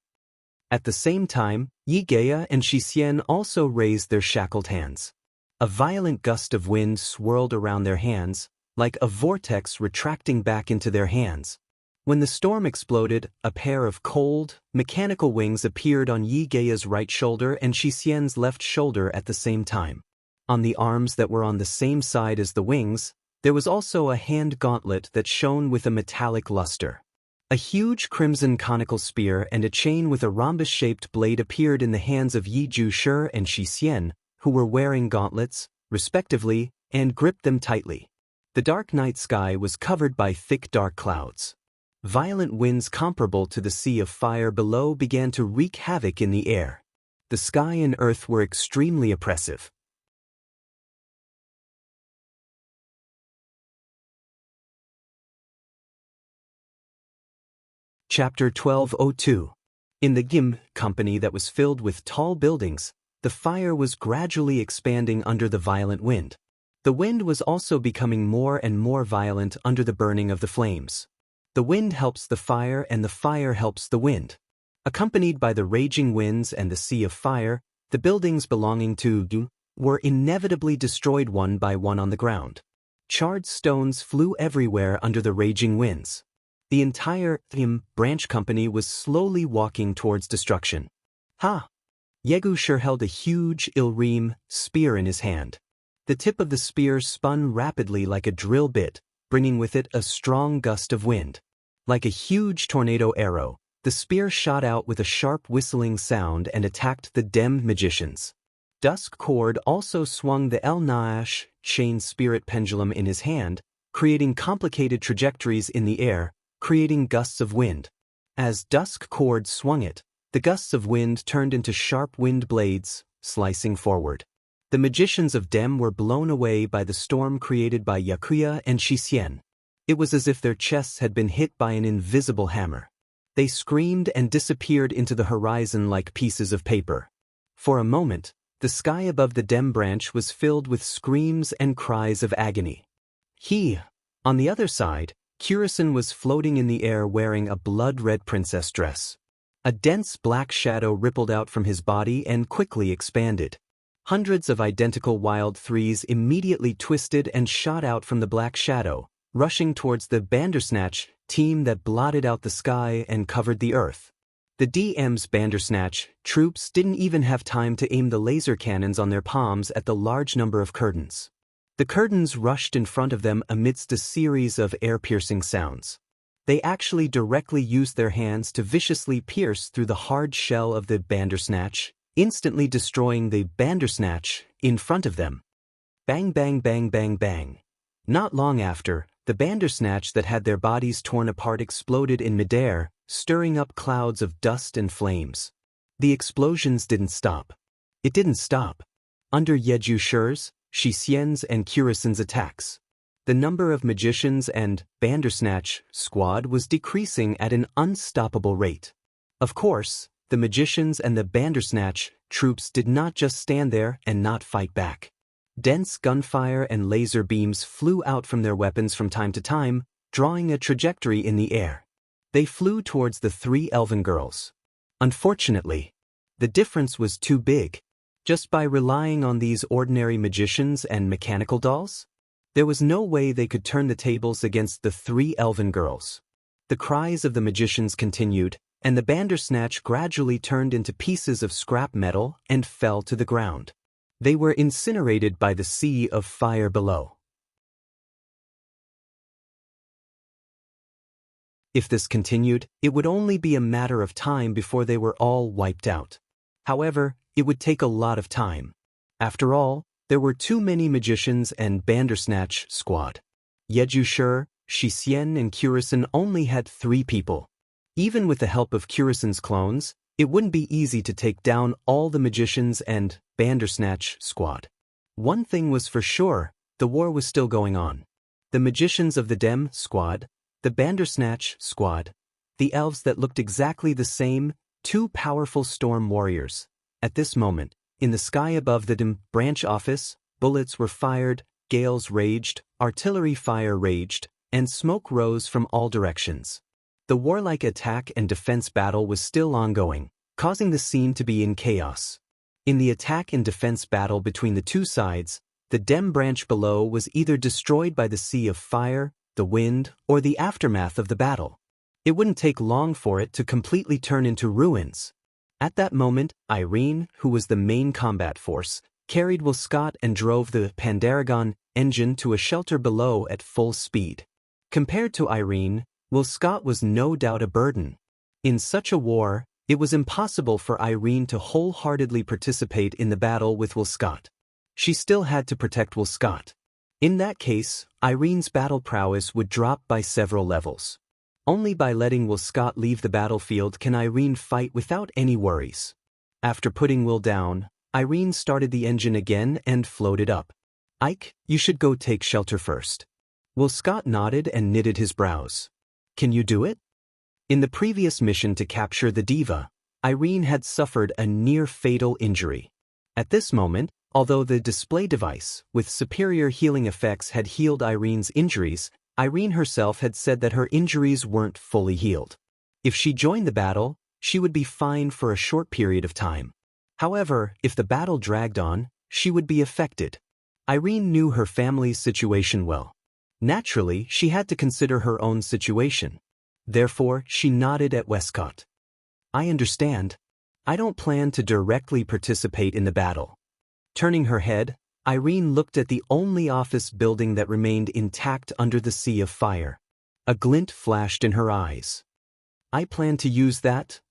At the same time, Yigea and Xianxia also raised their shackled hands. A violent gust of wind swirled around their hands, like a vortex retracting back into their hands. When the storm exploded, a pair of cold, mechanical wings appeared on Yigea's right shoulder and Xianxia's left shoulder at the same time. On the arms that were on the same side as the wings, there was also a hand gauntlet that shone with a metallic luster. A huge crimson conical spear and a chain with a rhombus-shaped blade appeared in the hands of Yi Ju-shi and Xianxia, who were wearing gauntlets, respectively, and gripped them tightly. The dark night sky was covered by thick dark clouds. Violent winds comparable to the sea of fire below began to wreak havoc in the air. The sky and earth were extremely oppressive. Chapter 1202. In the Gim company that was filled with tall buildings, the fire was gradually expanding under the violent wind. The wind was also becoming more and more violent under the burning of the flames. The wind helps the fire and the fire helps the wind. Accompanied by the raging winds and the sea of fire, the buildings belonging to Gim were inevitably destroyed one by one on the ground. Charred stones flew everywhere under the raging winds. The entire Gim branch company was slowly walking towards destruction. Ha! Yegu-shi held a huge Ilrim spear in his hand. The tip of the spear spun rapidly like a drill bit, bringing with it a strong gust of wind. Like a huge tornado arrow, the spear shot out with a sharp whistling sound and attacked the Dem magicians. Dusk Cord also swung the El Naash chain spirit pendulum in his hand, creating complicated trajectories in the air, creating gusts of wind. As dusk cord swung it, the gusts of wind turned into sharp wind blades, slicing forward. The magicians of Dem were blown away by the storm created by Wuxia and Xianxia. It was as if their chests had been hit by an invisible hammer. They screamed and disappeared into the horizon like pieces of paper. For a moment, the sky above the Dem branch was filled with screams and cries of agony. On the other side, Curison was floating in the air wearing a blood-red princess dress. A dense black shadow rippled out from his body and quickly expanded. Hundreds of identical wild threes immediately twisted and shot out from the black shadow, rushing towards the Bandersnatch team that blotted out the sky and covered the earth. The DM's Bandersnatch troops didn't even have time to aim the laser cannons on their palms at the large number of curtains. The curtains rushed in front of them amidst a series of air-piercing sounds. They actually directly used their hands to viciously pierce through the hard shell of the Bandersnatch, instantly destroying the Bandersnatch in front of them. Bang bang bang bang bang. Not long after, the Bandersnatch that had their bodies torn apart exploded in midair, stirring up clouds of dust and flames. The explosions didn't stop. It didn't stop. Under Yeju Shi's, Xianxia's and Curison's attacks, the number of magicians and Bandersnatch squad was decreasing at an unstoppable rate. Of course, the magicians and the Bandersnatch troops did not just stand there and not fight back. Dense gunfire and laser beams flew out from their weapons from time to time, drawing a trajectory in the air. They flew towards the three elven girls. Unfortunately, the difference was too big. Just by relying on these ordinary magicians and mechanical dolls, there was no way they could turn the tables against the three elven girls. The cries of the magicians continued, and the Bandersnatch gradually turned into pieces of scrap metal and fell to the ground. They were incinerated by the sea of fire below. If this continued, it would only be a matter of time before they were all wiped out. However, it would take a lot of time. After all, there were too many magicians and Bandersnatch squad. Yeju Shi, Xianxia and Curison only had 3 people. Even with the help of Curison's clones, it wouldn't be easy to take down all the magicians and Bandersnatch squad. One thing was for sure, the war was still going on. The magicians of the Dem squad, the Bandersnatch squad, the elves that looked exactly the same, 2 powerful storm warriors. At this moment, in the sky above the Dem branch office, bullets were fired, gales raged, artillery fire raged, and smoke rose from all directions. The warlike attack and defense battle was still ongoing, causing the scene to be in chaos. In the attack and defense battle between the 2 sides, the Dem branch below was either destroyed by the sea of fire, the wind, or the aftermath of the battle. It wouldn't take long for it to completely turn into ruins. At that moment, Irene, who was the main combat force, carried Wuxia and drove the Pandaragon engine to a shelter below at full speed. Compared to Irene, Wuxia was no doubt a burden. In such a war, it was impossible for Irene to wholeheartedly participate in the battle with Wuxia. She still had to protect Wuxia. In that case, Irene's battle prowess would drop by several levels. Only by letting Wuxia leave the battlefield can Irene fight without any worries. After putting Will down, Irene started the engine again and floated up. "Ike, you should go take shelter first." Wuxia nodded and knitted his brows. "Can you do it?" In the previous mission to capture the diva, Irene had suffered a near-fatal injury. At this moment, although the display device, with superior healing effects, had healed Irene's injuries, Irene herself had said that her injuries weren't fully healed. If she joined the battle, she would be fine for a short period of time. However, if the battle dragged on, she would be affected. Irene knew her family's situation well. Naturally, she had to consider her own situation. Therefore, she nodded at Westcott. "I understand. I don't plan to directly participate in the battle." Turning her head, Irene looked at the only office building that remained intact under the sea of fire. A glint flashed in her eyes. "I plan to use that?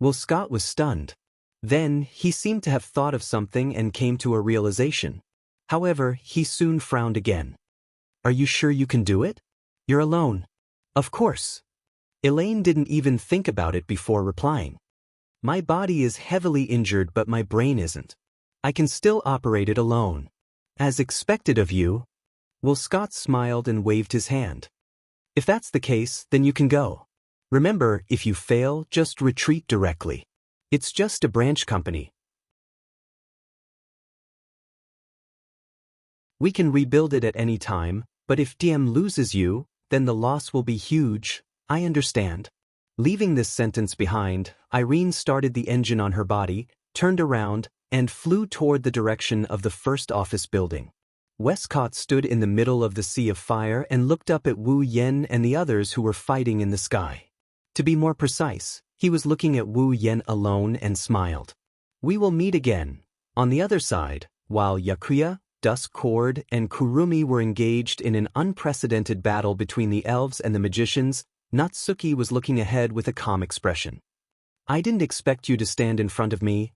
Wuxia was stunned. Then, he seemed to have thought of something and came to a realization. However, he soon frowned again. "Are you sure you can do it? You're alone. Of course. Elaine didn't even think about it before replying. My body is heavily injured but my brain isn't. I can still operate it alone. As expected of you. Will Scott smiled and waved his hand. If that's the case, then you can go. Remember, if you fail, just retreat directly. It's just a branch company. We can rebuild it at any time, but if DM loses you, then the loss will be huge. I understand. Leaving this sentence behind, Irene started the engine on her body, turned around, and flew toward the direction of the first office building. Westcott stood in the middle of the sea of fire and looked up at Wu Yen and the others who were fighting in the sky. To be more precise, he was looking at Wu Yen alone and smiled. We will meet again. On the other side, while Yakuya, Duskcord, and Kurumi were engaged in an unprecedented battle between the elves and the magicians, Natsuki was looking ahead with a calm expression. I didn't expect you to stand in front of me.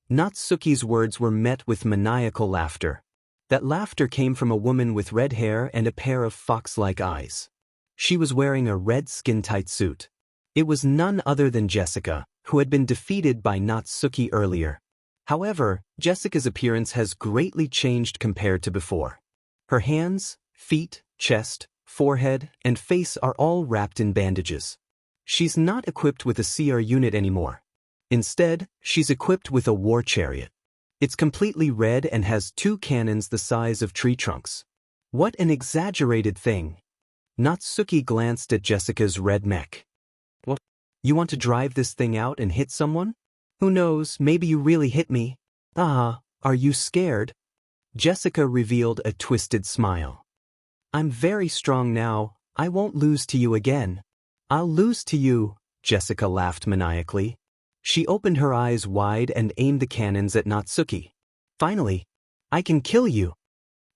Natsuki's words were met with maniacal laughter. That laughter came from a woman with red hair and a pair of fox-like eyes. She was wearing a red skin-tight suit. It was none other than Jessica, who had been defeated by Natsuki earlier. However, Jessica's appearance has greatly changed compared to before. Her hands, feet, chest, forehead, and face are all wrapped in bandages. She's not equipped with a CR unit anymore. Instead, she's equipped with a war chariot. It's completely red and has 2 cannons the size of tree trunks. What an exaggerated thing. Natsuki glanced at Jessica's red mech. What? You want to drive this thing out and hit someone? Who knows, maybe you really hit me. Are you scared? Jessica revealed a twisted smile. I'm very strong now, I won't lose to you again. I'll lose to you, Jessica laughed maniacally. She opened her eyes wide and aimed the cannons at Natsuki. Finally, I can kill you.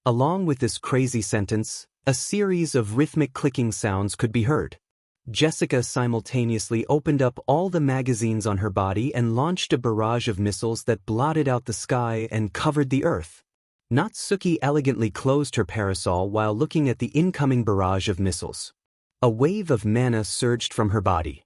Along with this crazy sentence, a series of rhythmic clicking sounds could be heard. Jessica simultaneously opened up all the magazines on her body and launched a barrage of missiles that blotted out the sky and covered the earth. Natsuki elegantly closed her parasol while looking at the incoming barrage of missiles. A wave of mana surged from her body.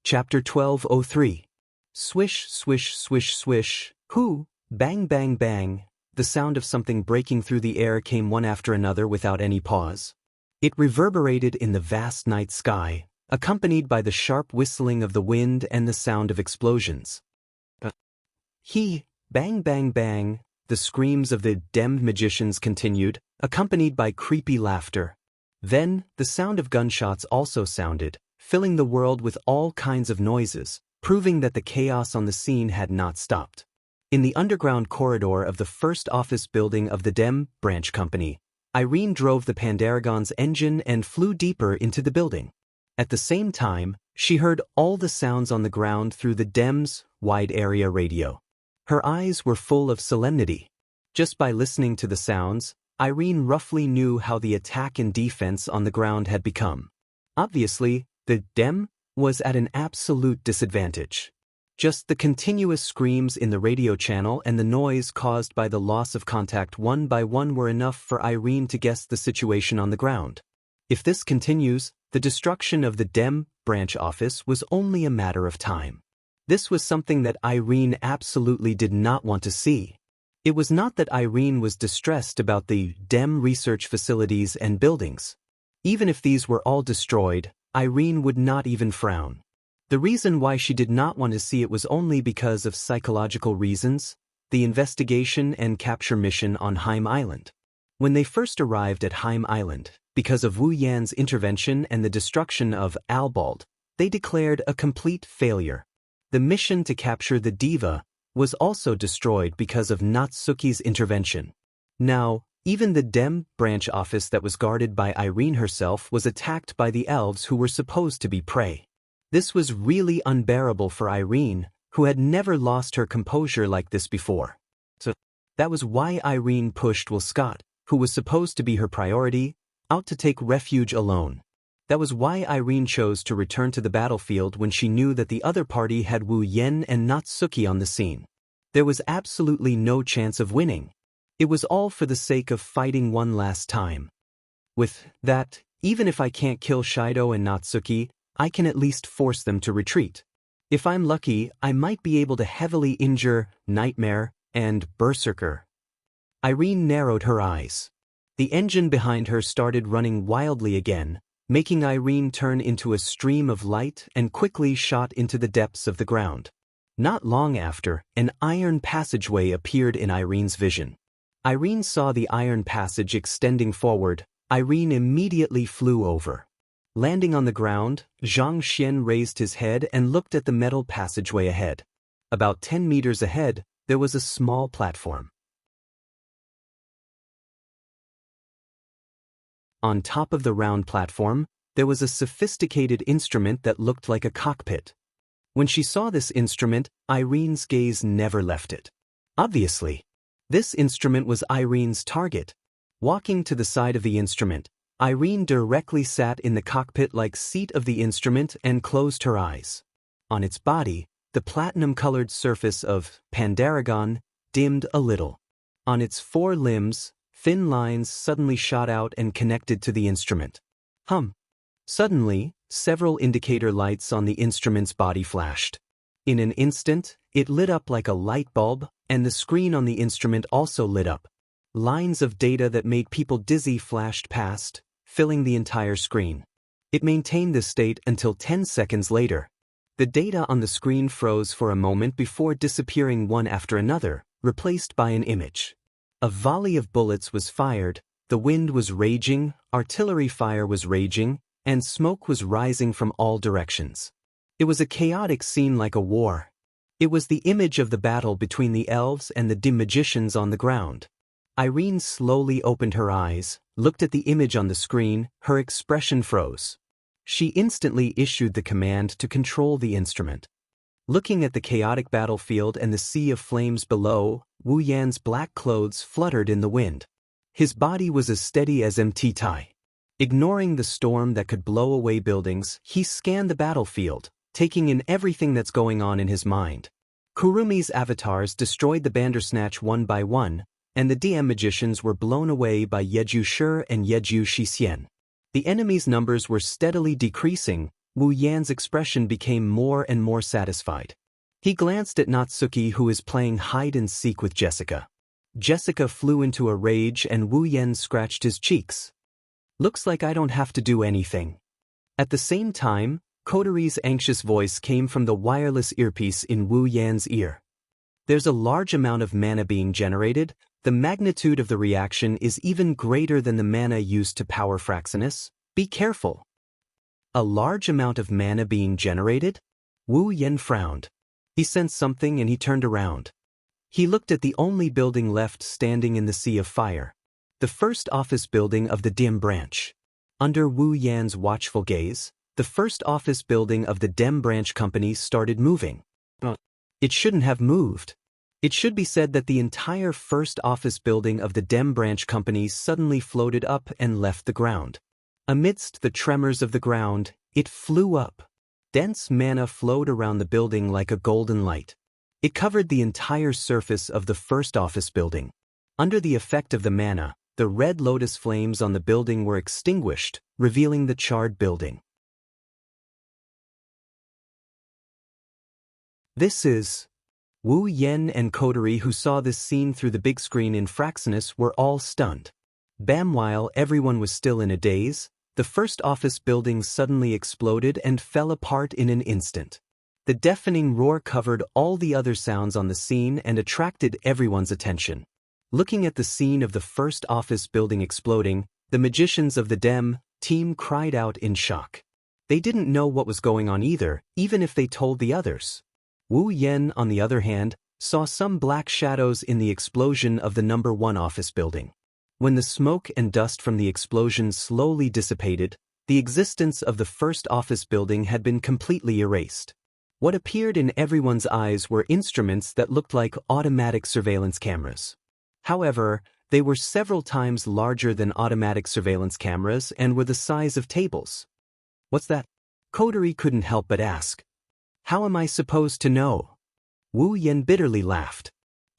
Chapter 1203. Swish, swish, swish, swish, whoo, bang, bang, bang. The sound of something breaking through the air came one after another without any pause. It reverberated in the vast night sky, accompanied by the sharp whistling of the wind and the sound of explosions. Bang, bang, bang, the screams of the demmed magicians continued, accompanied by creepy laughter. Then, the sound of gunshots also sounded, filling the world with all kinds of noises, proving that the chaos on the scene had not stopped. In the underground corridor of the first office building of the Dem branch company, Irene drove the Pandaragon's engine and flew deeper into the building. At the same time, she heard all the sounds on the ground through the Dem's wide-area radio. Her eyes were full of solemnity. Just by listening to the sounds, Irene roughly knew how the attack and defense on the ground had become. Obviously, the Dem was at an absolute disadvantage. Just the continuous screams in the radio channel and the noise caused by the loss of contact one by one were enough for Irene to guess the situation on the ground. If this continues, the destruction of the Dem branch office was only a matter of time. This was something that Irene absolutely did not want to see. It was not that Irene was distressed about the Dem research facilities and buildings. Even if these were all destroyed, Irene would not even frown. The reason why she did not want to see it was only because of psychological reasons, the investigation and capture mission on Heim Island. When they first arrived at Heim Island, because of Wu Yan's intervention and the destruction of Albald, they declared a complete failure. The mission to capture the diva was also destroyed because of Natsuki's intervention. Now, even the Dem branch office that was guarded by Irene herself was attacked by the elves who were supposed to be prey. This was really unbearable for Irene, who had never lost her composure like this before. So, that was why Irene pushed Will Scott, who was supposed to be her priority, out to take refuge alone. That was why Irene chose to return to the battlefield when she knew that the other party had Wu Yen and Natsuki on the scene. There was absolutely no chance of winning. It was all for the sake of fighting one last time. With that, even if I can't kill Shido and Natsuki, I can at least force them to retreat. If I'm lucky, I might be able to heavily injure Nightmare and Berserker. Irene narrowed her eyes. The engine behind her started running wildly again, making Irene turn into a stream of light and quickly shot into the depths of the ground. Not long after, an iron passageway appeared in Irene's vision. Irene saw the iron passage extending forward. Irene immediately flew over. Landing on the ground, Xianxia raised his head and looked at the metal passageway ahead. About 10 meters ahead, there was a small platform. On top of the round platform, there was a sophisticated instrument that looked like a cockpit. When she saw this instrument, Irene's gaze never left it. Obviously, this instrument was Irene's target. Walking to the side of the instrument, Irene directly sat in the cockpit-like seat of the instrument and closed her eyes. On its body, the platinum-colored surface of Pandaragon dimmed a little. On its 4 limbs, thin lines suddenly shot out and connected to the instrument. Suddenly, several indicator lights on the instrument's body flashed. In an instant, it lit up like a light bulb, and the screen on the instrument also lit up. Lines of data that made people dizzy flashed past, filling the entire screen. It maintained this state until 10 seconds later. The data on the screen froze for a moment before disappearing one after another, replaced by an image. A volley of bullets was fired, the wind was raging, artillery fire was raging, and smoke was rising from all directions. It was a chaotic scene like a war. It was the image of the battle between the elves and the dim magicians on the ground. Irene slowly opened her eyes, looked at the image on the screen, her expression froze. She instantly issued the command to control the instrument. Looking at the chaotic battlefield and the sea of flames below, Wu Yan's black clothes fluttered in the wind. His body was as steady as empty tie. Ignoring the storm that could blow away buildings, he scanned the battlefield, taking in everything that's going on in his mind. Kurumi's avatars destroyed the Bandersnatch one by one, and the DM magicians were blown away by Yeju Shi and Yeju Shixian. The enemy's numbers were steadily decreasing. Wu Yan's expression became more and more satisfied. He glanced at Natsuki, who is playing hide-and-seek with Jessica. Jessica flew into a rage and Wu Yan scratched his cheeks. Looks like I don't have to do anything. At the same time, Kotori's anxious voice came from the wireless earpiece in Wu Yan's ear. There's a large amount of mana being generated. The magnitude of the reaction is even greater than the mana used to power Fraxinus. Be careful. A large amount of mana being generated? Wu Yan frowned. He sensed something and he turned around. He looked at the only building left standing in the sea of fire. The first office building of the Dim branch. Under Wu Yan's watchful gaze, the first office building of the Dem branch company started moving. It shouldn't have moved. It should be said that the entire first office building of the Dem branch company suddenly floated up and left the ground. Amidst the tremors of the ground, it flew up. Dense mana flowed around the building like a golden light. It covered the entire surface of the first office building. Under the effect of the mana, the red lotus flames on the building were extinguished, revealing the charred building. This is... Wu Yan and Kotori, who saw this scene through the big screen in Fraxinus, were all stunned. While everyone was still in a daze, the first office building suddenly exploded and fell apart in an instant. The deafening roar covered all the other sounds on the scene and attracted everyone's attention. Looking at the scene of the first office building exploding, the magicians of the Dem team cried out in shock. They didn't know what was going on either, even if they told the others. Wu Yan, on the other hand, saw some black shadows in the explosion of the number 1 office building. When the smoke and dust from the explosion slowly dissipated, the existence of the first office building had been completely erased. What appeared in everyone's eyes were instruments that looked like automatic surveillance cameras. However, they were several times larger than automatic surveillance cameras and were the size of tables. What's that? Kotori couldn't help but ask. How am I supposed to know? Wu Yan bitterly laughed.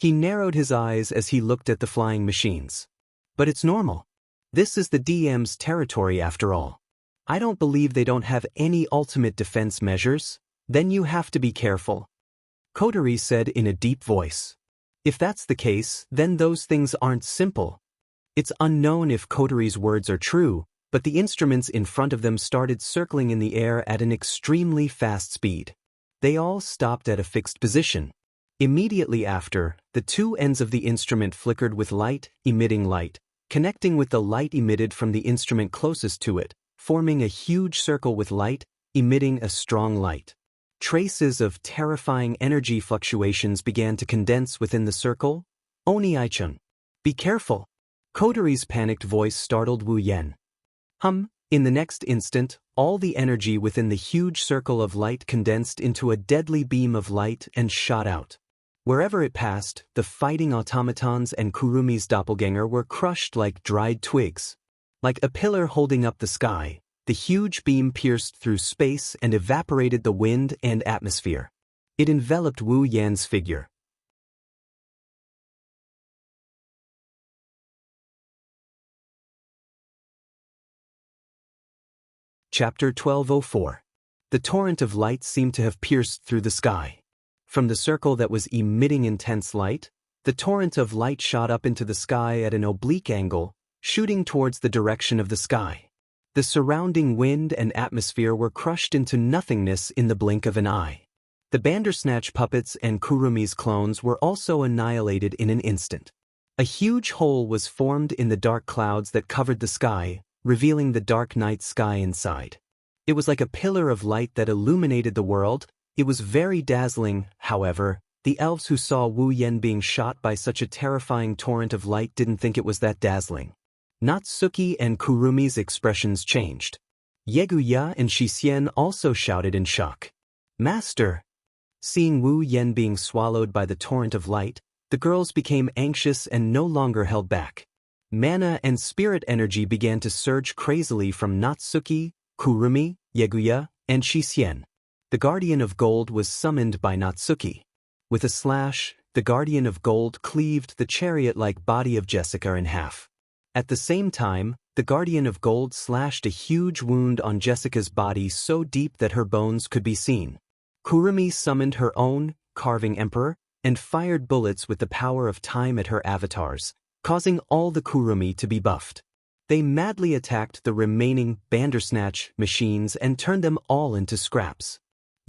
He narrowed his eyes as he looked at the flying machines. But it's normal. This is the DM's territory after all. I don't believe they don't have any ultimate defense measures. Then you have to be careful. Kotori said in a deep voice. If that's the case, then those things aren't simple. It's unknown if Kotori's words are true, but the instruments in front of them started circling in the air at an extremely fast speed. They all stopped at a fixed position. Immediately after, the two ends of the instrument flickered with light, emitting light, connecting with the light emitted from the instrument closest to it, forming a huge circle with light, emitting a strong light. Traces of terrifying energy fluctuations began to condense within the circle. Oni-ai-chun. Be careful. Kotori's panicked voice startled Wu Yan. In the next instant, all the energy within the huge circle of light condensed into a deadly beam of light and shot out. Wherever it passed, the fighting automatons and Kurumi's doppelganger were crushed like dried twigs. Like a pillar holding up the sky, the huge beam pierced through space and evaporated the wind and atmosphere. It enveloped Wu Yan's figure. Chapter 1204. The torrent of light seemed to have pierced through the sky. From the circle that was emitting intense light, the torrent of light shot up into the sky at an oblique angle, shooting towards the direction of the sky. The surrounding wind and atmosphere were crushed into nothingness in the blink of an eye. The Bandersnatch puppets and Kurumi's clones were also annihilated in an instant. A huge hole was formed in the dark clouds that covered the sky, revealing the dark night sky inside. It was like a pillar of light that illuminated the world. It was very dazzling. However, the elves who saw Wu Yan being shot by such a terrifying torrent of light didn't think it was that dazzling. Natsuki and Kurumi's expressions changed. Yeguya and Xianxia also shouted in shock. Master! Seeing Wu Yan being swallowed by the torrent of light, the girls became anxious and no longer held back. Mana and spirit energy began to surge crazily from Natsuki, Kurumi, Yeguya, and Xianxia. The Guardian of Gold was summoned by Natsuki. With a slash, the Guardian of Gold cleaved the chariot-like body of Jessica in half. At the same time, the Guardian of Gold slashed a huge wound on Jessica's body so deep that her bones could be seen. Kurumi summoned her own, Carving Emperor, and fired bullets with the power of time at her avatars, causing all the Kurumi to be buffed. They madly attacked the remaining Bandersnatch machines and turned them all into scraps.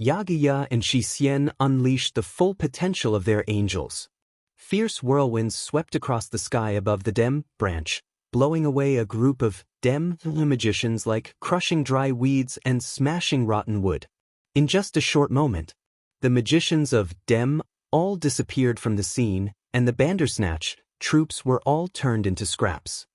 Yaguya and Xianxia unleashed the full potential of their angels. Fierce whirlwinds swept across the sky above the Dem branch, blowing away a group of Dem magicians like crushing dry weeds and smashing rotten wood. In just a short moment, the magicians of Dem all disappeared from the scene, and the Bandersnatch troops were all turned into scraps.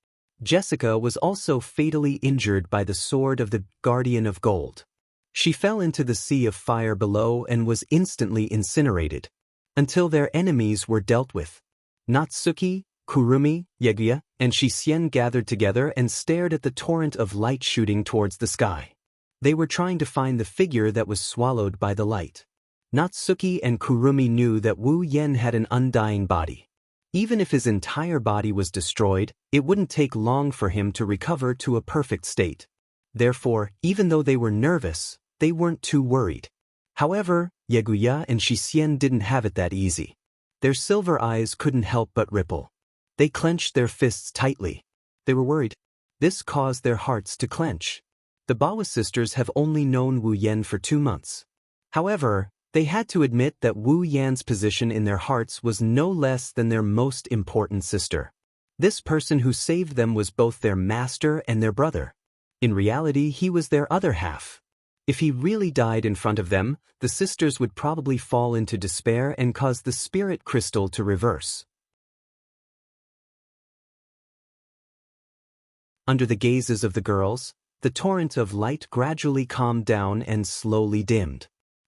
Jessica was also fatally injured by the sword of the Guardian of Gold. She fell into the sea of fire below and was instantly incinerated, until their enemies were dealt with. Natsuki, Kurumi, Yeguya, and Xianxia gathered together and stared at the torrent of light shooting towards the sky. They were trying to find the figure that was swallowed by the light. Natsuki and Kurumi knew that Wu Yan had an undying body. Even if his entire body was destroyed, it wouldn't take long for him to recover to a perfect state. Therefore, even though they were nervous, they weren't too worried. However, Yeguya and Xianxia didn't have it that easy. Their silver eyes couldn't help but ripple. They clenched their fists tightly. They were worried. This caused their hearts to clench. The Bawa sisters have only known Wu Yan for 2 months. However, they had to admit that Wu Yan's position in their hearts was no less than their most important sister. This person who saved them was both their master and their brother. In reality, he was their other half. If he really died in front of them, the sisters would probably fall into despair and cause the spirit crystal to reverse. Under the gazes of the girls, the torrent of light gradually calmed down and slowly dimmed.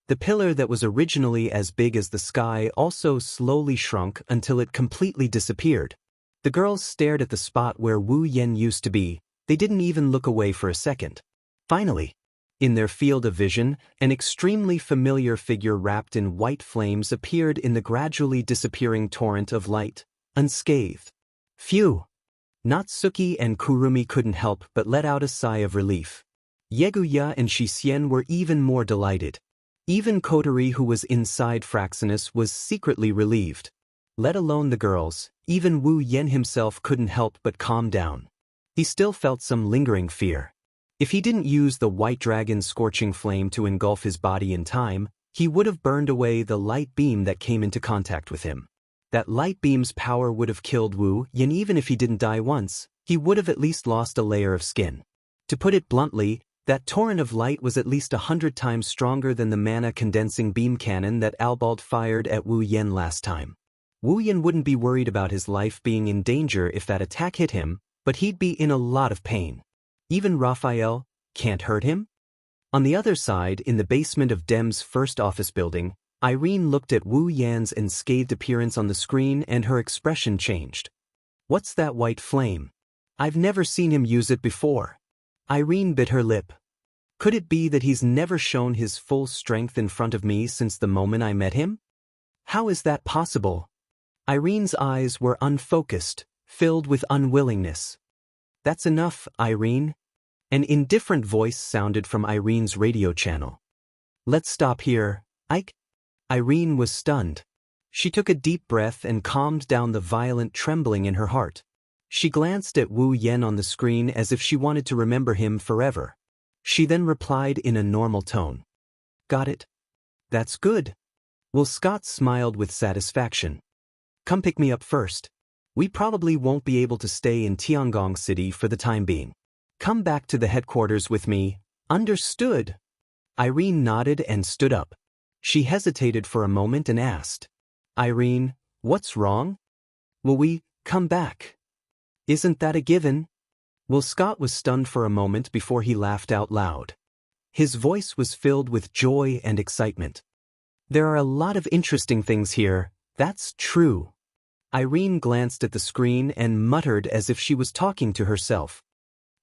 The pillar that was originally as big as the sky also slowly shrunk until it completely disappeared. The girls stared at the spot where Wu Yan used to be. They didn't even look away for a second. Finally, In their field of vision, an extremely familiar figure wrapped in white flames appeared in the gradually disappearing torrent of light, unscathed. Phew! Natsuki and Kurumi couldn't help but let out a sigh of relief. Yeguya and Shixien were even more delighted. Even Kotori, who was inside Fraxinus, was secretly relieved. Let alone the girls, even Wu Yen himself couldn't help but calm down. He still felt some lingering fear. If he didn't use the white dragon's scorching flame to engulf his body in time, he would have burned away the light beam that came into contact with him. That light beam's power would have killed Wu Yen. Even if he didn't die once, he would have at least lost a layer of skin. To put it bluntly, that torrent of light was at least 100 times stronger than the mana-condensing beam cannon that Albald fired at Wu Yen last time. Wu Yen wouldn't be worried about his life being in danger if that attack hit him, but he'd be in a lot of pain. Even Raphael can't hurt him? On the other side, in the basement of Dem's first office building, Irene looked at Wu Yan's unscathed appearance on the screen and her expression changed. What's that white flame? I've never seen him use it before. Irene bit her lip. Could it be that he's never shown his full strength in front of me since the moment I met him? How is that possible? Irene's eyes were unfocused, filled with unwillingness. That's enough, Irene. An indifferent voice sounded from Irene's radio channel. Let's stop here, Ike. Irene was stunned. She took a deep breath and calmed down the violent trembling in her heart. She glanced at Wu Yen on the screen as if she wanted to remember him forever. She then replied in a normal tone. Got it. That's good. Will Scott smiled with satisfaction. Come pick me up first. We probably won't be able to stay in Tiangong City for the time being. Come back to the headquarters with me. Understood. Irene nodded and stood up. She hesitated for a moment and asked, Irene, what's wrong? Will we come back? Isn't that a given? Will Scott was stunned for a moment before he laughed out loud. His voice was filled with joy and excitement. There are a lot of interesting things here, that's true. Irene glanced at the screen and muttered as if she was talking to herself.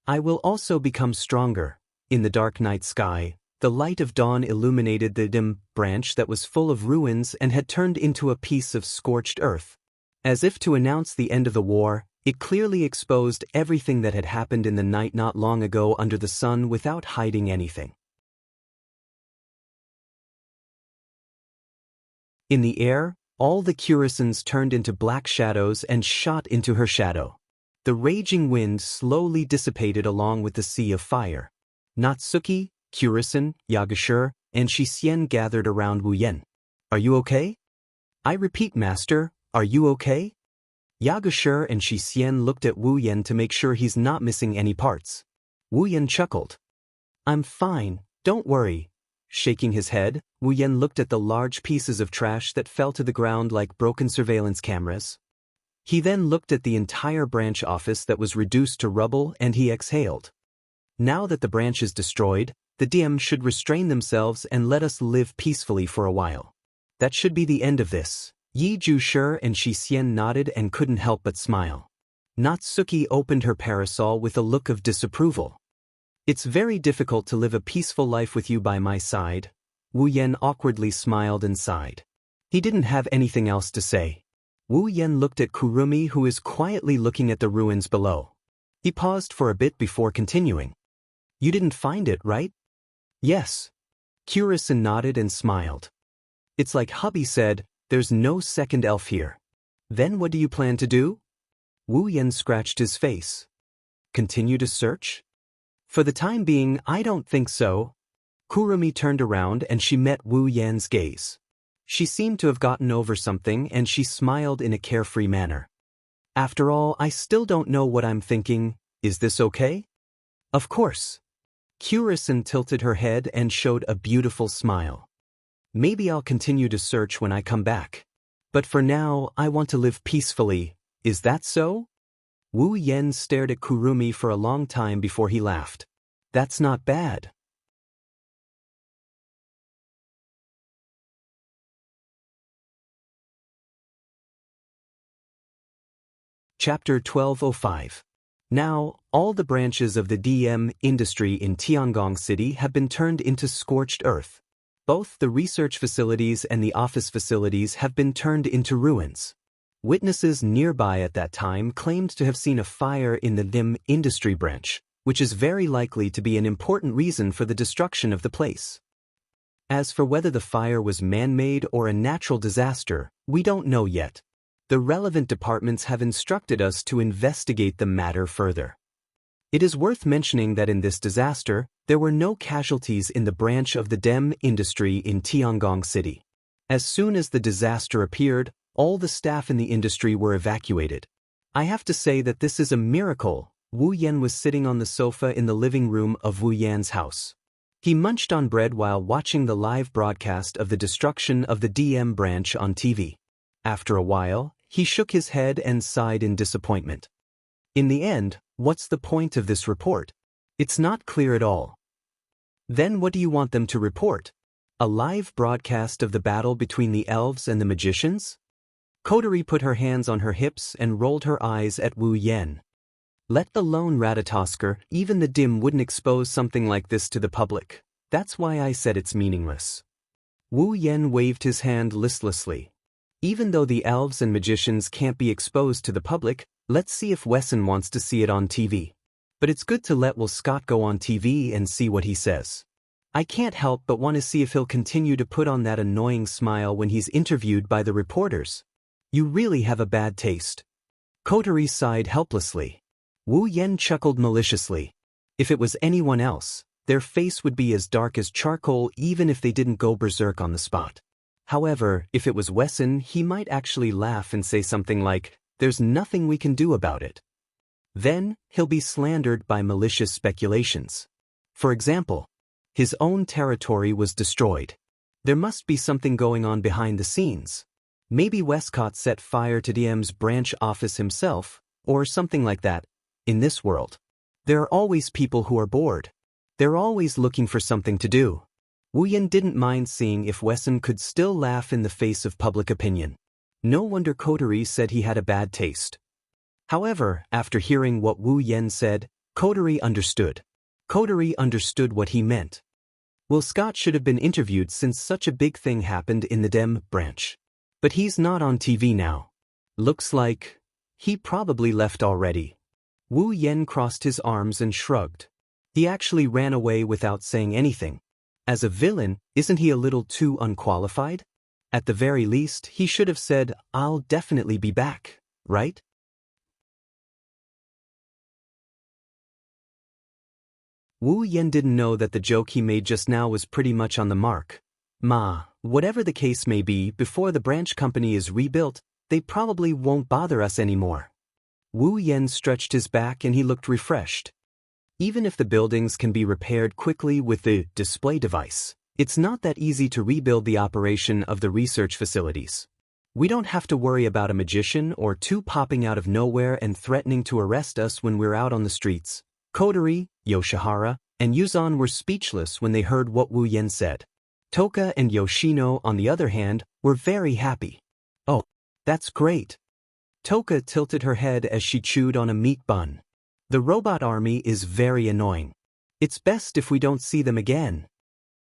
I will also become stronger. In the dark night sky, the light of dawn illuminated the dim branch that was full of ruins and had turned into a piece of scorched earth. As if to announce the end of the war, it clearly exposed everything that had happened in the night not long ago under the sun without hiding anything. In the air, all the Curisons turned into black shadows and shot into her shadow. The raging wind slowly dissipated along with the sea of fire. Natsuki, Curison, Yagashur, and Shixien gathered around Wu Yen. Are you okay? I repeat, Master, are you okay? Yagashur and Shixien looked at Wu Yen to make sure he's not missing any parts. Wu Yen chuckled. I'm fine, don't worry. Shaking his head, Wu Yen looked at the large pieces of trash that fell to the ground like broken surveillance cameras. He then looked at the entire branch office that was reduced to rubble and he exhaled. Now that the branch is destroyed, the DM should restrain themselves and let us live peacefully for a while. That should be the end of this. Yi Jushur and Shixien nodded and couldn't help but smile. Natsuki opened her parasol with a look of disapproval. It's very difficult to live a peaceful life with you by my side. Wu Yen awkwardly smiled and sighed. He didn't have anything else to say. Wu Yen looked at Kurumi, who is quietly looking at the ruins below. He paused for a bit before continuing. You didn't find it, right? Yes. Curison nodded and smiled. It's like hubby said, there's no second elf here. Then what do you plan to do? Wu Yen scratched his face. Continue to search? For the time being, I don't think so. Kurumi turned around and she met Wu Yen's gaze. She seemed to have gotten over something and she smiled in a carefree manner. After all, I still don't know what I'm thinking. Is this okay? Of course. Curison tilted her head and showed a beautiful smile. Maybe I'll continue to search when I come back. But for now, I want to live peacefully. Is that so? Wu Yen stared at Kurumi for a long time before he laughed. That's not bad. Chapter 1205. Now, all the branches of the DM industry in Tiangong City have been turned into scorched earth. Both the research facilities and the office facilities have been turned into ruins. Witnesses nearby at that time claimed to have seen a fire in the DM industry branch, which is very likely to be an important reason for the destruction of the place. As for whether the fire was man-made or a natural disaster, we don't know yet. The relevant departments have instructed us to investigate the matter further. It is worth mentioning that in this disaster, there were no casualties in the branch of the DEM industry in Tiangong City. As soon as the disaster appeared, all the staff in the industry were evacuated. I have to say that this is a miracle. Wu Yan was sitting on the sofa in the living room of Wu Yan's house. He munched on bread while watching the live broadcast of the destruction of the DM branch on TV. After a while, he shook his head and sighed in disappointment. In the end, what's the point of this report? It's not clear at all. Then what do you want them to report? A live broadcast of the battle between the elves and the magicians? Coterie put her hands on her hips and rolled her eyes at Wu Yan. Let the lone Ratatosker, even the dim wouldn't expose something like this to the public. That's why I said it's meaningless. Wu Yan waved his hand listlessly. Even though the elves and magicians can't be exposed to the public, let's see if Wesson wants to see it on TV. But it's good to let Will Scott go on TV and see what he says. I can't help but want to see if he'll continue to put on that annoying smile when he's interviewed by the reporters. You really have a bad taste. Coterie sighed helplessly. Wu Yan chuckled maliciously. If it was anyone else, their face would be as dark as charcoal even if they didn't go berserk on the spot. However, if it was Wesson, he might actually laugh and say something like, "There's nothing we can do about it." Then, he'll be slandered by malicious speculations. For example, his own territory was destroyed. There must be something going on behind the scenes. Maybe Westcott set fire to DM's branch office himself, or something like that. In this world, there are always people who are bored. They're always looking for something to do. Wu Yan didn't mind seeing if Wesson could still laugh in the face of public opinion. No wonder Coterie said he had a bad taste. However, after hearing what Wu Yan said, Coterie understood. Coterie understood what he meant. Will Scott should have been interviewed since such a big thing happened in the DEM branch. But he's not on TV now. Looks like he probably left already. Wu Yan crossed his arms and shrugged. He actually ran away without saying anything. As a villain, isn't he a little too unqualified? At the very least, he should have said, "I'll definitely be back," right? Wu Yan didn't know that the joke he made just now was pretty much on the mark. Whatever the case may be, before the branch company is rebuilt, they probably won't bother us anymore. Wu Yan stretched his back and he looked refreshed. Even if the buildings can be repaired quickly with the display device, it's not that easy to rebuild the operation of the research facilities. We don't have to worry about a magician or two popping out of nowhere and threatening to arrest us when we're out on the streets. Coterie, Yoshihara, and Yuzan were speechless when they heard what Wu Yan said. Toka and Yoshino, on the other hand, were very happy. "Oh, that's great." Toka tilted her head as she chewed on a meat bun. "The robot army is very annoying. It's best if we don't see them again."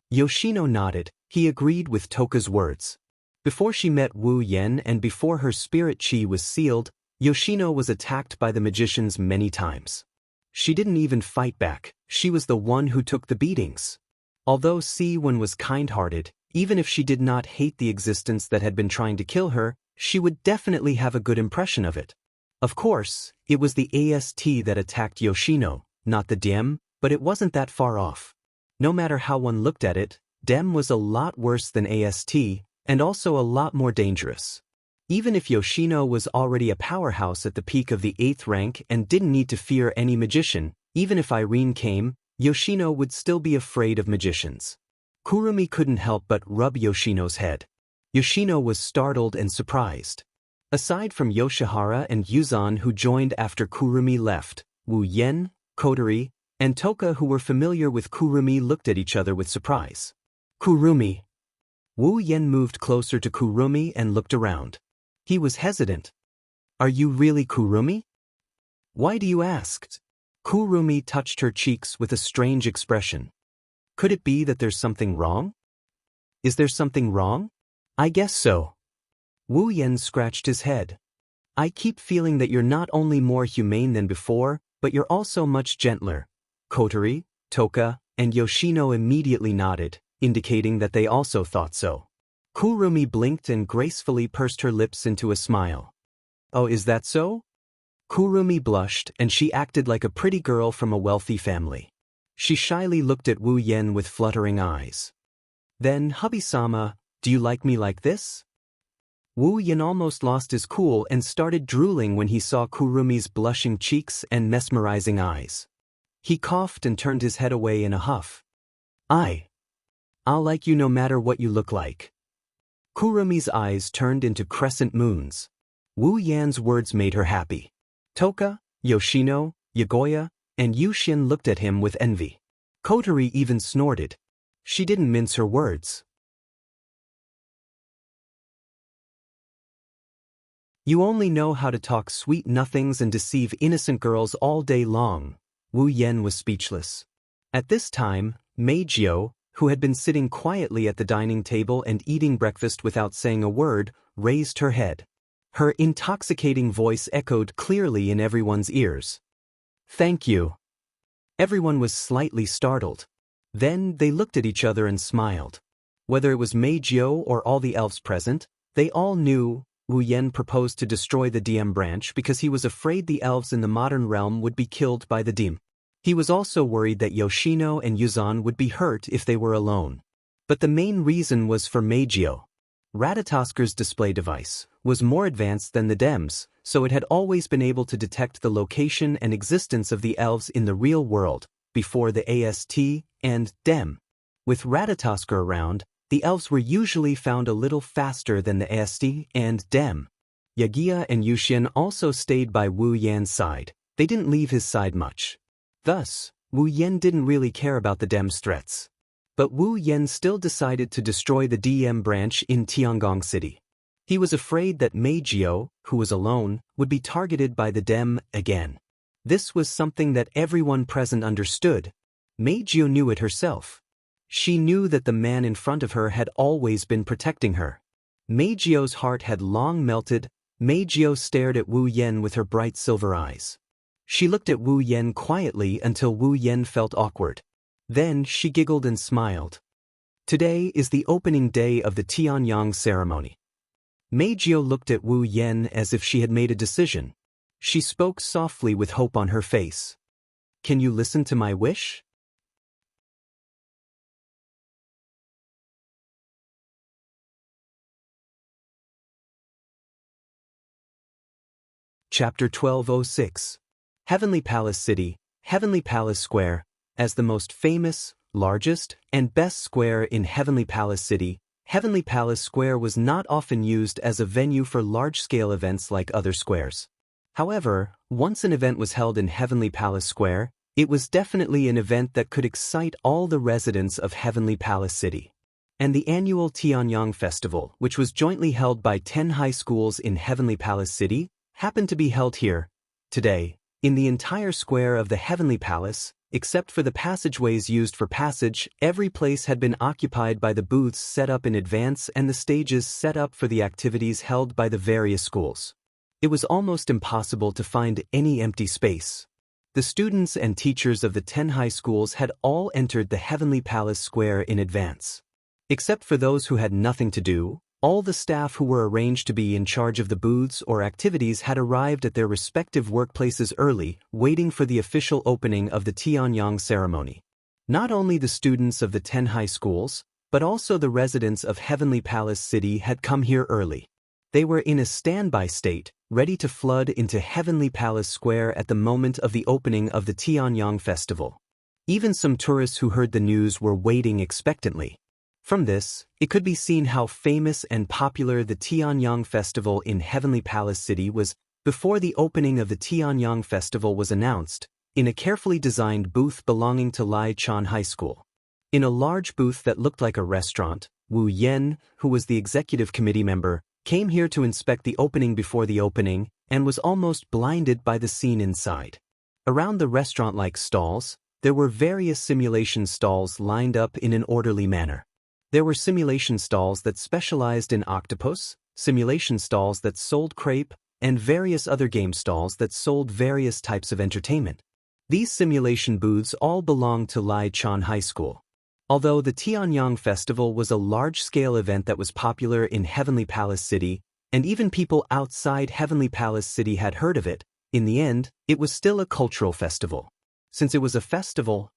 Yoshino nodded. He agreed with Toka's words. Before she met Wu Yan and before her spirit chi was sealed, Yoshino was attacked by the magicians many times. She didn't even fight back. She was the one who took the beatings. Although Si-Wen was kind-hearted, even if she did not hate the existence that had been trying to kill her, she would definitely have a good impression of it. Of course, it was the AST that attacked Yoshino, not the Dem, but it wasn't that far off. No matter how one looked at it, Dem was a lot worse than AST, and also a lot more dangerous. Even if Yoshino was already a powerhouse at the peak of the 8th rank and didn't need to fear any magician, even if Irene came, Yoshino would still be afraid of magicians. Kurumi couldn't help but rub Yoshino's head. Yoshino was startled and surprised. Aside from Yoshihara and Yuzan, who joined after Kurumi left, Wu Yan, Coterie, and Toka, who were familiar with Kurumi, looked at each other with surprise. "Kurumi." Wu Yan moved closer to Kurumi and looked around. He was hesitant. "Are you really Kurumi?" Why do you ask? Kurumi touched her cheeks with a strange expression. Could it be that there's something wrong? Is there something wrong? I guess so. Wu Yen scratched his head. I keep feeling that you're not only more humane than before, but you're also much gentler. Kotori, Toka, and Yoshino immediately nodded, indicating that they also thought so. Kurumi blinked and gracefully pursed her lips into a smile. Oh, is that so? Kurumi blushed, and she acted like a pretty girl from a wealthy family. She shyly looked at Wu Yen with fluttering eyes. Then, hubby-sama, do you like me like this? Wu Yen almost lost his cool and started drooling when he saw Kurumi's blushing cheeks and mesmerizing eyes. He coughed and turned his head away in a huff. I'll like you no matter what you look like. Kurumi's eyes turned into crescent moons. Wu Yan's words made her happy. Toka, Yoshino, Yagoya, and Yushin looked at him with envy. Kotori even snorted. She didn't mince her words. You only know how to talk sweet nothings and deceive innocent girls all day long. Wu Yen was speechless. At this time, Meijio, who had been sitting quietly at the dining table and eating breakfast without saying a word, raised her head. Her intoxicating voice echoed clearly in everyone's ears. Thank you. Everyone was slightly startled. Then they looked at each other and smiled. Whether it was Meijio or all the elves present, they all knew Wu Yen proposed to destroy the DM branch because he was afraid the elves in the modern realm would be killed by the DM. He was also worried that Yoshino and Yuzan would be hurt if they were alone. But the main reason was for Meijio. Ratatasker's display device was more advanced than the DEM's, so it had always been able to detect the location and existence of the elves in the real world, before the AST and DEM. With Ratatasker around, the elves were usually found a little faster than the AST and DEM. Yagia and Yushin also stayed by Wu Yan's side. They didn't leave his side much. Thus, Wu Yen didn't really care about the DEM's threats. But Wu Yen still decided to destroy the DM branch in Tiangong City. He was afraid that Meijio, who was alone, would be targeted by the DEM again. This was something that everyone present understood. Meijio knew it herself. She knew that the man in front of her had always been protecting her. Meijio's heart had long melted. Meijio stared at Wu Yen with her bright silver eyes. She looked at Wu Yen quietly until Wu Yen felt awkward. Then she giggled and smiled. Today is the opening day of the Tianyang ceremony. Meijio looked at Wu Yen as if she had made a decision. She spoke softly with hope on her face. Can you listen to my wish? Chapter 1206. Heavenly Palace City, Heavenly Palace Square. As the most famous, largest, and best square in Heavenly Palace City, Heavenly Palace Square was not often used as a venue for large-scale events like other squares. However, once an event was held in Heavenly Palace Square, it was definitely an event that could excite all the residents of Heavenly Palace City. And the annual Tianyang Festival, which was jointly held by 10 high schools in Heavenly Palace City, happened to be held here. Today, in the entire square of the Heavenly Palace, except for the passageways used for passage, every place had been occupied by the booths set up in advance and the stages set up for the activities held by the various schools. It was almost impossible to find any empty space. The students and teachers of the 10 high schools had all entered the Heavenly Palace Square in advance. Except for those who had nothing to do, all the staff who were arranged to be in charge of the booths or activities had arrived at their respective workplaces early, waiting for the official opening of the Tianyang ceremony. Not only the students of the 10 high schools, but also the residents of Heavenly Palace City had come here early. They were in a standby state, ready to flood into Heavenly Palace Square at the moment of the opening of the Tianyang festival. Even some tourists who heard the news were waiting expectantly. From this, it could be seen how famous and popular the Tianyang Festival in Heavenly Palace City was. Before the opening of the Tianyang Festival was announced, in a carefully designed booth belonging to Lai Chan High School. In a large booth that looked like a restaurant, Wu Yen, who was the executive committee member, came here to inspect the opening before the opening, and was almost blinded by the scene inside. Around the restaurant-like stalls, there were various simulation stalls lined up in an orderly manner. There were simulation stalls that specialized in octopus, simulation stalls that sold crepe, and various other game stalls that sold various types of entertainment. These simulation booths all belonged to Lai Chan High School. Although the Tianyang Festival was a large-scale event that was popular in Heavenly Palace City, and even people outside Heavenly Palace City had heard of it, in the end, it was still a cultural festival. Since it was a festival,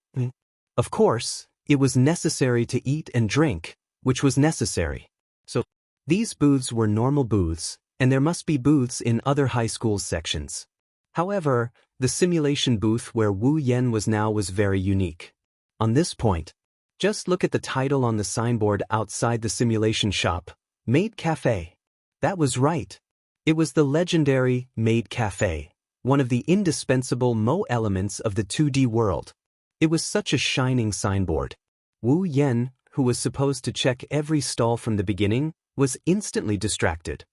of course, it was necessary to eat and drink, which was necessary. So, these booths were normal booths, and there must be booths in other high school sections. However, the simulation booth where Wu Yan was now was very unique. On this point, just look at the title on the signboard outside the simulation shop, Maid Cafe. That was right. It was the legendary Maid Cafe, one of the indispensable Mo elements of the 2D world. It was such a shining signboard. Wu Yan, who was supposed to check every stall from the beginning, was instantly distracted.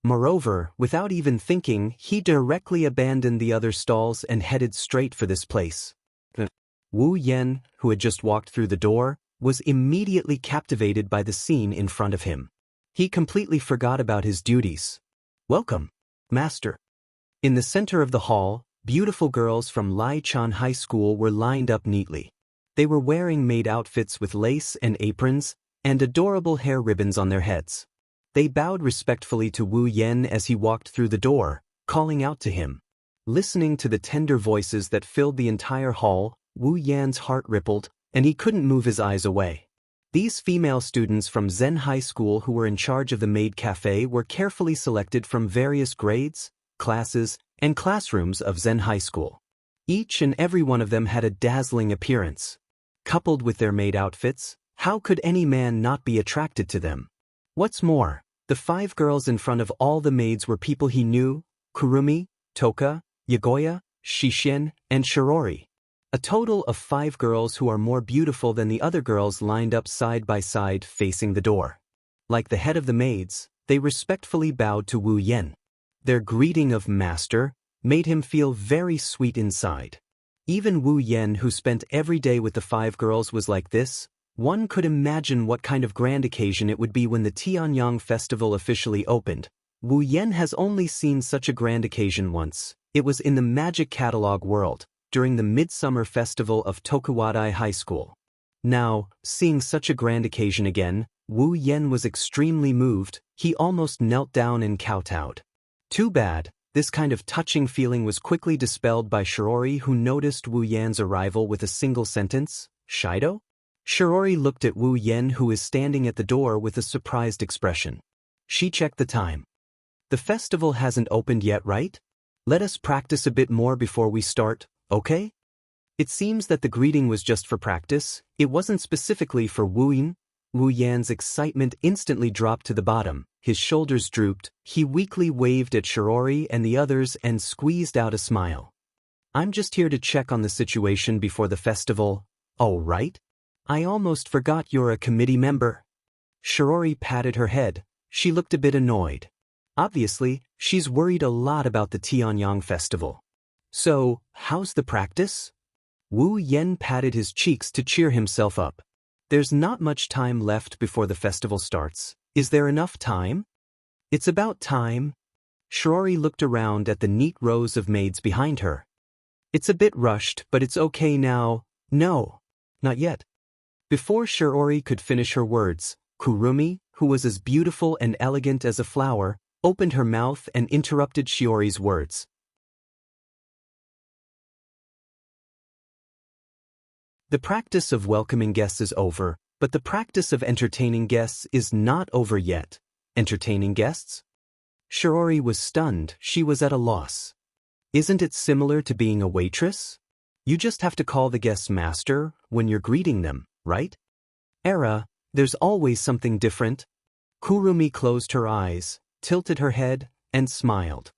Moreover, without even thinking, he directly abandoned the other stalls and headed straight for this place. Wu Yan, who had just walked through the door, was immediately captivated by the scene in front of him. He completely forgot about his duties. "Welcome, Master." In the center of the hall, beautiful girls from Lai Chan High School were lined up neatly. They were wearing maid outfits with lace and aprons, and adorable hair ribbons on their heads. They bowed respectfully to Wu Yan as he walked through the door, calling out to him. Listening to the tender voices that filled the entire hall, Wu Yan's heart rippled, and he couldn't move his eyes away. These female students from Zen High School who were in charge of the maid cafe were carefully selected from various grades, classes, and classrooms of Zen High School. Each and every one of them had a dazzling appearance. Coupled with their maid outfits, how could any man not be attracted to them? What's more, the 5 girls in front of all the maids were people he knew: Kurumi, Toka, Yagoya, Shishin, and Shirori. A total of 5 girls who are more beautiful than the other girls lined up side by side facing the door. Like the head of the maids, they respectfully bowed to Wu Yan. Their greeting of master made him feel very sweet inside. Even Wu Yan, who spent every day with the 5 girls, was like this. One could imagine what kind of grand occasion it would be when the Tianyang Festival officially opened. Wu Yan has only seen such a grand occasion once. It was in the Magic Catalog world, during the Midsummer Festival of Tokuwadai High School. Now, seeing such a grand occasion again, Wu Yan was extremely moved. He almost knelt down and kowtowed. Too bad, this kind of touching feeling was quickly dispelled by Shirori, who noticed Wu Yan's arrival with a single sentence, "Shido?" Shirori looked at Wu Yan, who is standing at the door, with a surprised expression. She checked the time. "The festival hasn't opened yet, right? Let us practice a bit more before we start, okay?" It seems that the greeting was just for practice. It wasn't specifically for Wu Yan. Wu Yan's excitement instantly dropped to the bottom. His shoulders drooped. He weakly waved at Shirori and the others and squeezed out a smile. "I'm just here to check on the situation before the festival. Oh, right? I almost forgot you're a committee member." Shirori patted her head. She looked a bit annoyed. Obviously, she's worried a lot about the Tianyang Festival. "So, how's the practice?" Wu Yan patted his cheeks to cheer himself up. "There's not much time left before the festival starts. Is there enough time?" "It's about time." Shirori looked around at the neat rows of maids behind her. "It's a bit rushed, but it's okay now." "No, not yet." Before Shirori could finish her words, Kurumi, who was as beautiful and elegant as a flower, opened her mouth and interrupted Shiori's words. "The practice of welcoming guests is over, but the practice of entertaining guests is not over yet." "Entertaining guests?" Shirori was stunned. She was at a loss. "Isn't it similar to being a waitress? You just have to call the guests master when you're greeting them, right?" There's always something different." Kurumi closed her eyes, tilted her head, and smiled.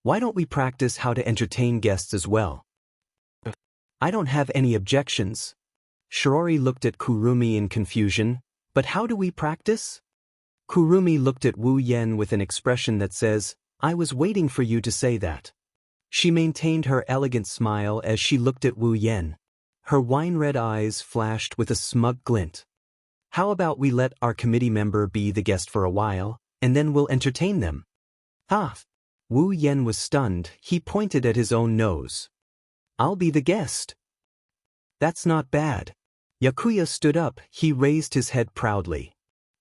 "Why don't we practice how to entertain guests as well?" "I don't have any objections." Shirori looked at Kurumi in confusion. "But how do we practice?" Kurumi looked at Wu Yan with an expression that says, "I was waiting for you to say that." She maintained her elegant smile as she looked at Wu Yan. Her wine-red eyes flashed with a smug glint. "How about we let our committee member be the guest for a while, and then we'll entertain them?" "Ah!" Wu Yan was stunned. He pointed at his own nose. "I'll be the guest." "That's not bad." Yakuya stood up. He raised his head proudly.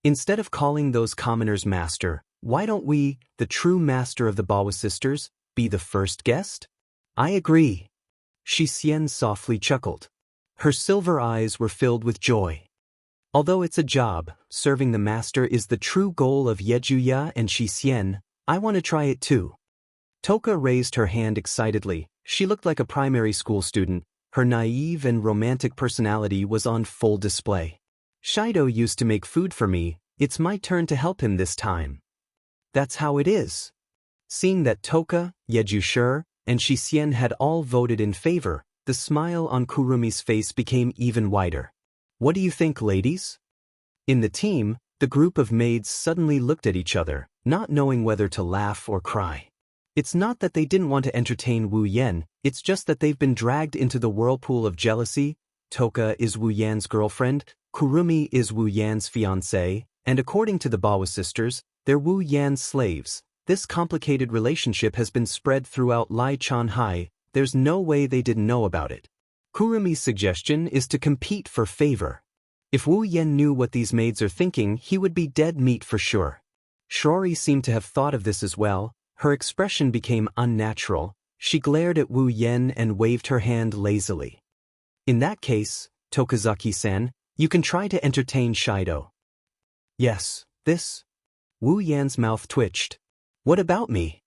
"Instead of calling those commoners master, why don't we, the true master of the Bawa sisters, be the first guest?" "I agree." Xianxia softly chuckled. Her silver eyes were filled with joy. "Although it's a job, serving the master is the true goal of Yejuya and Xianxia. I want to try it too." Toka raised her hand excitedly. She looked like a primary school student. Her naive and romantic personality was on full display. "Shido used to make food for me. It's my turn to help him this time." "That's how it is." Seeing that Toka, Yeju and Xianxia had all voted in favor, the smile on Kurumi's face became even wider. "What do you think, ladies?" In the team, the group of maids suddenly looked at each other, not knowing whether to laugh or cry. It's not that they didn't want to entertain Wu Yan, it's just that they've been dragged into the whirlpool of jealousy. Toka is Wu Yan's girlfriend, Kurumi is Wu Yan's fiancée, and according to the Bawa sisters, they're Wu Yan's slaves. This complicated relationship has been spread throughout Lai Chanhai. There's no way they didn't know about it. Kurumi's suggestion is to compete for favor. If Wu Yan knew what these maids are thinking, he would be dead meat for sure. Shiori seemed to have thought of this as well. Her expression became unnatural. She glared at Wu Yan and waved her hand lazily. "In that case, Tokazaki-san, you can try to entertain Shido." "Yes, this?" Wu Yan's mouth twitched. "What about me?"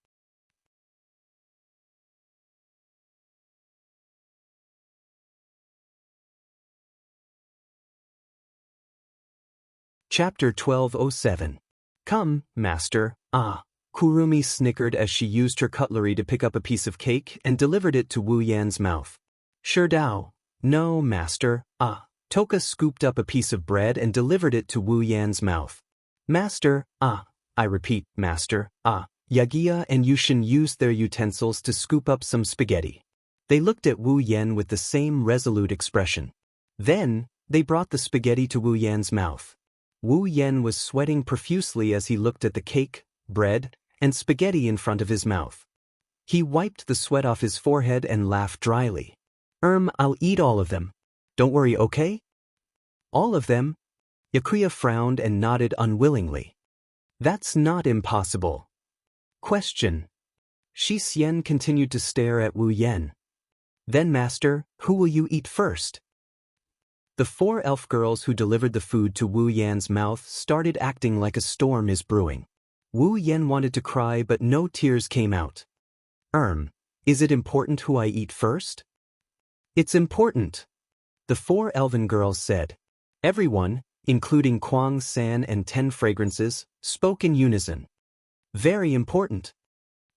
Chapter 1207. "Come, master." "Ah." Kurumi snickered as she used her cutlery to pick up a piece of cake and delivered it to Wu Yan's mouth. "Sure Dao." "No, master." "Ah." Toka scooped up a piece of bread and delivered it to Wu Yan's mouth. "Master." "Ah." "I repeat, master." "Ah." Yagiya and Yushin used their utensils to scoop up some spaghetti. They looked at Wu Yan with the same resolute expression. Then, they brought the spaghetti to Wu Yan's mouth. Wu Yan was sweating profusely as he looked at the cake, bread, and spaghetti in front of his mouth. He wiped the sweat off his forehead and laughed dryly. I'll eat all of them. Don't worry, okay?" "All of them?" Yakuya frowned and nodded unwillingly. "That's not impossible." Question. Xianxia continued to stare at Wu Yan. "Then, master, who will you eat first?" The 4 elf girls who delivered the food to Wu Yan's mouth started acting like a storm is brewing. Wu Yan wanted to cry but no tears came out. Is it important who I eat first?" "It's important," the 4 elven girls said. Everyone, including Kwang San and 10 Fragrances, spoke in unison. "Very important."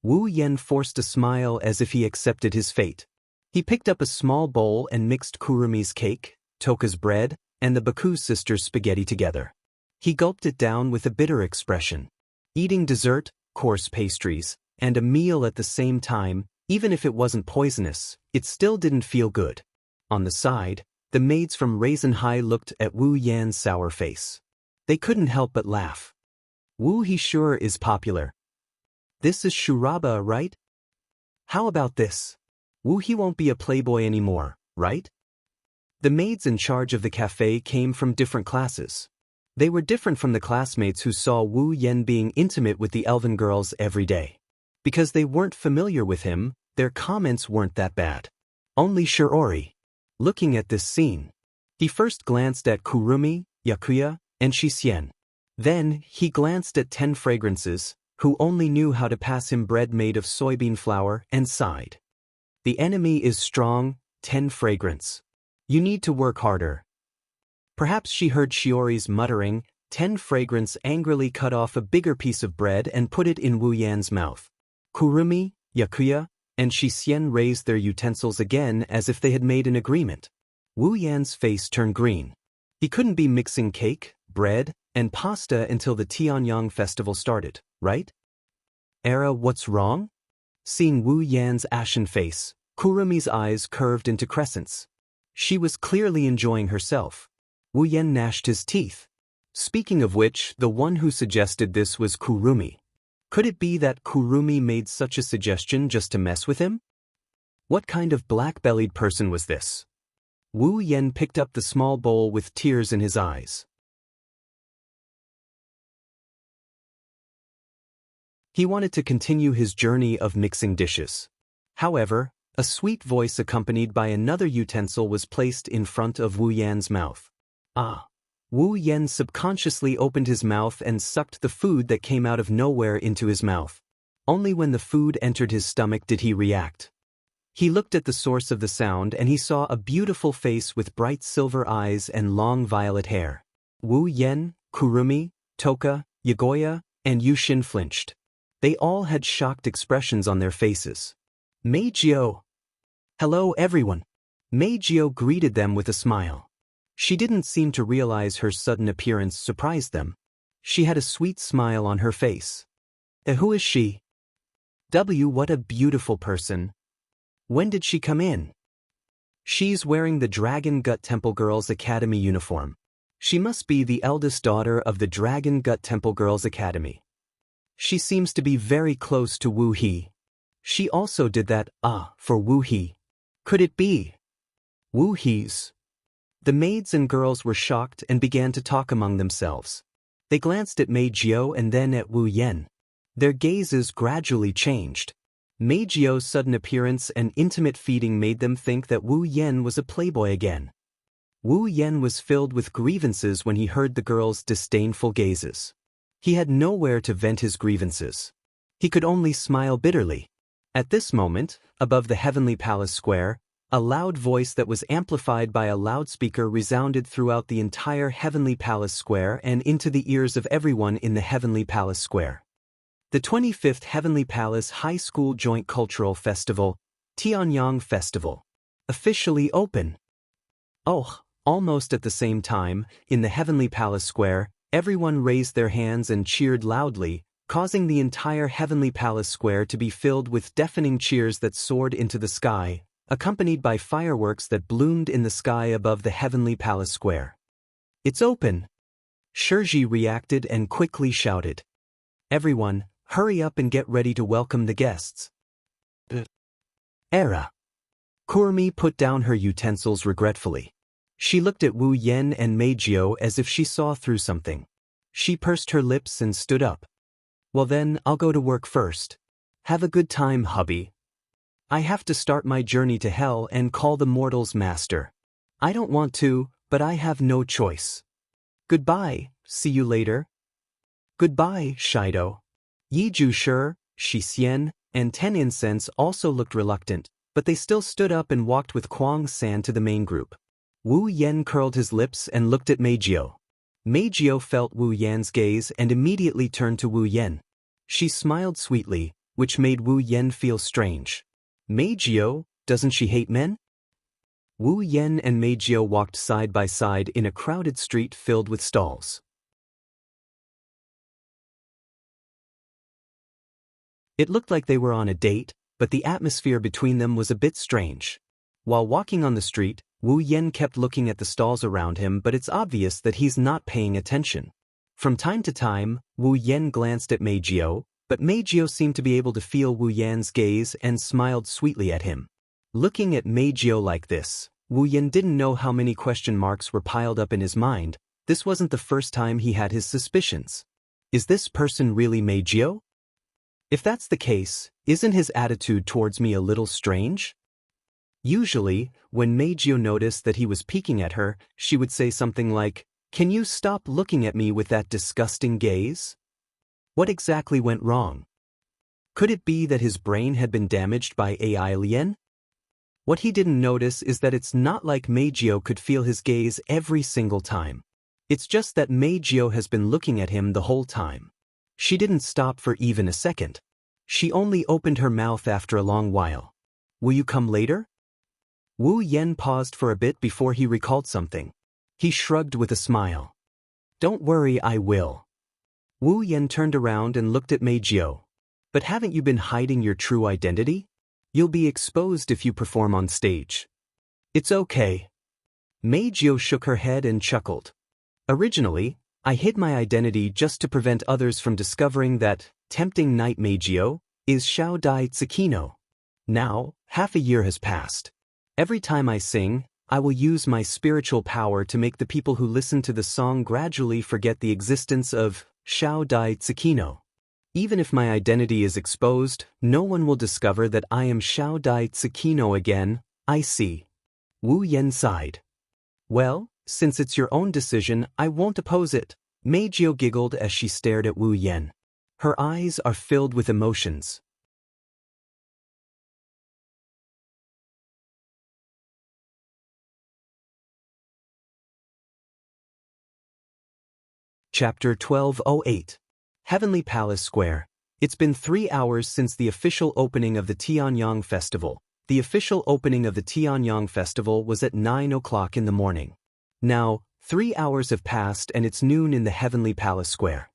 Wu Yan forced a smile as if he accepted his fate. He picked up a small bowl and mixed Kurumi's cake, Toka's bread, and the Baku sisters' spaghetti together. He gulped it down with a bitter expression. Eating dessert, coarse pastries, and a meal at the same time, even if it wasn't poisonous, it still didn't feel good. On the side, the maids from Raisin High looked at Wu Yan's sour face. They couldn't help but laugh. "Wu he sure is popular. This is Shuraba, right? How about this? Wu he won't be a playboy anymore, right?" The maids in charge of the cafe came from different classes. They were different from the classmates who saw Wu Yan being intimate with the elven girls every day. Because they weren't familiar with him, their comments weren't that bad. Only Shiori. Looking at this scene, he first glanced at Kurumi, Yakuya, and Xianxia. Then, he glanced at 10 Fragrances, who only knew how to pass him bread made of soybean flour, and sighed. "The enemy is strong, 10 Fragrance. You need to work harder." Perhaps she heard Shiori's muttering. 10 Fragrance angrily cut off a bigger piece of bread and put it in Wu Yan's mouth. Kurumi, Yakuya, and Xianxia raised their utensils again as if they had made an agreement. Wu Yan's face turned green. He couldn't be mixing cake, bread, and pasta until the Tianyang festival started, right? Era, what's wrong? Seeing Wu Yan's ashen face, Kurumi's eyes curved into crescents. She was clearly enjoying herself. Wu Yan gnashed his teeth. Speaking of which, the one who suggested this was Kurumi. Could it be that Kurumi made such a suggestion just to mess with him? What kind of black-bellied person was this? Wu Yan picked up the small bowl with tears in his eyes. He wanted to continue his journey of mixing dishes. However, a sweet voice accompanied by another utensil was placed in front of Wu Yan's mouth. Ah! Wu Yan subconsciously opened his mouth and sucked the food that came out of nowhere into his mouth. Only when the food entered his stomach did he react. He looked at the source of the sound and he saw a beautiful face with bright silver eyes and long violet hair. Wu Yan, Kurumi, Toka, Yagoya, and Yushin flinched. They all had shocked expressions on their faces. Meijio! Hello everyone! Meijio greeted them with a smile. She didn't seem to realize her sudden appearance surprised them. She had a sweet smile on her face. Who is she? What a beautiful person. When did she come in? She's wearing the Dragon Gut Temple Girls Academy uniform. She must be the eldest daughter of the Dragon Gut Temple Girls Academy. She seems to be very close to Wu He. She also did that, for Wu He. Could it be Wu He's? The maids and girls were shocked and began to talk among themselves. They glanced at Meijio and then at Wu Yan. Their gazes gradually changed. Meijio's sudden appearance and intimate feeding made them think that Wu Yan was a playboy again. Wu Yan was filled with grievances when he heard the girls' disdainful gazes. He had nowhere to vent his grievances. He could only smile bitterly. At this moment, above the Heavenly Palace Square, a loud voice that was amplified by a loudspeaker resounded throughout the entire Heavenly Palace Square and into the ears of everyone in the Heavenly Palace Square. The 25th Heavenly Palace High School Joint Cultural Festival, Tianyang Festival, officially open. Almost at the same time, in the Heavenly Palace Square, everyone raised their hands and cheered loudly, causing the entire Heavenly Palace Square to be filled with deafening cheers that soared into the sky, accompanied by fireworks that bloomed in the sky above the Heavenly Palace Square. It's open! Shirji reacted and quickly shouted. Everyone, hurry up and get ready to welcome the guests. Era. Kurumi put down her utensils regretfully. She looked at Wu Yan and Meijio as if she saw through something. She pursed her lips and stood up. Well then, I'll go to work first. Have a good time, hubby. I have to start my journey to hell and call the mortals master. I don't want to, but I have no choice. Goodbye, see you later. Goodbye, Shido. Yiju Shi, Xian, and Ten Incense also looked reluctant, but they still stood up and walked with Kuang San to the main group. Wu Yan curled his lips and looked at Meijio. Meijio felt Wu Yan's gaze and immediately turned to Wu Yan. She smiled sweetly, which made Wu Yan feel strange. Meijio, doesn't she hate men? Wu Yan and Meijio walked side by side in a crowded street filled with stalls. It looked like they were on a date, but the atmosphere between them was a bit strange. While walking on the street, Wu Yan kept looking at the stalls around him, but it's obvious that he's not paying attention. From time to time, Wu Yan glanced at Meijio, but Meijio seemed to be able to feel Wu Yan's gaze and smiled sweetly at him. Looking at Meijio like this, Wu Yan didn't know how many question marks were piled up in his mind. This wasn't the first time he had his suspicions. Is this person really Meijio? If that's the case, isn't his attitude towards me a little strange? Usually, when Meijio noticed that he was peeking at her, she would say something like, "Can you stop looking at me with that disgusting gaze?" What exactly went wrong? Could it be that his brain had been damaged by AI Lien? What he didn't notice is that it's not like Meijio could feel his gaze every single time. It's just that Meijio has been looking at him the whole time. She didn't stop for even a second. She only opened her mouth after a long while. Will you come later? Wu Yan paused for a bit before he recalled something. He shrugged with a smile. Don't worry, I will. Wu Yan turned around and looked at Mei Jiao. But haven't you been hiding your true identity? You'll be exposed if you perform on stage. It's okay. Mei Jiao shook her head and chuckled. Originally, I hid my identity just to prevent others from discovering that tempting knight Mei Jiao is Xiao Dai Tsukino. Now, half a year has passed. Every time I sing, I will use my spiritual power to make the people who listen to the song gradually forget the existence of Xiao Dai Tsukino. Even if my identity is exposed, no one will discover that I am Xiao Dai Tsukino again. I see. Wu Yan sighed. Well, since it's your own decision, I won't oppose it. Mei Jiao giggled as she stared at Wu Yan. Her eyes are filled with emotions. Chapter 1208. Heavenly Palace Square. It's been 3 hours since the official opening of the Tianyang Festival. The official opening of the Tianyang Festival was at 9 o'clock in the morning. Now, 3 hours have passed and it's noon in the Heavenly Palace Square.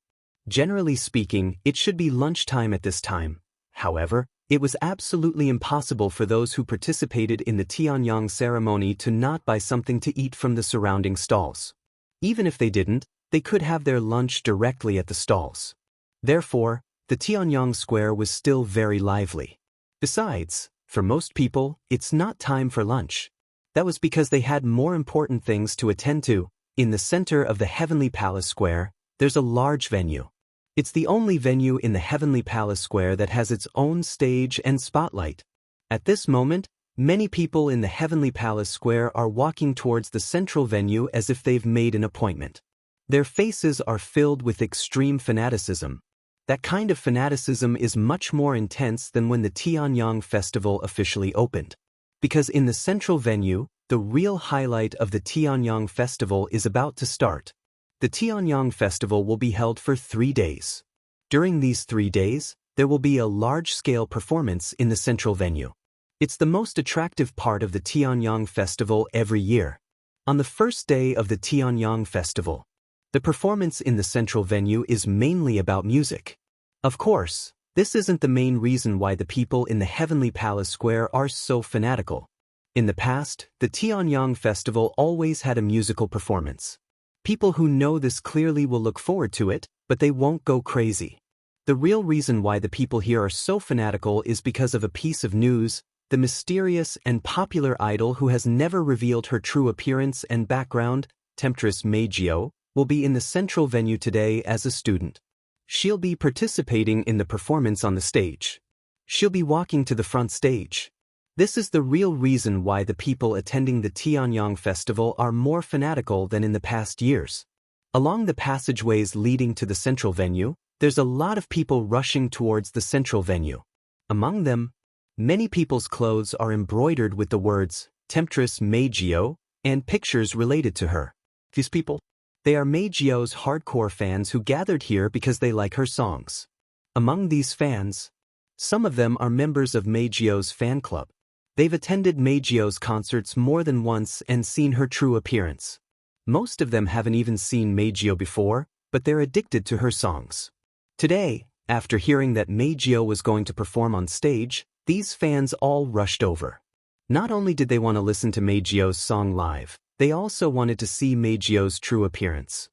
Generally speaking, it should be lunchtime at this time. However, it was absolutely impossible for those who participated in the Tianyang ceremony to not buy something to eat from the surrounding stalls. Even if they didn't, they could have their lunch directly at the stalls. Therefore, the Tianyang Square was still very lively. Besides, for most people, it's not time for lunch. That was because they had more important things to attend to. In the center of the Heavenly Palace Square, there's a large venue. It's the only venue in the Heavenly Palace Square that has its own stage and spotlight. At this moment, many people in the Heavenly Palace Square are walking towards the central venue as if they've made an appointment. Their faces are filled with extreme fanaticism. That kind of fanaticism is much more intense than when the Tianyang Festival officially opened. Because in the central venue, the real highlight of the Tianyang Festival is about to start. The Tianyang Festival will be held for 3 days. During these 3 days, there will be a large-scale performance in the central venue. It's the most attractive part of the Tianyang Festival every year. On the first day of the Tianyang Festival, the performance in the central venue is mainly about music. Of course, this isn't the main reason why the people in the Heavenly Palace Square are so fanatical. In the past, the Tianyang Festival always had a musical performance. People who know this clearly will look forward to it, but they won't go crazy. The real reason why the people here are so fanatical is because of a piece of news. The mysterious and popular idol who has never revealed her true appearance and background, Temptress Mei Jiao, will be in the central venue today as a student. She'll be participating in the performance on the stage. She'll be walking to the front stage. This is the real reason why the people attending the Tianyang Festival are more fanatical than in the past years. Along the passageways leading to the central venue, there's a lot of people rushing towards the central venue. Among them, many people's clothes are embroidered with the words, Temptress Mei Jiao, and pictures related to her. These people, they are Mei Jiao's hardcore fans who gathered here because they like her songs. Among these fans, some of them are members of Mei Jiao's fan club. They've attended Mei Jiao's concerts more than once and seen her true appearance. Most of them haven't even seen Mei Jiao before, but they're addicted to her songs. Today, after hearing that Mei Jiao was going to perform on stage, these fans all rushed over. Not only did they want to listen to Mei Jiao's song live, they also wanted to see Mei Jiao's true appearance.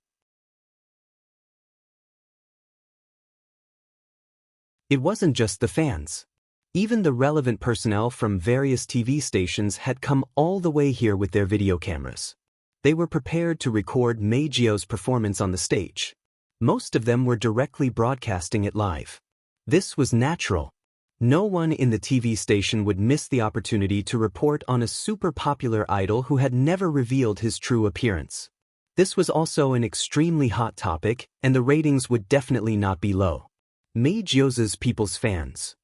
It wasn't just the fans. Even the relevant personnel from various TV stations had come all the way here with their video cameras. They were prepared to record Mei Jiao's performance on the stage. Most of them were directly broadcasting it live. This was natural. No one in the TV station would miss the opportunity to report on a super popular idol who had never revealed his true appearance. This was also an extremely hot topic, and the ratings would definitely not be low. Mei Jiao's people's fans.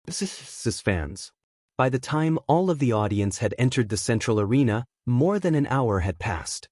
Fans. By the time all of the audience had entered the central arena, more than an hour had passed.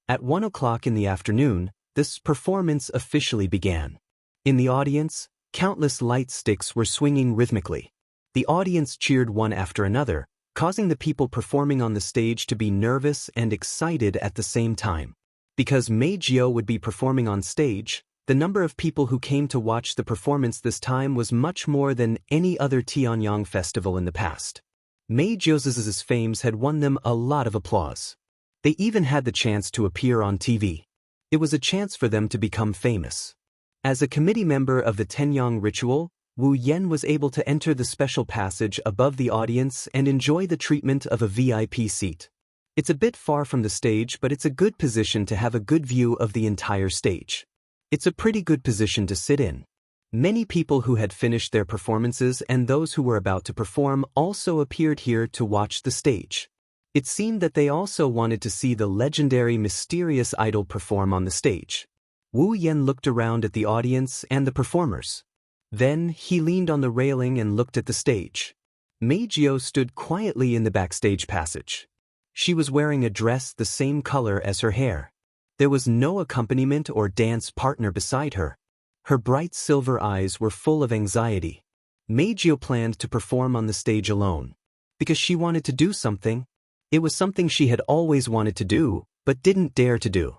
At 1 o'clock in the afternoon, this performance officially began. In the audience, countless light sticks were swinging rhythmically. The audience cheered one after another, causing the people performing on the stage to be nervous and excited at the same time. Because Mei Jiao would be performing on stage, the number of people who came to watch the performance this time was much more than any other Tianyang festival in the past. Mei Jiao's fames had won them a lot of applause. They even had the chance to appear on TV. It was a chance for them to become famous. As a committee member of the Tenyang ritual, Wu Yan was able to enter the special passage above the audience and enjoy the treatment of a VIP seat. It's a bit far from the stage, but it's a good position to have a good view of the entire stage. It's a pretty good position to sit in. Many people who had finished their performances and those who were about to perform also appeared here to watch the stage. It seemed that they also wanted to see the legendary mysterious idol perform on the stage. Wu Yan looked around at the audience and the performers. Then he leaned on the railing and looked at the stage. Mei Jiao stood quietly in the backstage passage. She was wearing a dress the same color as her hair. There was no accompaniment or dance partner beside her. Her bright silver eyes were full of anxiety. Mei Jiao planned to perform on the stage alone. Because she wanted to do something. It was something she had always wanted to do, but didn't dare to do.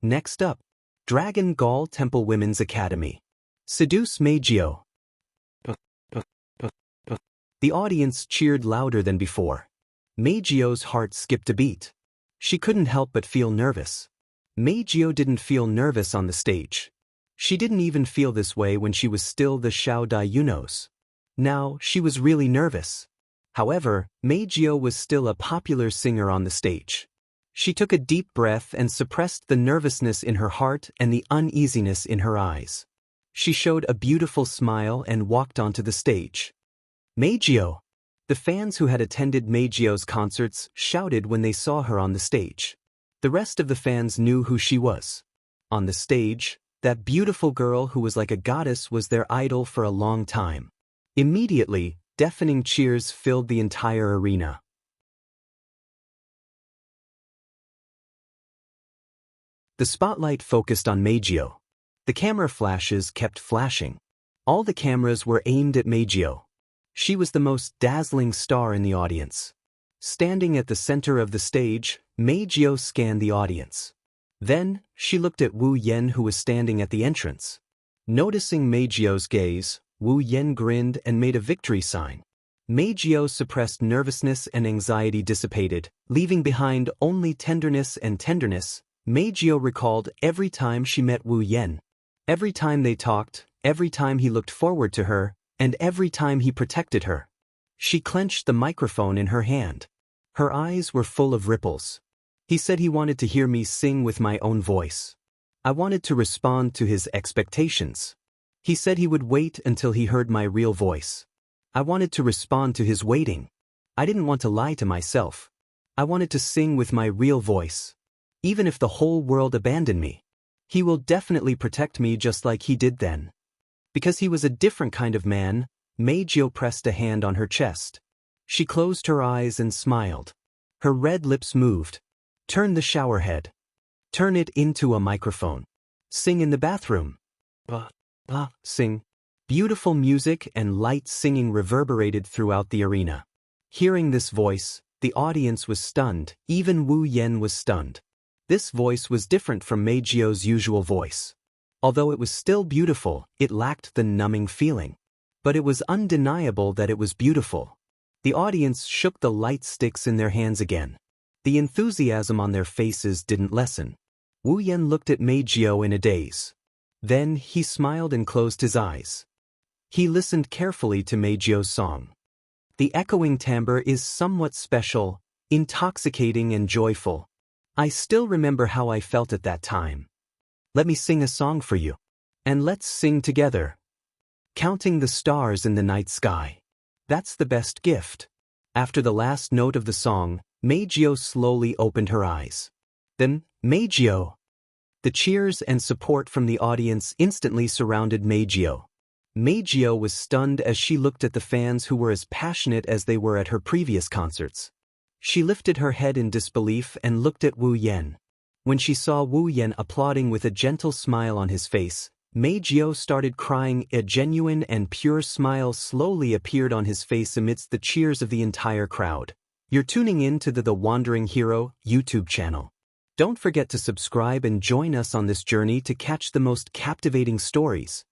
Next up, Dragon Gall Temple Women's Academy. Seduce Mei Jiao. The audience cheered louder than before. Mei Jiao's heart skipped a beat. She couldn't help but feel nervous. Mei Jiao didn't feel nervous on the stage. She didn't even feel this way when she was still the Xiao Dai Yunos. Now, she was really nervous. However, Mei Jiao was still a popular singer on the stage. She took a deep breath and suppressed the nervousness in her heart and the uneasiness in her eyes. She showed a beautiful smile and walked onto the stage. Mei Jiao! The fans who had attended Mei Jiao's concerts shouted when they saw her on the stage. The rest of the fans knew who she was. On the stage, that beautiful girl who was like a goddess was their idol for a long time. Immediately, deafening cheers filled the entire arena. The spotlight focused on Mei Jiao. The camera flashes kept flashing. All the cameras were aimed at Mei Jiao. She was the most dazzling star in the audience. Standing at the center of the stage, Mei Jiao scanned the audience. Then, she looked at Wu Yan who was standing at the entrance. Noticing Mei Jiao's gaze, Wu Yan grinned and made a victory sign. Mei Jiao's suppressed nervousness and anxiety dissipated, leaving behind only tenderness and tenderness. Mei Jiao recalled every time she met Wu Yan. Every time they talked, every time he looked forward to her, and every time he protected her. She clenched the microphone in her hand. Her eyes were full of ripples. He said he wanted to hear me sing with my own voice. I wanted to respond to his expectations. He said he would wait until he heard my real voice. I wanted to respond to his waiting. I didn't want to lie to myself. I wanted to sing with my real voice. Even if the whole world abandoned me, he will definitely protect me just like he did then. Because he was a different kind of man, Mei Jiao pressed a hand on her chest. She closed her eyes and smiled. Her red lips moved. Turn the shower head. Turn it into a microphone. Sing in the bathroom. Sing. Beautiful music and light singing reverberated throughout the arena. Hearing this voice, the audience was stunned. Even Wu Yan was stunned. This voice was different from Mei Jiao's usual voice. Although it was still beautiful, it lacked the numbing feeling. But it was undeniable that it was beautiful. The audience shook the light sticks in their hands again. The enthusiasm on their faces didn't lessen. Wu Yan looked at Mei Jiao in a daze. Then he smiled and closed his eyes. He listened carefully to Mei Jiao's song. The echoing timbre is somewhat special, intoxicating and joyful. I still remember how I felt at that time. Let me sing a song for you. And let's sing together. Counting the stars in the night sky. That's the best gift. After the last note of the song, Mei Jiao slowly opened her eyes. Then, Mei Jiao. The cheers and support from the audience instantly surrounded Mei Jiao. Mei Jiao was stunned as she looked at the fans who were as passionate as they were at her previous concerts. She lifted her head in disbelief and looked at Wu Yan. When she saw Wu Yan applauding with a gentle smile on his face, Mei Jiao started crying. A genuine and pure smile slowly appeared on his face amidst the cheers of the entire crowd. You're tuning in to the Wandering Hero YouTube channel. Don't forget to subscribe and join us on this journey to catch the most captivating stories.